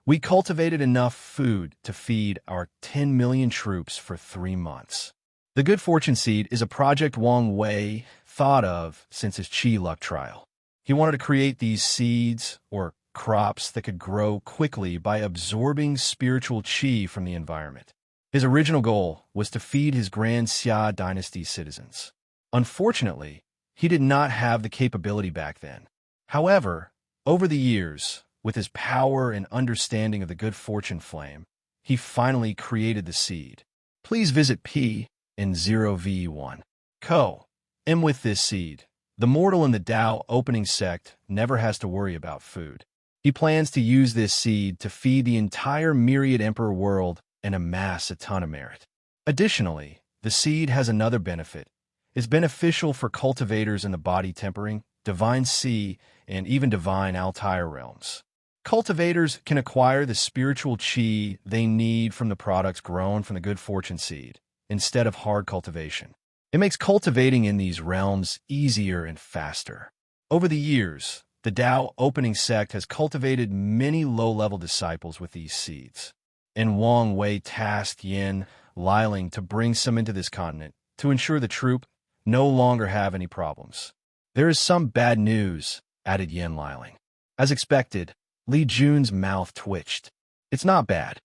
we cultivated enough food to feed our 10 million troops for 3 months. The good fortune seed is a project Wang Wei thought of since his chi luck trial. He wanted to create these seeds, or crops that could grow quickly by absorbing spiritual qi from the environment. His original goal was to feed his Grand Xia dynasty citizens. Unfortunately, he did not have the capability back then. However, over the years, with his power and understanding of the good fortune flame, he finally created the seed. Please visit P in 0v1. Co. M with this seed. The mortal in the Tao opening sect never has to worry about food. He plans to use this seed to feed the entire myriad emperor world and amass a ton of merit. Additionally, the seed has another benefit. It's beneficial for cultivators in the body tempering, divine sea, and even divine Altair realms. Cultivators can acquire the spiritual qi they need from the products grown from the good fortune seed, instead of hard cultivation. It makes cultivating in these realms easier and faster. Over the years, the Tao opening sect has cultivated many low-level disciples with these seeds. And Wang Wei tasked Yin Liling to bring some into this continent to ensure the troop no longer have any problems. There is some bad news, added Yin Liling. As expected, Li Jun's mouth twitched. It's not bad.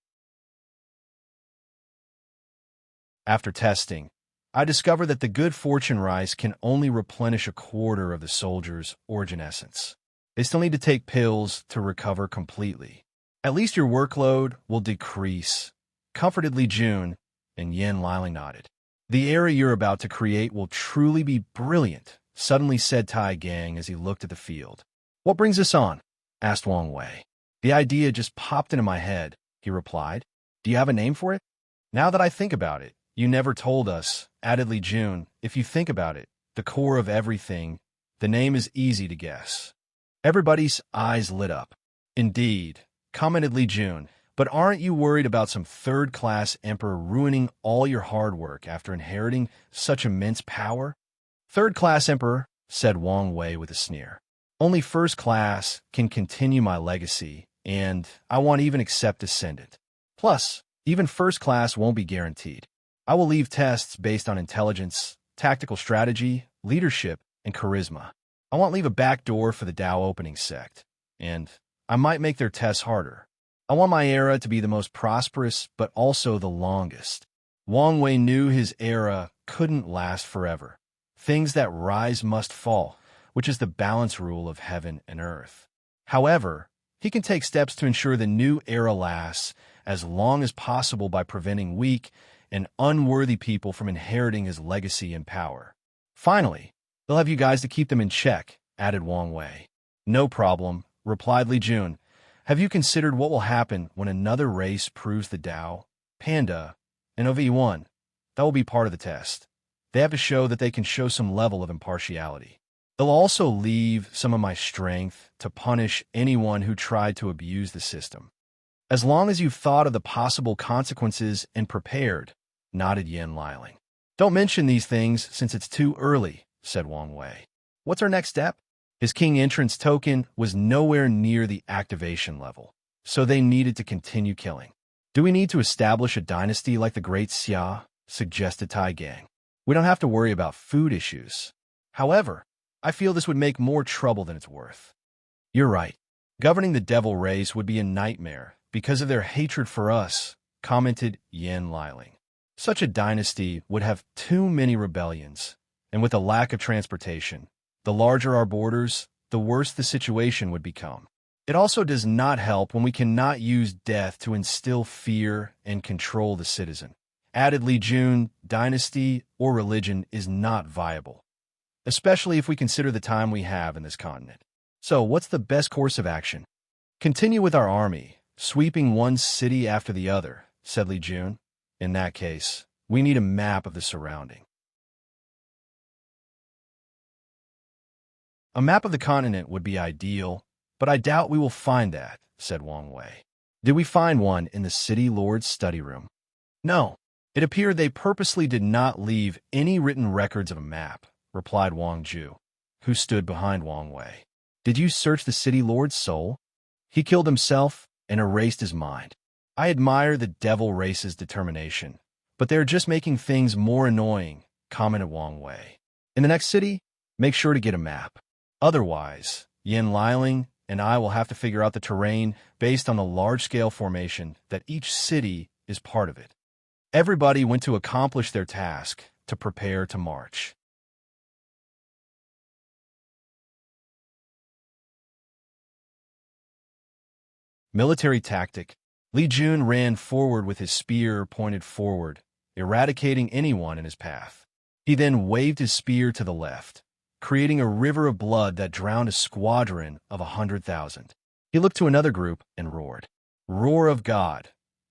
After testing, I discovered that the good fortune rice can only replenish a quarter of the soldier's origin essence. They still need to take pills to recover completely. At least your workload will decrease, comforted Li Jun, and Yin Liling nodded. The era you're about to create will truly be brilliant, suddenly said Tai Gang as he looked at the field. What brings us on? Asked Wang Wei. The idea just popped into my head, he replied. Do you have a name for it? Now that I think about it, you never told us, added Li Jun. If you think about it, the core of everything, the name is easy to guess. Everybody's eyes lit up. Indeed, commented Li Jun, but aren't you worried about some third-class emperor ruining all your hard work after inheriting such immense power? Third-class emperor, said Wang Wei with a sneer. Only first class can continue my legacy, and I won't even accept descendant. Plus, even first class won't be guaranteed. I will leave tests based on intelligence, tactical strategy, leadership, and charisma. I won't leave a back door for the Tao opening sect, and I might make their tests harder. I want my era to be the most prosperous, but also the longest. Wang Wei knew his era couldn't last forever. Things that rise must fall, which is the balance rule of heaven and earth. However, he can take steps to ensure the new era lasts as long as possible by preventing weak and unworthy people from inheriting his legacy and power. Finally, they'll have you guys to keep them in check, added Wang Wei. No problem, replied Li Jun. Have you considered what will happen when another race proves the Tao, Panda, and OV1? That will be part of the test. They have to show that they can show some level of impartiality. They'll also leave some of my strength to punish anyone who tried to abuse the system. As long as you've thought of the possible consequences and prepared, nodded Yin Liling. Don't mention these things since it's too early, said Wang Wei. What's our next step? His king entrance token was nowhere near the activation level, so they needed to continue killing. Do we need to establish a dynasty like the Great Xia? Suggested Tai Gang. We don't have to worry about food issues. However, I feel this would make more trouble than it's worth. You're right. Governing the devil race would be a nightmare because of their hatred for us, commented Yin Liling. Such a dynasty would have too many rebellions, and with a lack of transportation, the larger our borders, the worse the situation would become. It also does not help when we cannot use death to instill fear and control the citizen. Added Li Jun, dynasty or religion is not viable, especially if we consider the time we have in this continent. So what's the best course of action? Continue with our army, sweeping one city after the other, said Li Jun. In that case, we need a map of the surrounding. A map of the continent would be ideal, but I doubt we will find that, said Wang Wei. Did we find one in the city lord's study room? No. It appeared they purposely did not leave any written records of a map, replied Wang Ju, who stood behind Wang Wei. Did you search the city lord's soul? He killed himself and erased his mind. I admire the devil race's determination, but they're just making things more annoying, commented Wang Wei. In the next city, make sure to get a map. Otherwise, Yin Liling and I will have to figure out the terrain based on the large-scale formation that each city is part of it. Everybody went to accomplish their task, to prepare to march. Military tactic. Li Jun ran forward with his spear pointed forward, eradicating anyone in his path. He then waved his spear to the left, creating a river of blood that drowned a squadron of 100,000. He looked to another group and roared, "Roar of God!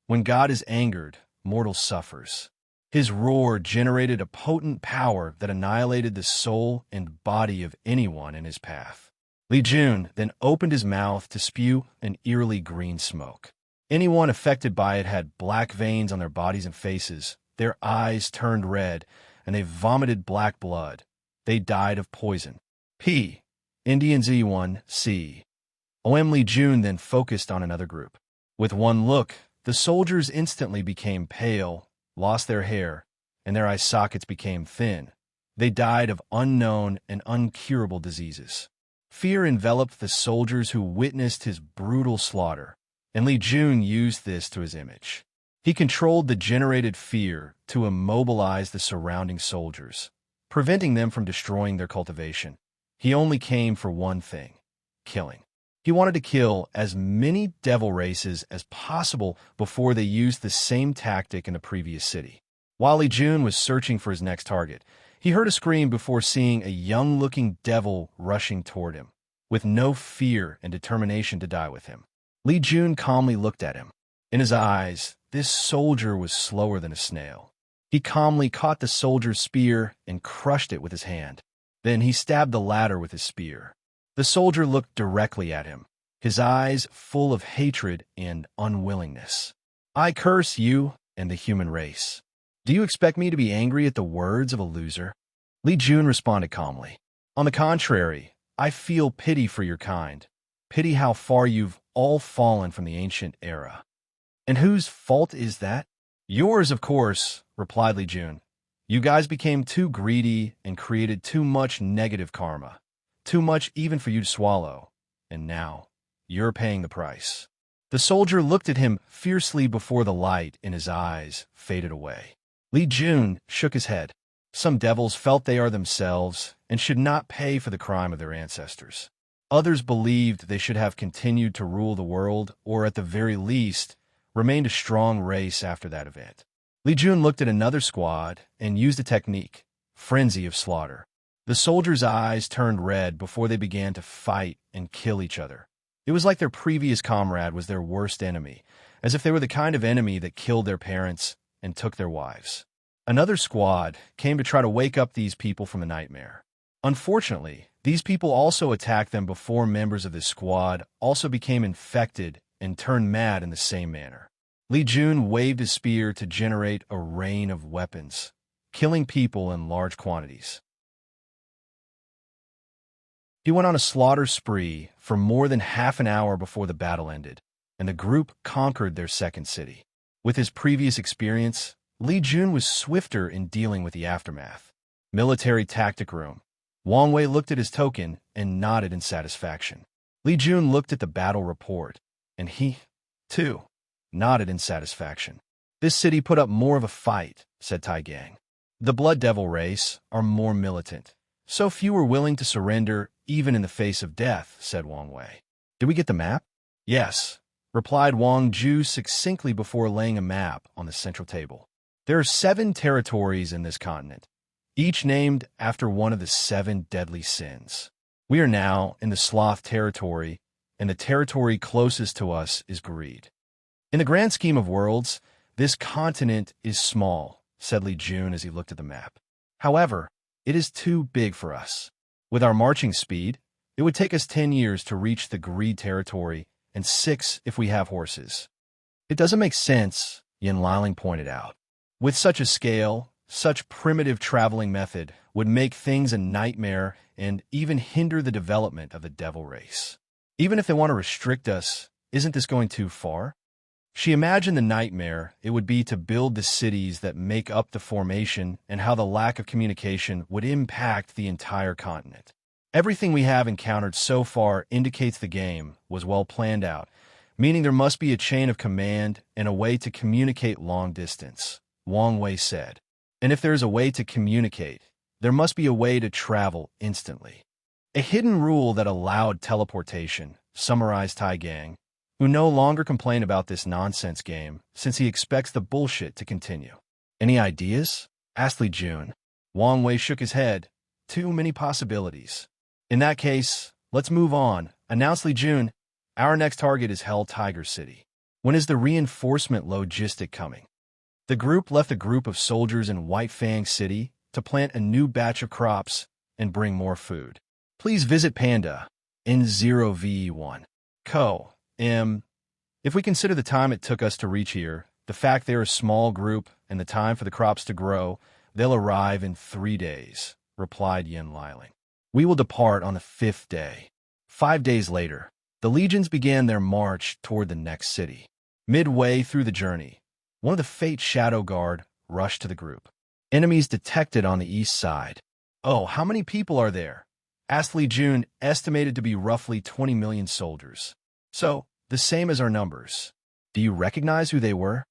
When God is angered, mortal suffers." His roar generated a potent power that annihilated the soul and body of anyone in his path. Li Jun then opened his mouth to spew an eerily green smoke. Anyone affected by it had black veins on their bodies and faces, their eyes turned red, and they vomited black blood. They died of poison. P. Indian Z1 C. OM Li Jun then focused on another group. With one look, the soldiers instantly became pale, lost their hair, and their eye sockets became thin. They died of unknown and uncurable diseases. Fear enveloped the soldiers who witnessed his brutal slaughter, and Li Jun used this to his image. He controlled the generated fear to immobilize the surrounding soldiers, preventing them from destroying their cultivation. He only came for one thing: killing. He wanted to kill as many devil races as possible before they used the same tactic in the previous city. While Li Jun was searching for his next target, he heard a scream before seeing a young-looking devil rushing toward him, with no fear and determination to die with him. Li Jun calmly looked at him. In his eyes, this soldier was slower than a snail. He calmly caught the soldier's spear and crushed it with his hand. Then he stabbed the latter with his spear. The soldier looked directly at him, his eyes full of hatred and unwillingness. "I curse you and the human race. Do you expect me to be angry at the words of a loser?" Li Jun responded calmly. "On the contrary, I feel pity for your kind. Pity how far you've all fallen from the ancient era." "And whose fault is that?" "Yours, of course," replied Li Jun. "You guys became too greedy and created too much negative karma. Too much even for you to swallow. And now, you're paying the price." The soldier looked at him fiercely before the light in his eyes faded away. Li Jun shook his head. Some devils felt they are themselves and should not pay for the crime of their ancestors. Others believed they should have continued to rule the world, or at the very least, remained a strong race after that event. Li Jun looked at another squad and used a technique, frenzy of slaughter. The soldiers' eyes turned red before they began to fight and kill each other. It was like their previous comrade was their worst enemy, as if they were the kind of enemy that killed their parents and took their wives. Another squad came to try to wake up these people from a nightmare. Unfortunately, these people also attacked them before members of this squad also became infected and turned mad in the same manner. Li Jun waved his spear to generate a rain of weapons, killing people in large quantities. He went on a slaughter spree for more than half an hour before the battle ended, and the group conquered their second city. With his previous experience, Li Jun was swifter in dealing with the aftermath. Military tactic room. Wang Wei looked at his token and nodded in satisfaction. Li Jun looked at the battle report, and he, too, nodded in satisfaction. "This city put up more of a fight," said Tai Gang. "The Blood Devil race are more militant. So few were willing to surrender, even in the face of death," said Wang Wei. "Did we get the map?" "Yes," replied Wang Ju succinctly before laying a map on the central table. "There are 7 territories in this continent, each named after one of the 7 deadly sins. We are now in the sloth territory, and the territory closest to us is greed. In the grand scheme of worlds, this continent is small," said Li Jun as he looked at the map. "However, it is too big for us. With our marching speed, it would take us 10 years to reach the greed territory, and 6 if we have horses." "It doesn't make sense," Yin Liling pointed out. "With such a scale, such primitive traveling method would make things a nightmare and even hinder the development of the devil race. Even if they want to restrict us, isn't this going too far?" She imagined the nightmare it would be to build the cities that make up the formation and how the lack of communication would impact the entire continent. Everything we have encountered so far indicates the game was well planned out, meaning there must be a chain of command and a way to communicate long distance, Wang Wei said. And if there is a way to communicate, there must be a way to travel instantly. A hidden rule that allowed teleportation, summarized Tai Gang, who no longer complained about this nonsense game since he expects the bullshit to continue. Any ideas? Asked Li Jun. Wang Wei shook his head. Too many possibilities. In that case, let's move on, announced Li Jun. Our next target is Hell Tiger City. When is the reinforcement logistic coming? The group left a group of soldiers in White Fang City to plant a new batch of crops and bring more food. Please visit Panda N0VE1. If we consider the time it took us to reach here, the fact they're a small group, and the time for the crops to grow, they'll arrive in 3 days, replied Yin Liling. We will depart on the 5th day. 5 days later, the legions began their march toward the next city. Midway through the journey, one of the Fate Shadow Guard rushed to the group. Enemies detected on the east side. Oh, how many people are there? Asked Li Jun, estimated to be roughly 20 million soldiers. So, the same as our numbers. Do you recognize who they were?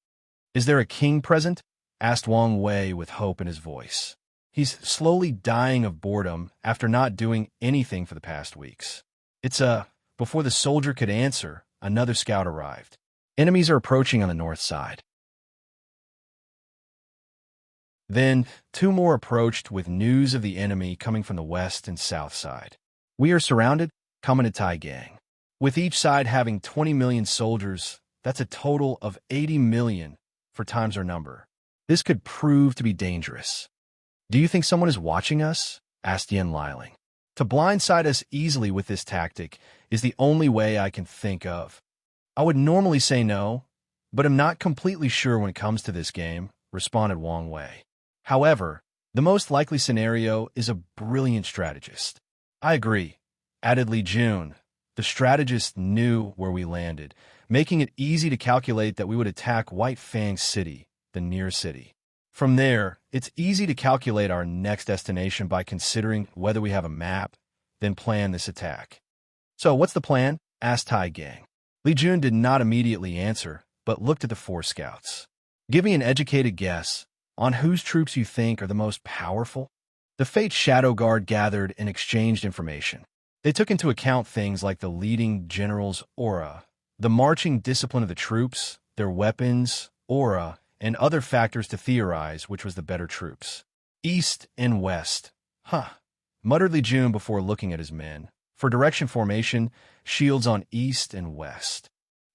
Is there a king present? Asked Wang Wei with hope in his voice. He's slowly dying of boredom after not doing anything for the past weeks. Before the soldier could answer, another scout arrived. Enemies are approaching on the north side. Then, 2 more approached with news of the enemy coming from the west and south side. We are surrounded, commented Tai Gang. With each side having 20 million soldiers, that's a total of 80 million for times our number. This could prove to be dangerous. Do you think someone is watching us? Asked Yin Liling. To blindside us easily with this tactic is the only way I can think of. I would normally say no, but I'm not completely sure when it comes to this game, responded Wang Wei. However, the most likely scenario is a brilliant strategist. I agree, added Li Jun. The strategist knew where we landed, making it easy to calculate that we would attack White Fang City, the near city. From there, it's easy to calculate our next destination by considering whether we have a map, then plan this attack. So what's the plan? Asked Tai Gang. Li Jun did not immediately answer, but looked at the 4 scouts. Give me an educated guess on whose troops you think are the most powerful. The Fate Shadow Guard gathered and exchanged information. They took into account things like the leading general's aura, the marching discipline of the troops, their weapons, aura, and other factors to theorize which was the better troops. East and west. Muttered Li Jun before looking at his men. For direction formation, shields on east and west.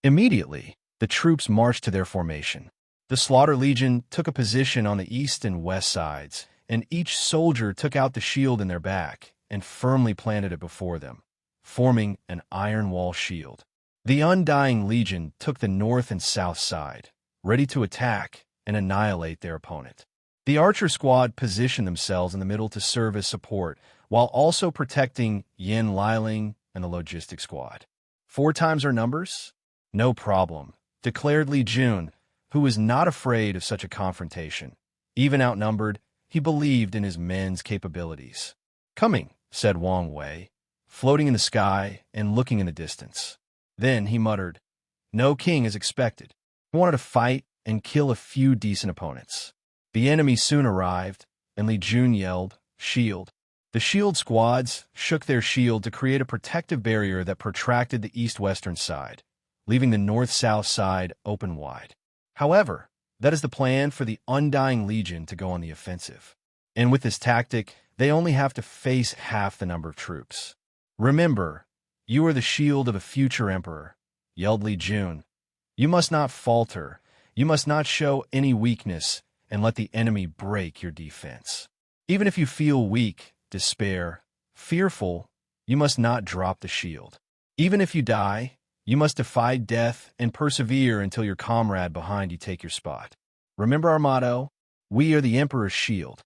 Immediately, the troops marched to their formation. The Slaughter Legion took a position on the east and west sides, and each soldier took out the shield in their back and firmly planted it before them, forming an iron wall shield. The Undying Legion took the north and south side, ready to attack and annihilate their opponent. The Archer Squad positioned themselves in the middle to serve as support, while also protecting Yin Liling and the Logistics Squad. 4 times our numbers? No problem, declared Li Jun, who was not afraid of such a confrontation. Even outnumbered, he believed in his men's capabilities. Coming, said Wang Wei, floating in the sky and looking in the distance. Then he muttered, no king is expected. He wanted to fight and kill a few decent opponents. The enemy soon arrived, and Li Jun yelled, shield. The shield squads shook their shield to create a protective barrier that protracted the east-western side, leaving the north-south side open wide. However, that is the plan for the Undying Legion to go on the offensive. And with this tactic, they only have to face half the number of troops. Remember, you are the shield of a future emperor, yelled Li Jun. You must not falter. You must not show any weakness and let the enemy break your defense. Even if you feel weak, despair, fearful, you must not drop the shield. Even if you die, you must defy death and persevere until your comrade behind you take your spot. Remember our motto, we are the Emperor's shield.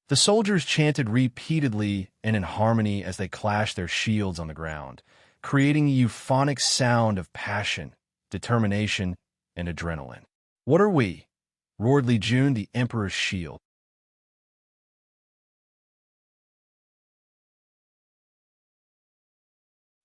The soldiers chanted repeatedly and in harmony as they clashed their shields on the ground, creating a euphonic sound of passion, determination, and adrenaline. What are we? Roared Li Jun, the Emperor's shield.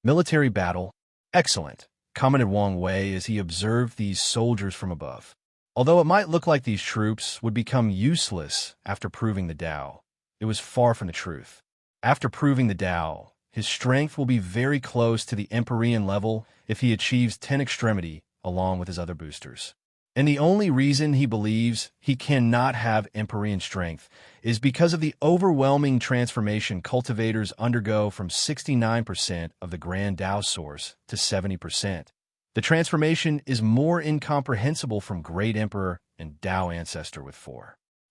Military battle. Excellent, commented Wang Wei as he observed these soldiers from above. Although it might look like these troops would become useless after proving the Tao, it was far from the truth. After proving the Tao, his strength will be very close to the Empyrean level if he achieves 10 extremity along with his other boosters. And the only reason he believes he cannot have Empyrean strength is because of the overwhelming transformation cultivators undergo from 69% of the Grand Tao source to 70%. The transformation is more incomprehensible from Great Emperor and Tao Ancestor with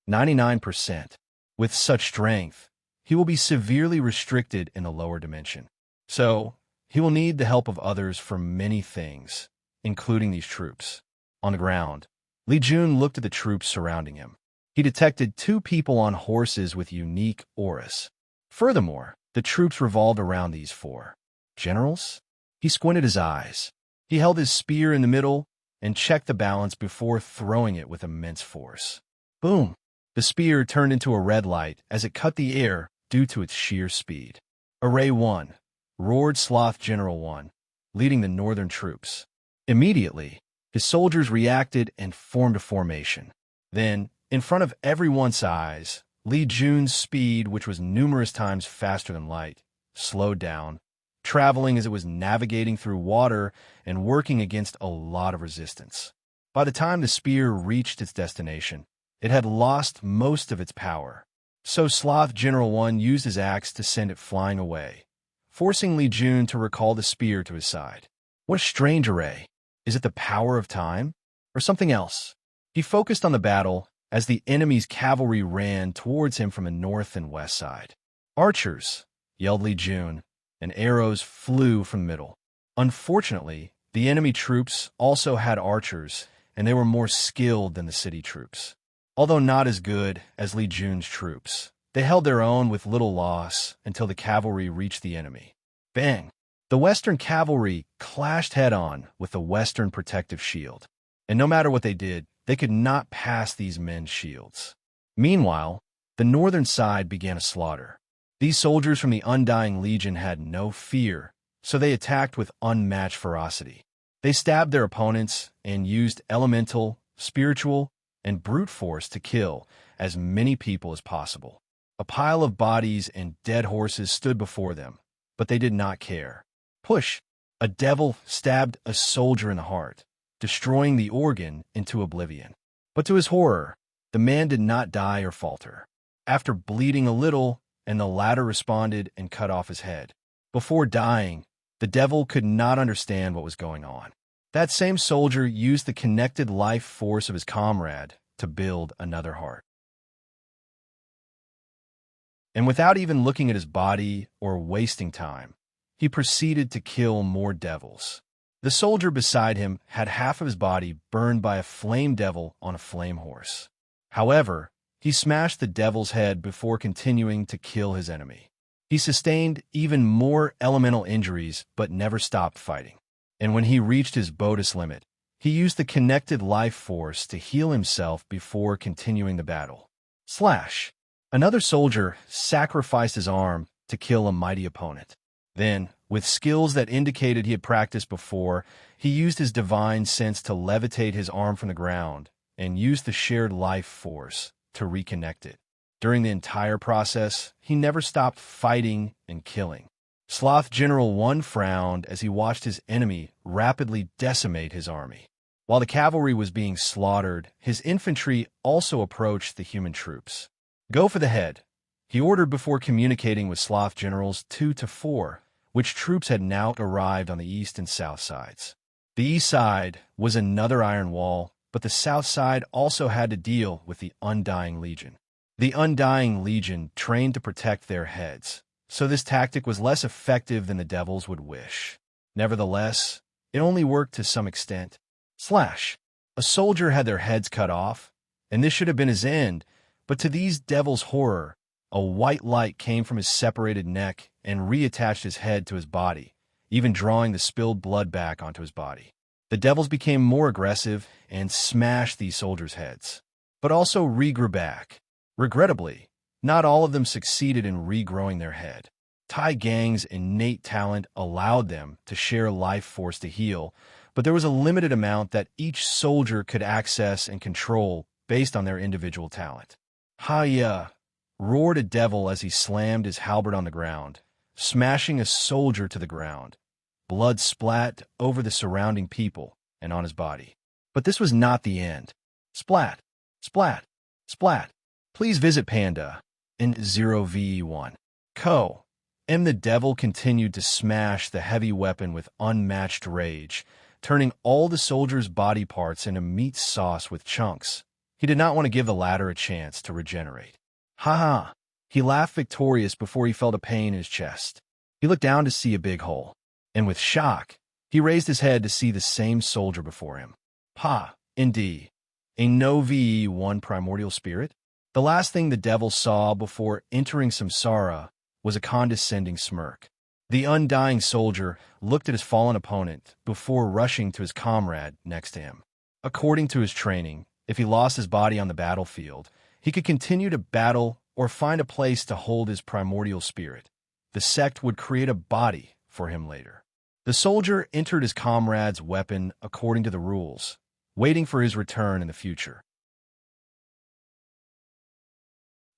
99%. With such strength, he will be severely restricted in the lower dimension. So, he will need the help of others for many things, including these troops. On the ground, Li Jun looked at the troops surrounding him. He detected 2 people on horses with unique auras. Furthermore, the troops revolved around these 4 generals. He squinted his eyes. He held his spear in the middle and checked the balance before throwing it with immense force. Boom! The spear turned into a red light as it cut the air due to its sheer speed. Array 1, roared Sloth General 1, leading the northern troops. Immediately, his soldiers reacted and formed a formation. Then, in front of everyone's eyes, Li Jun's speed, which was numerous times faster than light, slowed down, traveling as it was navigating through water and working against a lot of resistance. By the time the spear reached its destination, it had lost most of its power. So Sloth General 1 used his axe to send it flying away, forcing Li Jun to recall the spear to his side. What a strange array. Is it the power of time? Or something else? He focused on the battle as the enemy's cavalry ran towards him from the north and west side. Archers, yelled Li Jun, and arrows flew from the middle. Unfortunately, the enemy troops also had archers, and they were more skilled than the city troops. Although not as good as Li Jun's troops, they held their own with little loss until the cavalry reached the enemy. Bang! The Western cavalry clashed head-on with the Western protective shield, and no matter what they did, they could not pass these men's shields. Meanwhile, the northern side began a slaughter. These soldiers from the Undying Legion had no fear, so they attacked with unmatched ferocity. They stabbed their opponents and used elemental, spiritual, and brute force to kill as many people as possible. A pile of bodies and dead horses stood before them, but they did not care. Push! A devil stabbed a soldier in the heart, destroying the organ into oblivion. But to his horror, the man did not die or falter. After bleeding a little, and the latter responded and cut off his head. Before dying, the devil could not understand what was going on. That same soldier used the connected life force of his comrade to build another heart. And without even looking at his body or wasting time, he proceeded to kill more devils. The soldier beside him had half of his body burned by a flame devil on a flame horse. However, he smashed the devil's head before continuing to kill his enemy. He sustained even more elemental injuries but never stopped fighting. And when he reached his bonus limit, he used the connected life force to heal himself before continuing the battle. Slash! Another soldier sacrificed his arm to kill a mighty opponent. Then, with skills that indicated he had practiced before, he used his divine sense to levitate his arm from the ground and used the shared life force to reconnect it. During the entire process, he never stopped fighting and killing. Sloth General 1 frowned as he watched his enemy rapidly decimate his army. While the cavalry was being slaughtered, his infantry also approached the human troops. Go for the head, he ordered before communicating with Sloth Generals 2 to 4, which troops had now arrived on the east and south sides. The east side was another iron wall, but the south side also had to deal with the Undying Legion. The Undying Legion trained to protect their heads, so this tactic was less effective than the devils would wish. Nevertheless, it only worked to some extent. Slash! A soldier had their heads cut off, and this should have been his end, but to these devils' horror, a white light came from his separated neck and reattached his head to his body, even drawing the spilled blood back onto his body. The devils became more aggressive and smashed these soldiers' heads, but also regrew back. Regrettably, not all of them succeeded in regrowing their head. Tai Gang's innate talent allowed them to share life force to heal, but there was a limited amount that each soldier could access and control based on their individual talent. "Hiya!" roared a devil as he slammed his halberd on the ground, smashing a soldier to the ground. Blood splat over the surrounding people and on his body. But this was not the end. Splat, splat, splat. Please visit Panda in 0v1. Co. M. The devil continued to smash the heavy weapon with unmatched rage, turning all the soldiers' body parts into meat sauce with chunks. He did not want to give the latter a chance to regenerate. "Ha ha!" He laughed victorious before he felt a pain in his chest. He looked down to see a big hole, and with shock, he raised his head to see the same soldier before him. "Pa, indeed. A no VE1 primordial spirit?" The last thing the devil saw before entering samsara was a condescending smirk. The undying soldier looked at his fallen opponent before rushing to his comrade next to him. According to his training, if he lost his body on the battlefield, he could continue to battle or find a place to hold his primordial spirit. The sect would create a body for him later. The soldier entered his comrade's weapon according to the rules, waiting for his return in the future.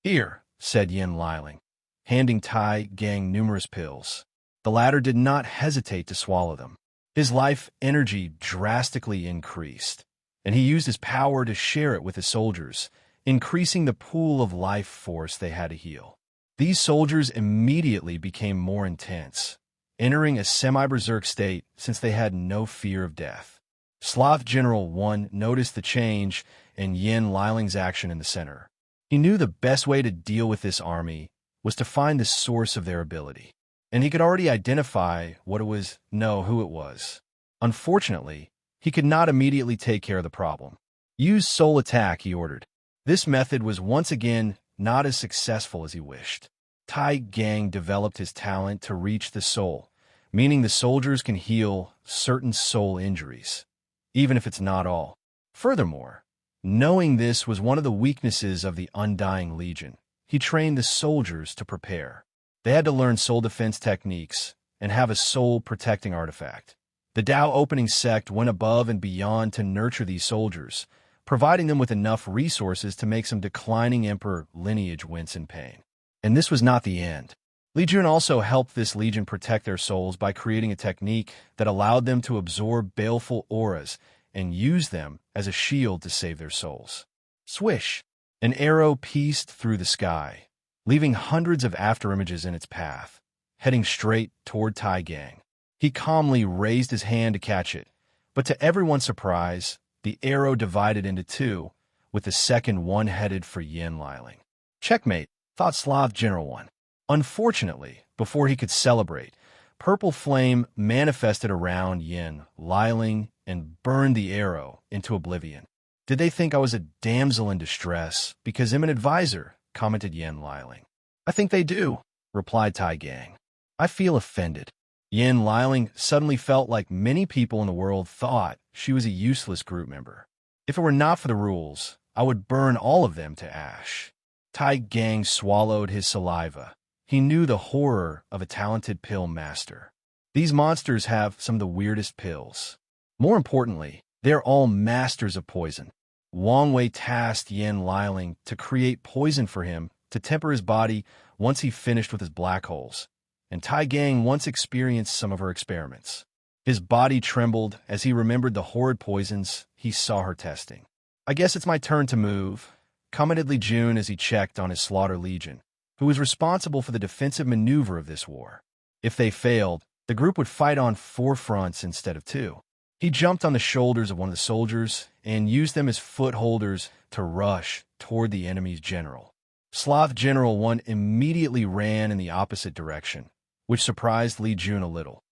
"Here," said Yin Liling, handing Tai Gang numerous pills. The latter did not hesitate to swallow them. His life energy drastically increased, and he used his power to share it with his soldiers, increasing the pool of life force they had to heal. These soldiers immediately became more intense, entering a semi-berserk state since they had no fear of death. Sloth General 1 noticed the change in Yin Liling's action in the center. He knew the best way to deal with this army was to find the source of their ability, and he could already identify what it was, who it was. Unfortunately, he could not immediately take care of the problem. "Use soul attack," he ordered. This method was once again not as successful as he wished. Tai Gang developed his talent to reach the soul, meaning the soldiers can heal certain soul injuries, even if it's not all. Furthermore, knowing this was one of the weaknesses of the Undying Legion, he trained the soldiers to prepare. They had to learn soul defense techniques and have a soul-protecting artifact. The Tao Opening Sect went above and beyond to nurture these soldiers, providing them with enough resources to make some declining emperor lineage wince in pain. And this was not the end. Li Jun also helped this legion protect their souls by creating a technique that allowed them to absorb baleful auras and use them as a shield to save their souls. Swish! An arrow pieced through the sky, leaving hundreds of afterimages in its path, heading straight toward Tai Gang. He calmly raised his hand to catch it, but to everyone's surprise, the arrow divided into two, with the second one headed for Yin Liling. "Checkmate," thought Sloth General 1. Unfortunately, before he could celebrate, purple flame manifested around Yin Liling and burned the arrow into oblivion. "Did they think I was a damsel in distress because I'm an advisor?" commented Yin Liling. "I think they do," replied Tai Gang. "I feel offended." Yin Liling suddenly felt like many people in the world thought she was a useless group member. "If it were not for the rules, I would burn all of them to ash." Tai Gang swallowed his saliva. He knew the horror of a talented pill master. These monsters have some of the weirdest pills. More importantly, they're all masters of poison. Wang Wei tasked Yin Liling to create poison for him to temper his body once he finished with his black holes, and Tai Gang once experienced some of her experiments. His body trembled as he remembered the horrid poisons he saw her testing. "I guess it's my turn to move," commented Li Jun as he checked on his Slaughter Legion, who was responsible for the defensive maneuver of this war. If they failed, the group would fight on 4 fronts instead of 2. He jumped on the shoulders of one of the soldiers and used them as footholders to rush toward the enemy's general. Sloth General 1 immediately ran in the opposite direction, which surprised Li Jun a little.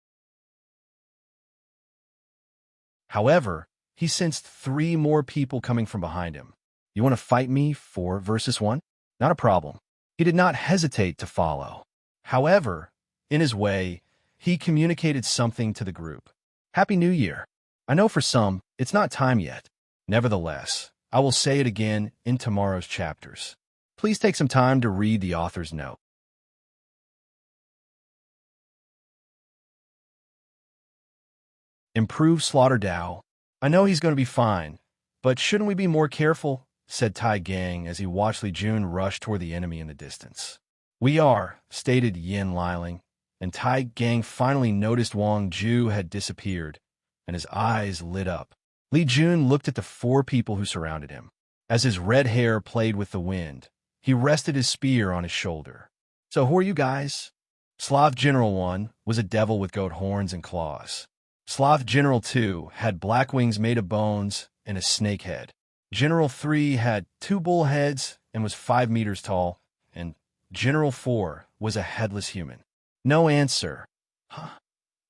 However, he sensed 3 more people coming from behind him. "You want to fight me 4 versus 1? Not a problem." He did not hesitate to follow. However, in his way, he communicated something to the group. "Happy New Year. I know for some, it's not time yet. Nevertheless, I will say it again in tomorrow's chapters. Please take some time to read the author's note." Improve Slaughter Dao. I know he's going to be fine, but shouldn't we be more careful? Said Tai Gang as he watched Li Jun rush toward the enemy in the distance. We are, stated Yin Liling, and Tai Gang finally noticed Wang Ju had disappeared, and his eyes lit up. Li Jun looked at the 4 people who surrounded him. As his red hair played with the wind, he rested his spear on his shoulder. So who are you guys? Slav General 1 was a devil with goat horns and claws. Slav General 2 had black wings made of bones and a snake head. General 3 had 2 bull heads and was 5 meters tall, and General 4 was a headless human. No answer. Huh?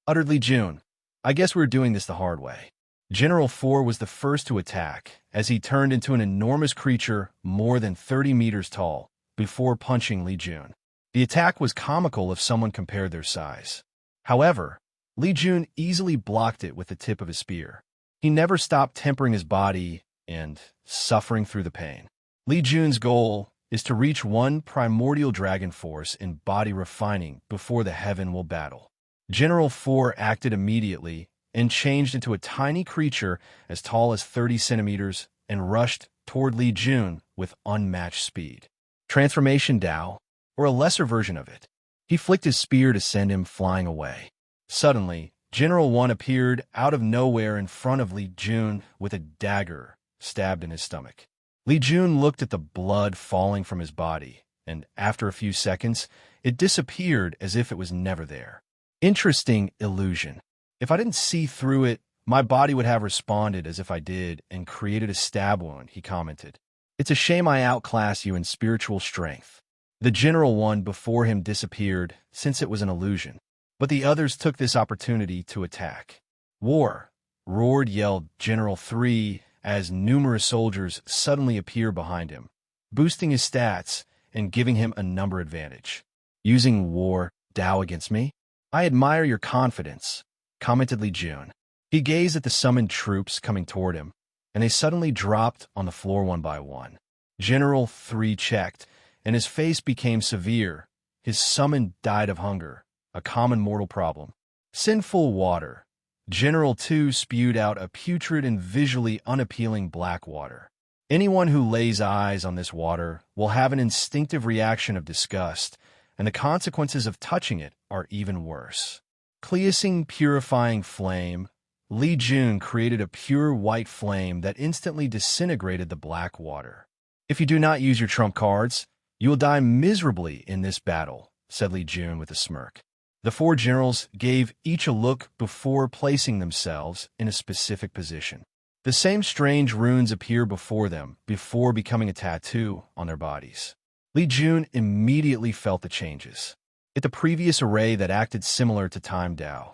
Uttered Li Jun. I guess we're doing this the hard way. General 4 was the first to attack, as he turned into an enormous creature more than 30 meters tall, before punching Li Jun. The attack was comical if someone compared their size. However, Li Jun easily blocked it with the tip of his spear. He never stopped tempering his body and suffering through the pain. Li Jun's goal is to reach 1 primordial dragon force in body refining before the heaven will battle. General 4 acted immediately and changed into a tiny creature as tall as 30 centimeters and rushed toward Li Jun with unmatched speed. Transformation Dao, or a lesser version of it. He flicked his spear to send him flying away. Suddenly, General 1 appeared out of nowhere in front of Li Jun with a dagger stabbed in his stomach. Li Jun looked at the blood falling from his body, and after a few seconds, it disappeared as if it was never there. Interesting illusion. If I didn't see through it, my body would have responded as if I did and created a stab wound, he commented. It's a shame I outclass you in spiritual strength. The General 1 before him disappeared since it was an illusion, but the others took this opportunity to attack. War! Yelled General 3 as numerous soldiers suddenly appear behind him, boosting his stats and giving him a number advantage. Using War Dao against me? I admire your confidence, commented Li Jun. He gazed at the summoned troops coming toward him, and they suddenly dropped on the floor one by one. General 3 checked, and his face became severe. His summon died of hunger, a common mortal problem. Sinful water. General 2 spewed out a putrid and visually unappealing black water. Anyone who lays eyes on this water will have an instinctive reaction of disgust, and the consequences of touching it are even worse. Cleansing purifying flame. Li Jun created a pure white flame that instantly disintegrated the black water. If you do not use your trump cards, you will die miserably in this battle, said Li Jun with a smirk. The 4 generals gave each a look before placing themselves in a specific position. The same strange runes appear before them before becoming a tattoo on their bodies. Li Jun immediately felt the changes. At the previous array that acted similar to Time Dao.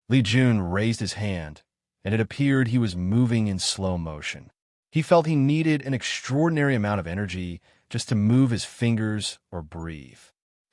Li Jun raised his hand, and it appeared he was moving in slow motion. He felt he needed an extraordinary amount of energy just to move his fingers or breathe.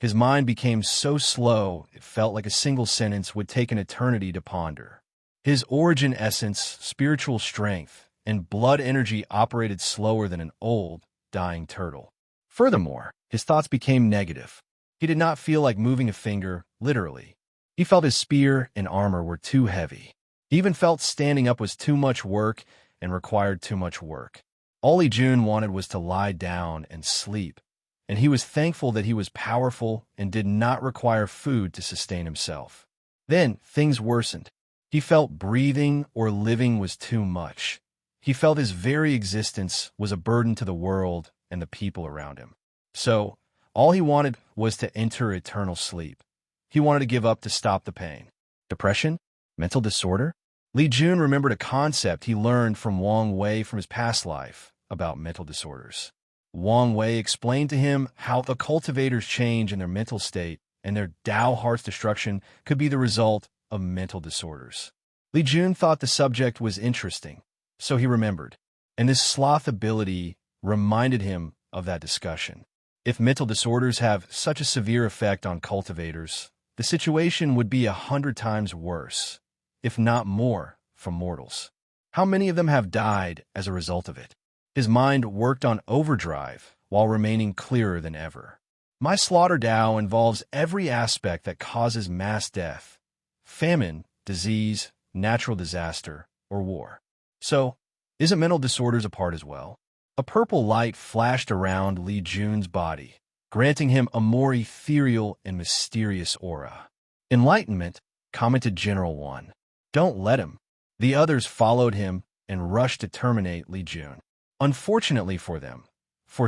His mind became so slow it felt like a single sentence would take an eternity to ponder. His origin essence, spiritual strength, and blood energy operated slower than an old, dying turtle. Furthermore, his thoughts became negative. He did not feel like moving a finger, literally. He felt his spear and armor were too heavy. He even felt standing up was too much work and required too much work. All Li Jun wanted was to lie down and sleep, and he was thankful that he was powerful and did not require food to sustain himself. Then things worsened. He felt breathing or living was too much. He felt his very existence was a burden to the world and the people around him. So, all he wanted was to enter eternal sleep. He wanted to give up to stop the pain. Depression? Mental disorder? Li Jun remembered a concept he learned from Wang Wei from his past life about mental disorders. Wang Wei explained to him how the cultivators change in their mental state and their Dao heart's destruction could be the result of mental disorders. Li Jun thought the subject was interesting, so he remembered, and this sloth ability reminded him of that discussion. If mental disorders have such a severe effect on cultivators, the situation would be 100 times worse, if not more, for mortals. How many of them have died as a result of it? His mind worked on overdrive while remaining clearer than ever. My slaughter Dao involves every aspect that causes mass death, famine, disease, natural disaster, or war. So, isn't mental disorders a part as well? A purple light flashed around Li Jun's body, granting him a more ethereal and mysterious aura. Enlightenment, commented General One. Don't let him. The others followed him and rushed to terminate Li Jun. Unfortunately for them,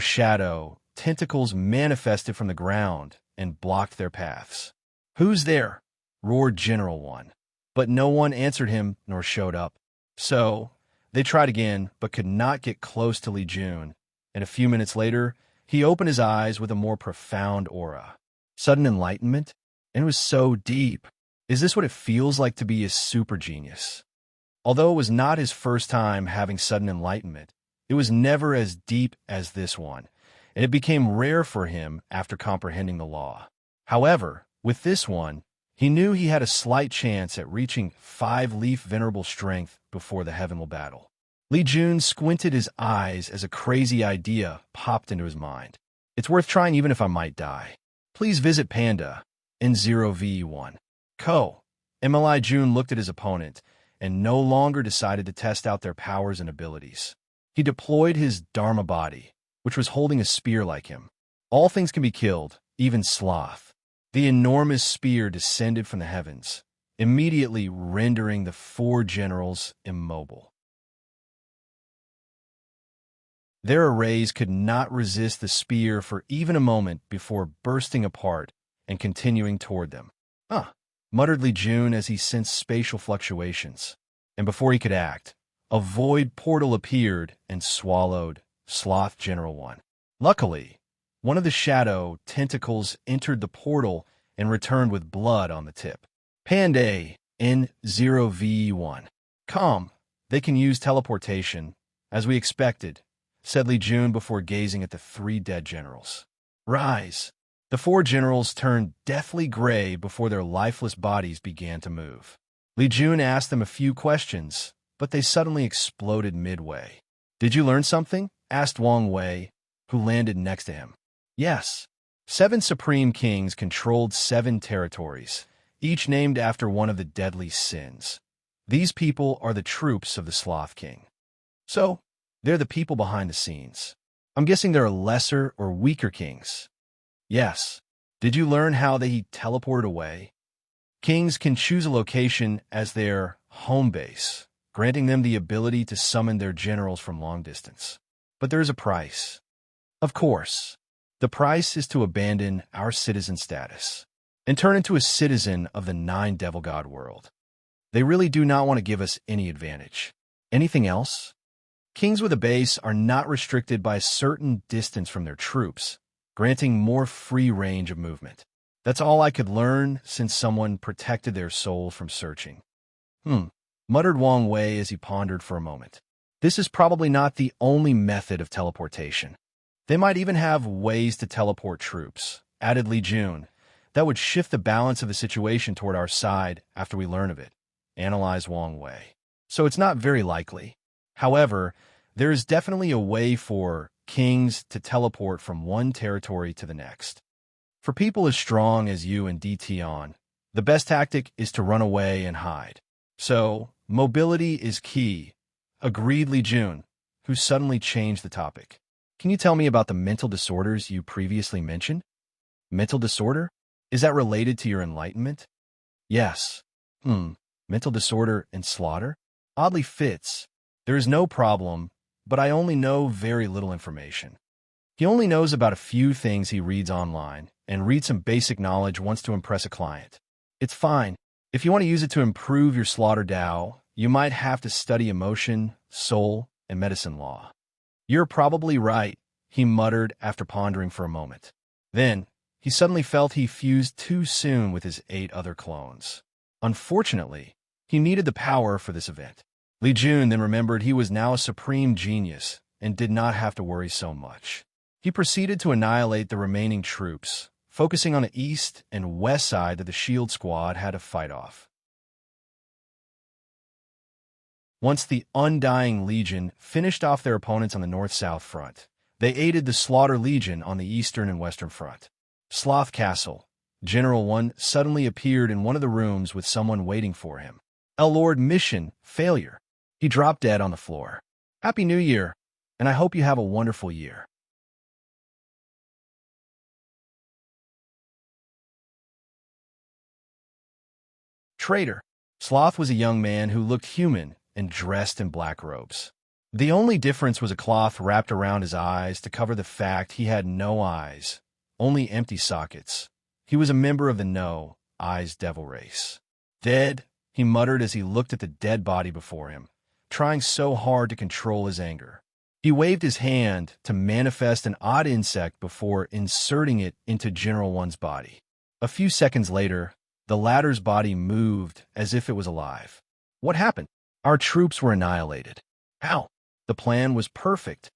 Shadow, tentacles manifested from the ground and blocked their paths. "Who's there?" roared General One. But no one answered him nor showed up. So, they tried again, but could not get close to Li Jun, and a few minutes later, he opened his eyes with a more profound aura. Sudden enlightenment? And it was so deep. Is this what it feels like to be a super genius? Although it was not his first time having sudden enlightenment, it was never as deep as this one, and it became rare for him after comprehending the law. However, with this one, he knew he had a slight chance at reaching 5-leaf venerable strength before the heavenly battle. Li Jun squinted his eyes as a crazy idea popped into his mind. It's worth trying even if I might die. Please visit Panda, N0V1. Co. Li Jun looked at his opponent and no longer decided to test out their powers and abilities. He deployed his Dharma body, which was holding a spear like him. All things can be killed, even sloth. The enormous spear descended from the heavens, immediately rendering the 4 generals immobile. Their arrays could not resist the spear for even a moment before bursting apart and continuing toward them. Muttered Li Jun as he sensed spatial fluctuations. And before he could act, a void portal appeared and swallowed Sloth General One. Luckily, one of the shadow tentacles entered the portal and returned with blood on the tip. Panda N0V1. Calm, they can use teleportation, as we expected, said Li Jun before gazing at the 3 dead generals. Rise. The 4 generals turned deathly gray before their lifeless bodies began to move. Li Jun asked them a few questions, but they suddenly exploded midway. Did you learn something? Asked Wang Wei, who landed next to him. Yes. 7 supreme kings controlled 7 territories, each named after one of the deadly sins. These people are the troops of the Sloth King. So, they're the people behind the scenes. I'm guessing there are lesser or weaker kings. Yes. Did you learn how they teleported away? Kings can choose a location as their home base, granting them the ability to summon their generals from long distance. But there is a price. Of course. The price is to abandon our citizen status and turn into a citizen of the 9 Devil God world. They really do not want to give us any advantage. Anything else? Kings with a base are not restricted by a certain distance from their troops, granting more free range of movement. That's all I could learn since someone protected their soul from searching. Muttered Wang Wei as he pondered for a moment. This is probably not the only method of teleportation. They might even have ways to teleport troops, added Li Jun. That would shift the balance of the situation toward our side after we learn of it, analyzed Wang Wei. So it's not very likely. However, there is definitely a way for kings to teleport from one territory to the next. For people as strong as you and DTon, the best tactic is to run away and hide. So, mobility is key, agreed Li Jun, who suddenly changed the topic. Can you tell me about the mental disorders you previously mentioned? Mental disorder? Is that related to your enlightenment? Yes. Mental disorder and slaughter? Oddly fits. There is no problem, but I only know very little information. He only knows about a few things he reads online, and reads some basic knowledge once to impress a client. It's fine. If you want to use it to improve your slaughter Dao, you might have to study emotion, soul, and medicine law. You're probably right, he muttered after pondering for a moment. Then, he suddenly felt he fused too soon with his 8 other clones. Unfortunately, he needed the power for this event. Li Jun then remembered he was now a supreme genius and did not have to worry so much. He proceeded to annihilate the remaining troops, focusing on the east and west side that the Shield Squad had to fight off. Once the Undying Legion finished off their opponents on the north-south front, they aided the Slaughter Legion on the eastern and western front. Sloth Castle, General 1 suddenly appeared in one of the rooms with someone waiting for him. Lord, mission failure. He dropped dead on the floor. Happy New Year, and I hope you have a wonderful year. Traitor. Sloth was a young man who looked human and dressed in black robes. The only difference was a cloth wrapped around his eyes to cover the fact he had no eyes, only empty sockets. He was a member of the No Eyes Devil race. Dead, he muttered as he looked at the dead body before him, trying so hard to control his anger. He waved his hand to manifest an odd insect before inserting it into General One's body. A few seconds later, the latter's body moved as if it was alive. What happened? Our troops were annihilated. How? The plan was perfect.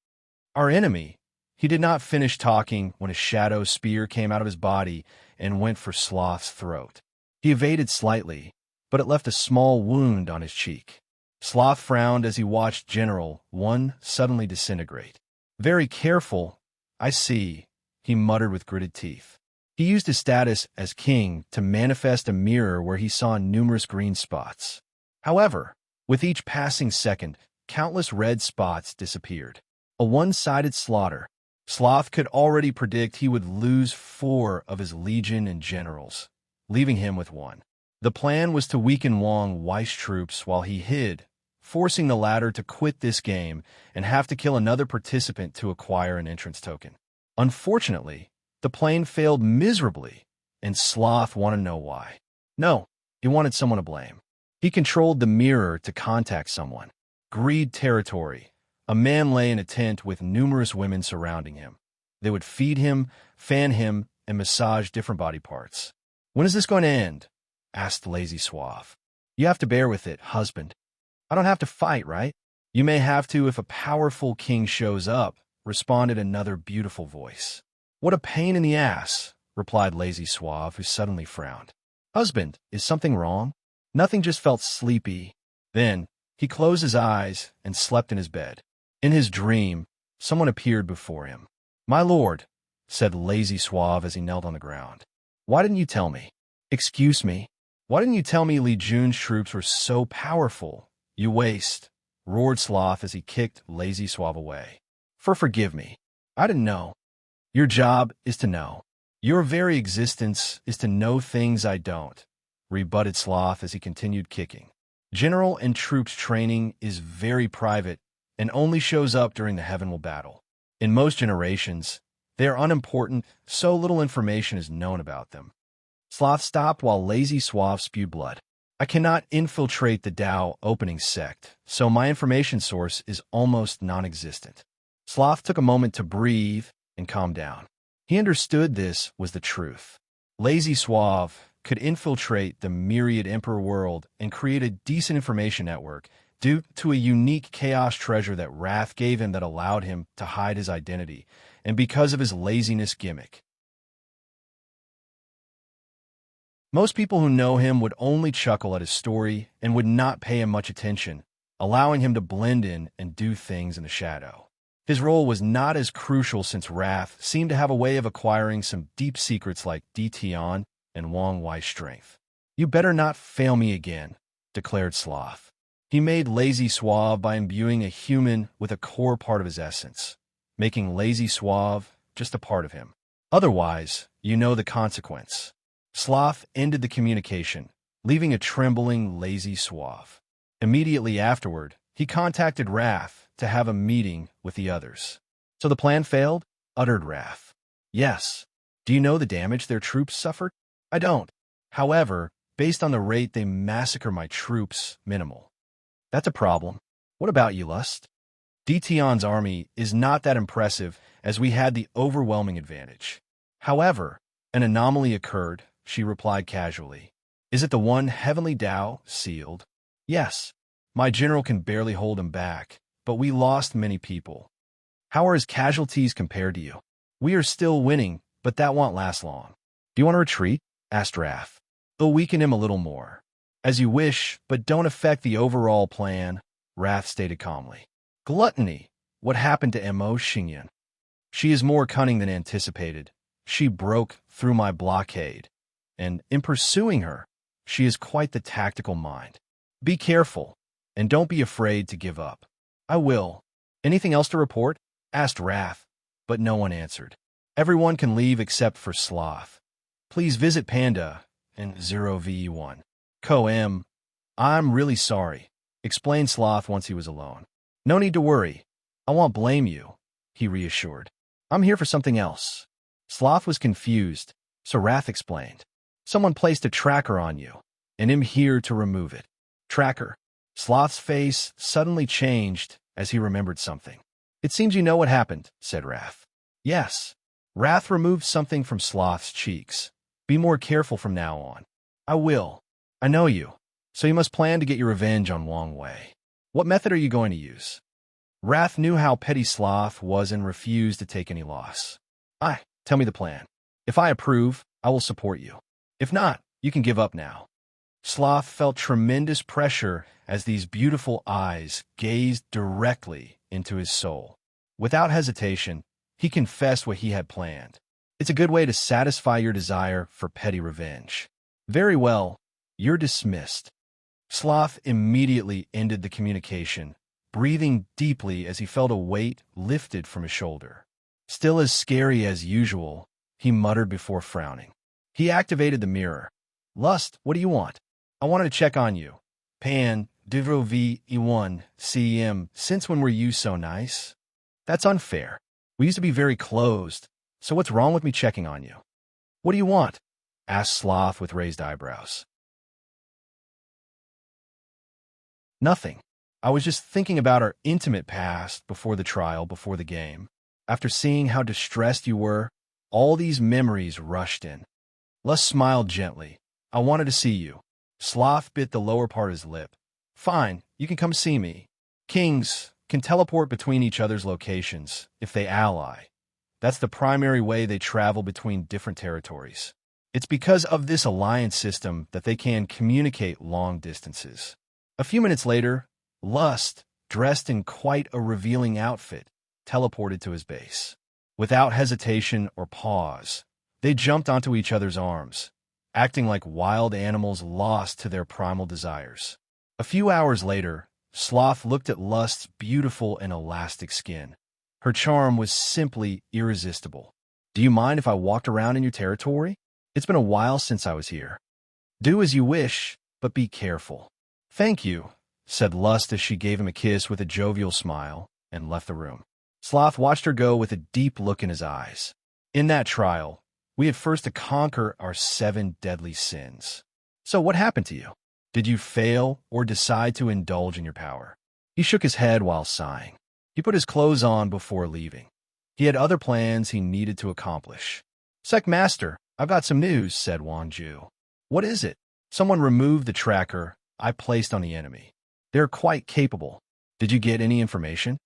Our enemy. He did not finish talking when a shadow spear came out of his body and went for Sloth's throat. He evaded slightly, but it left a small wound on his cheek. Sloth frowned as he watched General 1 suddenly disintegrate. Very careful, I see, he muttered with gritted teeth. He used his status as king to manifest a mirror where he saw numerous green spots. However, with each passing second, countless red spots disappeared. A one-sided slaughter. Sloth could already predict he would lose 4 of his legion and generals, leaving him with 1. The plan was to weaken Wang Wei's troops while he hid, forcing the latter to quit this game and have to kill another participant to acquire an entrance token. Unfortunately, the plan failed miserably, and Sloth wanted to know why. No, he wanted someone to blame. He controlled the mirror to contact someone. Greed territory. A man lay in a tent with numerous women surrounding him. They would feed him, fan him, and massage different body parts. When is this going to end? Asked Lazy Suave. You have to bear with it, husband. I don't have to fight, right? You may have to if a powerful king shows up, responded another beautiful voice. What a pain in the ass, replied Lazy Suave, who suddenly frowned. Husband, is something wrong? Nothing, just felt sleepy. Then, he closed his eyes and slept in his bed. In his dream, someone appeared before him. My lord, said Lazy Suave as he knelt on the ground. Why didn't you tell me? Excuse me. Why didn't you tell me Li Jun's troops were so powerful? You waste, roared Sloth as he kicked Lazy Suave away. Forgive me. I didn't know. Your job is to know. Your very existence is to know things I don't, rebutted Sloth as he continued kicking. General and troops training is very private and only shows up during the Heavenwell battle. In most generations, they are unimportant, so little information is known about them. Sloth stopped while Lazy Suave spewed blood. I cannot infiltrate the Tao opening sect, so my information source is almost non-existent. Sloth took a moment to breathe and calm down. He understood this was the truth. Lazy Suave could infiltrate the myriad Emperor world and create a decent information network due to a unique chaos treasure that Wrath gave him that allowed him to hide his identity, and because of his laziness gimmick. Most people who know him would only chuckle at his story and would not pay him much attention, allowing him to blend in and do things in the shadow. His role was not as crucial since Wrath seemed to have a way of acquiring some deep secrets like Dition and Wang Wei's strength. You better not fail me again, declared Sloth. He made Lazy Suave by imbuing a human with a core part of his essence, making Lazy Suave just a part of him. Otherwise, you know the consequence. Sloth ended the communication, leaving a trembling Lazy Suave. Immediately afterward, he contacted Wrath to have a meeting with the others. So the plan failed? Uttered Wrath. Yes. Do you know the damage their troops suffered? I don't. However, based on the rate they massacre my troops, minimal. That's a problem. What about you, Lust? Dition's army is not that impressive as we had the overwhelming advantage. However, an anomaly occurred, she replied casually. Is it the one heavenly Tao sealed? Yes. My general can barely hold him back, but we lost many people. How are his casualties compared to you? We are still winning, but that won't last long. Do you want to retreat? Asked Wrath. It'll weaken him a little more. As you wish, but don't affect the overall plan, Wrath stated calmly. Gluttony. What happened to Mo Xingyan? She is more cunning than anticipated. She broke through my blockade. and in pursuing her, she is quite the tactical mind. Be careful, and don't be afraid to give up. I will. Anything else to report? Asked Wrath, but no one answered. Everyone can leave except for Sloth. Please visit Panda in 0v1. Co-M, I'm really sorry, explained Sloth once he was alone. No need to worry. I won't blame you, he reassured. I'm here for something else. Sloth was confused, so Wrath explained. Someone placed a tracker on you, and I'm here to remove it. Tracker. Sloth's face suddenly changed as he remembered something. It seems you know what happened, said Wrath. Yes. Wrath removed something from Sloth's cheeks. Be more careful from now on. I will. I know you, so you must plan to get your revenge on Wang Wei. What method are you going to use? Wrath knew how petty Sloth was and refused to take any loss. Tell me the plan. If I approve, I will support you. If not, you can give up now. Sloth felt tremendous pressure as these beautiful eyes gazed directly into his soul. Without hesitation, he confessed what he had planned. It's a good way to satisfy your desire for petty revenge. Very well, you're dismissed. Sloth immediately ended the communication, breathing deeply as he felt a weight lifted from his shoulder. Still as scary as usual, he muttered before frowning. He activated the mirror. Lust, what do you want? I wanted to check on you. Pan, Divro V-E1, CM, since when were you so nice? That's unfair. We used to be very closed, so what's wrong with me checking on you? What do you want? Asked Sloth with raised eyebrows. Nothing. I was just thinking about our intimate past before the trial, before the game. After seeing how distressed you were, all these memories rushed in. Lust smiled gently. I wanted to see you. Sloth bit the lower part of his lip. Fine, you can come see me. Kings can teleport between each other's locations if they ally. That's the primary way they travel between different territories. It's because of this alliance system that they can communicate long distances. A few minutes later, Lust, dressed in quite a revealing outfit, teleported to his base. Without hesitation or pause, they jumped onto each other's arms, acting like wild animals lost to their primal desires. A few hours later, Sloth looked at Lust's beautiful and elastic skin. Her charm was simply irresistible. Do you mind if I walked around in your territory? It's been a while since I was here. Do as you wish, but be careful. Thank you, said Lust as she gave him a kiss with a jovial smile and left the room. Sloth watched her go with a deep look in his eyes. In that trial, we had first to conquer our 7 deadly sins. So what happened to you? Did you fail or decide to indulge in your power? He shook his head while sighing. He put his clothes on before leaving. He had other plans he needed to accomplish. Sec Master, I've got some news, said Wang Ju. What is it? Someone removed the tracker I placed on the enemy. They're quite capable. Did you get any information?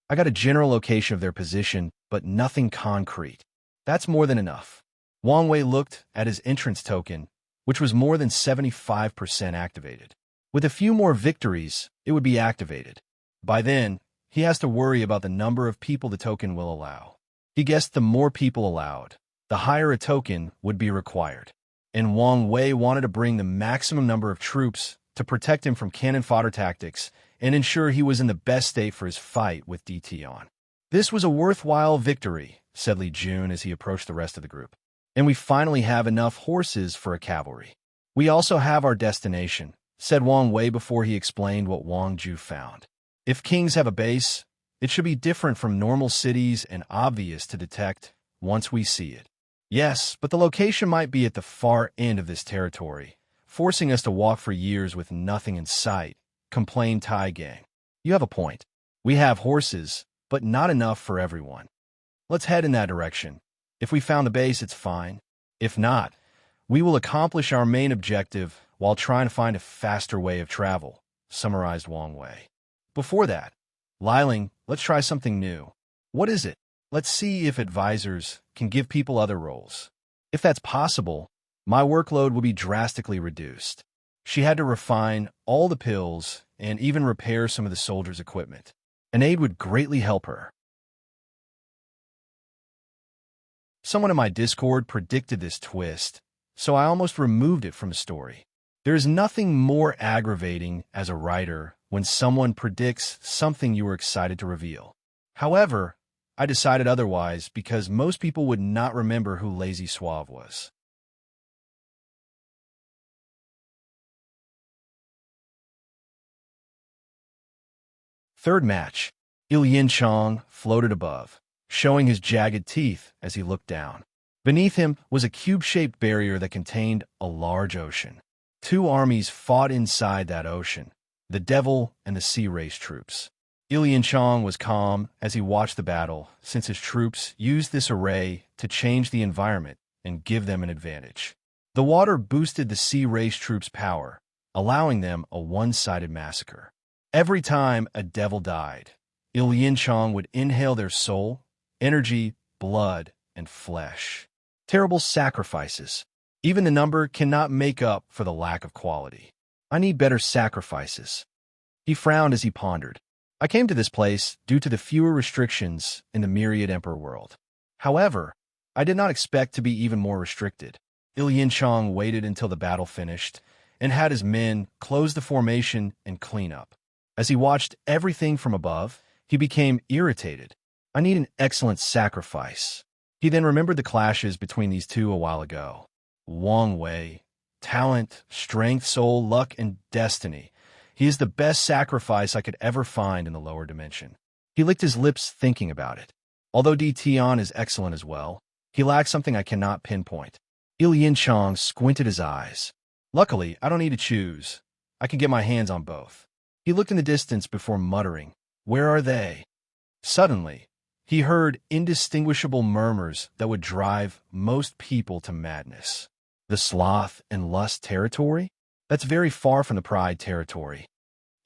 I got a general location of their position, but nothing concrete. That's more than enough. Wang Wei looked at his entrance token, which was more than 75% activated. With a few more victories, it would be activated. By then, he has to worry about the number of people the token will allow. He guessed the more people allowed, the higher a token would be required. And Wang Wei wanted to bring the maximum number of troops to protect him from cannon fodder tactics and ensure he was in the best state for his fight with DT on. This was a worthwhile victory, said Li Jun as he approached the rest of the group. And we finally have enough horses for a cavalry. We also have our destination, said Wang Wei before he explained what Wang Ju found. If kings have a base, it should be different from normal cities and obvious to detect once we see it. Yes, but the location might be at the far end of this territory, forcing us to walk for years with nothing in sight, complained Tai Gang. You have a point. We have horses, but not enough for everyone. Let's head in that direction. If we found the base, it's fine. If not, we will accomplish our main objective while trying to find a faster way of travel, summarized Wang Wei. Before that, Liling, let's try something new. What is it? Let's see if advisors can give people other roles. If that's possible, my workload will be drastically reduced. She had to refine all the pills and even repair some of the soldiers' equipment. An aide would greatly help her. Someone in my Discord predicted this twist, so I almost removed it from the story. There is nothing more aggravating as a writer when someone predicts something you were excited to reveal. However, I decided otherwise because most people would not remember who Lazy Suave was. Third match. Il Yin Chong floated above, showing his jagged teeth as he looked down. Beneath him was a cube-shaped barrier that contained a large ocean. Two armies fought inside that ocean, the Devil and the Sea Race troops. Il Yin Chong was calm as he watched the battle, since his troops used this array to change the environment and give them an advantage. The water boosted the Sea Race troops' power, allowing them a one-sided massacre. Every time a devil died, Il Yin Chong would inhale their soul, energy, blood, and flesh. Terrible sacrifices. Even the number cannot make up for the lack of quality. I need better sacrifices. He frowned as he pondered. I came to this place due to the fewer restrictions in the Myriad Emperor world. However, I did not expect to be even more restricted. Il Yin Chong waited until the battle finished and had his men close the formation and clean up. As he watched everything from above, he became irritated. I need an excellent sacrifice. He then remembered the clashes between these two a while ago. Wang Wei, talent, strength, soul, luck, and destiny. He is the best sacrifice I could ever find in the lower dimension. He licked his lips thinking about it. Although Di Tian is excellent as well, he lacks something I cannot pinpoint. Il Yin Chong squinted his eyes. Luckily, I don't need to choose. I can get my hands on both. He looked in the distance before muttering, "Where are they?" Suddenly, he heard indistinguishable murmurs that would drive most people to madness. The sloth and lust territory? That's very far from the pride territory.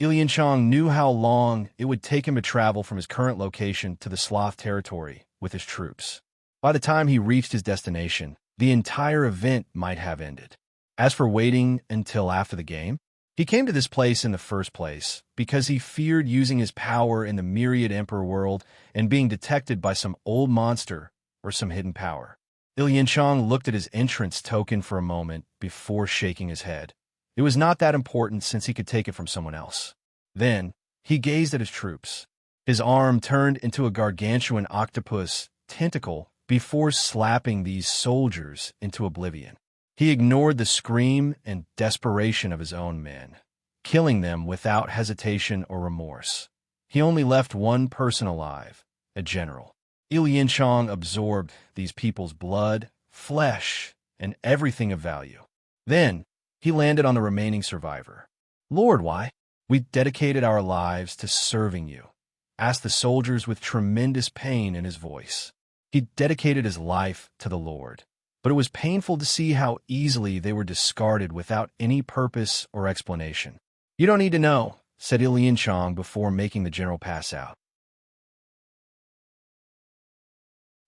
Il Yin Chong knew how long it would take him to travel from his current location to the sloth territory with his troops. By the time he reached his destination, the entire event might have ended. As for waiting until after the game, he came to this place in the first place because he feared using his power in the Myriad Emperor world and being detected by some old monster or some hidden power. Il Yin Chong looked at his entrance token for a moment before shaking his head. It was not that important since he could take it from someone else. Then, he gazed at his troops. His arm turned into a gargantuan octopus tentacle before slapping these soldiers into oblivion. He ignored the scream and desperation of his own men, killing them without hesitation or remorse. He only left one person alive, a general. Il Yin Chong absorbed these people's blood, flesh, and everything of value. Then, he landed on the remaining survivor. "Lord, why? We dedicated our lives to serving you," asked the soldiers with tremendous pain in his voice. He dedicated his life to the Lord. But it was painful to see how easily they were discarded without any purpose or explanation. "You don't need to know," said Il Yin Chong before making the general pass out.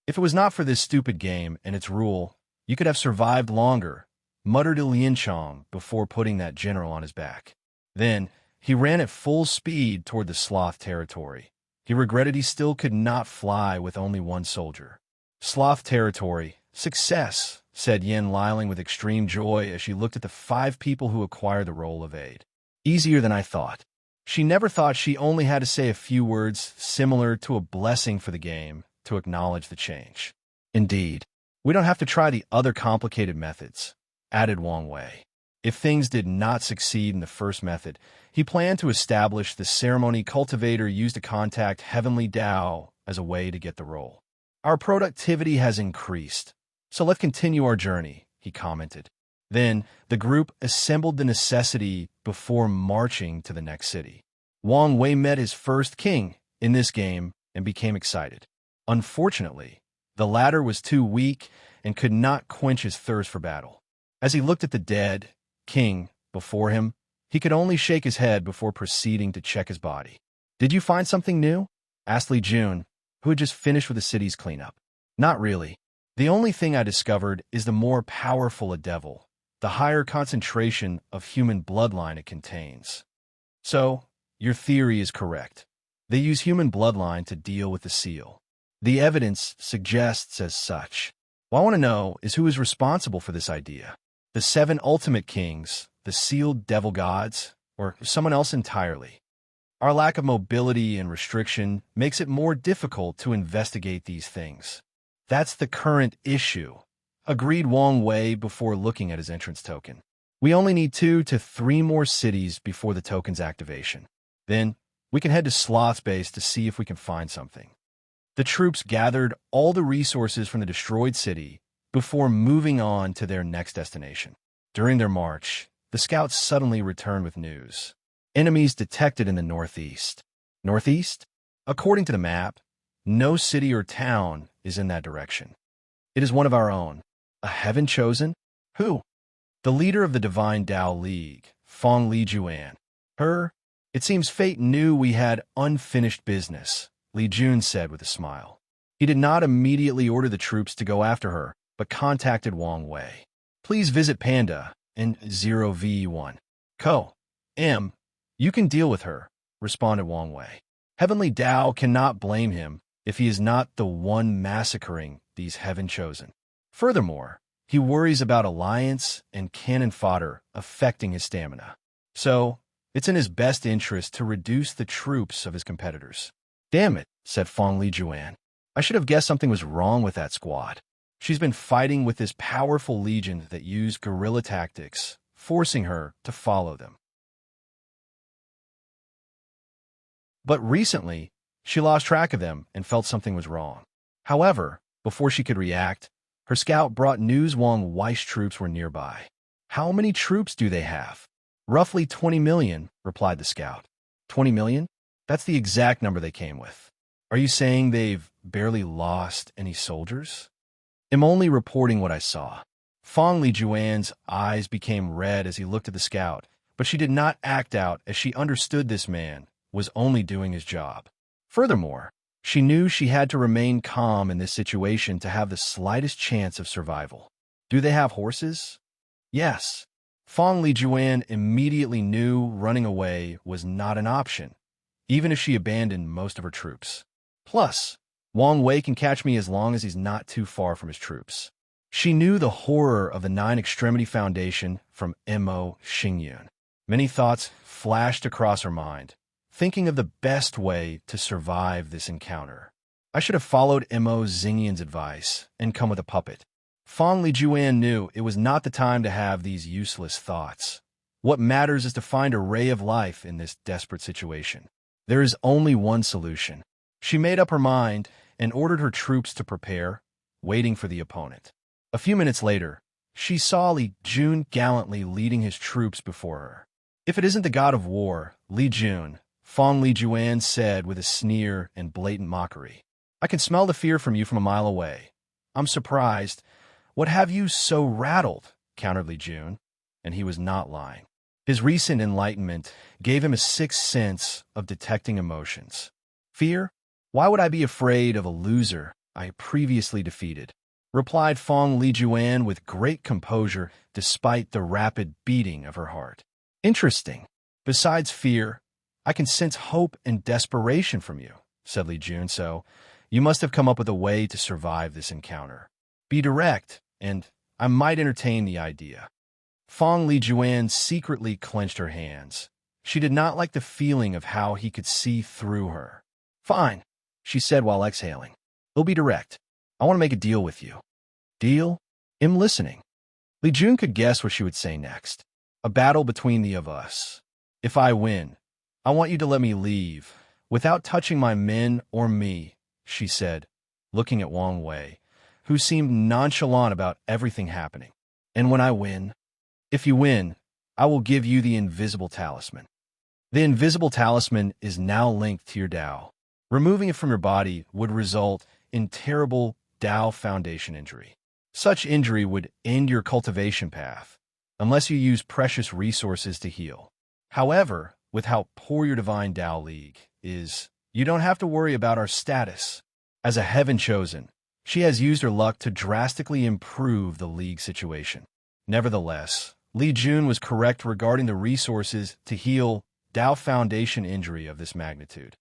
"If it was not for this stupid game and its rule, you could have survived longer," muttered Il Yin Chong before putting that general on his back. Then, he ran at full speed toward the sloth territory. He regretted he still could not fly with only one soldier. "Sloth territory. Success," said Yen Liling with extreme joy as she looked at the 5 people who acquired the role of aide. "Easier than I thought." She never thought she only had to say a few words similar to a blessing for the game to acknowledge the change. "Indeed, we don't have to try the other complicated methods," added Wang Wei. If things did not succeed in the first method, he planned to establish the ceremony cultivator used to contact Heavenly Tao as a way to get the role. "Our productivity has increased, so let's continue our journey," he commented. Then, the group assembled the necessity before marching to the next city. Wang Wei met his first king in this game and became excited. Unfortunately, the latter was too weak and could not quench his thirst for battle. As he looked at the dead king before him, he could only shake his head before proceeding to check his body. "Did you find something new?" asked Li Jun, who had just finished with the city's cleanup. "Not really. The only thing I discovered is the more powerful a devil, the higher concentration of human bloodline it contains." "So, your theory is correct. They use human bloodline to deal with the seal. The evidence suggests as such. What I want to know is who is responsible for this idea." The 7 ultimate kings, the sealed devil gods, or someone else entirely? Our lack of mobility and restriction makes it more difficult to investigate these things. That's the current issue, agreed Wang Wei before looking at his entrance token. We only need 2 to 3 more cities before the token's activation. Then, we can head to Sloth's base to see if we can find something. The troops gathered all the resources from the destroyed city before moving on to their next destination. During their march, the scouts suddenly returned with news. Enemies detected in the northeast. Northeast? According to the map, no city or town is in that direction. It is one of our own. A heaven chosen? Who? The leader of the Divine Tao League, Fong Li Juan. Her? It seems fate knew we had unfinished business, Li Jun said with a smile. He did not immediately order the troops to go after her, but contacted Wang Wei. Please visit Panda in 0V1. M. You can deal with her, responded Wang Wei. Heavenly Tao cannot blame him if he is not the one massacring these heaven chosen. Furthermore, he worries about alliance and cannon fodder affecting his stamina. So, it's in his best interest to reduce the troops of his competitors. Damn it, said Fong Li Juan. I should have guessed something was wrong with that squad. She's been fighting with this powerful legion that used guerrilla tactics, forcing her to follow them. But recently, she lost track of them and felt something was wrong. However, before she could react, her scout brought news Wang Wei's troops were nearby. How many troops do they have? Roughly 20 million, replied the scout. 20 million? That's the exact number they came with. Are you saying they've barely lost any soldiers? I'm only reporting what I saw. Fong Li Juan's eyes became red as he looked at the scout, but she did not act out as she understood this man was only doing his job. Furthermore, she knew she had to remain calm in this situation to have the slightest chance of survival. Do they have horses? Yes. Fong Li Juan immediately knew running away was not an option, even if she abandoned most of her troops. Plus, Wang Wei can catch me as long as he's not too far from his troops. She knew the horror of the Nine Extremity Foundation from Mo Xingyun. Many thoughts flashed across her mind, thinking of the best way to survive this encounter. I should have followed Mo Xingyun's advice and come with a puppet. Fong Li Juan knew it was not the time to have these useless thoughts. What matters is to find a ray of life in this desperate situation. There is only one solution. She made up her mind and ordered her troops to prepare, waiting for the opponent. A few minutes later, she saw Li Jun gallantly leading his troops before her. If it isn't the god of war, Li Jun, Fong Li Juan said with a sneer and blatant mockery. I can smell the fear from you from a mile away. I'm surprised. What have you so rattled? Countered Li Jun, and he was not lying. His recent enlightenment gave him a sixth sense of detecting emotions. Fear? Why would I be afraid of a loser I previously defeated? Replied Fong Li Juan with great composure despite the rapid beating of her heart. Interesting. Besides fear, I can sense hope and desperation from you, said Li Jun, so you must have come up with a way to survive this encounter. Be direct, and I might entertain the idea. Fong Li Juan secretly clenched her hands. She did not like the feeling of how he could see through her. Fine, she said while exhaling. We'll be direct. I want to make a deal with you. Deal? I'm listening. Li Jun could guess what she would say next. A battle between the of us. If I win, I want you to let me leave, without touching my men or me, she said, looking at Wang Wei, who seemed nonchalant about everything happening. And when I win, if you win, I will give you the invisible talisman. The invisible talisman is now linked to your Tao. Removing it from your body would result in terrible Tao Foundation injury. Such injury would end your cultivation path, unless you use precious resources to heal. However, with how poor your Divine Tao League is, you don't have to worry about our status. As a heaven chosen, she has used her luck to drastically improve the League situation. Nevertheless, Li Jun was correct regarding the resources to heal Tao Foundation injury of this magnitude.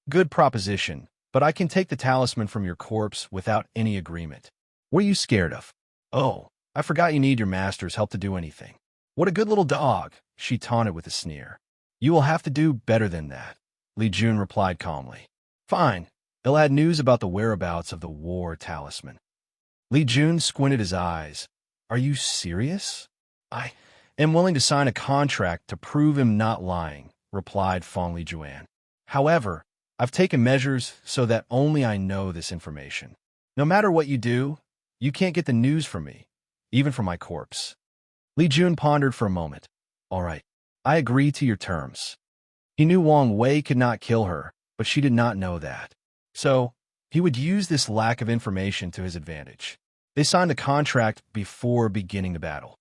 Good proposition, but I can take the talisman from your corpse without any agreement. What are you scared of? Oh, I forgot you need your master's help to do anything. What a good little dog, she taunted with a sneer. You will have to do better than that, Li Jun replied calmly. Fine, they'll add news about the whereabouts of the war talisman. Li Jun squinted his eyes. Are you serious? I am willing to sign a contract to prove him not lying, replied Fong Li Juan. However, I've taken measures so that only I know this information. No matter what you do, you can't get the news from me, even from my corpse. Li Jun pondered for a moment. All right, I agree to your terms. He knew Wang Wei could not kill her, but she did not know that. So, he would use this lack of information to his advantage. They signed a contract before beginning the battle.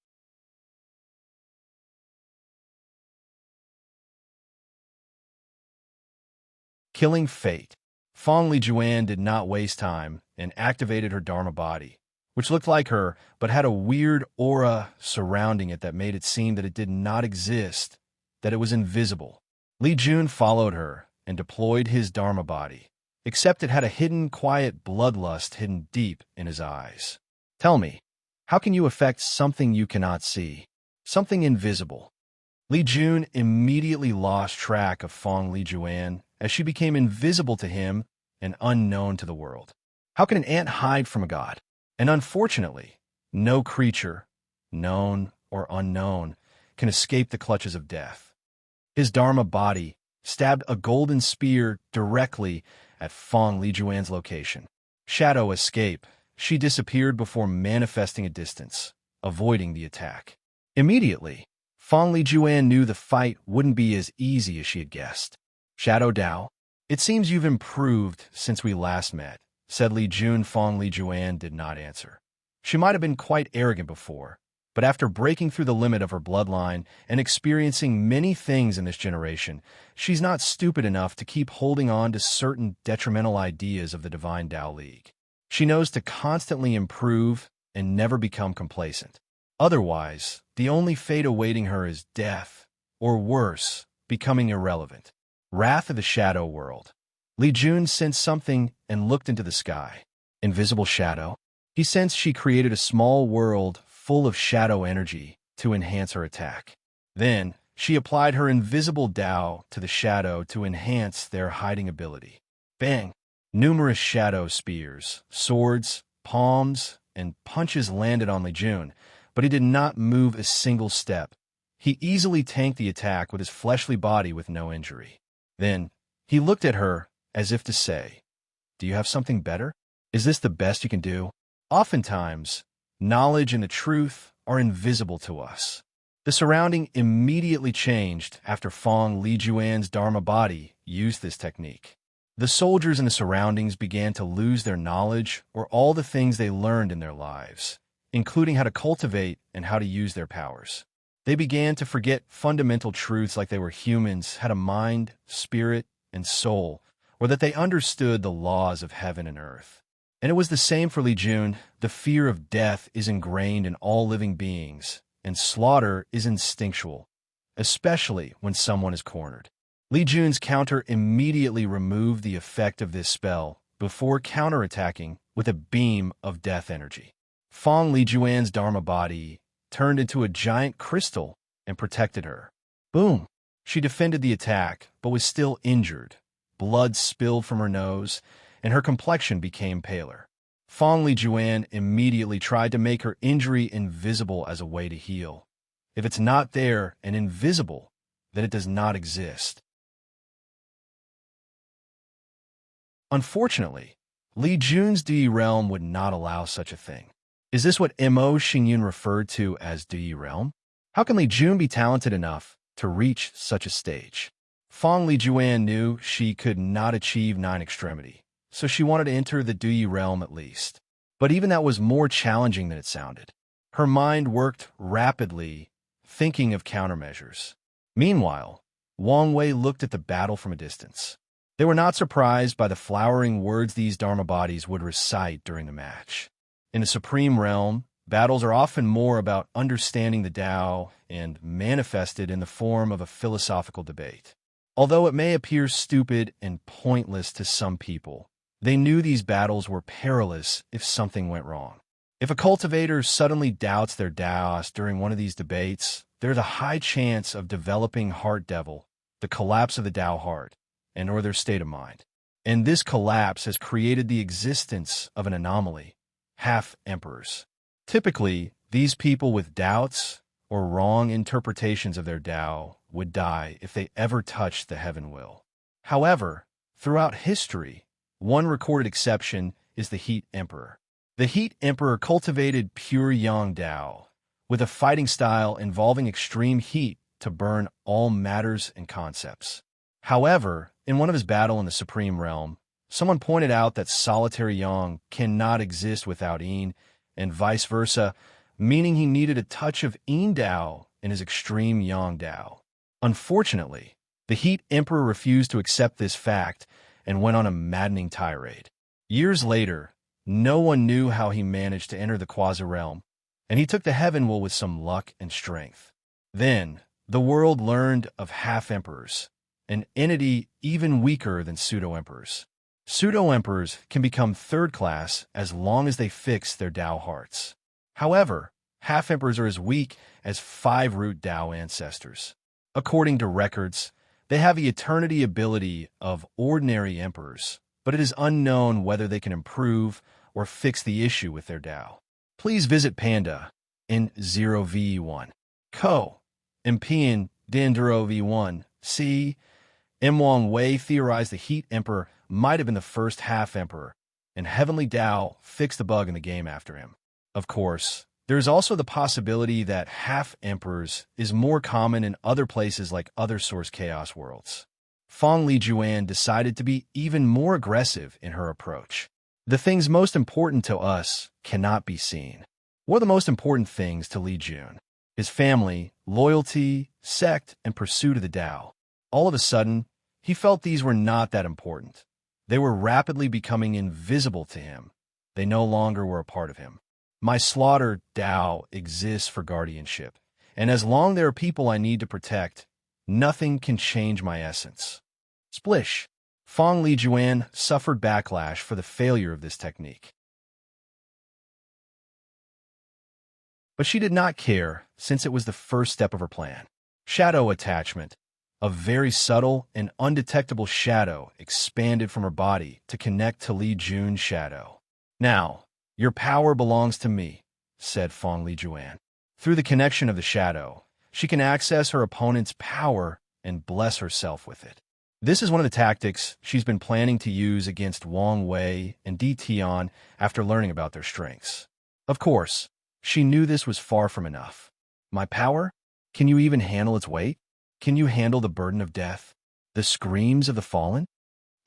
Killing Fate. Fong Li Juan did not waste time and activated her Dharma body, which looked like her but had a weird aura surrounding it that made it seem that it did not exist, that it was invisible. Li Jun followed her and deployed his Dharma body, except it had a hidden, quiet bloodlust hidden deep in his eyes. Tell me, how can you affect something you cannot see, something invisible? Li Jun immediately lost track of Fong Li Juan as she became invisible to him and unknown to the world. How can an ant hide from a god? And unfortunately, no creature, known or unknown, can escape the clutches of death. His Dharma body stabbed a golden spear directly at Fong Li Juan's location. Shadow escape. She disappeared before manifesting a distance, avoiding the attack. Immediately, Fong Li Juan knew the fight wouldn't be as easy as she had guessed. Shadow Dao, it seems you've improved since we last met, said Li Jun. Fong Li Juan did not answer. She might have been quite arrogant before, but after breaking through the limit of her bloodline and experiencing many things in this generation, she's not stupid enough to keep holding on to certain detrimental ideas of the Divine Dao League. She knows to constantly improve and never become complacent. Otherwise, the only fate awaiting her is death, or worse, becoming irrelevant. Wrath of the Shadow World. Li Jun sensed something and looked into the sky. Invisible shadow. He sensed she created a small world full of shadow energy to enhance her attack. Then, she applied her invisible Dao to the shadow to enhance their hiding ability. Bang! Numerous shadow spears, swords, palms, and punches landed on Li Jun, but he did not move a single step. He easily tanked the attack with his fleshly body with no injury. Then, he looked at her as if to say, "Do you have something better? Is this the best you can do?" Oftentimes, knowledge and the truth are invisible to us. The surrounding immediately changed after Fong Li Juan's Dharma body used this technique. The soldiers in the surroundings began to lose their knowledge or all the things they learned in their lives, including how to cultivate and how to use their powers. They began to forget fundamental truths like they were humans, had a mind, spirit, and soul, or that they understood the laws of heaven and earth. And it was the same for Li Jun. The fear of death is ingrained in all living beings, and slaughter is instinctual, especially when someone is cornered. Li Jun's counter immediately removed the effect of this spell before counterattacking with a beam of death energy. Fong Li Juan's Dharma body turned into a giant crystal and protected her. Boom! She defended the attack, but was still injured. Blood spilled from her nose, and her complexion became paler. Fong Li Juan immediately tried to make her injury invisible as a way to heal. If it's not there and invisible, then it does not exist. Unfortunately, Li Jun's Di realm would not allow such a thing. Is this what Mo Xingyun referred to as Di realm? How can Li Jun be talented enough to reach such a stage? Fong Li Juan knew she could not achieve nine extremity, so she wanted to enter the Di realm at least. But even that was more challenging than it sounded. Her mind worked rapidly, thinking of countermeasures. Meanwhile, Wang Wei looked at the battle from a distance. They were not surprised by the flowering words these Dharma bodies would recite during the match. In the Supreme Realm, battles are often more about understanding the Tao and manifested in the form of a philosophical debate. Although it may appear stupid and pointless to some people, they knew these battles were perilous if something went wrong. If a cultivator suddenly doubts their Taoist during one of these debates, there's a high chance of developing heart devil, the collapse of the Tao heart, and or their state of mind. And this collapse has created the existence of an anomaly, half-emperors. Typically, these people with doubts or wrong interpretations of their Tao would die if they ever touched the heaven will. However, throughout history, one recorded exception is the Heat Emperor. The Heat Emperor cultivated pure yang Tao, with a fighting style involving extreme heat to burn all matters and concepts. However, in one of his battles in the Supreme Realm, someone pointed out that solitary yang cannot exist without yin, and vice versa, meaning he needed a touch of yin Tao in his extreme yang Tao. Unfortunately, the Heat Emperor refused to accept this fact and went on a maddening tirade. Years later, no one knew how he managed to enter the quasi-realm, and he took the heaven will with some luck and strength. Then, the world learned of half-emperors, an entity even weaker than pseudo-emperors. Pseudo-emperors can become third-class as long as they fix their Tao hearts. However, half-emperors are as weak as 5-root Tao ancestors. According to records, they have the eternity ability of ordinary emperors, but it is unknown whether they can improve or fix the issue with their Tao. Please visit Panda in 0v1. Co. Impian Dendro v1. C. M. Wang Wei theorized the Heat Emperor might have been the first half-emperor, and Heavenly Tao fixed the bug in the game after him. Of course, there is also the possibility that half-emperors is more common in other places like other Source Chaos worlds. Fong Li Juan decided to be even more aggressive in her approach. The things most important to us cannot be seen. What are the most important things to Li Jun? His family, loyalty, sect, and pursuit of the Tao. All of a sudden, he felt these were not that important. They were rapidly becoming invisible to him. They no longer were a part of him. My slaughter Tao exists for guardianship, and as long there are people I need to protect, nothing can change my essence. Splish. Fong Li Juan suffered backlash for the failure of this technique. But she did not care, since it was the first step of her plan. Shadow attachment. A very subtle and undetectable shadow expanded from her body to connect to Li Jun's shadow. Now, your power belongs to me, said Fong Li Juan. Through the connection of the shadow, she can access her opponent's power and bless herself with it. This is one of the tactics she's been planning to use against Wang Wei and Di Tian after learning about their strengths. Of course, she knew this was far from enough. My power? Can you even handle its weight? Can you handle the burden of death? The screams of the fallen?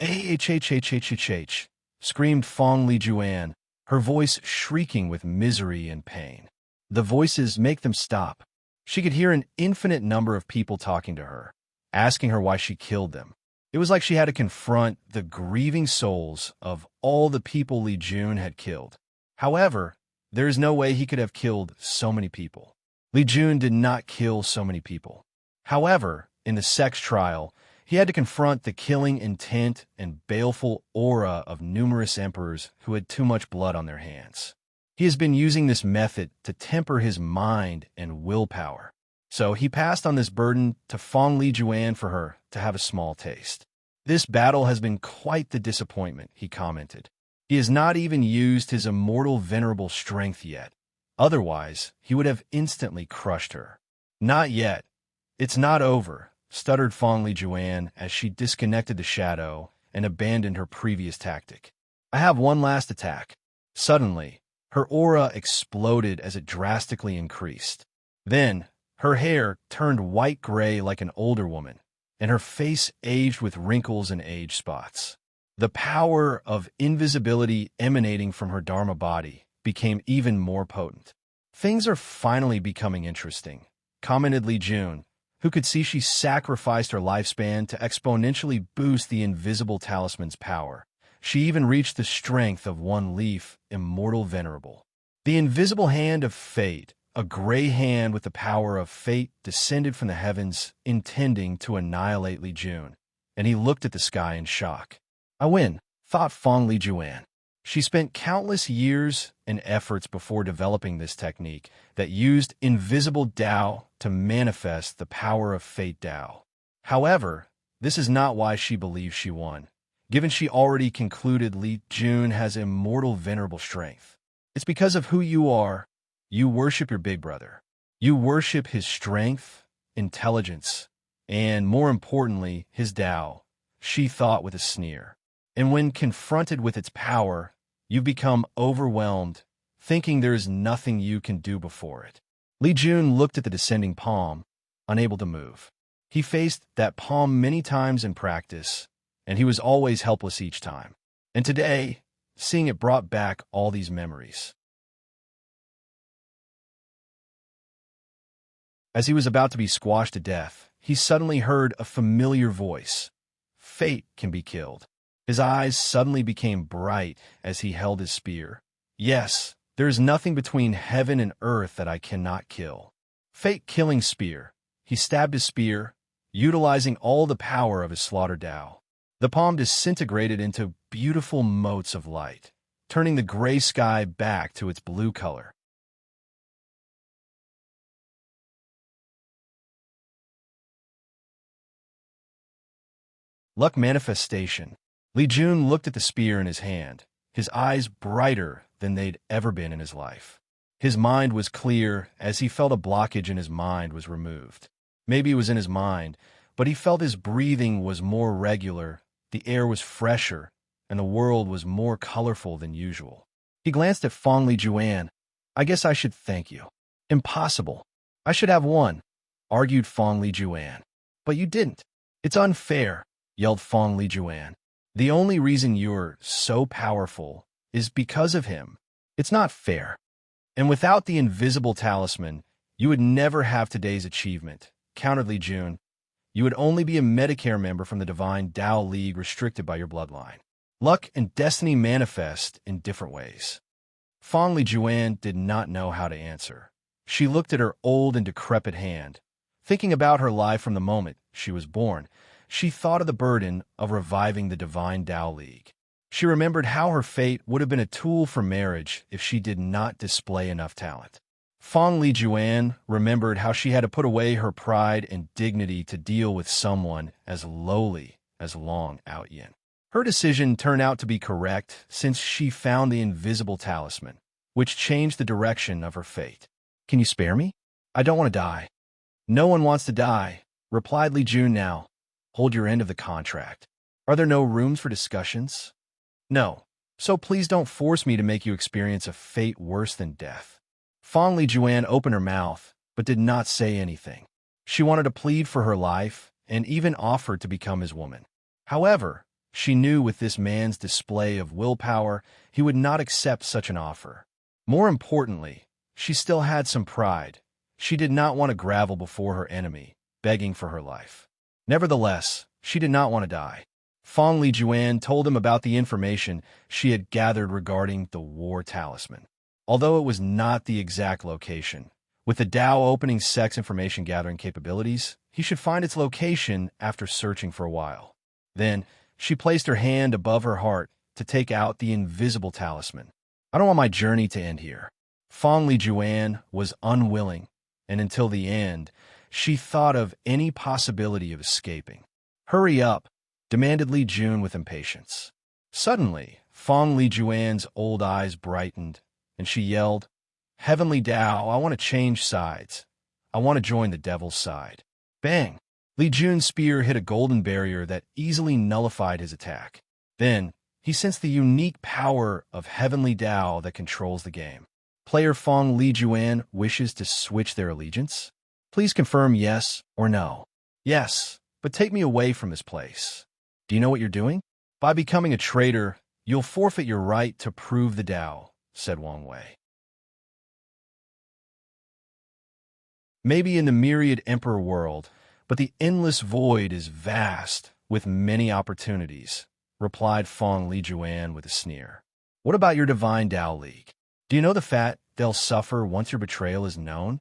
Ah-h-h-h-h-h-h, screamed Fong Li Juan, her voice shrieking with misery and pain. The voices make them stop. She could hear an infinite number of people talking to her, asking her why she killed them. It was like she had to confront the grieving souls of all the people Li Jun had killed. However, there is no way he could have killed so many people. Li Jun did not kill so many people. However, in the sex trial, he had to confront the killing intent and baleful aura of numerous emperors who had too much blood on their hands. He has been using this method to temper his mind and willpower. So he passed on this burden to Fong Li Juan for her to have a small taste. This battle has been quite the disappointment, he commented. He has not even used his immortal venerable strength yet. Otherwise, he would have instantly crushed her. Not yet. It's not over, stuttered Fong Li Juan as she disconnected the shadow and abandoned her previous tactic. I have one last attack. Suddenly, her aura exploded as it drastically increased. Then, her hair turned white-gray like an older woman, and her face aged with wrinkles and age spots. The power of invisibility emanating from her Dharma body became even more potent. Things are finally becoming interesting, commented Li Jun, who could see she sacrificed her lifespan to exponentially boost the invisible talisman's power. She even reached the strength of one leaf, immortal venerable. The invisible hand of fate, a gray hand with the power of fate, descended from the heavens, intending to annihilate Li Jun, and he looked at the sky in shock. I win, thought Fong Li Juan. She spent countless years and efforts before developing this technique that used invisible Tao to manifest the power of fate Tao. However, this is not why she believes she won, given she already concluded Li Jun has immortal venerable strength. It's because of who you are. You worship your big brother. You worship his strength, intelligence, and, more importantly, his Tao, she thought with a sneer. And when confronted with its power, you become overwhelmed, thinking there is nothing you can do before it. Li Jun looked at the descending palm, unable to move. He faced that palm many times in practice, and he was always helpless each time. And today, seeing it brought back all these memories. As he was about to be squashed to death, he suddenly heard a familiar voice. Fate can be killed. His eyes suddenly became bright as he held his spear. Yes, there is nothing between heaven and earth that I cannot kill. Fate-killing spear. He stabbed his spear, utilizing all the power of his slaughter Tao. The palm disintegrated into beautiful motes of light, turning the gray sky back to its blue color. Luck manifestation. Li Jun looked at the spear in his hand, his eyes brighter than they'd ever been in his life. His mind was clear as he felt a blockage in his mind was removed. Maybe it was in his mind, but he felt his breathing was more regular, the air was fresher, and the world was more colorful than usual. He glanced at Fong Li Juan. I guess I should thank you. Impossible. I should have won, argued Fong Li Juan. But you didn't. It's unfair, yelled Fong Li Juan. The only reason you're so powerful is because of him. It's not fair. And without the invisible talisman, you would never have today's achievement, countered Li Jun. You would only be a Medicare member from the Divine Tao League restricted by your bloodline. Luck and destiny manifest in different ways. Fong Li Juan did not know how to answer. She looked at her old and decrepit hand. Thinking about her life from the moment she was born, she thought of the burden of reviving the Divine Tao League. She remembered how her fate would have been a tool for marriage if she did not display enough talent. Fong Li Juan remembered how she had to put away her pride and dignity to deal with someone as lowly as Long Out Yin. Her decision turned out to be correct since she found the invisible talisman, which changed the direction of her fate. Can you spare me? I don't want to die. No one wants to die, replied Li Jun now. Hold your end of the contract. Are there no rooms for discussions? No. So please don't force me to make you experience a fate worse than death. Fong Li Juan opened her mouth, but did not say anything. She wanted to plead for her life and even offered to become his woman. However, she knew with this man's display of willpower, he would not accept such an offer. More importantly, she still had some pride. She did not want to grovel before her enemy, begging for her life. Nevertheless, she did not want to die. Fong Li Juan told him about the information she had gathered regarding the war talisman. Although it was not the exact location, with the Tao opening sex information gathering capabilities, he should find its location after searching for a while. Then, she placed her hand above her heart to take out the invisible talisman. I don't want my journey to end here. Fong Li Juan was unwilling, and until the end, she thought of any possibility of escaping. Hurry up, demanded Li Jun with impatience. Suddenly, Fong Li Juan's old eyes brightened, and she yelled, Heavenly Tao, I want to change sides. I want to join the devil's side. Bang! Li Jun's spear hit a golden barrier that easily nullified his attack. Then, he sensed the unique power of Heavenly Tao that controls the game. Player Fong Li Juan wishes to switch their allegiance? Please confirm yes or no. Yes, but take me away from this place. Do you know what you're doing? By becoming a traitor, you'll forfeit your right to prove the Tao, said Wang Wei. Maybe in the myriad emperor world, but the endless void is vast, with many opportunities, replied Fong Li Juan with a sneer. What about your Divine Tao League? Do you know the fate they'll suffer once your betrayal is known?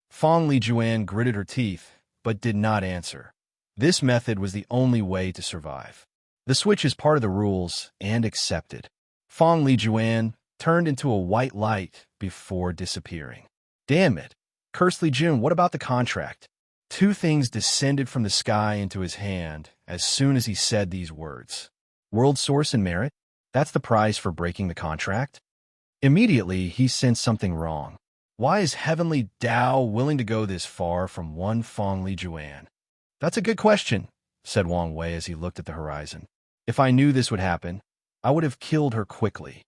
Fong Li Juan gritted her teeth, but did not answer. This method was the only way to survive. The switch is part of the rules and accepted. Fong Lijuan turned into a white light before disappearing. Damn it. Cursed Li Jun, what about the contract? Two things descended from the sky into his hand as soon as he said these words. World source and merit? That's the price for breaking the contract? Immediately, he sensed something wrong. Why is Heavenly Tao willing to go this far from one Fong Lijuan? That's a good question, said Wang Wei as he looked at the horizon. If I knew this would happen, I would have killed her quickly.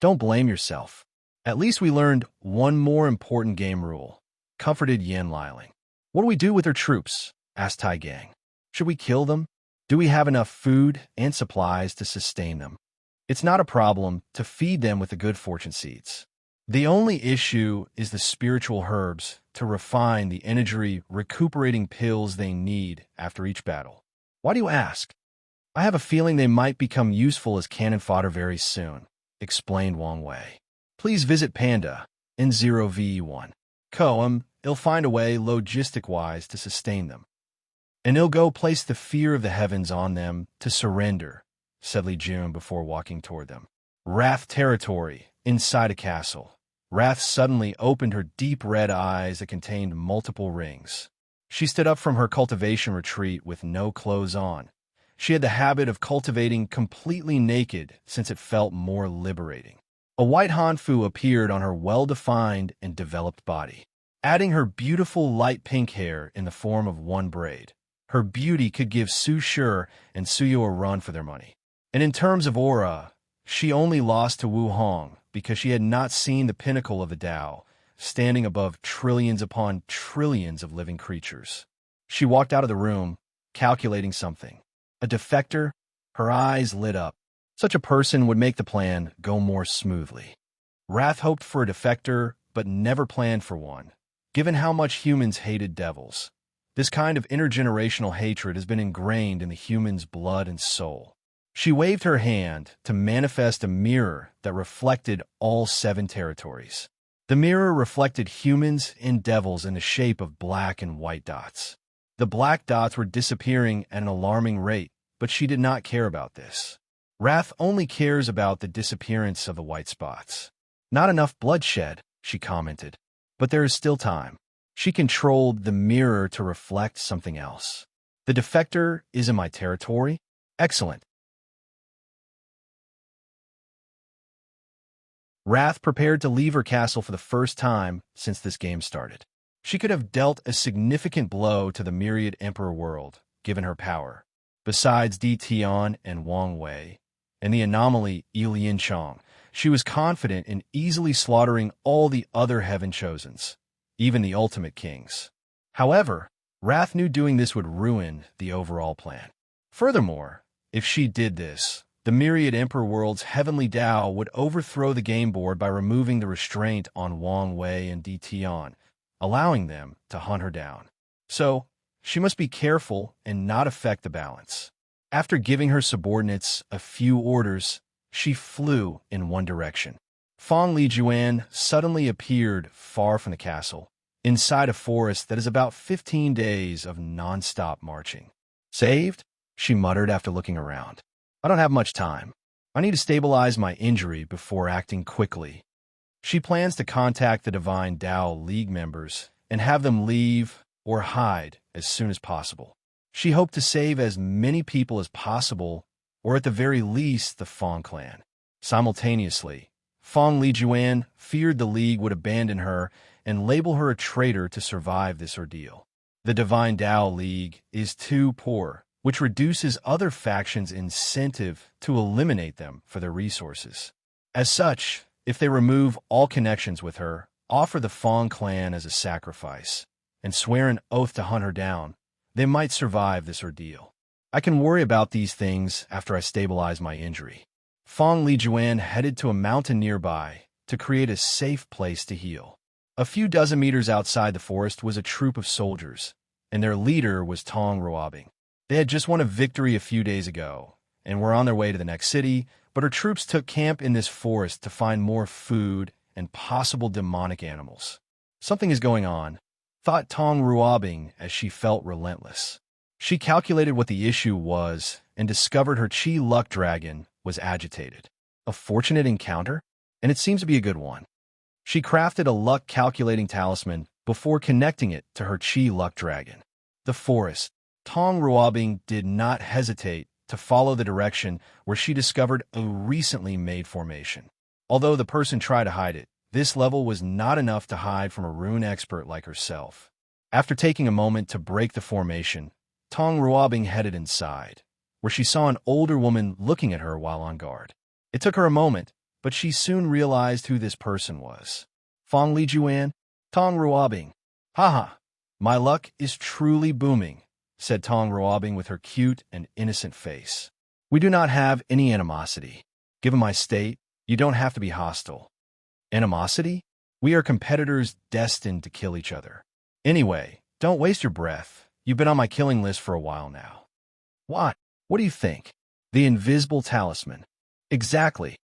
Don't blame yourself. At least we learned one more important game rule, comforted Yin Liling. What do we do with her troops? Asked Tai Gang. Should we kill them? Do we have enough food and supplies to sustain them? It's not a problem to feed them with the good fortune seeds. The only issue is the spiritual herbs to refine the energy recuperating pills they need after each battle. Why do you ask? I have a feeling they might become useful as cannon fodder very soon, explained Wang Wei. Please visit Panda in 0v1. He'll find a way logistic-wise to sustain them. And he'll go place the fear of the heavens on them to surrender, said Li Jun before walking toward them. Wrath territory inside a castle. Wrath suddenly opened her deep red eyes that contained multiple rings. She stood up from her cultivation retreat with no clothes on. She had the habit of cultivating completely naked since it felt more liberating. A white hanfu appeared on her well-defined and developed body, adding her beautiful light pink hair in the form of one braid. Her beauty could give Su Shi and Suyo a run for their money. And in terms of aura, she only lost to Wu Hong because she had not seen the pinnacle of the Tao, standing above trillions upon trillions of living creatures. She walked out of the room, calculating something. A defector? Her eyes lit up. Such a person would make the plan go more smoothly. Wrath hoped for a defector, but never planned for one, given how much humans hated devils. This kind of intergenerational hatred has been ingrained in the human's blood and soul. She waved her hand to manifest a mirror that reflected all 7 territories. The mirror reflected humans and devils in the shape of black and white dots. The black dots were disappearing at an alarming rate, but she did not care about this. Wrath only cares about the disappearance of the white spots. Not enough bloodshed, she commented. But there is still time. She controlled the mirror to reflect something else. The defector is in my territory? Excellent. Wrath prepared to leave her castle for the first time since this game started. She could have dealt a significant blow to the myriad Emperor world, given her power. Besides Di Tian and Wang Wei, and the anomaly Ilian Chong, she was confident in easily slaughtering all the other Heaven Chosens, even the ultimate kings. However, Wrath knew doing this would ruin the overall plan. Furthermore, if she did this, the myriad Emperor world's heavenly Tao would overthrow the game board by removing the restraint on Wang Wei and Di Tian, allowing them to hunt her down. So, she must be careful and not affect the balance. After giving her subordinates a few orders, she flew in one direction. Fong Lijuan suddenly appeared far from the castle, inside a forest that is about 15 days of non-stop marching. Saved? She muttered after looking around. I don't have much time. I need to stabilize my injury before acting quickly. She plans to contact the Divine Tao League members and have them leave or hide as soon as possible. She hoped to save as many people as possible, or at the very least the Fong clan. Simultaneously, Fong Lijuan feared the League would abandon her and label her a traitor to survive this ordeal. The Divine Tao League is too poor, which reduces other factions' incentive to eliminate them for their resources. As such, if they remove all connections with her, offer the Fong clan as a sacrifice, and swear an oath to hunt her down, they might survive this ordeal. I can worry about these things after I stabilize my injury. Fong Lijuan headed to a mountain nearby to create a safe place to heal. A few dozen meters outside the forest was a troop of soldiers, and their leader was Tong Ruobing. They had just won a victory a few days ago, and were on their way to the next city, but her troops took camp in this forest to find more food and possible demonic animals. Something is going on, thought Tong Ruobing as she felt relentless. She calculated what the issue was and discovered her Chi Luck Dragon was agitated. A fortunate encounter? And it seems to be a good one. She crafted a luck-calculating talisman before connecting it to her Chi luck dragon. The forest. Tong Ruobing did not hesitate to follow the direction where she discovered a recently made formation. Although the person tried to hide it, this level was not enough to hide from a rune expert like herself. After taking a moment to break the formation, Tong Ruobing headed inside, where she saw an older woman looking at her while on guard. It took her a moment, but she soon realized who this person was. Fong Lijuan, Tong Ruobing. Haha, my luck is truly booming, said Tong Ruobing with her cute and innocent face. We do not have any animosity. Given my state, you don't have to be hostile. Animosity? We are competitors destined to kill each other. Anyway, don't waste your breath. You've been on my killing list for a while now. What? What do you think? The invisible talisman. Exactly.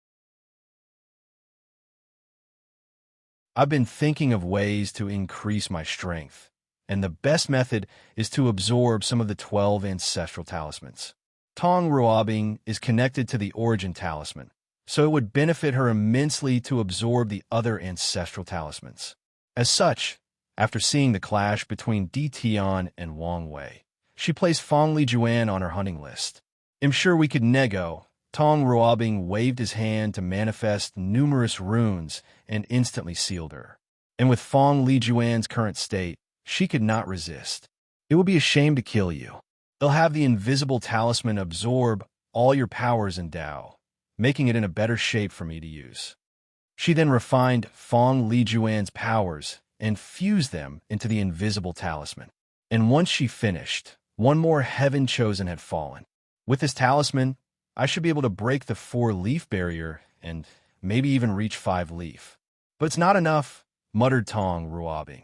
I've been thinking of ways to increase my strength, and the best method is to absorb some of the 12 ancestral talismans. Tong Ruobing is connected to the origin talisman, so it would benefit her immensely to absorb the other ancestral talismans. As such, after seeing the clash between Di Tian and Wang Wei, she placed Fong Lijuan on her hunting list. I'm sure we could nego. Tong Ruobing waved his hand to manifest numerous runes and instantly sealed her. And with Fong Lijuan's current state, she could not resist. It would be a shame to kill you. They'll have the invisible talisman absorb all your powers in Dao, making it in a better shape for me to use. She then refined Fong Lijuan's powers and fused them into the invisible talisman. And once she finished, one more heaven chosen had fallen. With this talisman, I should be able to break the 4-leaf barrier and maybe even reach 5-leaf. But it's not enough, muttered Tong Ruobing.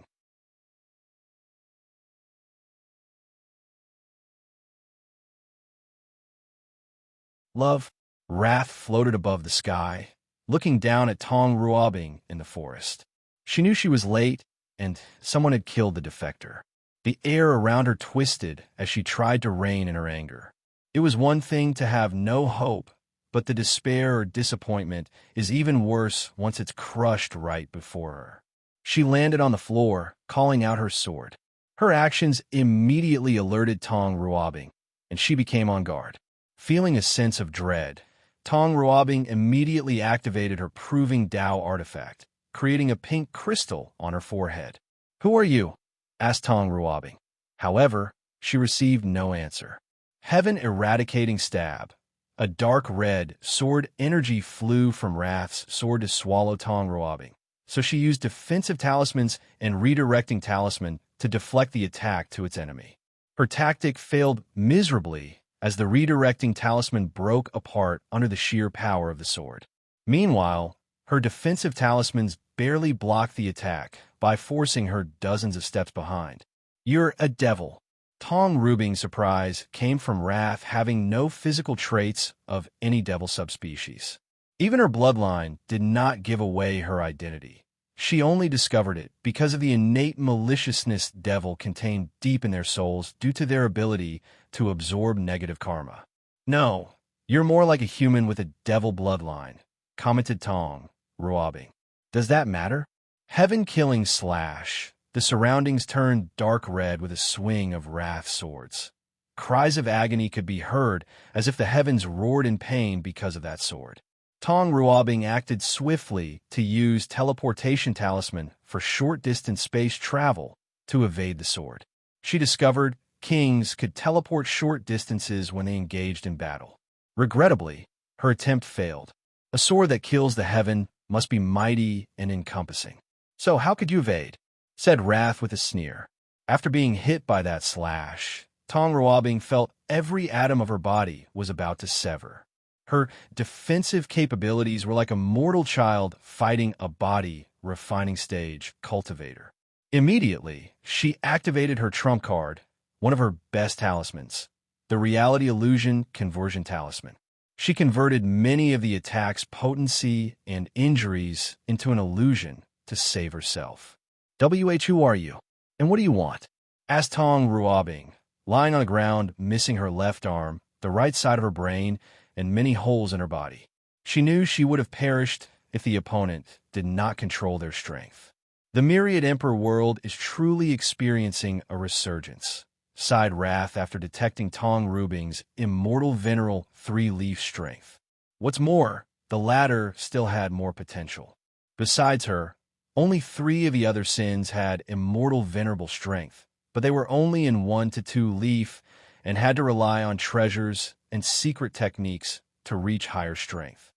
Love, wrath floated above the sky, looking down at Tong Ruobing in the forest. She knew she was late, and someone had killed the defector. The air around her twisted as she tried to rein in her anger. It was one thing to have no hope, but the despair or disappointment is even worse once it's crushed right before her. She landed on the floor, calling out her sword. Her actions immediately alerted Tong Ruobing, and she became on guard. Feeling a sense of dread, Tong Ruobing immediately activated her Proving Dao artifact, creating a pink crystal on her forehead. "Who are you?" asked Tong Ruobing. However, she received no answer. Heaven Eradicating Stab. A dark red sword energy flew from Wrath's sword to swallow Tong Ruobing, so she used defensive talismans and redirecting talisman to deflect the attack to its enemy. Her tactic failed miserably as the redirecting talisman broke apart under the sheer power of the sword. Meanwhile, her defensive talismans barely blocked the attack by forcing her dozens of steps behind. "You're a devil." Tong Ruobing's surprise came from Wrath having no physical traits of any devil subspecies. Even her bloodline did not give away her identity. She only discovered it because of the innate maliciousness devil contained deep in their souls due to their ability to absorb negative karma. "No, you're more like a human with a devil bloodline," commented Tong Ruobing. "Does that matter?" Heaven killing slash. The surroundings turned dark red with a swing of Wrath swords. Cries of agony could be heard as if the heavens roared in pain because of that sword. Tong Ruobing acted swiftly to use teleportation talisman for short-distance space travel to evade the sword. She discovered kings could teleport short distances when they engaged in battle. Regrettably, her attempt failed. A sword that kills the heaven must be mighty and encompassing. "So how could you evade?" said Wrath with a sneer. After being hit by that slash, Tong Ruobing felt every atom of her body was about to sever. Her defensive capabilities were like a mortal child fighting a body refining stage cultivator. Immediately, she activated her trump card, one of her best talismans, the Reality Illusion Conversion Talisman. She converted many of the attack's potency and injuries into an illusion to save herself. "Who are you? And what do you want?" asked Tong Ruobing, lying on the ground, missing her left arm, the right side of her brain, and many holes in her body. She knew she would have perished if the opponent did not control their strength. The Myriad Emperor world is truly experiencing a resurgence, sighed Wrath after detecting Tong Rubing's immortal veneral three-leaf strength. What's more, the latter still had more potential. Besides her, only 3 of the other sins had immortal venerable strength, but they were only in 1 to 2 leaf and had to rely on treasures and secret techniques to reach higher strength.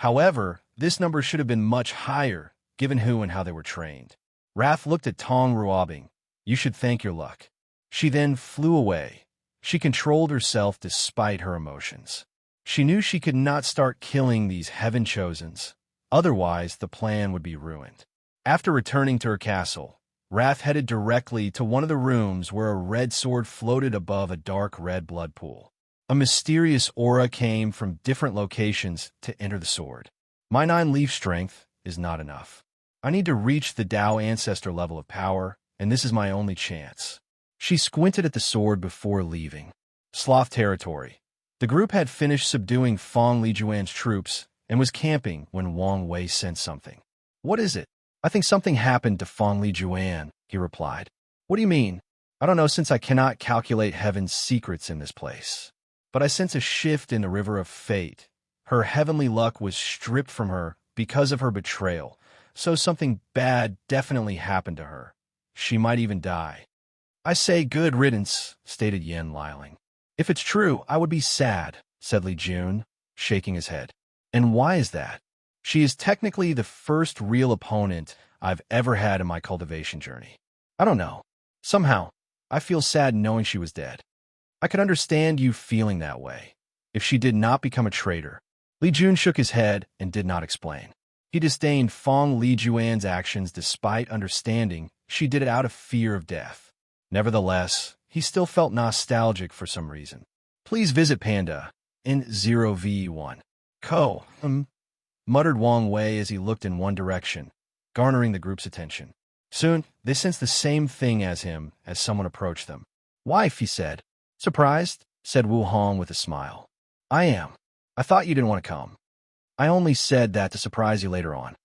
However, this number should have been much higher, given who and how they were trained. Wrath looked at Tong Ruobing. You should thank your luck. She then flew away. She controlled herself despite her emotions. She knew she could not start killing these heaven-chosens, otherwise the plan would be ruined. After returning to her castle, Wrath headed directly to one of the rooms where a red sword floated above a dark red blood pool. A mysterious aura came from different locations to enter the sword. My 9-leaf strength is not enough. I need to reach the Tao Ancestor level of power, and this is my only chance. She squinted at the sword before leaving. Sloth territory. The group had finished subduing Fong Lijuan's troops and was camping when Wang Wei sent something. What is it? I think something happened to Fong Lijuan, he replied. What do you mean? I don't know since I cannot calculate heaven's secrets in this place. But I sense a shift in the river of fate. Her heavenly luck was stripped from her because of her betrayal, so something bad definitely happened to her. She might even die. I say good riddance, stated Yen Liling. If it's true, I would be sad, said Li Jun, shaking his head. And why is that? She is technically the first real opponent I've ever had in my cultivation journey. I don't know. Somehow, I feel sad knowing she was dead. I could understand you feeling that way, if she did not become a traitor. Li Jun shook his head and did not explain. He disdained Fong Lijuan's actions despite understanding she did it out of fear of death. Nevertheless, he still felt nostalgic for some reason. Please visit Panda in 0v1. Muttered Wang Wei as he looked in one direction, garnering the group's attention. Soon, they sensed the same thing as him as someone approached them. Wife, he said. Surprised? Said Wu Hong with a smile. I am. I thought you didn't want to come. I only said that to surprise you later on.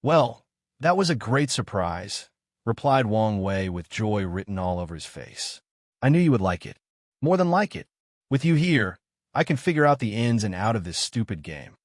Well, that was a great surprise, replied Wang Wei with joy written all over his face. I knew you would like it. More than like it. With you here, I can figure out the ins and outs of this stupid game.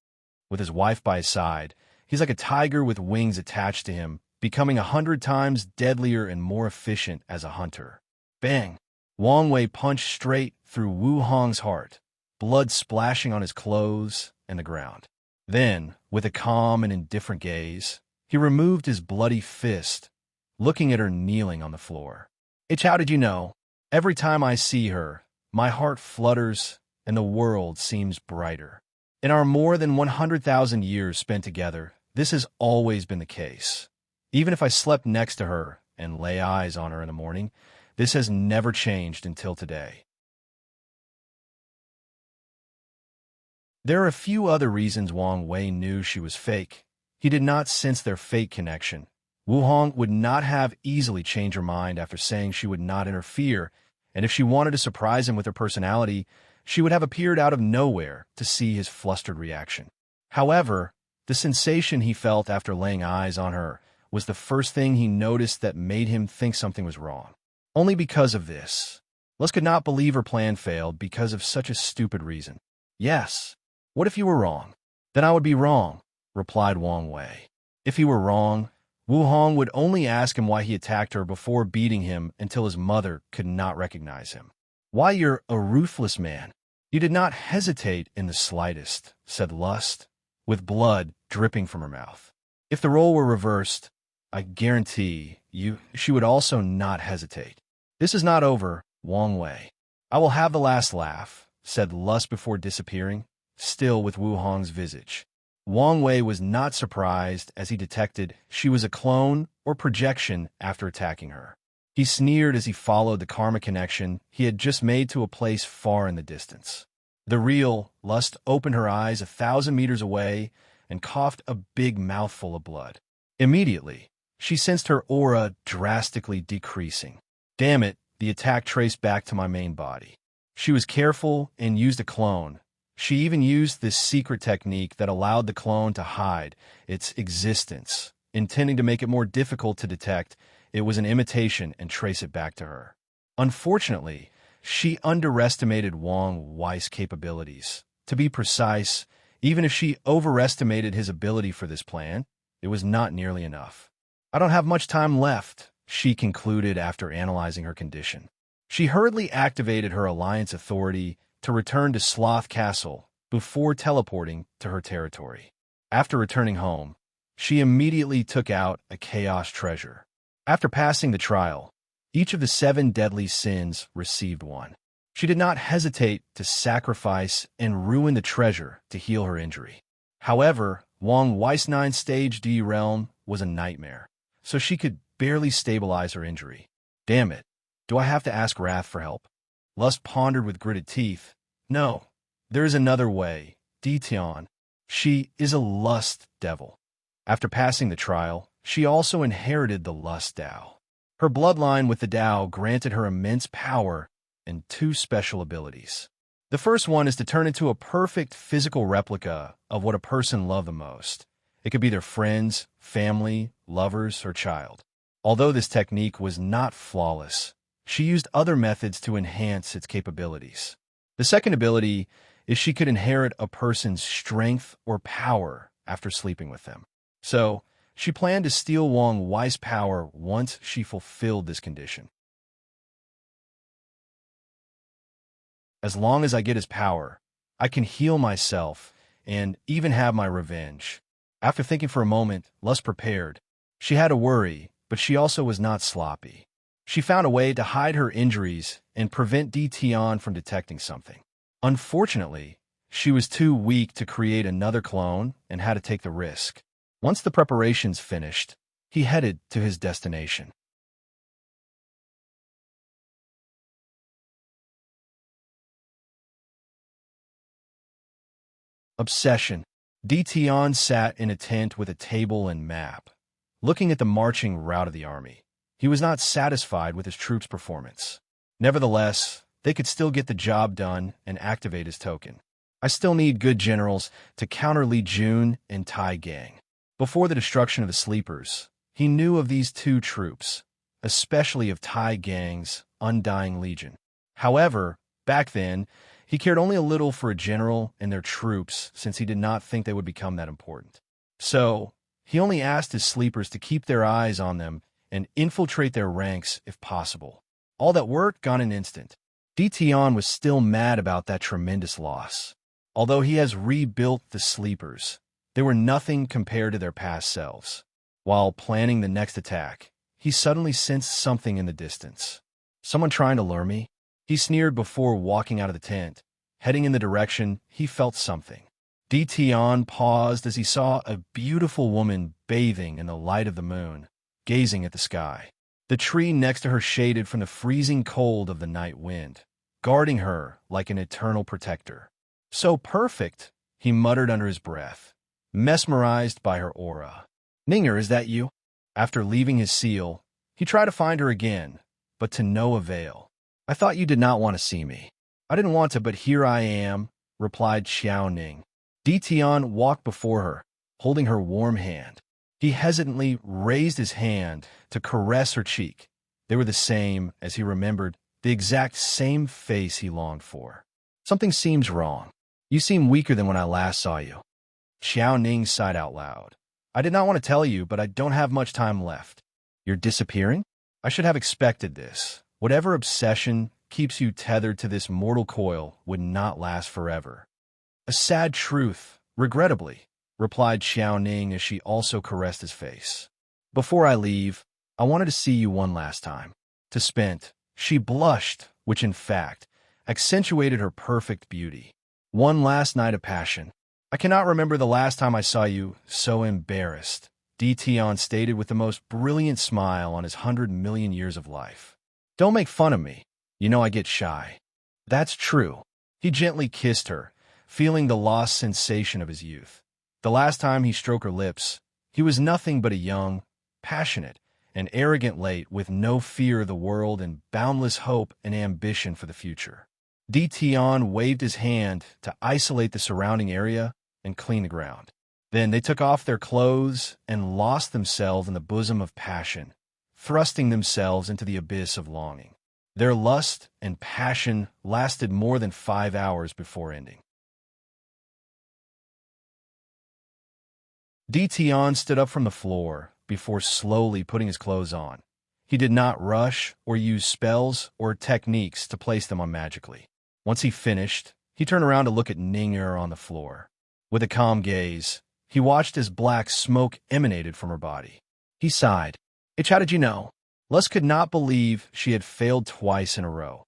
With his wife by his side, he's like a tiger with wings attached to him, becoming 100 times deadlier and more efficient as a hunter. Bang! Wang Wei punched straight through Wu Hong's heart, blood splashing on his clothes and the ground. Then, with a calm and indifferent gaze, he removed his bloody fist, looking at her kneeling on the floor. How did you know? Every time I see her, my heart flutters and the world seems brighter. In our more than 100,000 years spent together, this has always been the case. Even if I slept next to her and lay eyes on her in the morning, this has never changed until today. There are a few other reasons Wang Wei knew she was fake. He did not sense their fake connection. Wu Hong would not have easily changed her mind after saying she would not interfere, and if she wanted to surprise him with her personality, she would have appeared out of nowhere to see his flustered reaction. However, the sensation he felt after laying eyes on her was the first thing he noticed that made him think something was wrong. Only because of this. Les could not believe her plan failed because of such a stupid reason. Yes. What if you were wrong? Then I would be wrong, replied Wang Wei. If he were wrong, Wu Hong would only ask him why he attacked her before beating him until his mother could not recognize him. Why, you're a ruthless man. You did not hesitate in the slightest, said Lust, with blood dripping from her mouth. If the role were reversed, I guarantee she would also not hesitate. This is not over, Wang Wei. I will have the last laugh, said Lust before disappearing, still with Wu Hong's visage. Wang Wei was not surprised as he detected she was a clone or projection after attacking her. He sneered as he followed the karma connection he had just made to a place far in the distance. The real Lust opened her eyes 1,000 meters away and coughed a big mouthful of blood. Immediately, she sensed her aura drastically decreasing. Damn it, the attack traced back to my main body. She was careful and used a clone. She even used this secret technique that allowed the clone to hide its existence, intending to make it more difficult to detect it was an imitation and trace it back to her. Unfortunately, she underestimated Wang Wei's capabilities. To be precise, even if she overestimated his ability for this plan, it was not nearly enough. I don't have much time left, she concluded after analyzing her condition. She hurriedly activated her alliance authority to return to Sloth Castle before teleporting to her territory. After returning home, she immediately took out a chaos treasure. After passing the trial, each of the 7 deadly sins received one. She did not hesitate to sacrifice and ruin the treasure to heal her injury. However, Wang Wei's 9th-stage D realm was a nightmare, so she could barely stabilize her injury. Damn it, do I have to ask Wrath for help? Lust pondered with gritted teeth. No, there is another way. Ditian. She is a lust devil. After passing the trial, she also inherited the lust Tao. Her bloodline with the Tao granted her immense power and 2 special abilities. The first one is to turn into a perfect physical replica of what a person loved the most. It could be their friends, family, lovers, or child. Although this technique was not flawless, she used other methods to enhance its capabilities. The second ability is she could inherit a person's strength or power after sleeping with them. So, she planned to steal Wang Wei's power once she fulfilled this condition. As long as I get his power, I can heal myself and even have my revenge. After thinking for a moment, Lust prepared. She had a worry, but she also was not sloppy. She found a way to hide her injuries and prevent Ditian from detecting something. Unfortunately, she was too weak to create another clone and had to take the risk. Once the preparations finished, he headed to his destination. Obsession. Ditian sat in a tent with a table and map, looking at the marching route of the army. He was not satisfied with his troops' performance. Nevertheless, they could still get the job done and activate his token. I still need good generals to counter Li Jun and Tai Gang. Before the destruction of the Sleepers, he knew of these 2 troops, especially of Tai Gang's Undying Legion. However, back then, he cared only a little for a general and their troops since he did not think they would become that important. So, he only asked his Sleepers to keep their eyes on them and infiltrate their ranks if possible. All that work gone in an instant. Ditian was still mad about that tremendous loss. Although he has rebuilt the Sleepers, they were nothing compared to their past selves. While planning the next attack, he suddenly sensed something in the distance. Someone trying to lure me? He sneered before walking out of the tent. Heading in the direction, he felt something. Ditian paused as he saw a beautiful woman bathing in the light of the moon, gazing at the sky. The tree next to her shaded from the freezing cold of the night wind, guarding her like an eternal protector. So perfect, he muttered under his breath, mesmerized by her aura. Ninger, is that you? After leaving his seal, he tried to find her again, but to no avail. I thought you did not want to see me. I didn't want to, but here I am, replied Xiao Ning. Ditian walked before her, holding her warm hand. He hesitantly raised his hand to caress her cheek. They were the same, as he remembered, the exact same face he longed for. Something seems wrong. You seem weaker than when I last saw you. Xiao Ning sighed out loud. I did not want to tell you, but I don't have much time left. You're disappearing? I should have expected this. Whatever obsession keeps you tethered to this mortal coil would not last forever. A sad truth, regrettably, replied Xiao Ning as she also caressed his face. Before I leave, I wanted to see you one last time. To spent, she blushed, which in fact accentuated her perfect beauty. One last night of passion. I cannot remember the last time I saw you so embarrassed, Ditian stated with the most brilliant smile on his 100 million years of life. Don't make fun of me. You know I get shy. That's true. He gently kissed her, feeling the lost sensation of his youth. The last time he stroked her lips, he was nothing but a young, passionate, an arrogant late with no fear of the world and boundless hope and ambition for the future. Tion waved his hand to isolate the surrounding area and clean the ground. Then they took off their clothes and lost themselves in the bosom of passion, thrusting themselves into the abyss of longing. Their lust and passion lasted more than 5 hours before ending. Tion stood up from the floor before slowly putting his clothes on. He did not rush or use spells or techniques to place them on magically. Once he finished, he turned around to look at Ninger on the floor. With a calm gaze, he watched as black smoke emanated from her body. He sighed. How did you know? Lust could not believe she had failed twice in a row,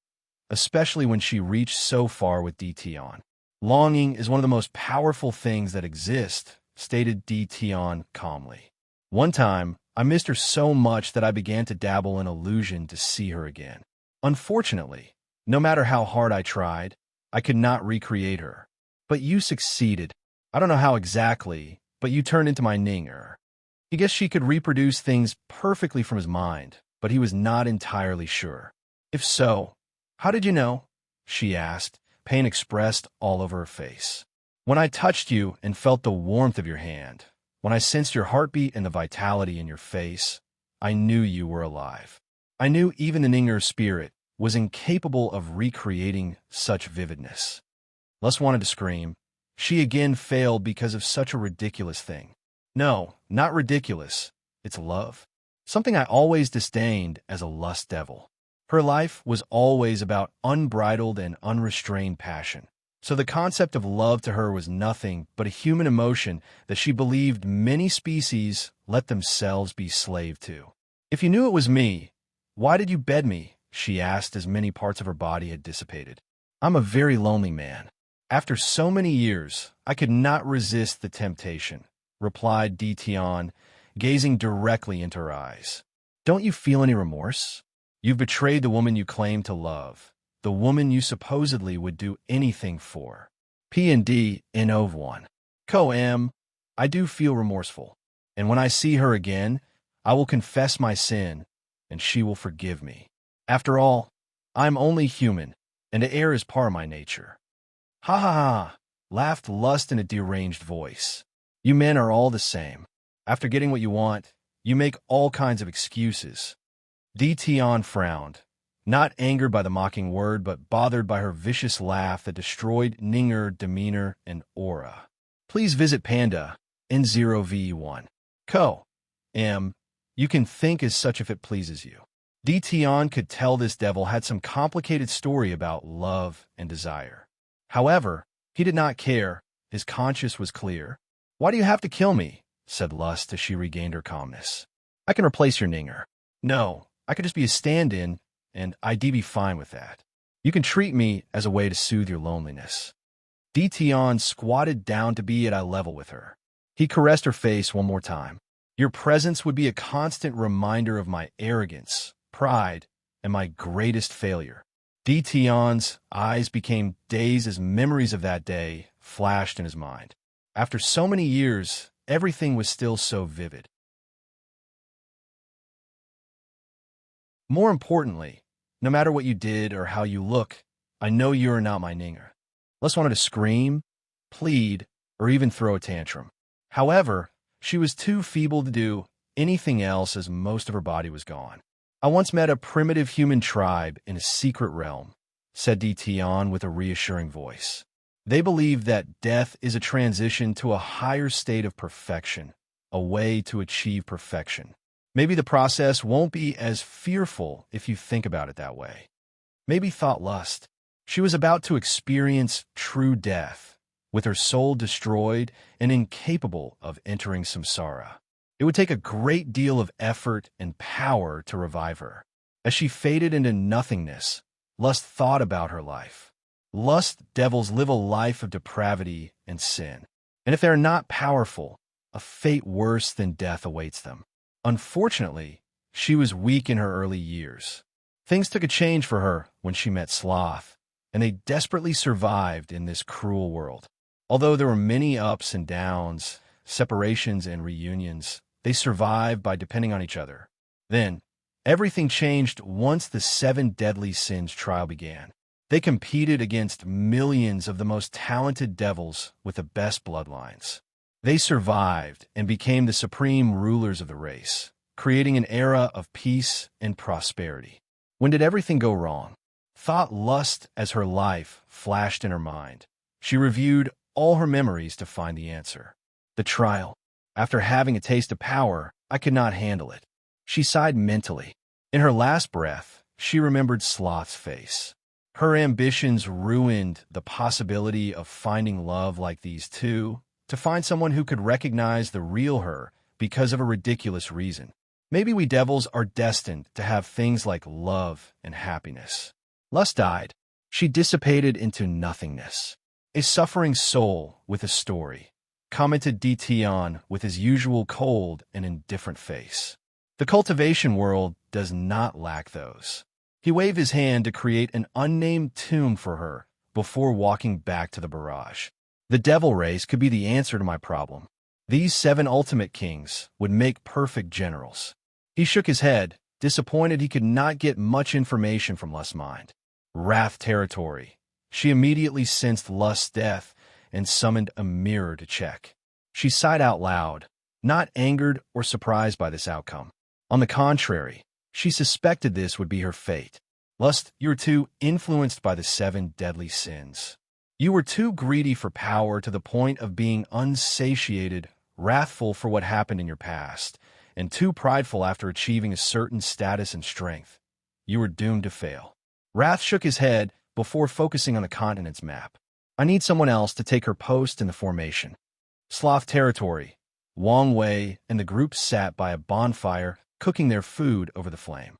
especially when she reached so far with Tion. Longing is one of the most powerful things that exist, stated Tion calmly. One time, I missed her so much that I began to dabble in illusion to see her again. Unfortunately, no matter how hard I tried, I could not recreate her. But you succeeded. I don't know how exactly, but you turned into my Ninger. He guessed she could reproduce things perfectly from his mind, but he was not entirely sure. If so, how did you know? She asked, pain expressed all over her face. When I touched you and felt the warmth of your hand, when I sensed your heartbeat and the vitality in your face, I knew you were alive. I knew even the Ninger spirit was incapable of recreating such vividness. Lust wanted to scream. She again failed because of such a ridiculous thing. No, not ridiculous. It's love. Something I always disdained as a lust devil. Her life was always about unbridled and unrestrained passion. So the concept of love to her was nothing but a human emotion that she believed many species let themselves be slave to. If you knew it was me, why did you bed me? She asked as many parts of her body had dissipated. I'm a very lonely man. After so many years, I could not resist the temptation, replied Tion, gazing directly into her eyes. Don't you feel any remorse? You've betrayed the woman you claim to love, the woman you supposedly would do anything for. P&D in Ov 1. Co-am, I do feel remorseful, and when I see her again, I will confess my sin, and she will forgive me. After all, I'm only human, and to err is part of my nature. Ha ha ha, laughed Lust in a deranged voice. You men are all the same. After getting what you want, you make all kinds of excuses. Tion frowned, not angered by the mocking word, but bothered by her vicious laugh that destroyed Ninger demeanor and aura. Please visit Panda, N0V1. Co-am, you can think as such if it pleases you. Tion could tell this devil had some complicated story about love and desire. However, he did not care. His conscience was clear. Why do you have to kill me? Said Lust as she regained her calmness. I can replace your Ninger. No, I could just be a stand-in, and I'd be fine with that. You can treat me as a way to soothe your loneliness. Tion squatted down to be at eye level with her. He caressed her face one more time. Your presence would be a constant reminder of my arrogance, pride, and my greatest failure. Tion's eyes became dazed as memories of that day flashed in his mind. After so many years, everything was still so vivid. More importantly, no matter what you did or how you look, I know you are not my Ninger. Lust wanted to scream, plead, or even throw a tantrum. However, she was too feeble to do anything else as most of her body was gone. I once met a primitive human tribe in a secret realm, said Tion with a reassuring voice. They believe that death is a transition to a higher state of perfection, a way to achieve perfection. Maybe the process won't be as fearful if you think about it that way. Maybe thought Lust. She was about to experience true death, with her soul destroyed and incapable of entering samsara. It would take a great deal of effort and power to revive her. As she faded into nothingness, Lust thought about her life. Lust devils live a life of depravity and sin. And if they are not powerful, a fate worse than death awaits them. Unfortunately, she was weak in her early years. Things took a change for her when she met Sloth, and they desperately survived in this cruel world. Although there were many ups and downs, separations and reunions, they survived by depending on each other. Then, everything changed once the Seven Deadly Sins trial began. They competed against millions of the most talented devils with the best bloodlines. They survived and became the supreme rulers of the race, creating an era of peace and prosperity. When did everything go wrong? Thought lust as her life flashed in her mind. She reviewed all her memories to find the answer. The trial. After having a taste of power, I could not handle it. She sighed mentally. In her last breath, she remembered Sloth's face. Her ambitions ruined the possibility of finding love like these two, to find someone who could recognize the real her because of a ridiculous reason. Maybe we devils are destined to have things like love and happiness. Lust died. She dissipated into nothingness. A suffering soul with a story, commented Dion with his usual cold and indifferent face. The cultivation world does not lack those. He waved his hand to create an unnamed tomb for her before walking back to the barrage. The devil race could be the answer to my problem. These 7 ultimate kings would make perfect generals. He shook his head, disappointed he could not get much information from Lust's mind. Wrath territory. She immediately sensed Lust's death and summoned a mirror to check. She sighed out loud, not angered or surprised by this outcome. On the contrary, she suspected this would be her fate. Lust, you were too influenced by the 7 deadly sins. You were too greedy for power to the point of being unsatiated, wrathful for what happened in your past, and too prideful after achieving a certain status and strength. You were doomed to fail. Wrath shook his head before focusing on the continent's map. I need someone else to take her post in the formation. Sloth territory. Wang Wei and the group sat by a bonfire, cooking their food over the flame.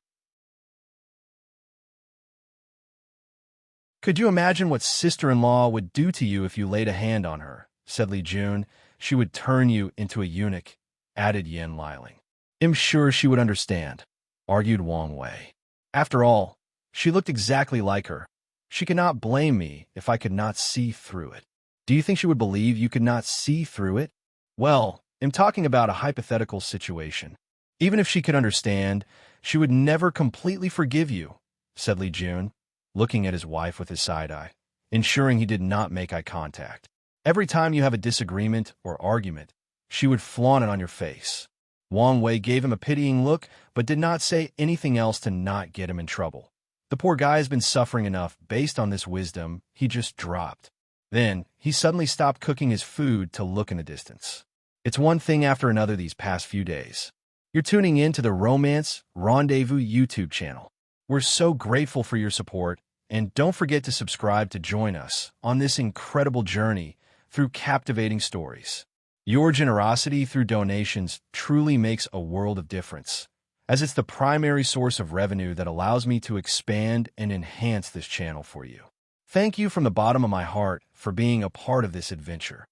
Could you imagine what sister-in-law would do to you if you laid a hand on her? Said Li Jun. She would turn you into a eunuch, added Yen Liling. I'm sure she would understand, argued Wang Wei. After all, she looked exactly like her. She could not blame me if I could not see through it. Do you think she would believe you could not see through it? Well, I'm talking about a hypothetical situation. Even if she could understand, she would never completely forgive you, said Li Jun, looking at his wife with his side-eye, ensuring he did not make eye contact. Every time you have a disagreement or argument, she would flaunt it on your face. Wang Wei gave him a pitying look, but did not say anything else to not get him in trouble. The poor guy has been suffering enough based on this wisdom he just dropped. Then, he suddenly stopped cooking his food to look in the distance. It's one thing after another these past few days. You're tuning in to the Romance Rendezvous YouTube channel. We're so grateful for your support, and don't forget to subscribe to join us on this incredible journey through captivating stories. Your generosity through donations truly makes a world of difference, as it's the primary source of revenue that allows me to expand and enhance this channel for you. Thank you from the bottom of my heart for being a part of this adventure.